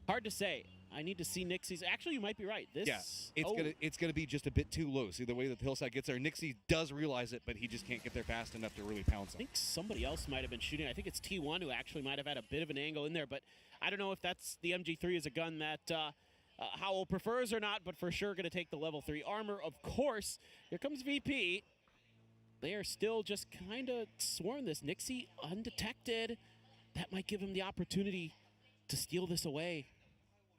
Hard to say. I need to see Nixie's. Actually, you might be right. It's gonna be just a bit too low. See the way that the hillside gets there. Nixie does realize it, but he just can't get there fast enough to really pounce on. I think somebody else might have been shooting. I think it's T1 who actually might have had a bit of an angle in there, but I don't know if that's the MG3 is a gun that Howell prefers or not, but for sure going to take the level 3 armor. Of course, here comes VP. They are still just kind of sworn this. Nixie undetected. That might give him the opportunity to steal this away.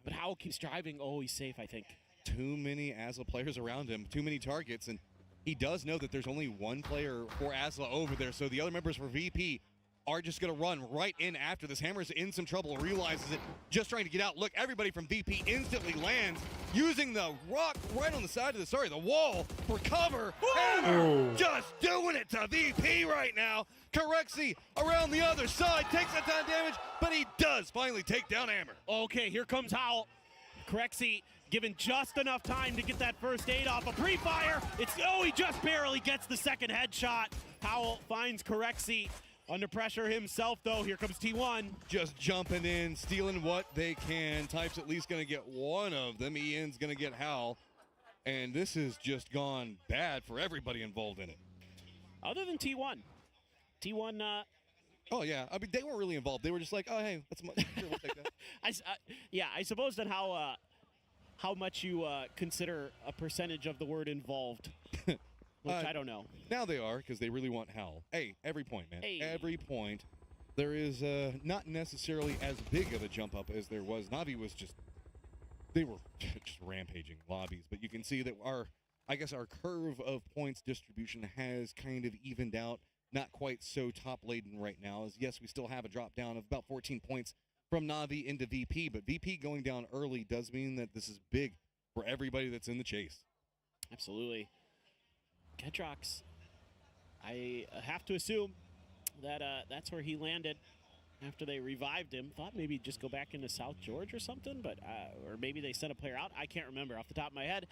But Howell keeps driving. Oh, he's safe, I think. Too many Asla players around him, too many targets, and he does know that there's only one player for Asla over there, so the other members for VP are just going to run right in after this. Hammer's in some trouble, realizes it, just trying to get out. Look, everybody from VP instantly lands, using the rock right on the side of the wall for cover. Hammer just doing it to VP right now. Corexy around the other side, takes a ton of damage, but he does finally take down Hammer. Okay, here comes Howell. Corexy given just enough time to get that first aid off. A pre-fire. He just barely gets the second headshot. Howell finds Corexy. Under pressure himself, though. Here comes T1. Just jumping in, stealing what they can. Type's at least going to get one of them. Ian's going to get Hal. And this has just gone bad for everybody involved in it. Other than T1. T1, oh, yeah. I mean, they weren't really involved. They were just like, oh, hey, sure, we'll take that. I suppose that how much you consider a percentage of the word involved. Which I don't know. Now they are, because they really want Hal. Hey, every point, man. Hey. Every point. There is not necessarily as big of a jump up as there was. Navi was they were just rampaging lobbies. But you can see that our curve of points distribution has kind of evened out. Not quite so top-laden right now. As yes, we still have a drop down of about 14 points from Navi into VP. But VP going down early does mean that this is big for everybody that's in the chase. Absolutely. Kedrox, I have to assume that that's where he landed after they revived him. Thought maybe just go back into South George or something, but or maybe they sent a player out. I can't remember off the top of my head.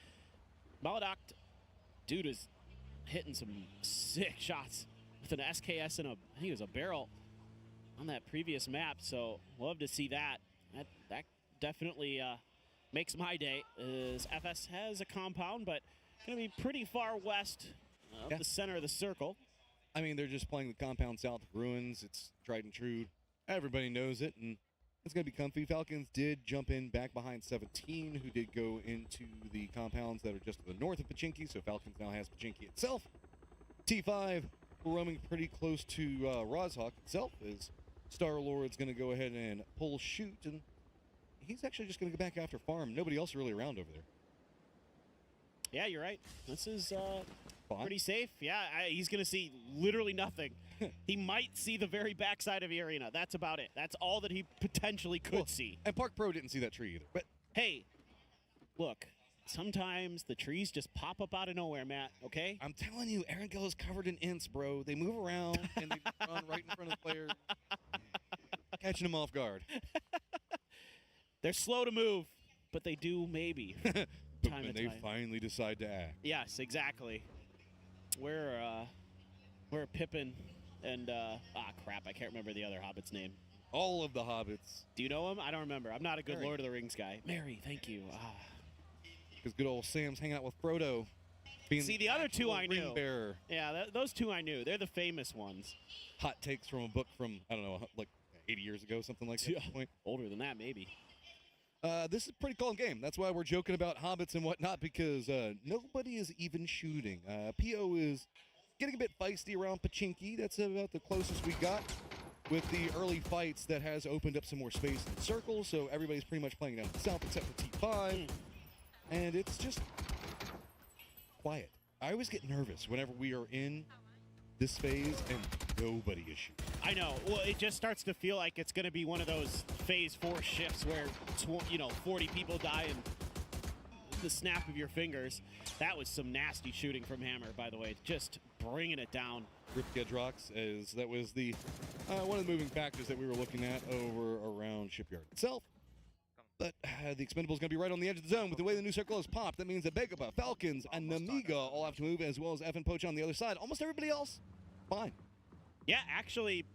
Maladoct, dude is hitting some sick shots with an SKS and I think it was a barrel on that previous map. So love to see that. That definitely makes my day. As FS has a compound, but going to be pretty far west of the center of the circle. I mean, they're just playing the compound south of ruins. It's tried and true. Everybody knows it, and it's going to be comfy. Falcons did jump in back behind 17, who did go into the compounds that are just to the north of Pachinki, so Falcons now has Pachinki itself. T5 roaming pretty close to Rozhawk itself, as Star-Lord's going to go ahead and pull shoot, and he's actually just going to go back after farm. Nobody else really around over there. Yeah, you're right. This is Pretty safe. Yeah, he's going to see literally nothing. He might see the very backside of the arena. That's about it. That's all that he potentially could see. And Park Pro didn't see that tree either. But hey, look, sometimes the trees just pop up out of nowhere, Matt, okay? I'm telling you, Erangel is covered in ints, bro. They move around and they run right in front of the player, catching them off guard. They're slow to move, but they do maybe. But when they finally decide to act. Yes, exactly. Where Pippin and crap, I can't remember the other Hobbit's name. All of the Hobbits. Do you know him? I don't remember. I'm not a good Merry. Lord of the Rings guy. Mary, thank you. Because good old Sam's hanging out with Frodo. See, the other two I knew. Ring bearer. Yeah, those two I knew. They're the famous ones. Hot takes from a book from, I don't know, like 80 years ago, something like that. Yeah. Older than that, maybe. This is a pretty cool game. That's why we're joking about Hobbits and whatnot, because nobody is even shooting. PO is getting a bit feisty around Pachinki. That's about the closest we got with the early fights that has opened up some more space in the circle, so everybody's pretty much playing down south except for T5. And it's just quiet. I always get nervous whenever we are in this phase and nobody is shooting. I know. Well, it just starts to feel like it's going to be one of those phase 4 shifts where 40 people die in the snap of your fingers. That was some nasty shooting from Hammer, by the way. Just bringing it down. Rip Gedrox, as that was the one of the moving factors that we were looking at over around Shipyard itself. But the Expendables going to be right on the edge of the zone with the way the new circle is popped. That means that Begaba, Falcons, and Namiga all have to move, as well as F and Poach on the other side. Almost everybody else, fine. Yeah, actually,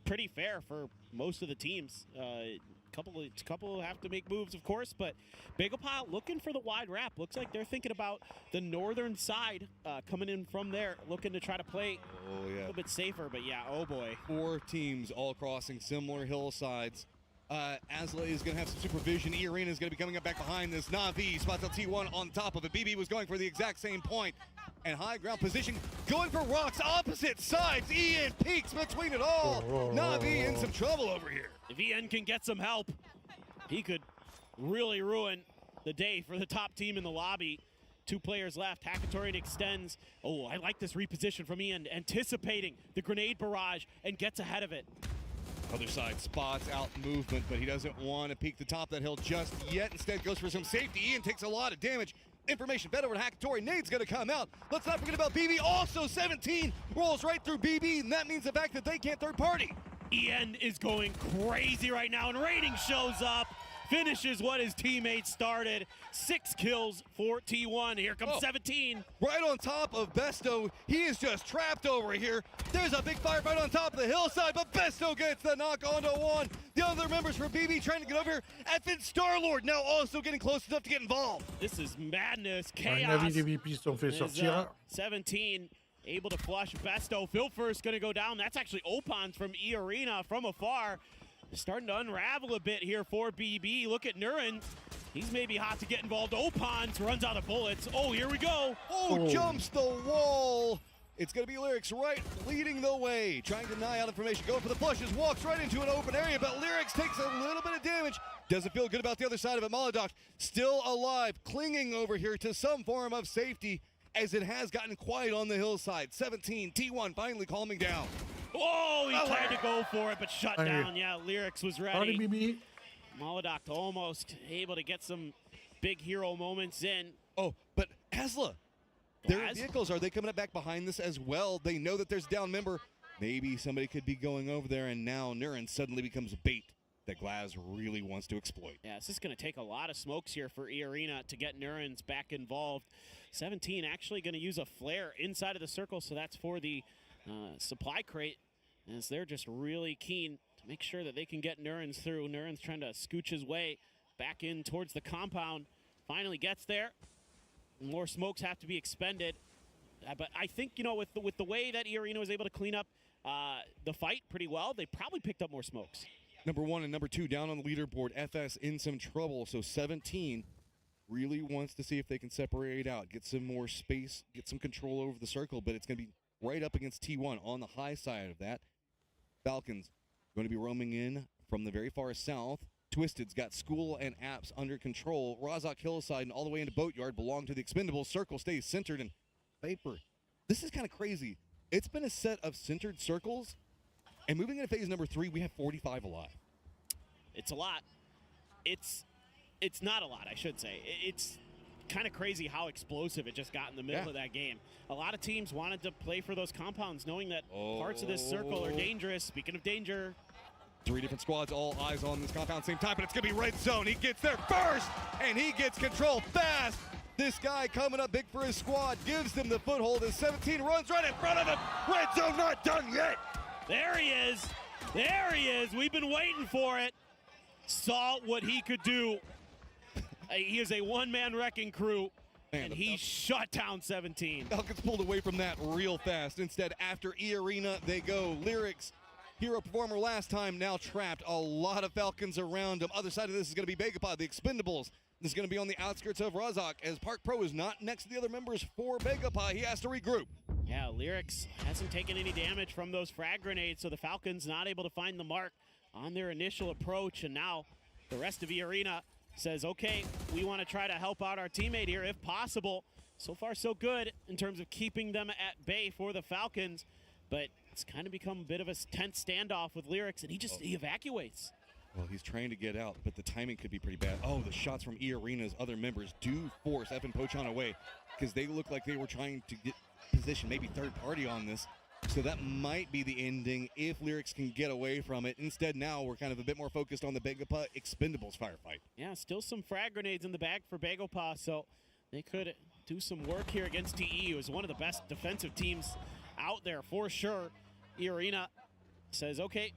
pretty fair for most of the teams. Couple have to make moves, of course, but Bagopile looking for the wide wrap. Looks like they're thinking about the northern side coming in from there, looking to try to play a little bit safer. But yeah, oh boy. 4 teams all crossing similar hillsides. Asla is going to have some supervision. E-Arena is going to be coming up back behind this. Na'Vi spots out T1 on top of it. BB was going for the exact same point. And high ground position, going for rocks, opposite sides. Ian peeks between it all. Na'Vi in some trouble over here. If Ian can get some help, he could really ruin the day for the top team in the lobby. 2 players left. Hackatorian extends. Oh, I like this reposition from Ian, anticipating the grenade barrage and gets ahead of it. Other side spots out movement, but he doesn't want to peek the top of that hill just yet. Instead goes for some safety. Ian takes a lot of damage. Information fed over to Hackatori. Nade's going to come out. Let's not forget about BB. Also 17 rolls right through BB, and that means the fact that they can't third party. Ian is going crazy right now, and Rating shows up. Finishes what his teammates started. 6 kills for T1. Here comes 17. Right on top of Besto. He is just trapped over here. There's a big firefight on top of the hillside, but Besto gets the knock onto 1. The other members for BB trying to get over here. Effin Starlord now also getting close enough to get involved. This is madness, Un chaos. avis des VP se sont fait sortir. 17 able to flush Besto. Filfer's going to go down. That's actually Opans from E-Arena from afar. Starting to unravel a bit here for BB. Look at Nurin. He's maybe hot to get involved. Opans runs out of bullets. Oh, here we go. Oh, jumps the wall. It's going to be Lyrics right leading the way. Trying to deny out information. Going for the flushes. Walks right into an open area, but Lyrics takes a little bit of damage. Doesn't feel good about the other side of it. Molodok still alive, clinging over here to some form of safety as it has gotten quiet on the hillside. 17, T1 finally calming down. Oh, he tried to go for it, but shut down. Yeah, Lyrics was ready. BB. Molodok almost able to get some big hero moments in. Oh, but Asla, their vehicles, are they coming up back behind this as well? They know that there's a down member. Maybe somebody could be going over there, and now Nurin suddenly becomes bait that Glaz really wants to exploit. Yeah, this is going to take a lot of smokes here for E-Arena to get Nurin's back involved. 17 actually going to use a flare inside of the circle, so that's for the supply crate, as they're just really keen to make sure that they can get Nurin's through. Nurin's trying to scooch his way back in towards the compound. Finally gets there. More smokes have to be expended. But I think, with the way that E-Arena was able to clean up the fight pretty well, they probably picked up more smokes. Number 1 and number 2 down on the leaderboard. FS in some trouble, so 17 really wants to see if they can separate out, get some more space, get some control over the circle, but it's going to be right up against T1 on the high side of that. Falcons going to be roaming in from the very far south. Twisted's got school and apps under control. Razak Hillside and all the way into Boatyard belong to the Expendables. Circle stays centered, and Vapor this is kind of crazy. It's been a set of centered circles, and moving into phase number 3, we have 45 alive. It's a lot. It's not a lot, I should say. It's kind of crazy how explosive it just got in the middle of that game. A lot of teams wanted to play for those compounds, knowing that parts of this circle are dangerous. Speaking of danger, 3 different squads, all eyes on this compound same time, but it's going to be red zone. He gets there first, and he gets control fast. This guy coming up big for his squad, gives them the foothold as 17 runs right in front of him. Red zone not done yet. there he is. There he is. We've been waiting for it. Saw what he could do. He is a one-man wrecking crew, and he shut down 17. Falcons pulled away from that real fast. Instead, after E-Arena, they go. Lyrics, hero performer last time, now trapped. A lot of Falcons around him. Other side of this is going to be Begapod, the Expendables. This is going to be on the outskirts of Razak, as Park Pro is not next to the other members for Begapod. He has to regroup. Yeah, Lyrics hasn't taken any damage from those frag grenades, so the Falcons not able to find the mark on their initial approach, and now the rest of E-Arena says, okay, we want to try to help out our teammate here if possible. So far, so good in terms of keeping them at bay for the Falcons, but it's kind of become a bit of a tense standoff with Lyrics, and he evacuates. Well, he's trying to get out, but the timing could be pretty bad. Oh, the shots from E-Arena's other members do force Evan Pochon away, because they look like they were trying to get position, maybe third party on this. So that might be the ending if Lyrics can get away from it. Instead, now we're kind of a bit more focused on the Begapa Expendables firefight. Yeah, still some frag grenades in the bag for Begapa, so they could do some work here against TE, who is one of the best defensive teams out there for sure. E-Arena says, okay,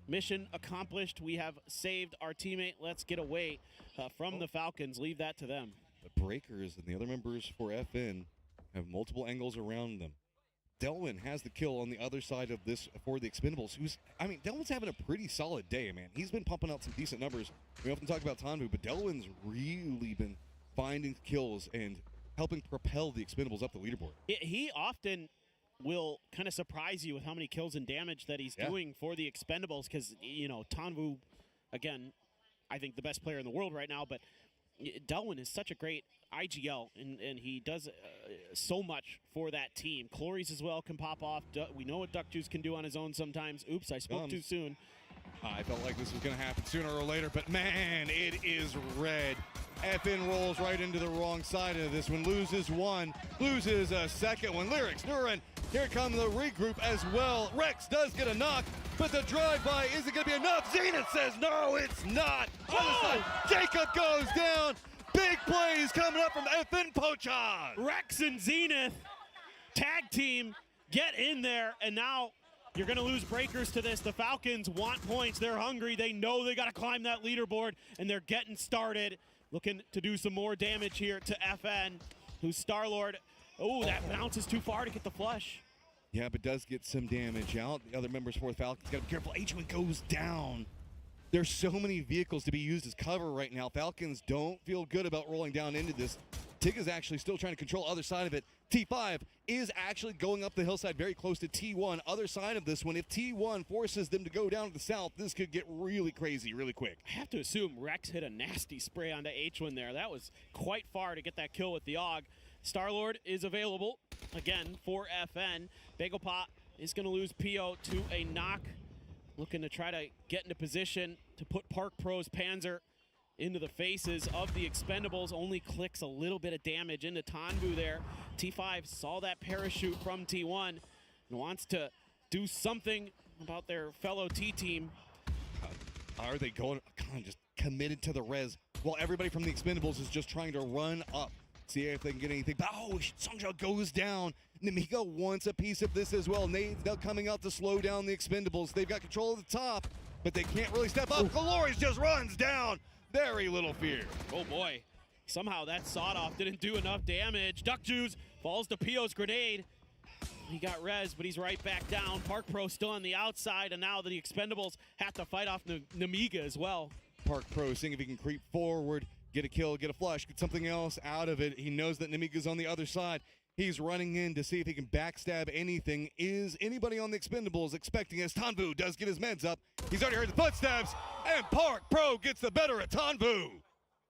mission accomplished. We have saved our teammate. Let's get away from the Falcons. Leave that to them. The Breakers and the other members for FN have multiple angles around them. Delwyn has the kill on the other side of this for the Expendables. Delwyn's having a pretty solid day, man. He's been pumping out some decent numbers. We often talk about Tanvu, but Delwyn's really been finding kills and helping propel the Expendables up the leaderboard. He often will kind of surprise you with how many kills and damage that he's doing for the Expendables, because, you know, Tanvu, again, I think the best player in the world right now, but Delwyn is such a great IGL, and he does so much for that team. Clories as well can pop off. We know what Duck Juice can do on his own sometimes. Oops, I spoke too soon. I felt like this was going to happen sooner or later, but man, it is red. FN rolls right into the wrong side of this one. Loses one, loses a second one. Lyrics, Nurin, here come the regroup as well. Rex does get a knock, but the drive-by isn't going to be enough. Zenith says no, it's not. Jacob goes down. Big plays coming up from FN Pochon. Rex and Zenith, tag team, get in there, and now you're going to lose breakers to this. The Falcons want points. They're hungry. They know they got to climb that leaderboard, and they're getting started. Looking to do some more damage here to FN, who's Star-Lord. Oh, that bounces too far to get the flush. Yeah, but does get some damage out. The other members for the Falcons got to be careful. H1 goes down. There's so many vehicles to be used as cover right now. Falcons don't feel good about rolling down into this. Tigga's actually still trying to control other side of it. T5 is actually going up the hillside very close to T1. Other side of this one, if T1 forces them to go down to the south, this could get really crazy really quick. I have to assume Rex hit a nasty spray onto H1 there. That was quite far to get that kill with the AUG. Star-Lord is available again for FN. Begopot is going to lose PO to a knock. Looking to try to get into position to put Park Pro's Panzer into the faces of the Expendables. Only clicks a little bit of damage into Tanvu there. T5 saw that parachute from T1 and wants to do something about their fellow T-team. Are they going just committed to the res while everybody from the Expendables is just trying to run up, see if they can get anything. But Songja goes down. Namigo wants a piece of this as well. Nade's now coming out to slow down the Expendables. They've got control of the top, but they can't really step up. Glorious just runs down. Very little fear. Oh boy. Somehow that sawed-off didn't do enough damage. Duck Juice falls to Pio's grenade. He got res, but he's right back down. Park Pro still on the outside, and now the Expendables have to fight off Namiga as well. Park Pro seeing if he can creep forward, get a kill, get a flush, get something else out of it. He knows that Namiga's on the other side. He's running in to see if he can backstab anything. Is anybody on the Expendables expecting as Tanvu does get his meds up? He's already heard the footsteps, and Park Pro gets the better of Tanvu.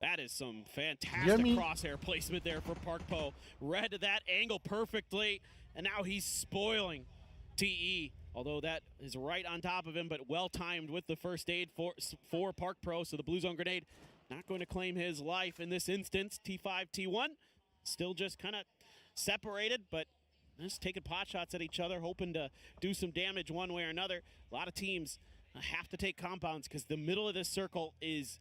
That is some fantastic crosshair placement there for Park Pro. Read that angle perfectly, and now he's spoiling TE. Although that is right on top of him, but well-timed with the first aid for Park Pro. So the Blue Zone grenade not going to claim his life in this instance. T5, T1 still just kind of separated, but just taking pot shots at each other, hoping to do some damage one way or another. A lot of teams have to take compounds because the middle of this circle is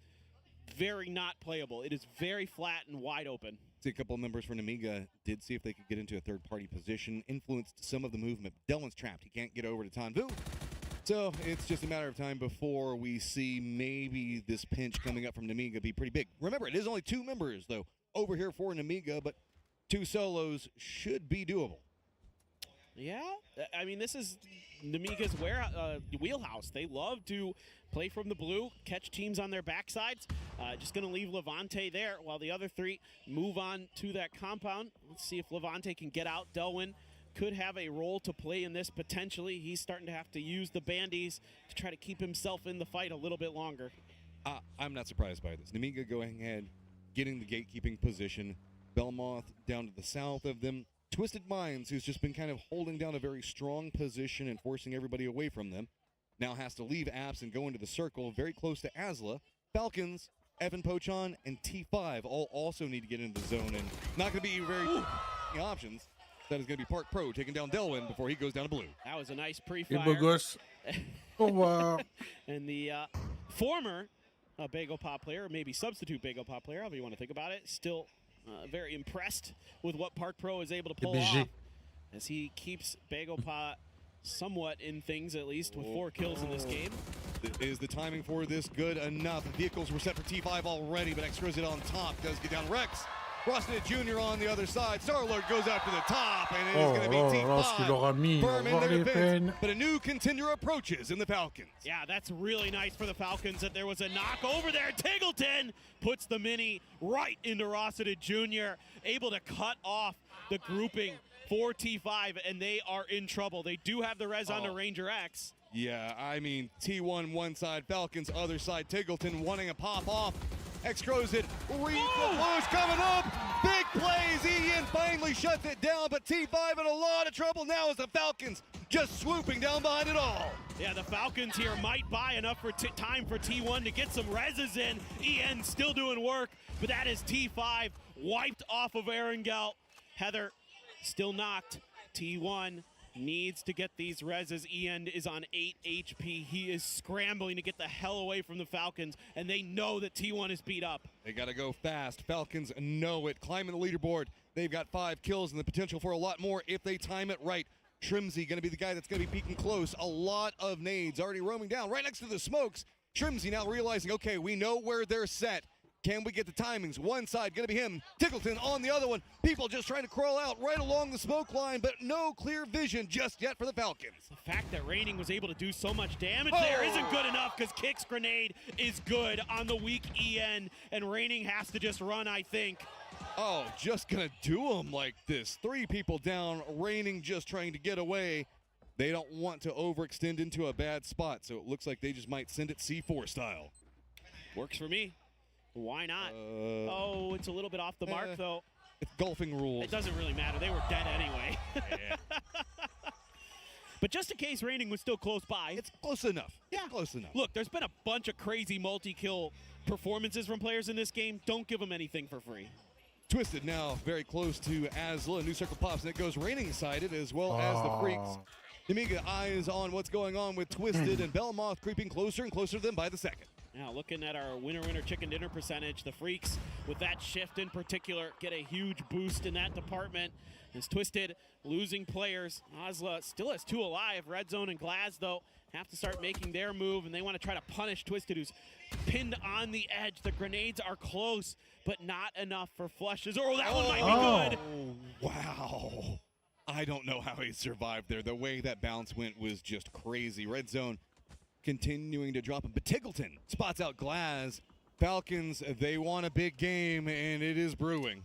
very not playable. It is very flat and wide open. See, a couple of members from Namiga did see if they could get into a third-party position, influenced some of the movement. Delvin's trapped. He can't get over to Tanvu. So it's just a matter of time before we see maybe this pinch coming up from Namiga be pretty big. Remember, it is only 2 members, though, over here for Namiga, but 2 solos should be doable. Yeah, I mean, this is Namiga's wheelhouse. They love to play from the blue, catch teams on their backsides. Just going to leave Levante there while the other 3 move on to that compound. Let's see if Levante can get out. Delwyn could have a role to play in this potentially. He's starting to have to use the bandies to try to keep himself in the fight a little bit longer. I'm not surprised by this. Namiga going ahead, getting the gatekeeping position. Belmoth down to the south of them. Twisted Minds, who's just been kind of holding down a very strong position and forcing everybody away from them, now has to leave Apps and go into the circle very close to Asla. Falcons, Evan Pochon, and T5 all also need to get into the zone, and not going to be very many options. That is going to be Park Pro taking down Delwyn before he goes down to blue. That was a nice pre-fire. And the former Bagel Pop player, or maybe substitute Bagel Pop player, however you want to think about it, still very impressed with what Park Pro is able to pull off as he keeps Bagel Pot somewhat in things, at least with 4 kills in this game. Is the timing for this good enough? Vehicles were set for T5 already, but Exquisite on top does get down. Rex, Rusted Jr. on the other side. Starlord goes up to the top, and it is going to be T5. Firm in their defense, but a new contender approaches in the Falcons. Yeah, that's really nice for the Falcons that there was a knock over there. Tiggleton puts the mini right into Rossiter Jr., able to cut off the grouping for T5, and they are in trouble. They do have the res on the Ranger X. Yeah, I mean, T1 one side, Falcons other side. Tiggleton wanting a pop off. Exquisite, Blues coming up. Big plays. Ian finally shuts it down, but T5 in a lot of trouble now as the Falcons just swooping down behind it all. Yeah, the Falcons here might buy enough for time for T1 to get some reses in. Ian still doing work, but that is T5 wiped off of Erangel. Heather still knocked. T1 needs to get these reses. Ian is on 8 HP. He is scrambling to get the hell away from the Falcons, and they know that T1 is beat up. They got to go fast. Falcons know it. Climbing the leaderboard. They've got 5 kills and the potential for a lot more if they time it right. Shrimsy going to be the guy that's going to be peeking close. A lot of nades already roaming down right next to the smokes. Shrimsy now realizing, okay, we know where they're set. Can we get the timings? One side going to be him. Tiggleton on the other one. People just trying to crawl out right along the smoke line, but no clear vision just yet for the Falcons. The fact that Raining was able to do so much damage there isn't good enough because Kick's grenade is good on the weak EN, and Raining has to just run, I think. Oh, just going to do him like this. 3 people down. Raining just trying to get away. They don't want to overextend into a bad spot, so it looks like they just might send it C4 style. Works for me. Why not? Oh, it's a little bit off the mark, though. It's golfing rules. It doesn't really matter. They were dead anyway. But just in case Raining was still close by. It's close enough. Yeah, close enough. Look, there's been a bunch of crazy multi-kill performances from players in this game. Don't give them anything for free. Twisted now very close to Asla. New circle pops, and it goes Raining sided as well as the Freaks. Namiga eyes on what's going on with Twisted and Belmoth creeping closer and closer to them by the second. Now looking at our winner chicken dinner percentage, the Freaks with that shift in particular get a huge boost in that department. As Twisted losing players, Asla still has 2 alive. Red Zone and Glaz though have to start making their move, and they want to try to punish Twisted, who's pinned on the edge. The grenades are close, but not enough for flushes. Oh, that one might be good. Wow. I don't know how he survived there. The way that bounce went was just crazy. Red Zone continuing to drop him, but Tiggleton spots out Glaz. Falcons, they want a big game, and it is brewing.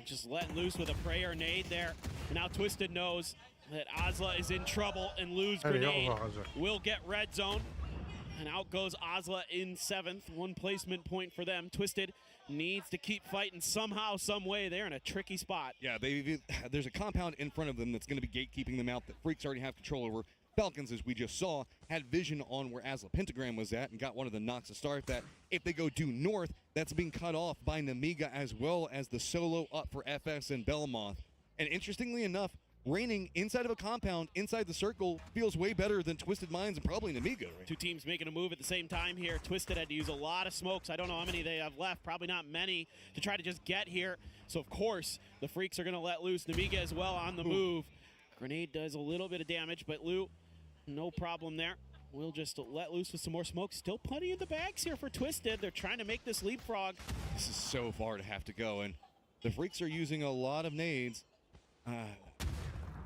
Just letting loose with a prayer nade there. And now Twisted knows that Asla is in trouble, and Lose grenade will get Red Zone. And out goes Ozla in 7th. 1 placement point for them. Twisted needs to keep fighting somehow, some way. They're in a tricky spot. Yeah, there's a compound in front of them that's going to be gatekeeping them out that Freaks already have control over. Falcons, as we just saw, had vision on where Asla Pentagram was at and got one of the knocks to start that. If they go due north, that's being cut off by Namiga as well as the solo up for FS and Belmoth. And interestingly enough, Raining inside of a compound, inside the circle, feels way better than Twisted Minds and probably Namiga. Right? 2 teams making a move at the same time here. Twisted had to use a lot of smokes. I don't know how many they have left. Probably not many to try to just get here. So, of course, the Freaks are going to let loose. Namiga as well on the move. Grenade does a little bit of damage, but Lou, no problem there. We'll just let loose with some more smoke. Still plenty in the bags here for Twisted. They're trying to make this leapfrog. This is so far to have to go, and the Freaks are using a lot of nades.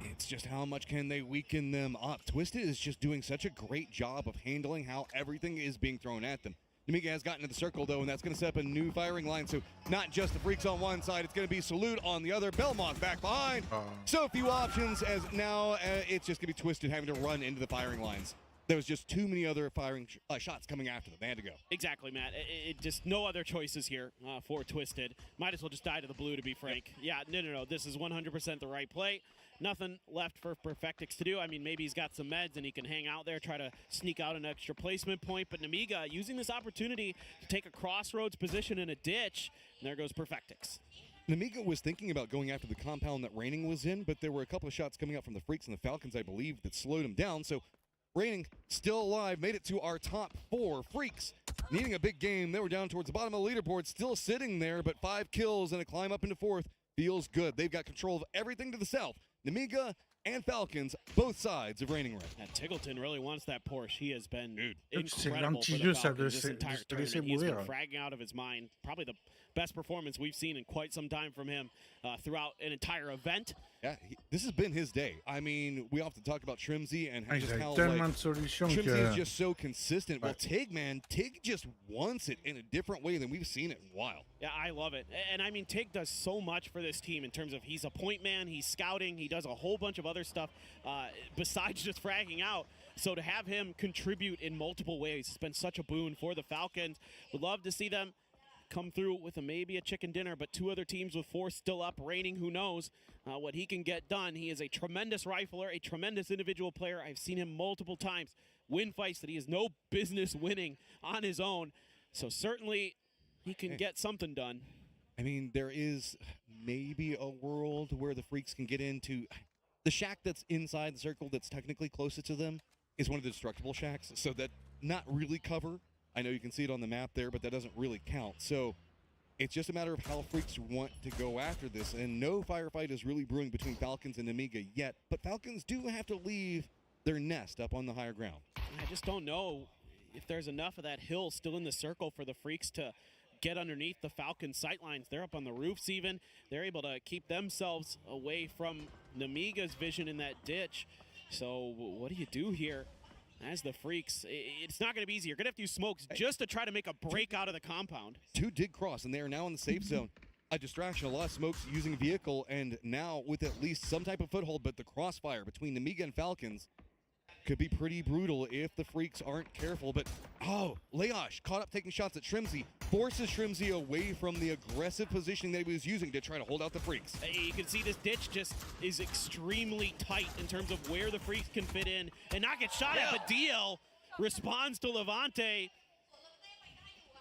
It's just how much can they weaken them up. Twisted is just doing such a great job of handling how everything is being thrown at them. Namiga has gotten to the circle, though, and that's going to set up a new firing line. So not just the Freaks on one side, it's going to be Salute on the other. Belmont back behind. So few options, as now it's just going to be Twisted having to run into the firing lines. There was just too many other firing shots coming after them. They had to go. Exactly, Matt. It just no other choices here for Twisted. Might as well just die to the blue, to be frank. Yeah, no. This is 100% the right play. Nothing left for Perfectix to do. I mean, maybe he's got some meds and he can hang out there, try to sneak out an extra placement point. But Namiga using this opportunity to take a crossroads position in a ditch. And there goes Perfectix. Namiga was thinking about going after the compound that Raining was in, but there were a couple of shots coming out from the Freaks and the Falcons, I believe, that slowed him down. So Raining still alive, made it to our top 4. Freaks needing a big game. They were down towards the bottom of the leaderboard, still sitting there, but 5 kills and a climb up into 4th feels good. They've got control of everything to the south. Namiga and Falcons, both sides of Raining Red. Yeah, Tiggleton really wants that Porsche. He has been incredible for the Falcons this entire tournament. He's been fragging out of his mind. Probably the best performance we've seen in quite some time from him throughout an entire event. Yeah, this has been his day. I mean, we often talk about Trimsy and just how Trimsy is just so consistent. Well, Tig, man, Tig just wants it in a different way than we've seen it in a while. Yeah, I love it. And I mean, Tig does so much for this team in terms of he's a point man, he's scouting, he does a whole bunch of other stuff besides just fragging out. So to have him contribute in multiple ways has been such a boon for the Falcons. Would love to see them come through with maybe a chicken dinner, but 2 other teams with 4 still up. Raining, who knows what he can get done. He is a tremendous rifler, a tremendous individual player. I've seen him multiple times win fights that he has no business winning on his own. So certainly he can get something done. I mean, there is maybe a world where the Freaks can get into the shack that's inside the circle that's technically closest to them is one of the destructible shacks, so that not really cover. I know you can see it on the map there, but that doesn't really count. So it's just a matter of how Freaks want to go after this, and no firefight is really brewing between Falcons and Amiga yet, but Falcons do have to leave their nest up on the higher ground. I just don't know if there's enough of that hill still in the circle for the Freaks to get underneath the Falcon sightlines. They're up on the roofs even. They're able to keep themselves away from Namiga's vision in that ditch. So what do you do here? As the Freaks, it's not going to be easy. You're going to have to use smokes just to try to make a break out of the compound. 2 did cross, and they are now in the safe zone. A distraction, a lot of smokes using vehicle, and now with at least some type of foothold, but the crossfire between Namiga and Falcons could be pretty brutal if the Freaks aren't careful. But, Leosh caught up taking shots at Trimsy, forces Trimsy away from the aggressive position that he was using to try to hold out the Freaks. You can see this ditch just is extremely tight in terms of where the Freaks can fit in and not get shot at, but DL responds to Levante.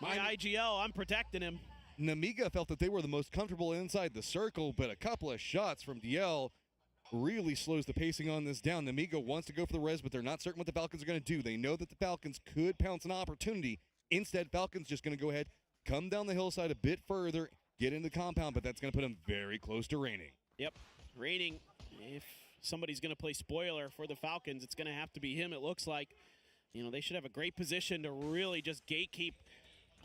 My IGL, I'm protecting him. Namiga felt that they were the most comfortable inside the circle, but a couple of shots from DL really slows the pacing on this down. Namiga wants to go for the res, but they're not certain what the Falcons are going to do. They know that the Falcons could pounce an opportunity. Instead, Falcons just going to go ahead, come down the hillside a bit further, get into the compound, but that's going to put them very close to Raining. Yep, Raining, if somebody's going to play spoiler for the Falcons, it's going to have to be him, it looks like. You know, they should have a great position to really just gatekeep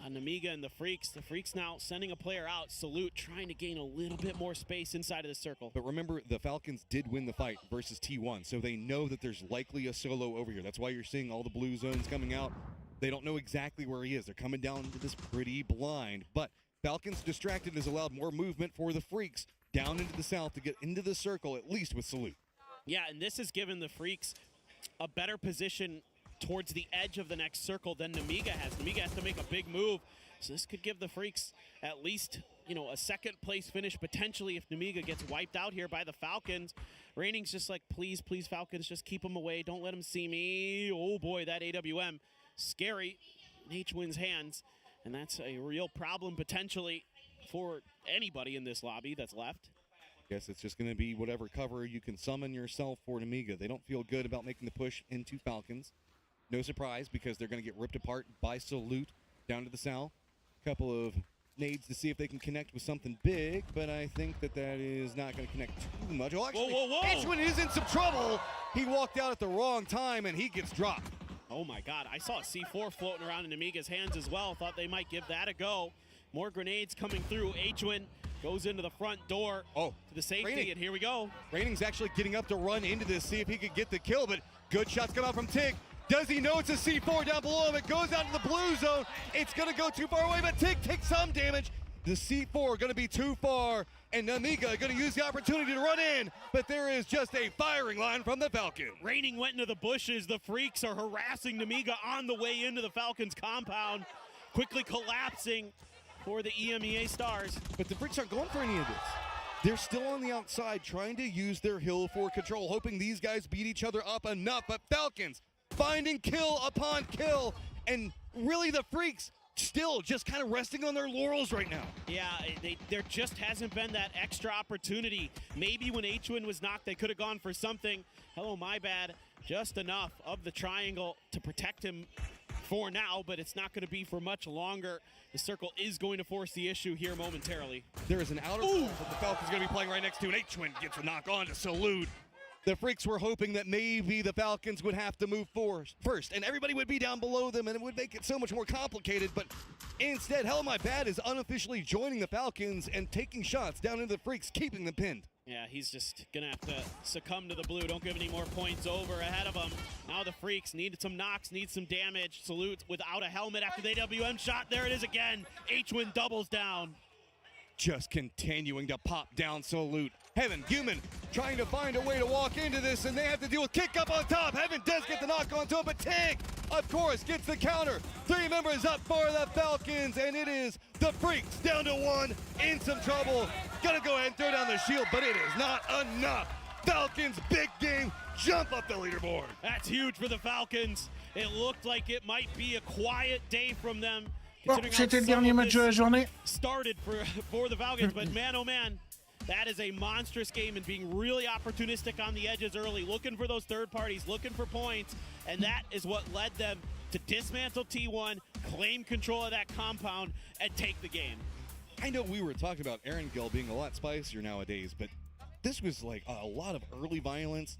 Namiga and the Freaks. The Freaks now sending a player out. Salute trying to gain a little bit more space inside of the circle. But remember, the Falcons did win the fight versus T1, so they know that there's likely a solo over here. That's why you're seeing all the blue zones coming out. They don't know exactly where he is. They're coming down to this pretty blind. But Falcons distracted has allowed more movement for the Freaks down into the south to get into the circle, at least with Salute. Yeah, and this has given the Freaks a better position towards the edge of the next circle than Namiga has. Namiga has to make a big move. So this could give the Freaks at least, you know, a second place finish potentially if Namiga gets wiped out here by the Falcons. Reining's just like, please, please, Falcons, just keep them away. Don't let them see me. Oh boy, that AWM, scary in H-Win's hands. And that's a real problem potentially for anybody in this lobby that's left. Guess it's just going to be whatever cover you can summon yourself for Namiga. They don't feel good about making the push into Falcons. No surprise, because they're going to get ripped apart by Salute down to the south. Couple of nades to see if they can connect with something big, but I think that is not going to connect too much. Oh, actually, H-Win is in some trouble. He walked out at the wrong time, and he gets dropped. Oh my God, I saw a C4 floating around in Namiga's hands as well. Thought they might give that a go. More grenades coming through. H-Win goes into the front door to the safety, and here we go. Reining's actually getting up to run into this, see if he could get the kill, but good shots come out from Tig. Does he know it's a C4 down below him? It goes out to the blue zone. It's going to go too far away, but Tig takes some damage. The C4 going to be too far, and Namiga going to use the opportunity to run in, but there is just a firing line from the Falcon. Reining went into the bushes. The Freaks are harassing Namiga on the way into the Falcons compound, quickly collapsing for the EMEA Stars. But the Freaks aren't going for any of this. They're still on the outside trying to use their hill for control, hoping these guys beat each other up enough, but Falcons finding kill upon kill, and really the Freaks still just kind of resting on their laurels right now. Yeah, there just hasn't been that extra opportunity. Maybe when H-Win was knocked, they could have gone for something. Hello, my bad. Just enough of the triangle to protect him for now, but it's not going to be for much longer. The circle is going to force the issue here momentarily. There is an outer ball that the Falcons going to be playing right next to, and H-Win gets a knock on to Salute. The Freaks were hoping that maybe the Falcons would have to move first, and everybody would be down below them, and it would make it so much more complicated, but instead, Hell My Bad is unofficially joining the Falcons and taking shots down into the Freaks, keeping them pinned. Yeah, he's just going to have to succumb to the blue. Don't give any more points over ahead of him. Now the Freaks need some knocks, need some damage. Salute without a helmet after the AWM shot. There it is again. H-Win doubles down. Just continuing to pop down Salute. Heaven, Human trying to find a way to walk into this, and they have to deal with kick up on top. Heaven does get the knock onto him, but Tig, of course, gets the counter. 3 members up for the Falcons, and it is the Freaks down to 1, in some trouble. Gonna go ahead and throw down the shield, but it is not enough. Falcons, big game, jump up the leaderboard. That's huge for the Falcons. It looked like it might be a quiet day from them. Bon, c'était le dernier match de la journée. Started for the Falcons, but man, oh man, that is a monstrous game, and being really opportunistic on the edges early, looking for those third parties, looking for points, and that is what led them to dismantle T1, claim control of that compound, and take the game. I know we were talking about Erangel being a lot spicier nowadays, but this was like a lot of early violence,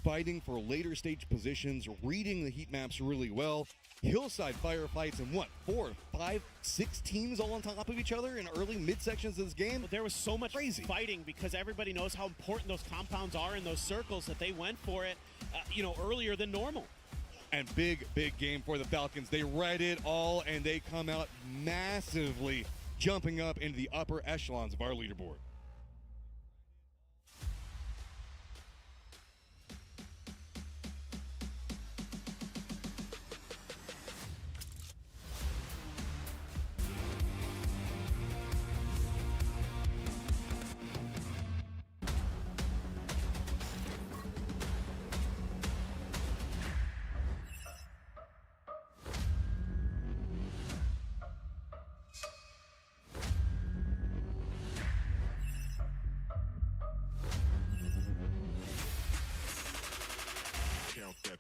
fighting for later stage positions, reading the heat maps really well. Hillside firefights and 4, 5, 6 teams all on top of each other in early mid-sections of this game. Well, there was so much fighting because everybody knows how important those compounds are in those circles that they went for it, earlier than normal. And big game for the Falcons. They read it all, and they come out massively, jumping up into the upper echelons of our leaderboard.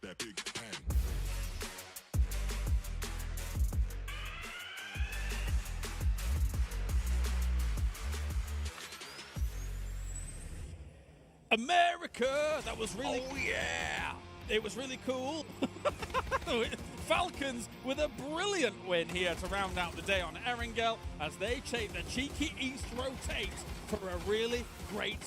That big bang. America! That was really... Oh, yeah! It was really cool. Falcons with a brilliant win here to round out the day on Erangel. as they take the cheeky East rotate for a really great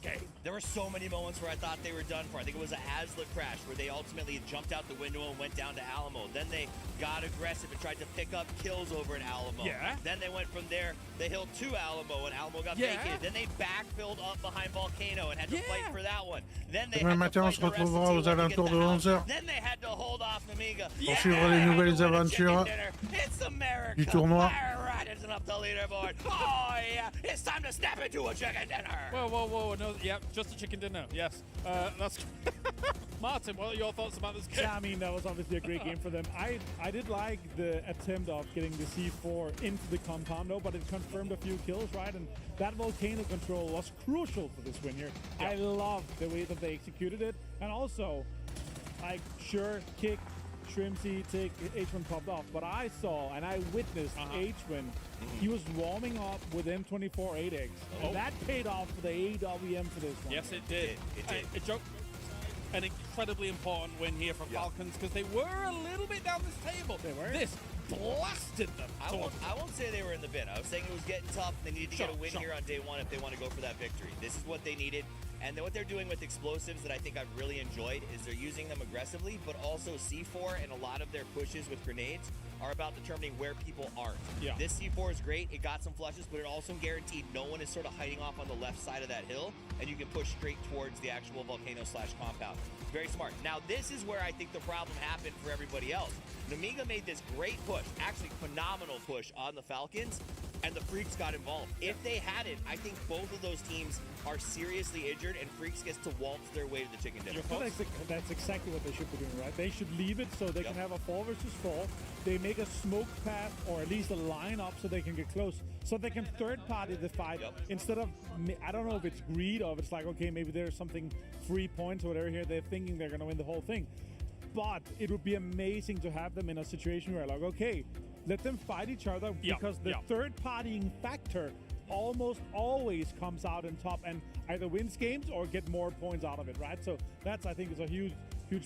game. There were so many moments where I thought they were done for. I think it was an Asla crash where they ultimately jumped out the window and went down to Alamo. Then they got aggressive and tried to pick up kills over at Alamo. Yeah. Then they went from there, they hilled to Alamo, and Alamo got Yeah. vacated. Then they backfilled up behind Volcano and had to fight for that one. Then they Demain had to matin, on fight se the rest of retrouvera aux T1 to get alentours the de house. 11h Then they had to hold off Namiga. pour suivre les nouvelles aventures It's America. du tournoi. All right, it's up the leaderboard. Oh yeah, it's time to step into a chicken dinner. Whoa, no, yeah, just a chicken dinner, yes. That's Martin, what are your thoughts about this game? Yeah, I mean, that was obviously a great game for them. I did like the attempt of getting the C4 into the compound, but it confirmed a few kills, right? And that volcano control was crucial for this win here. Yeah. I love the way that they executed it. And also, like, sure, kick, Shrimpsy, Tick, H1 popped off, but I saw and I witnessed H1. He was warming up with M24 8X. And that paid off for the AWM for this one. Yes, it did. It did. An incredibly important win here for Falcons because they were a little bit down this table. They were? This blasted them. I won't say they were in the bin. I was saying it was getting tough. They needed to get a win here on day one if they want to go for that victory. This is what they needed. And then what they're doing with explosives that I think I've really enjoyed is they're using them aggressively, but also C4 and a lot of their pushes with grenades are about determining where people aren't. Yeah. This C4 is great. It got some flushes, but it also guaranteed no one is sort of hiding off on the left side of that hill, and you can push straight towards the actual volcano/compound. Very smart. Now, this is where I think the problem happened for everybody else. Namiga made this great push, actually phenomenal push on the Falcons, and the Freaks got involved. If they hadn't, I think both of those teams are seriously injured, and Freaks gets to waltz their way to the chicken dinner. That's exactly what they should be doing, right? They should leave it so they can have a 4 versus 4. They make a smoke path or at least a line up so they can get close, so they can third party the fight instead of, I don't know if it's greed or if it's like, okay, maybe there's something 3 points or whatever here. They're thinking they're going to win the whole thing. But it would be amazing to have them in a situation where, like, okay, let them fight each other because the third partying factor almost always comes out in top and either wins games or get more points out of it, right? So that's, I think, is a huge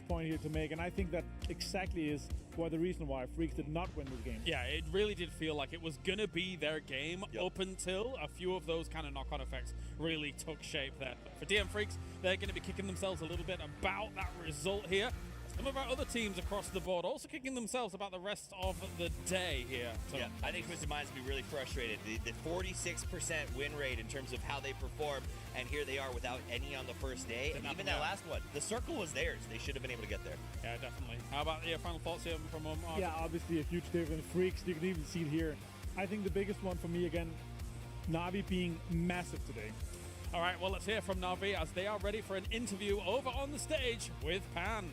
point here to make, and I think that exactly is the reason why Freaks did not win this game. Yeah, it really did feel like it was going to be their game up until a few of those kind of knock-on effects really took shape there. For DM Freaks, they're going to be kicking themselves a little bit about that result here. Some of our other teams across the board also kicking themselves about the rest of the day here. So yeah, I think Twisted Minds will be really frustrated. The 46% win rate in terms of how they perform, and here they are without any on the first day. And even that last one, the circle was theirs. They should have been able to get there. Yeah, definitely. How about your final thoughts here from Arthur? Yeah, obviously a huge difference. Freaks, you can even see it here. I think the biggest one for me, again, Na'Vi being massive today. All right, well, let's hear from Na'Vi as they are ready for an interview over on the stage with Pan.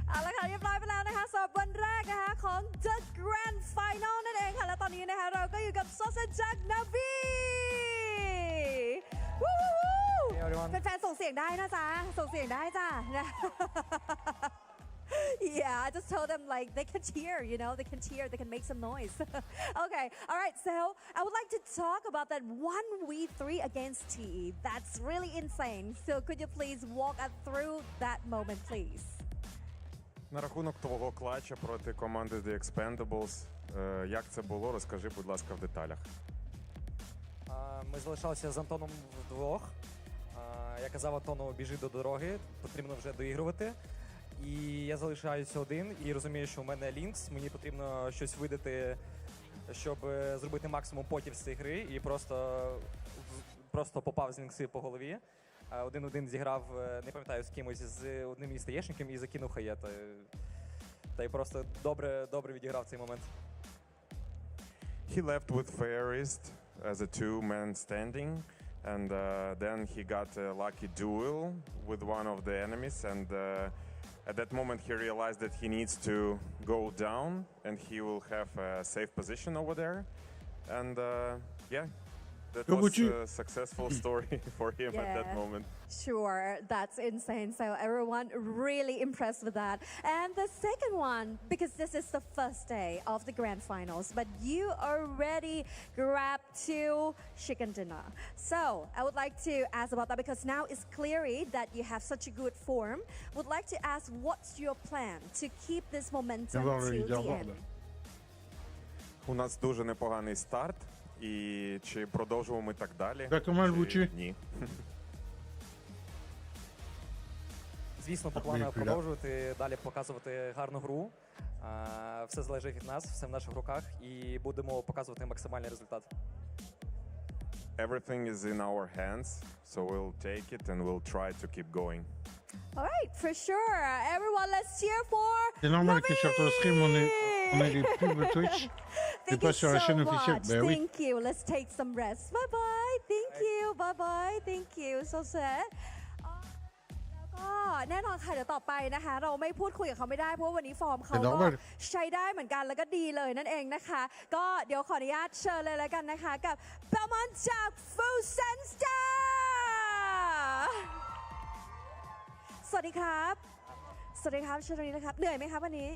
เอาละค่ะเรียบร้อยไปแล้วนะคะสำหรับวันแรกนะคะของ The Grand Final นั่นเองค่ะและตอนนี้นะคะเราก็อยู่กับ Sosa จาก Na'Vi วู้แฟนๆส่งเสียงได้นะจ๊ะส่งเสียงได้จ้ะ Yeah, I just told them like they can cheer, you know, they can cheer, they can make some noise. Okay, all right, so I would like to talk about that 1v3 against TE. That's really insane. So could you please walk us through that moment, please? На рахунок твого клатча проти команди The Expendables, як це було, розкажи, будь ласка, в деталях. Ми залишалися з Антоном вдвох. Я казав Антону, біжи до дороги, потрібно вже доігрувати. І я залишаюся один і розумію, що в мене лінкс, мені потрібно щось видати, щоб зробити максимум потів з цієї гри, і просто попав з лінкси по голові. 1-1 зіграв, не пам'ятаю, з кимось, з одним із таєшників і закинув хаєта. Та й просто добре відіграв цей момент. He left with Fairist as a two-man standing, and then he got a lucky duel with one of the enemies, and at that moment he realized that he needs to go down, and he will have a safe position over there. And yeah, That Go was Bucci. a successful story for him at that Yeah. moment. Sure, that's insane. So everyone really impressed with that. And the second one, because this is the first day of the grand finals, but you already grabbed 2 chicken dinner. So I would like to ask about that because now it's clear that you have such a good form. Would like to ask what's your plan to keep this momentum D'abord le till the leaderboard. end? У нас дуже непоганий старт, і чи продовжимо ми так далі? Так, Камаль чи Бучі. ні. Звісно, по Так, плану ми продовжувати далі показувати гарну гру. Все залежить від нас, все в наших руках, і будемо показувати максимальний результат. Everything is in our hands, so we'll take it and we'll try to keep going. All right, for sure. Everyone, let's cheer for C'est normal que sur ton stream, on ait les pubs Twitch et Thank pas you sur la so chaîne officielle. much. Ben oui. Thank you. Let's take some rest. Bye bye. Thank you. Bye bye. Thank you. So sad. ก็แน่นอนค่ะเดี๋ยวต่อไปนะคะ เราไม่พูดคุยกับเขาไม่ได้เพราะว่าวันนี้ฟอร์มเขาก็ใช้ได้เหมือนกันแล้วก็ดีเลยนั่นเองนะคะ ก็เดี๋ยวขออนุญาตเชิญเลยแล้วกันนะคะกับเบลมอนจาก Full Sense จ้าสวัสดีครับสวัสดีครับเชิญตรงนี้นะครับเหนื่อยไหมครับวันนี้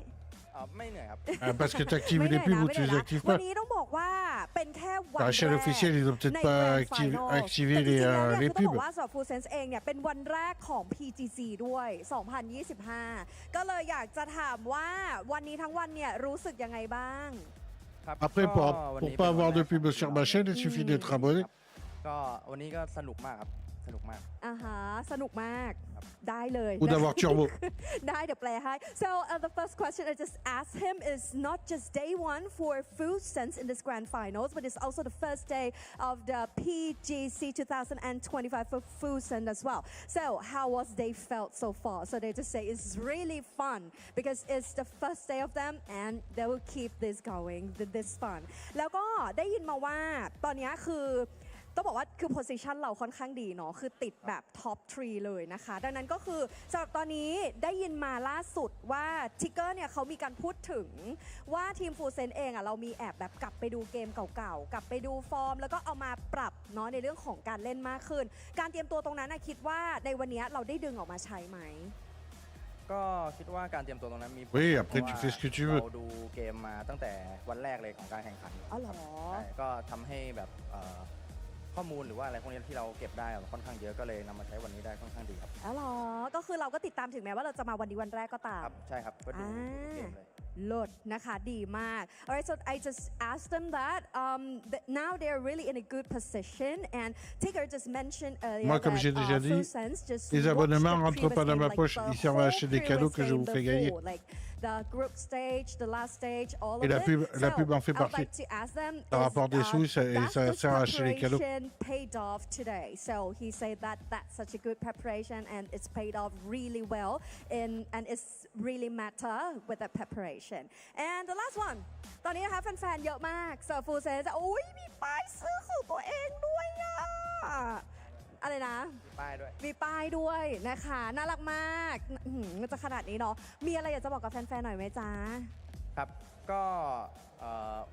ไม่เหนื่อยครับ Ah, parce que tu actives ไม่ les เหนื่อย pubs นะ ou tu ไม่เห les นื่อยนะ actives วัน pas. นี้ต้องบอกว่าเป็นแค่วัน La แร chaîne ก officielle, ils ont peut-être ใน pas Grand Final activé แต่จริงๆแล้วเนี่ย les คือต้องบอ pubs. กว่าสำหรับ Full Sense เองเนี่ยเป็นวันแรกของ PGC ด้วย 2025 ก็เลยอยากจะถามว่าวันนี้ทั้งวันเนี่ยรู้สึกยังไงบ้าง Après, pour pas avoir de pub sur ma chaîne, il suffit d'être abonné. ก็วันนี้ก็สนุกมากครับ สนุกมาก อ่าฮะสนุกมากได้เลย Ou d'avoir turbo. ได้เดี๋ยวแปลให้ so the first question I just asked him is not just day 1 for Full Sense in this grand finals but it's also the first day of the PGC 2025 for Full Sense as well. So how was they felt so far? So they just say it's really fun because it's the first day of them and they will keep this going this fun แล้วก็ได้ยินมาว่าตอนนี้คือต้องบอกว่าคือ position เราค่อนข้างดีเนาะคือติดแบบ top 3 เลยนะคะดังนั้นก็คือสำหรับตอนนี้ได้ยินมาล่าสุดว่าทิกเกอร์เนี่ยเขามีการพูดถึงว่าทีม Full Sense เองอ่ะเรามีแอบแบบกลับไปดูเกมเก่าๆกลับไปดูฟอร์มแล้วก็เอามาปรับเนาะในเรื่องของการเล่นมากขึ้นการเตรียมตัวตรงนั้นคิดว่าในวันนี้เราได้ดึงออกมาใช้ไหมก็คิดว่าการเตรียมตัวตรงนั้นมี Oui, après tu fais ce que tu veux. เราดูเกมมาตั้งแต่วันแรกเลยของการแข่งขัน อ๋อเหรอ ใช่ก็ทำให้แบบข้อมูลหรือว่าอะไรพวกนี้ที่เราเก็บได้ค่อนข้างเยอะก็เลยนำมาใช้วันนี้ได้ค่อนข้างดีครับ อ๋อเหรอก็คือเราก็ติดตามถึงแม้ว่าเราจะมาวันนี้วันแรกก็ตาม ครับใช่ครับก็ดูเกมเลย เลิศนะคะดีมาก Alright so I just asked them that now they're really in a good position and Tigger just mentioned earlier Moi, comme j'ai that, déjà dit, Full Sense just les watched abonnements the rentrent pas previous dans ma game, poche, like, ils the servent à whole acheter des cadeaux previous que je game vous fais gagner. before, like the group stage, the last stage, all Et of la it. pub en fait I would partie. like to ask them, Ça rapporte des sous et ça sert à acheter les cadeaux. preparation paid off today. So he said that that's such a good preparation and it's paid off really well and it's really matter with the preparation. And the last one ตอนนี้นะคะแฟนๆเยอะมาก so Full Sense โอ้ยมีป้ายซื้อของตัวเองด้วยอะอะไรนะ ป้ายด้วย มีป้ายด้วยนะคะน่ารักมากมันจะขนาดนี้เนาะมีอะไรอยากจะบอกกับแฟนๆหน่อยไหมจ๊ะ ครับก็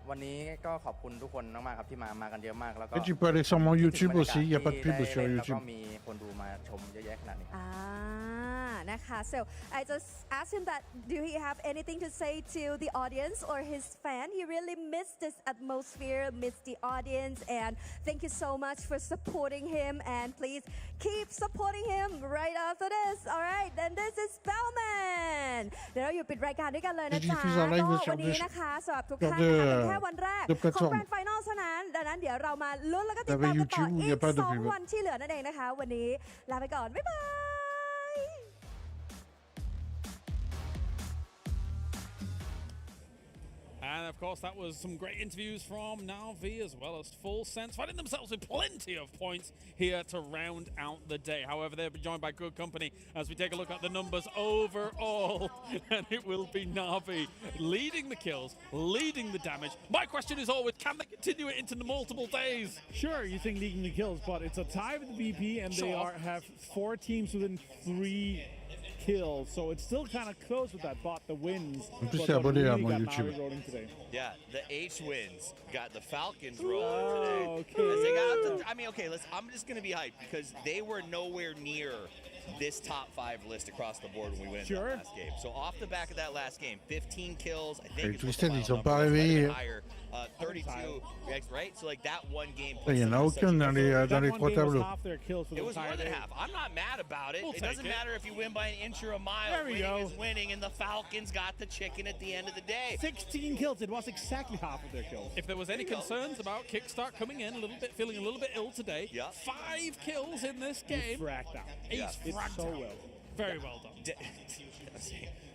วันนี้ก็ขอบคุณทุกคนมากๆครับที่มากันเยอะมากแล้วก็ Et tu peux aller sur mon YouTube aussi, il n'y a pas de pub sur แล้ว YouTube. ก็มีคนดูมาชมเยอะแยะขนาดนี้ นะคะ so I just asked him that do he have anything to say to the audience or his fan he really missed this atmosphere missed the audience and thank you so much for supporting him and please keep supporting him right after this alright then this is Bellman เดี๋ยวเราอยู่ปิดรายการด้วยกันเลยนะจ๊ะก็วันนี้นะคะสำหรับทุกท่านนะคะเป็นแค่วันแรกของ Grand Final เท่านั้นดังนั้นเดี๋ยวเรามาลุ้นแล้วก็ติดตามกันต่ออีก2 วันที่เหลือนั่นเองนะคะวันนี้ลาไปก่อนบ๊ายบาย And of course, that was some great interviews from Na'Vi as well as Full Sense, finding themselves with plenty of points here to round out the day. However, they'll be joined by good company as we take a look at the numbers overall. And it will be Na'Vi leading the kills, leading the damage. My question is always, can they continue it into the multiple days? Sure, you think leading the kills, but it's a tie with the VP, and they have 4 teams within 3 kills, so it's still kind of close with that bot, the wins. En plus, but c'est what abonné à really mon got YouTube. Navi rolling today. Yeah, the H wins got the Falcons rolling today. Okay. As they got up to, I mean, okay, I'm just going to be hyped because they were nowhere near this top 5 list across the board when we went into that last game. So off the back of that last game, 15 kills, I think Les it's what the Twisted, final ils sont number pas was, might have been réveillés. higher, 32, right? So like that one game. Il y en a aucun dans les 3 tableaux. It was more than half. I'm not mad about it. We'll It take doesn't it. matter if you win by an inch or a mile. There we Winning go. is winning, and the Falcons got the chicken at the end of the day. 16 kills. It was exactly half of their kills. If there was any concerns about Kickstart coming in feeling a little bit ill today, 5 kills in this game. Fragged out. Ace It's fragged so out. well. Very well done.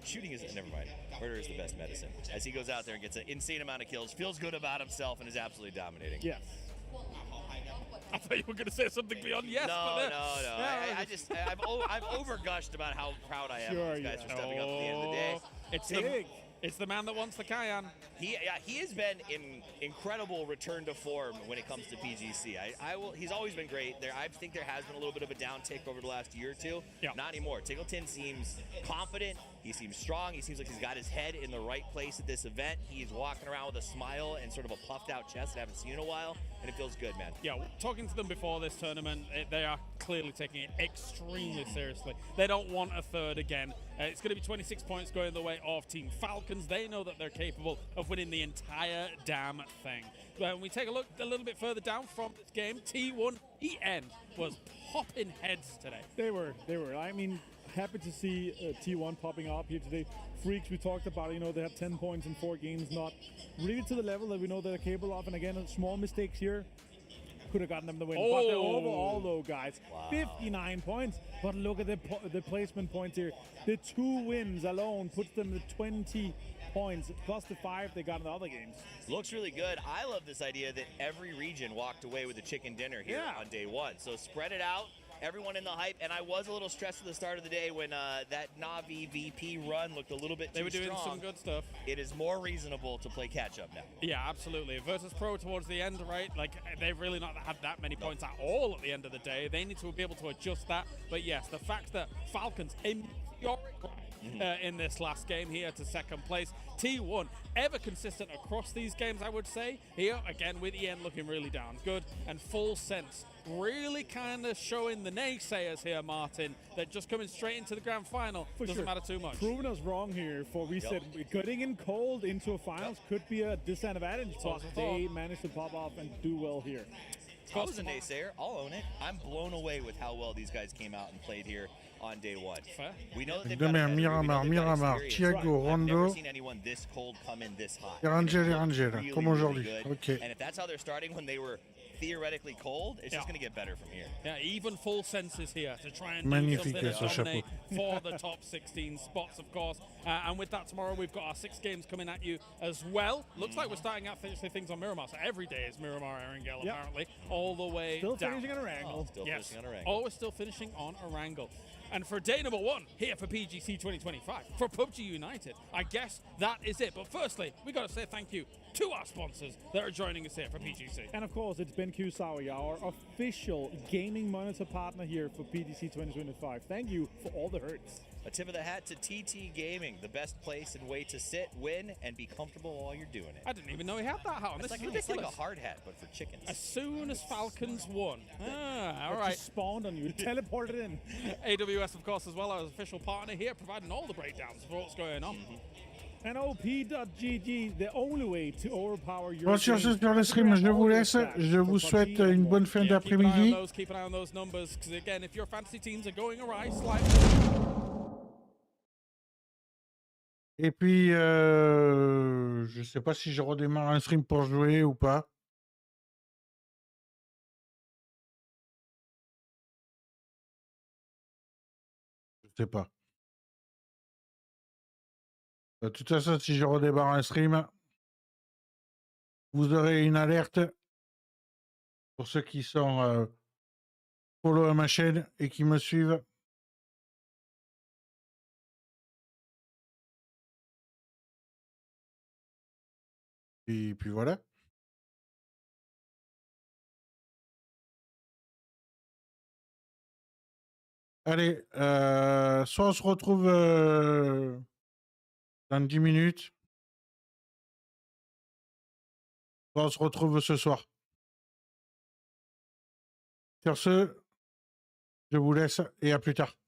Shooting is never mind. Murder is the best medicine. As he goes out there and gets an insane amount of kills, feels good about himself, and is absolutely dominating. Yes. I thought you were going to say something beyond yes. No. Yeah, I've overgushed about how proud I am Sure, of these guys yeah. for stepping up at the end of the day. It's the man that wants the Cayenne. He has been in incredible return to form when it comes to PGC. He's always been great. I think there has been a little bit of a downtick over the last year or two. Yeah. Not anymore. Tiggleton seems confident. He seems strong. He seems like he's got his head in the right place at this event. He's walking around with a smile and sort of a puffed out chest that I haven't seen in a while, and it feels good, man. Yeah, talking to them before this tournament, they are clearly taking it extremely seriously. They don't want a third again. It's going to be 26 points going the way of Team Falcons. They know that they're capable of winning the entire damn thing. When we take a look a little bit further down from this game, T1 EN was popping heads today. They were. I mean, happy to see T1 popping up here today. Freaks, we talked about, they have 10 points in 4 games, not really to the level that we know they're capable of. And again, small mistakes here could have gotten them the win. But the overall, though, guys, 59 points. But look at the placement points here. The 2 wins alone puts them at 20 points, plus the 5 they got in the other games. Looks really good. I love this idea that every region walked away with a chicken dinner here on day 1. So spread it out. Everyone in the hype, and I was a little stressed at the start of the day when that Na'Vi VP run looked a little bit too strong. They were doing some good stuff. It is more reasonable to play catch-up now. Yeah, absolutely. Virtus Pro towards the end, right? Like, they've really not had that many points at all at the end of the day. They need to be able to adjust that. But yes, the fact that Falcons in this last game here to second place. T1 ever consistent across these games, I would say. Here again with EN looking really down good, and Full Sense really kind of showing the naysayers here, Martin, that just coming straight into the grand final doesn't matter too much. Proving us wrong here. For we said getting in cold into a finals could be a disadvantage, but they managed to pop off and do well here. I was a naysayer. I'll own it. I'm blown away with how well these guys came out and played here on day 1. We know that they've got Miramar, Thiago, I've never Rondo, seen anyone this cold come in this hot. Rangel, Really, comme really aujourd'hui. good. Ok. And if that's how they're starting when they were theoretically cold, it's just going to get better from here. Yeah, even Full Senses here to try and Magnifique, do something ce to dominate chapeau. for the top 16 spots, of course. And with that, tomorrow we've got our 6 games coming at you as well. Looks like we're starting out finishing things on Miramar. So every day is Miramar Erangel, apparently, all the way Still down. finishing on Erangel. Yes, always still finishing on Erangel. And for day number 1 here for PGC 2025, for PUBG United, I guess that is it. But firstly, we got to say thank you to our sponsors that are joining us here for PGC. And of course, it's BenQ Saoya, our official gaming monitor partner here for PGC 2025. Thank you for all the hurts. A tip of the hat to TT Gaming, the best place and way to sit, win, and be comfortable while you're doing it. I didn't even know he had that hat on. It's This like, is ridiculous. It's like a hard hat, but for chickens. As soon as Falcons won. All It right. just spawned on you, teleported in. AWS, of course, as well, our official partner here, providing all the breakdowns of what's going on. And OP.GG, the only way to overpower your Bon, sur ce, sur le stream, je vous laisse. Je vous souhaite une bonne fin d'après-midi. Keep an eye on those numbers, because again, if your fantasy teams are going awry slightly. Et puis, je sais pas si je redémarre un stream pour jouer ou pas. Je sais pas. De toute façon, si je redémarre un stream, vous aurez une alerte pour ceux qui sont follow à ma chaîne et qui me suivent. Et puis voilà. Allez, soit on se retrouve dans 10 minutes, soit on se retrouve ce soir. Sur ce, je vous laisse et à plus tard.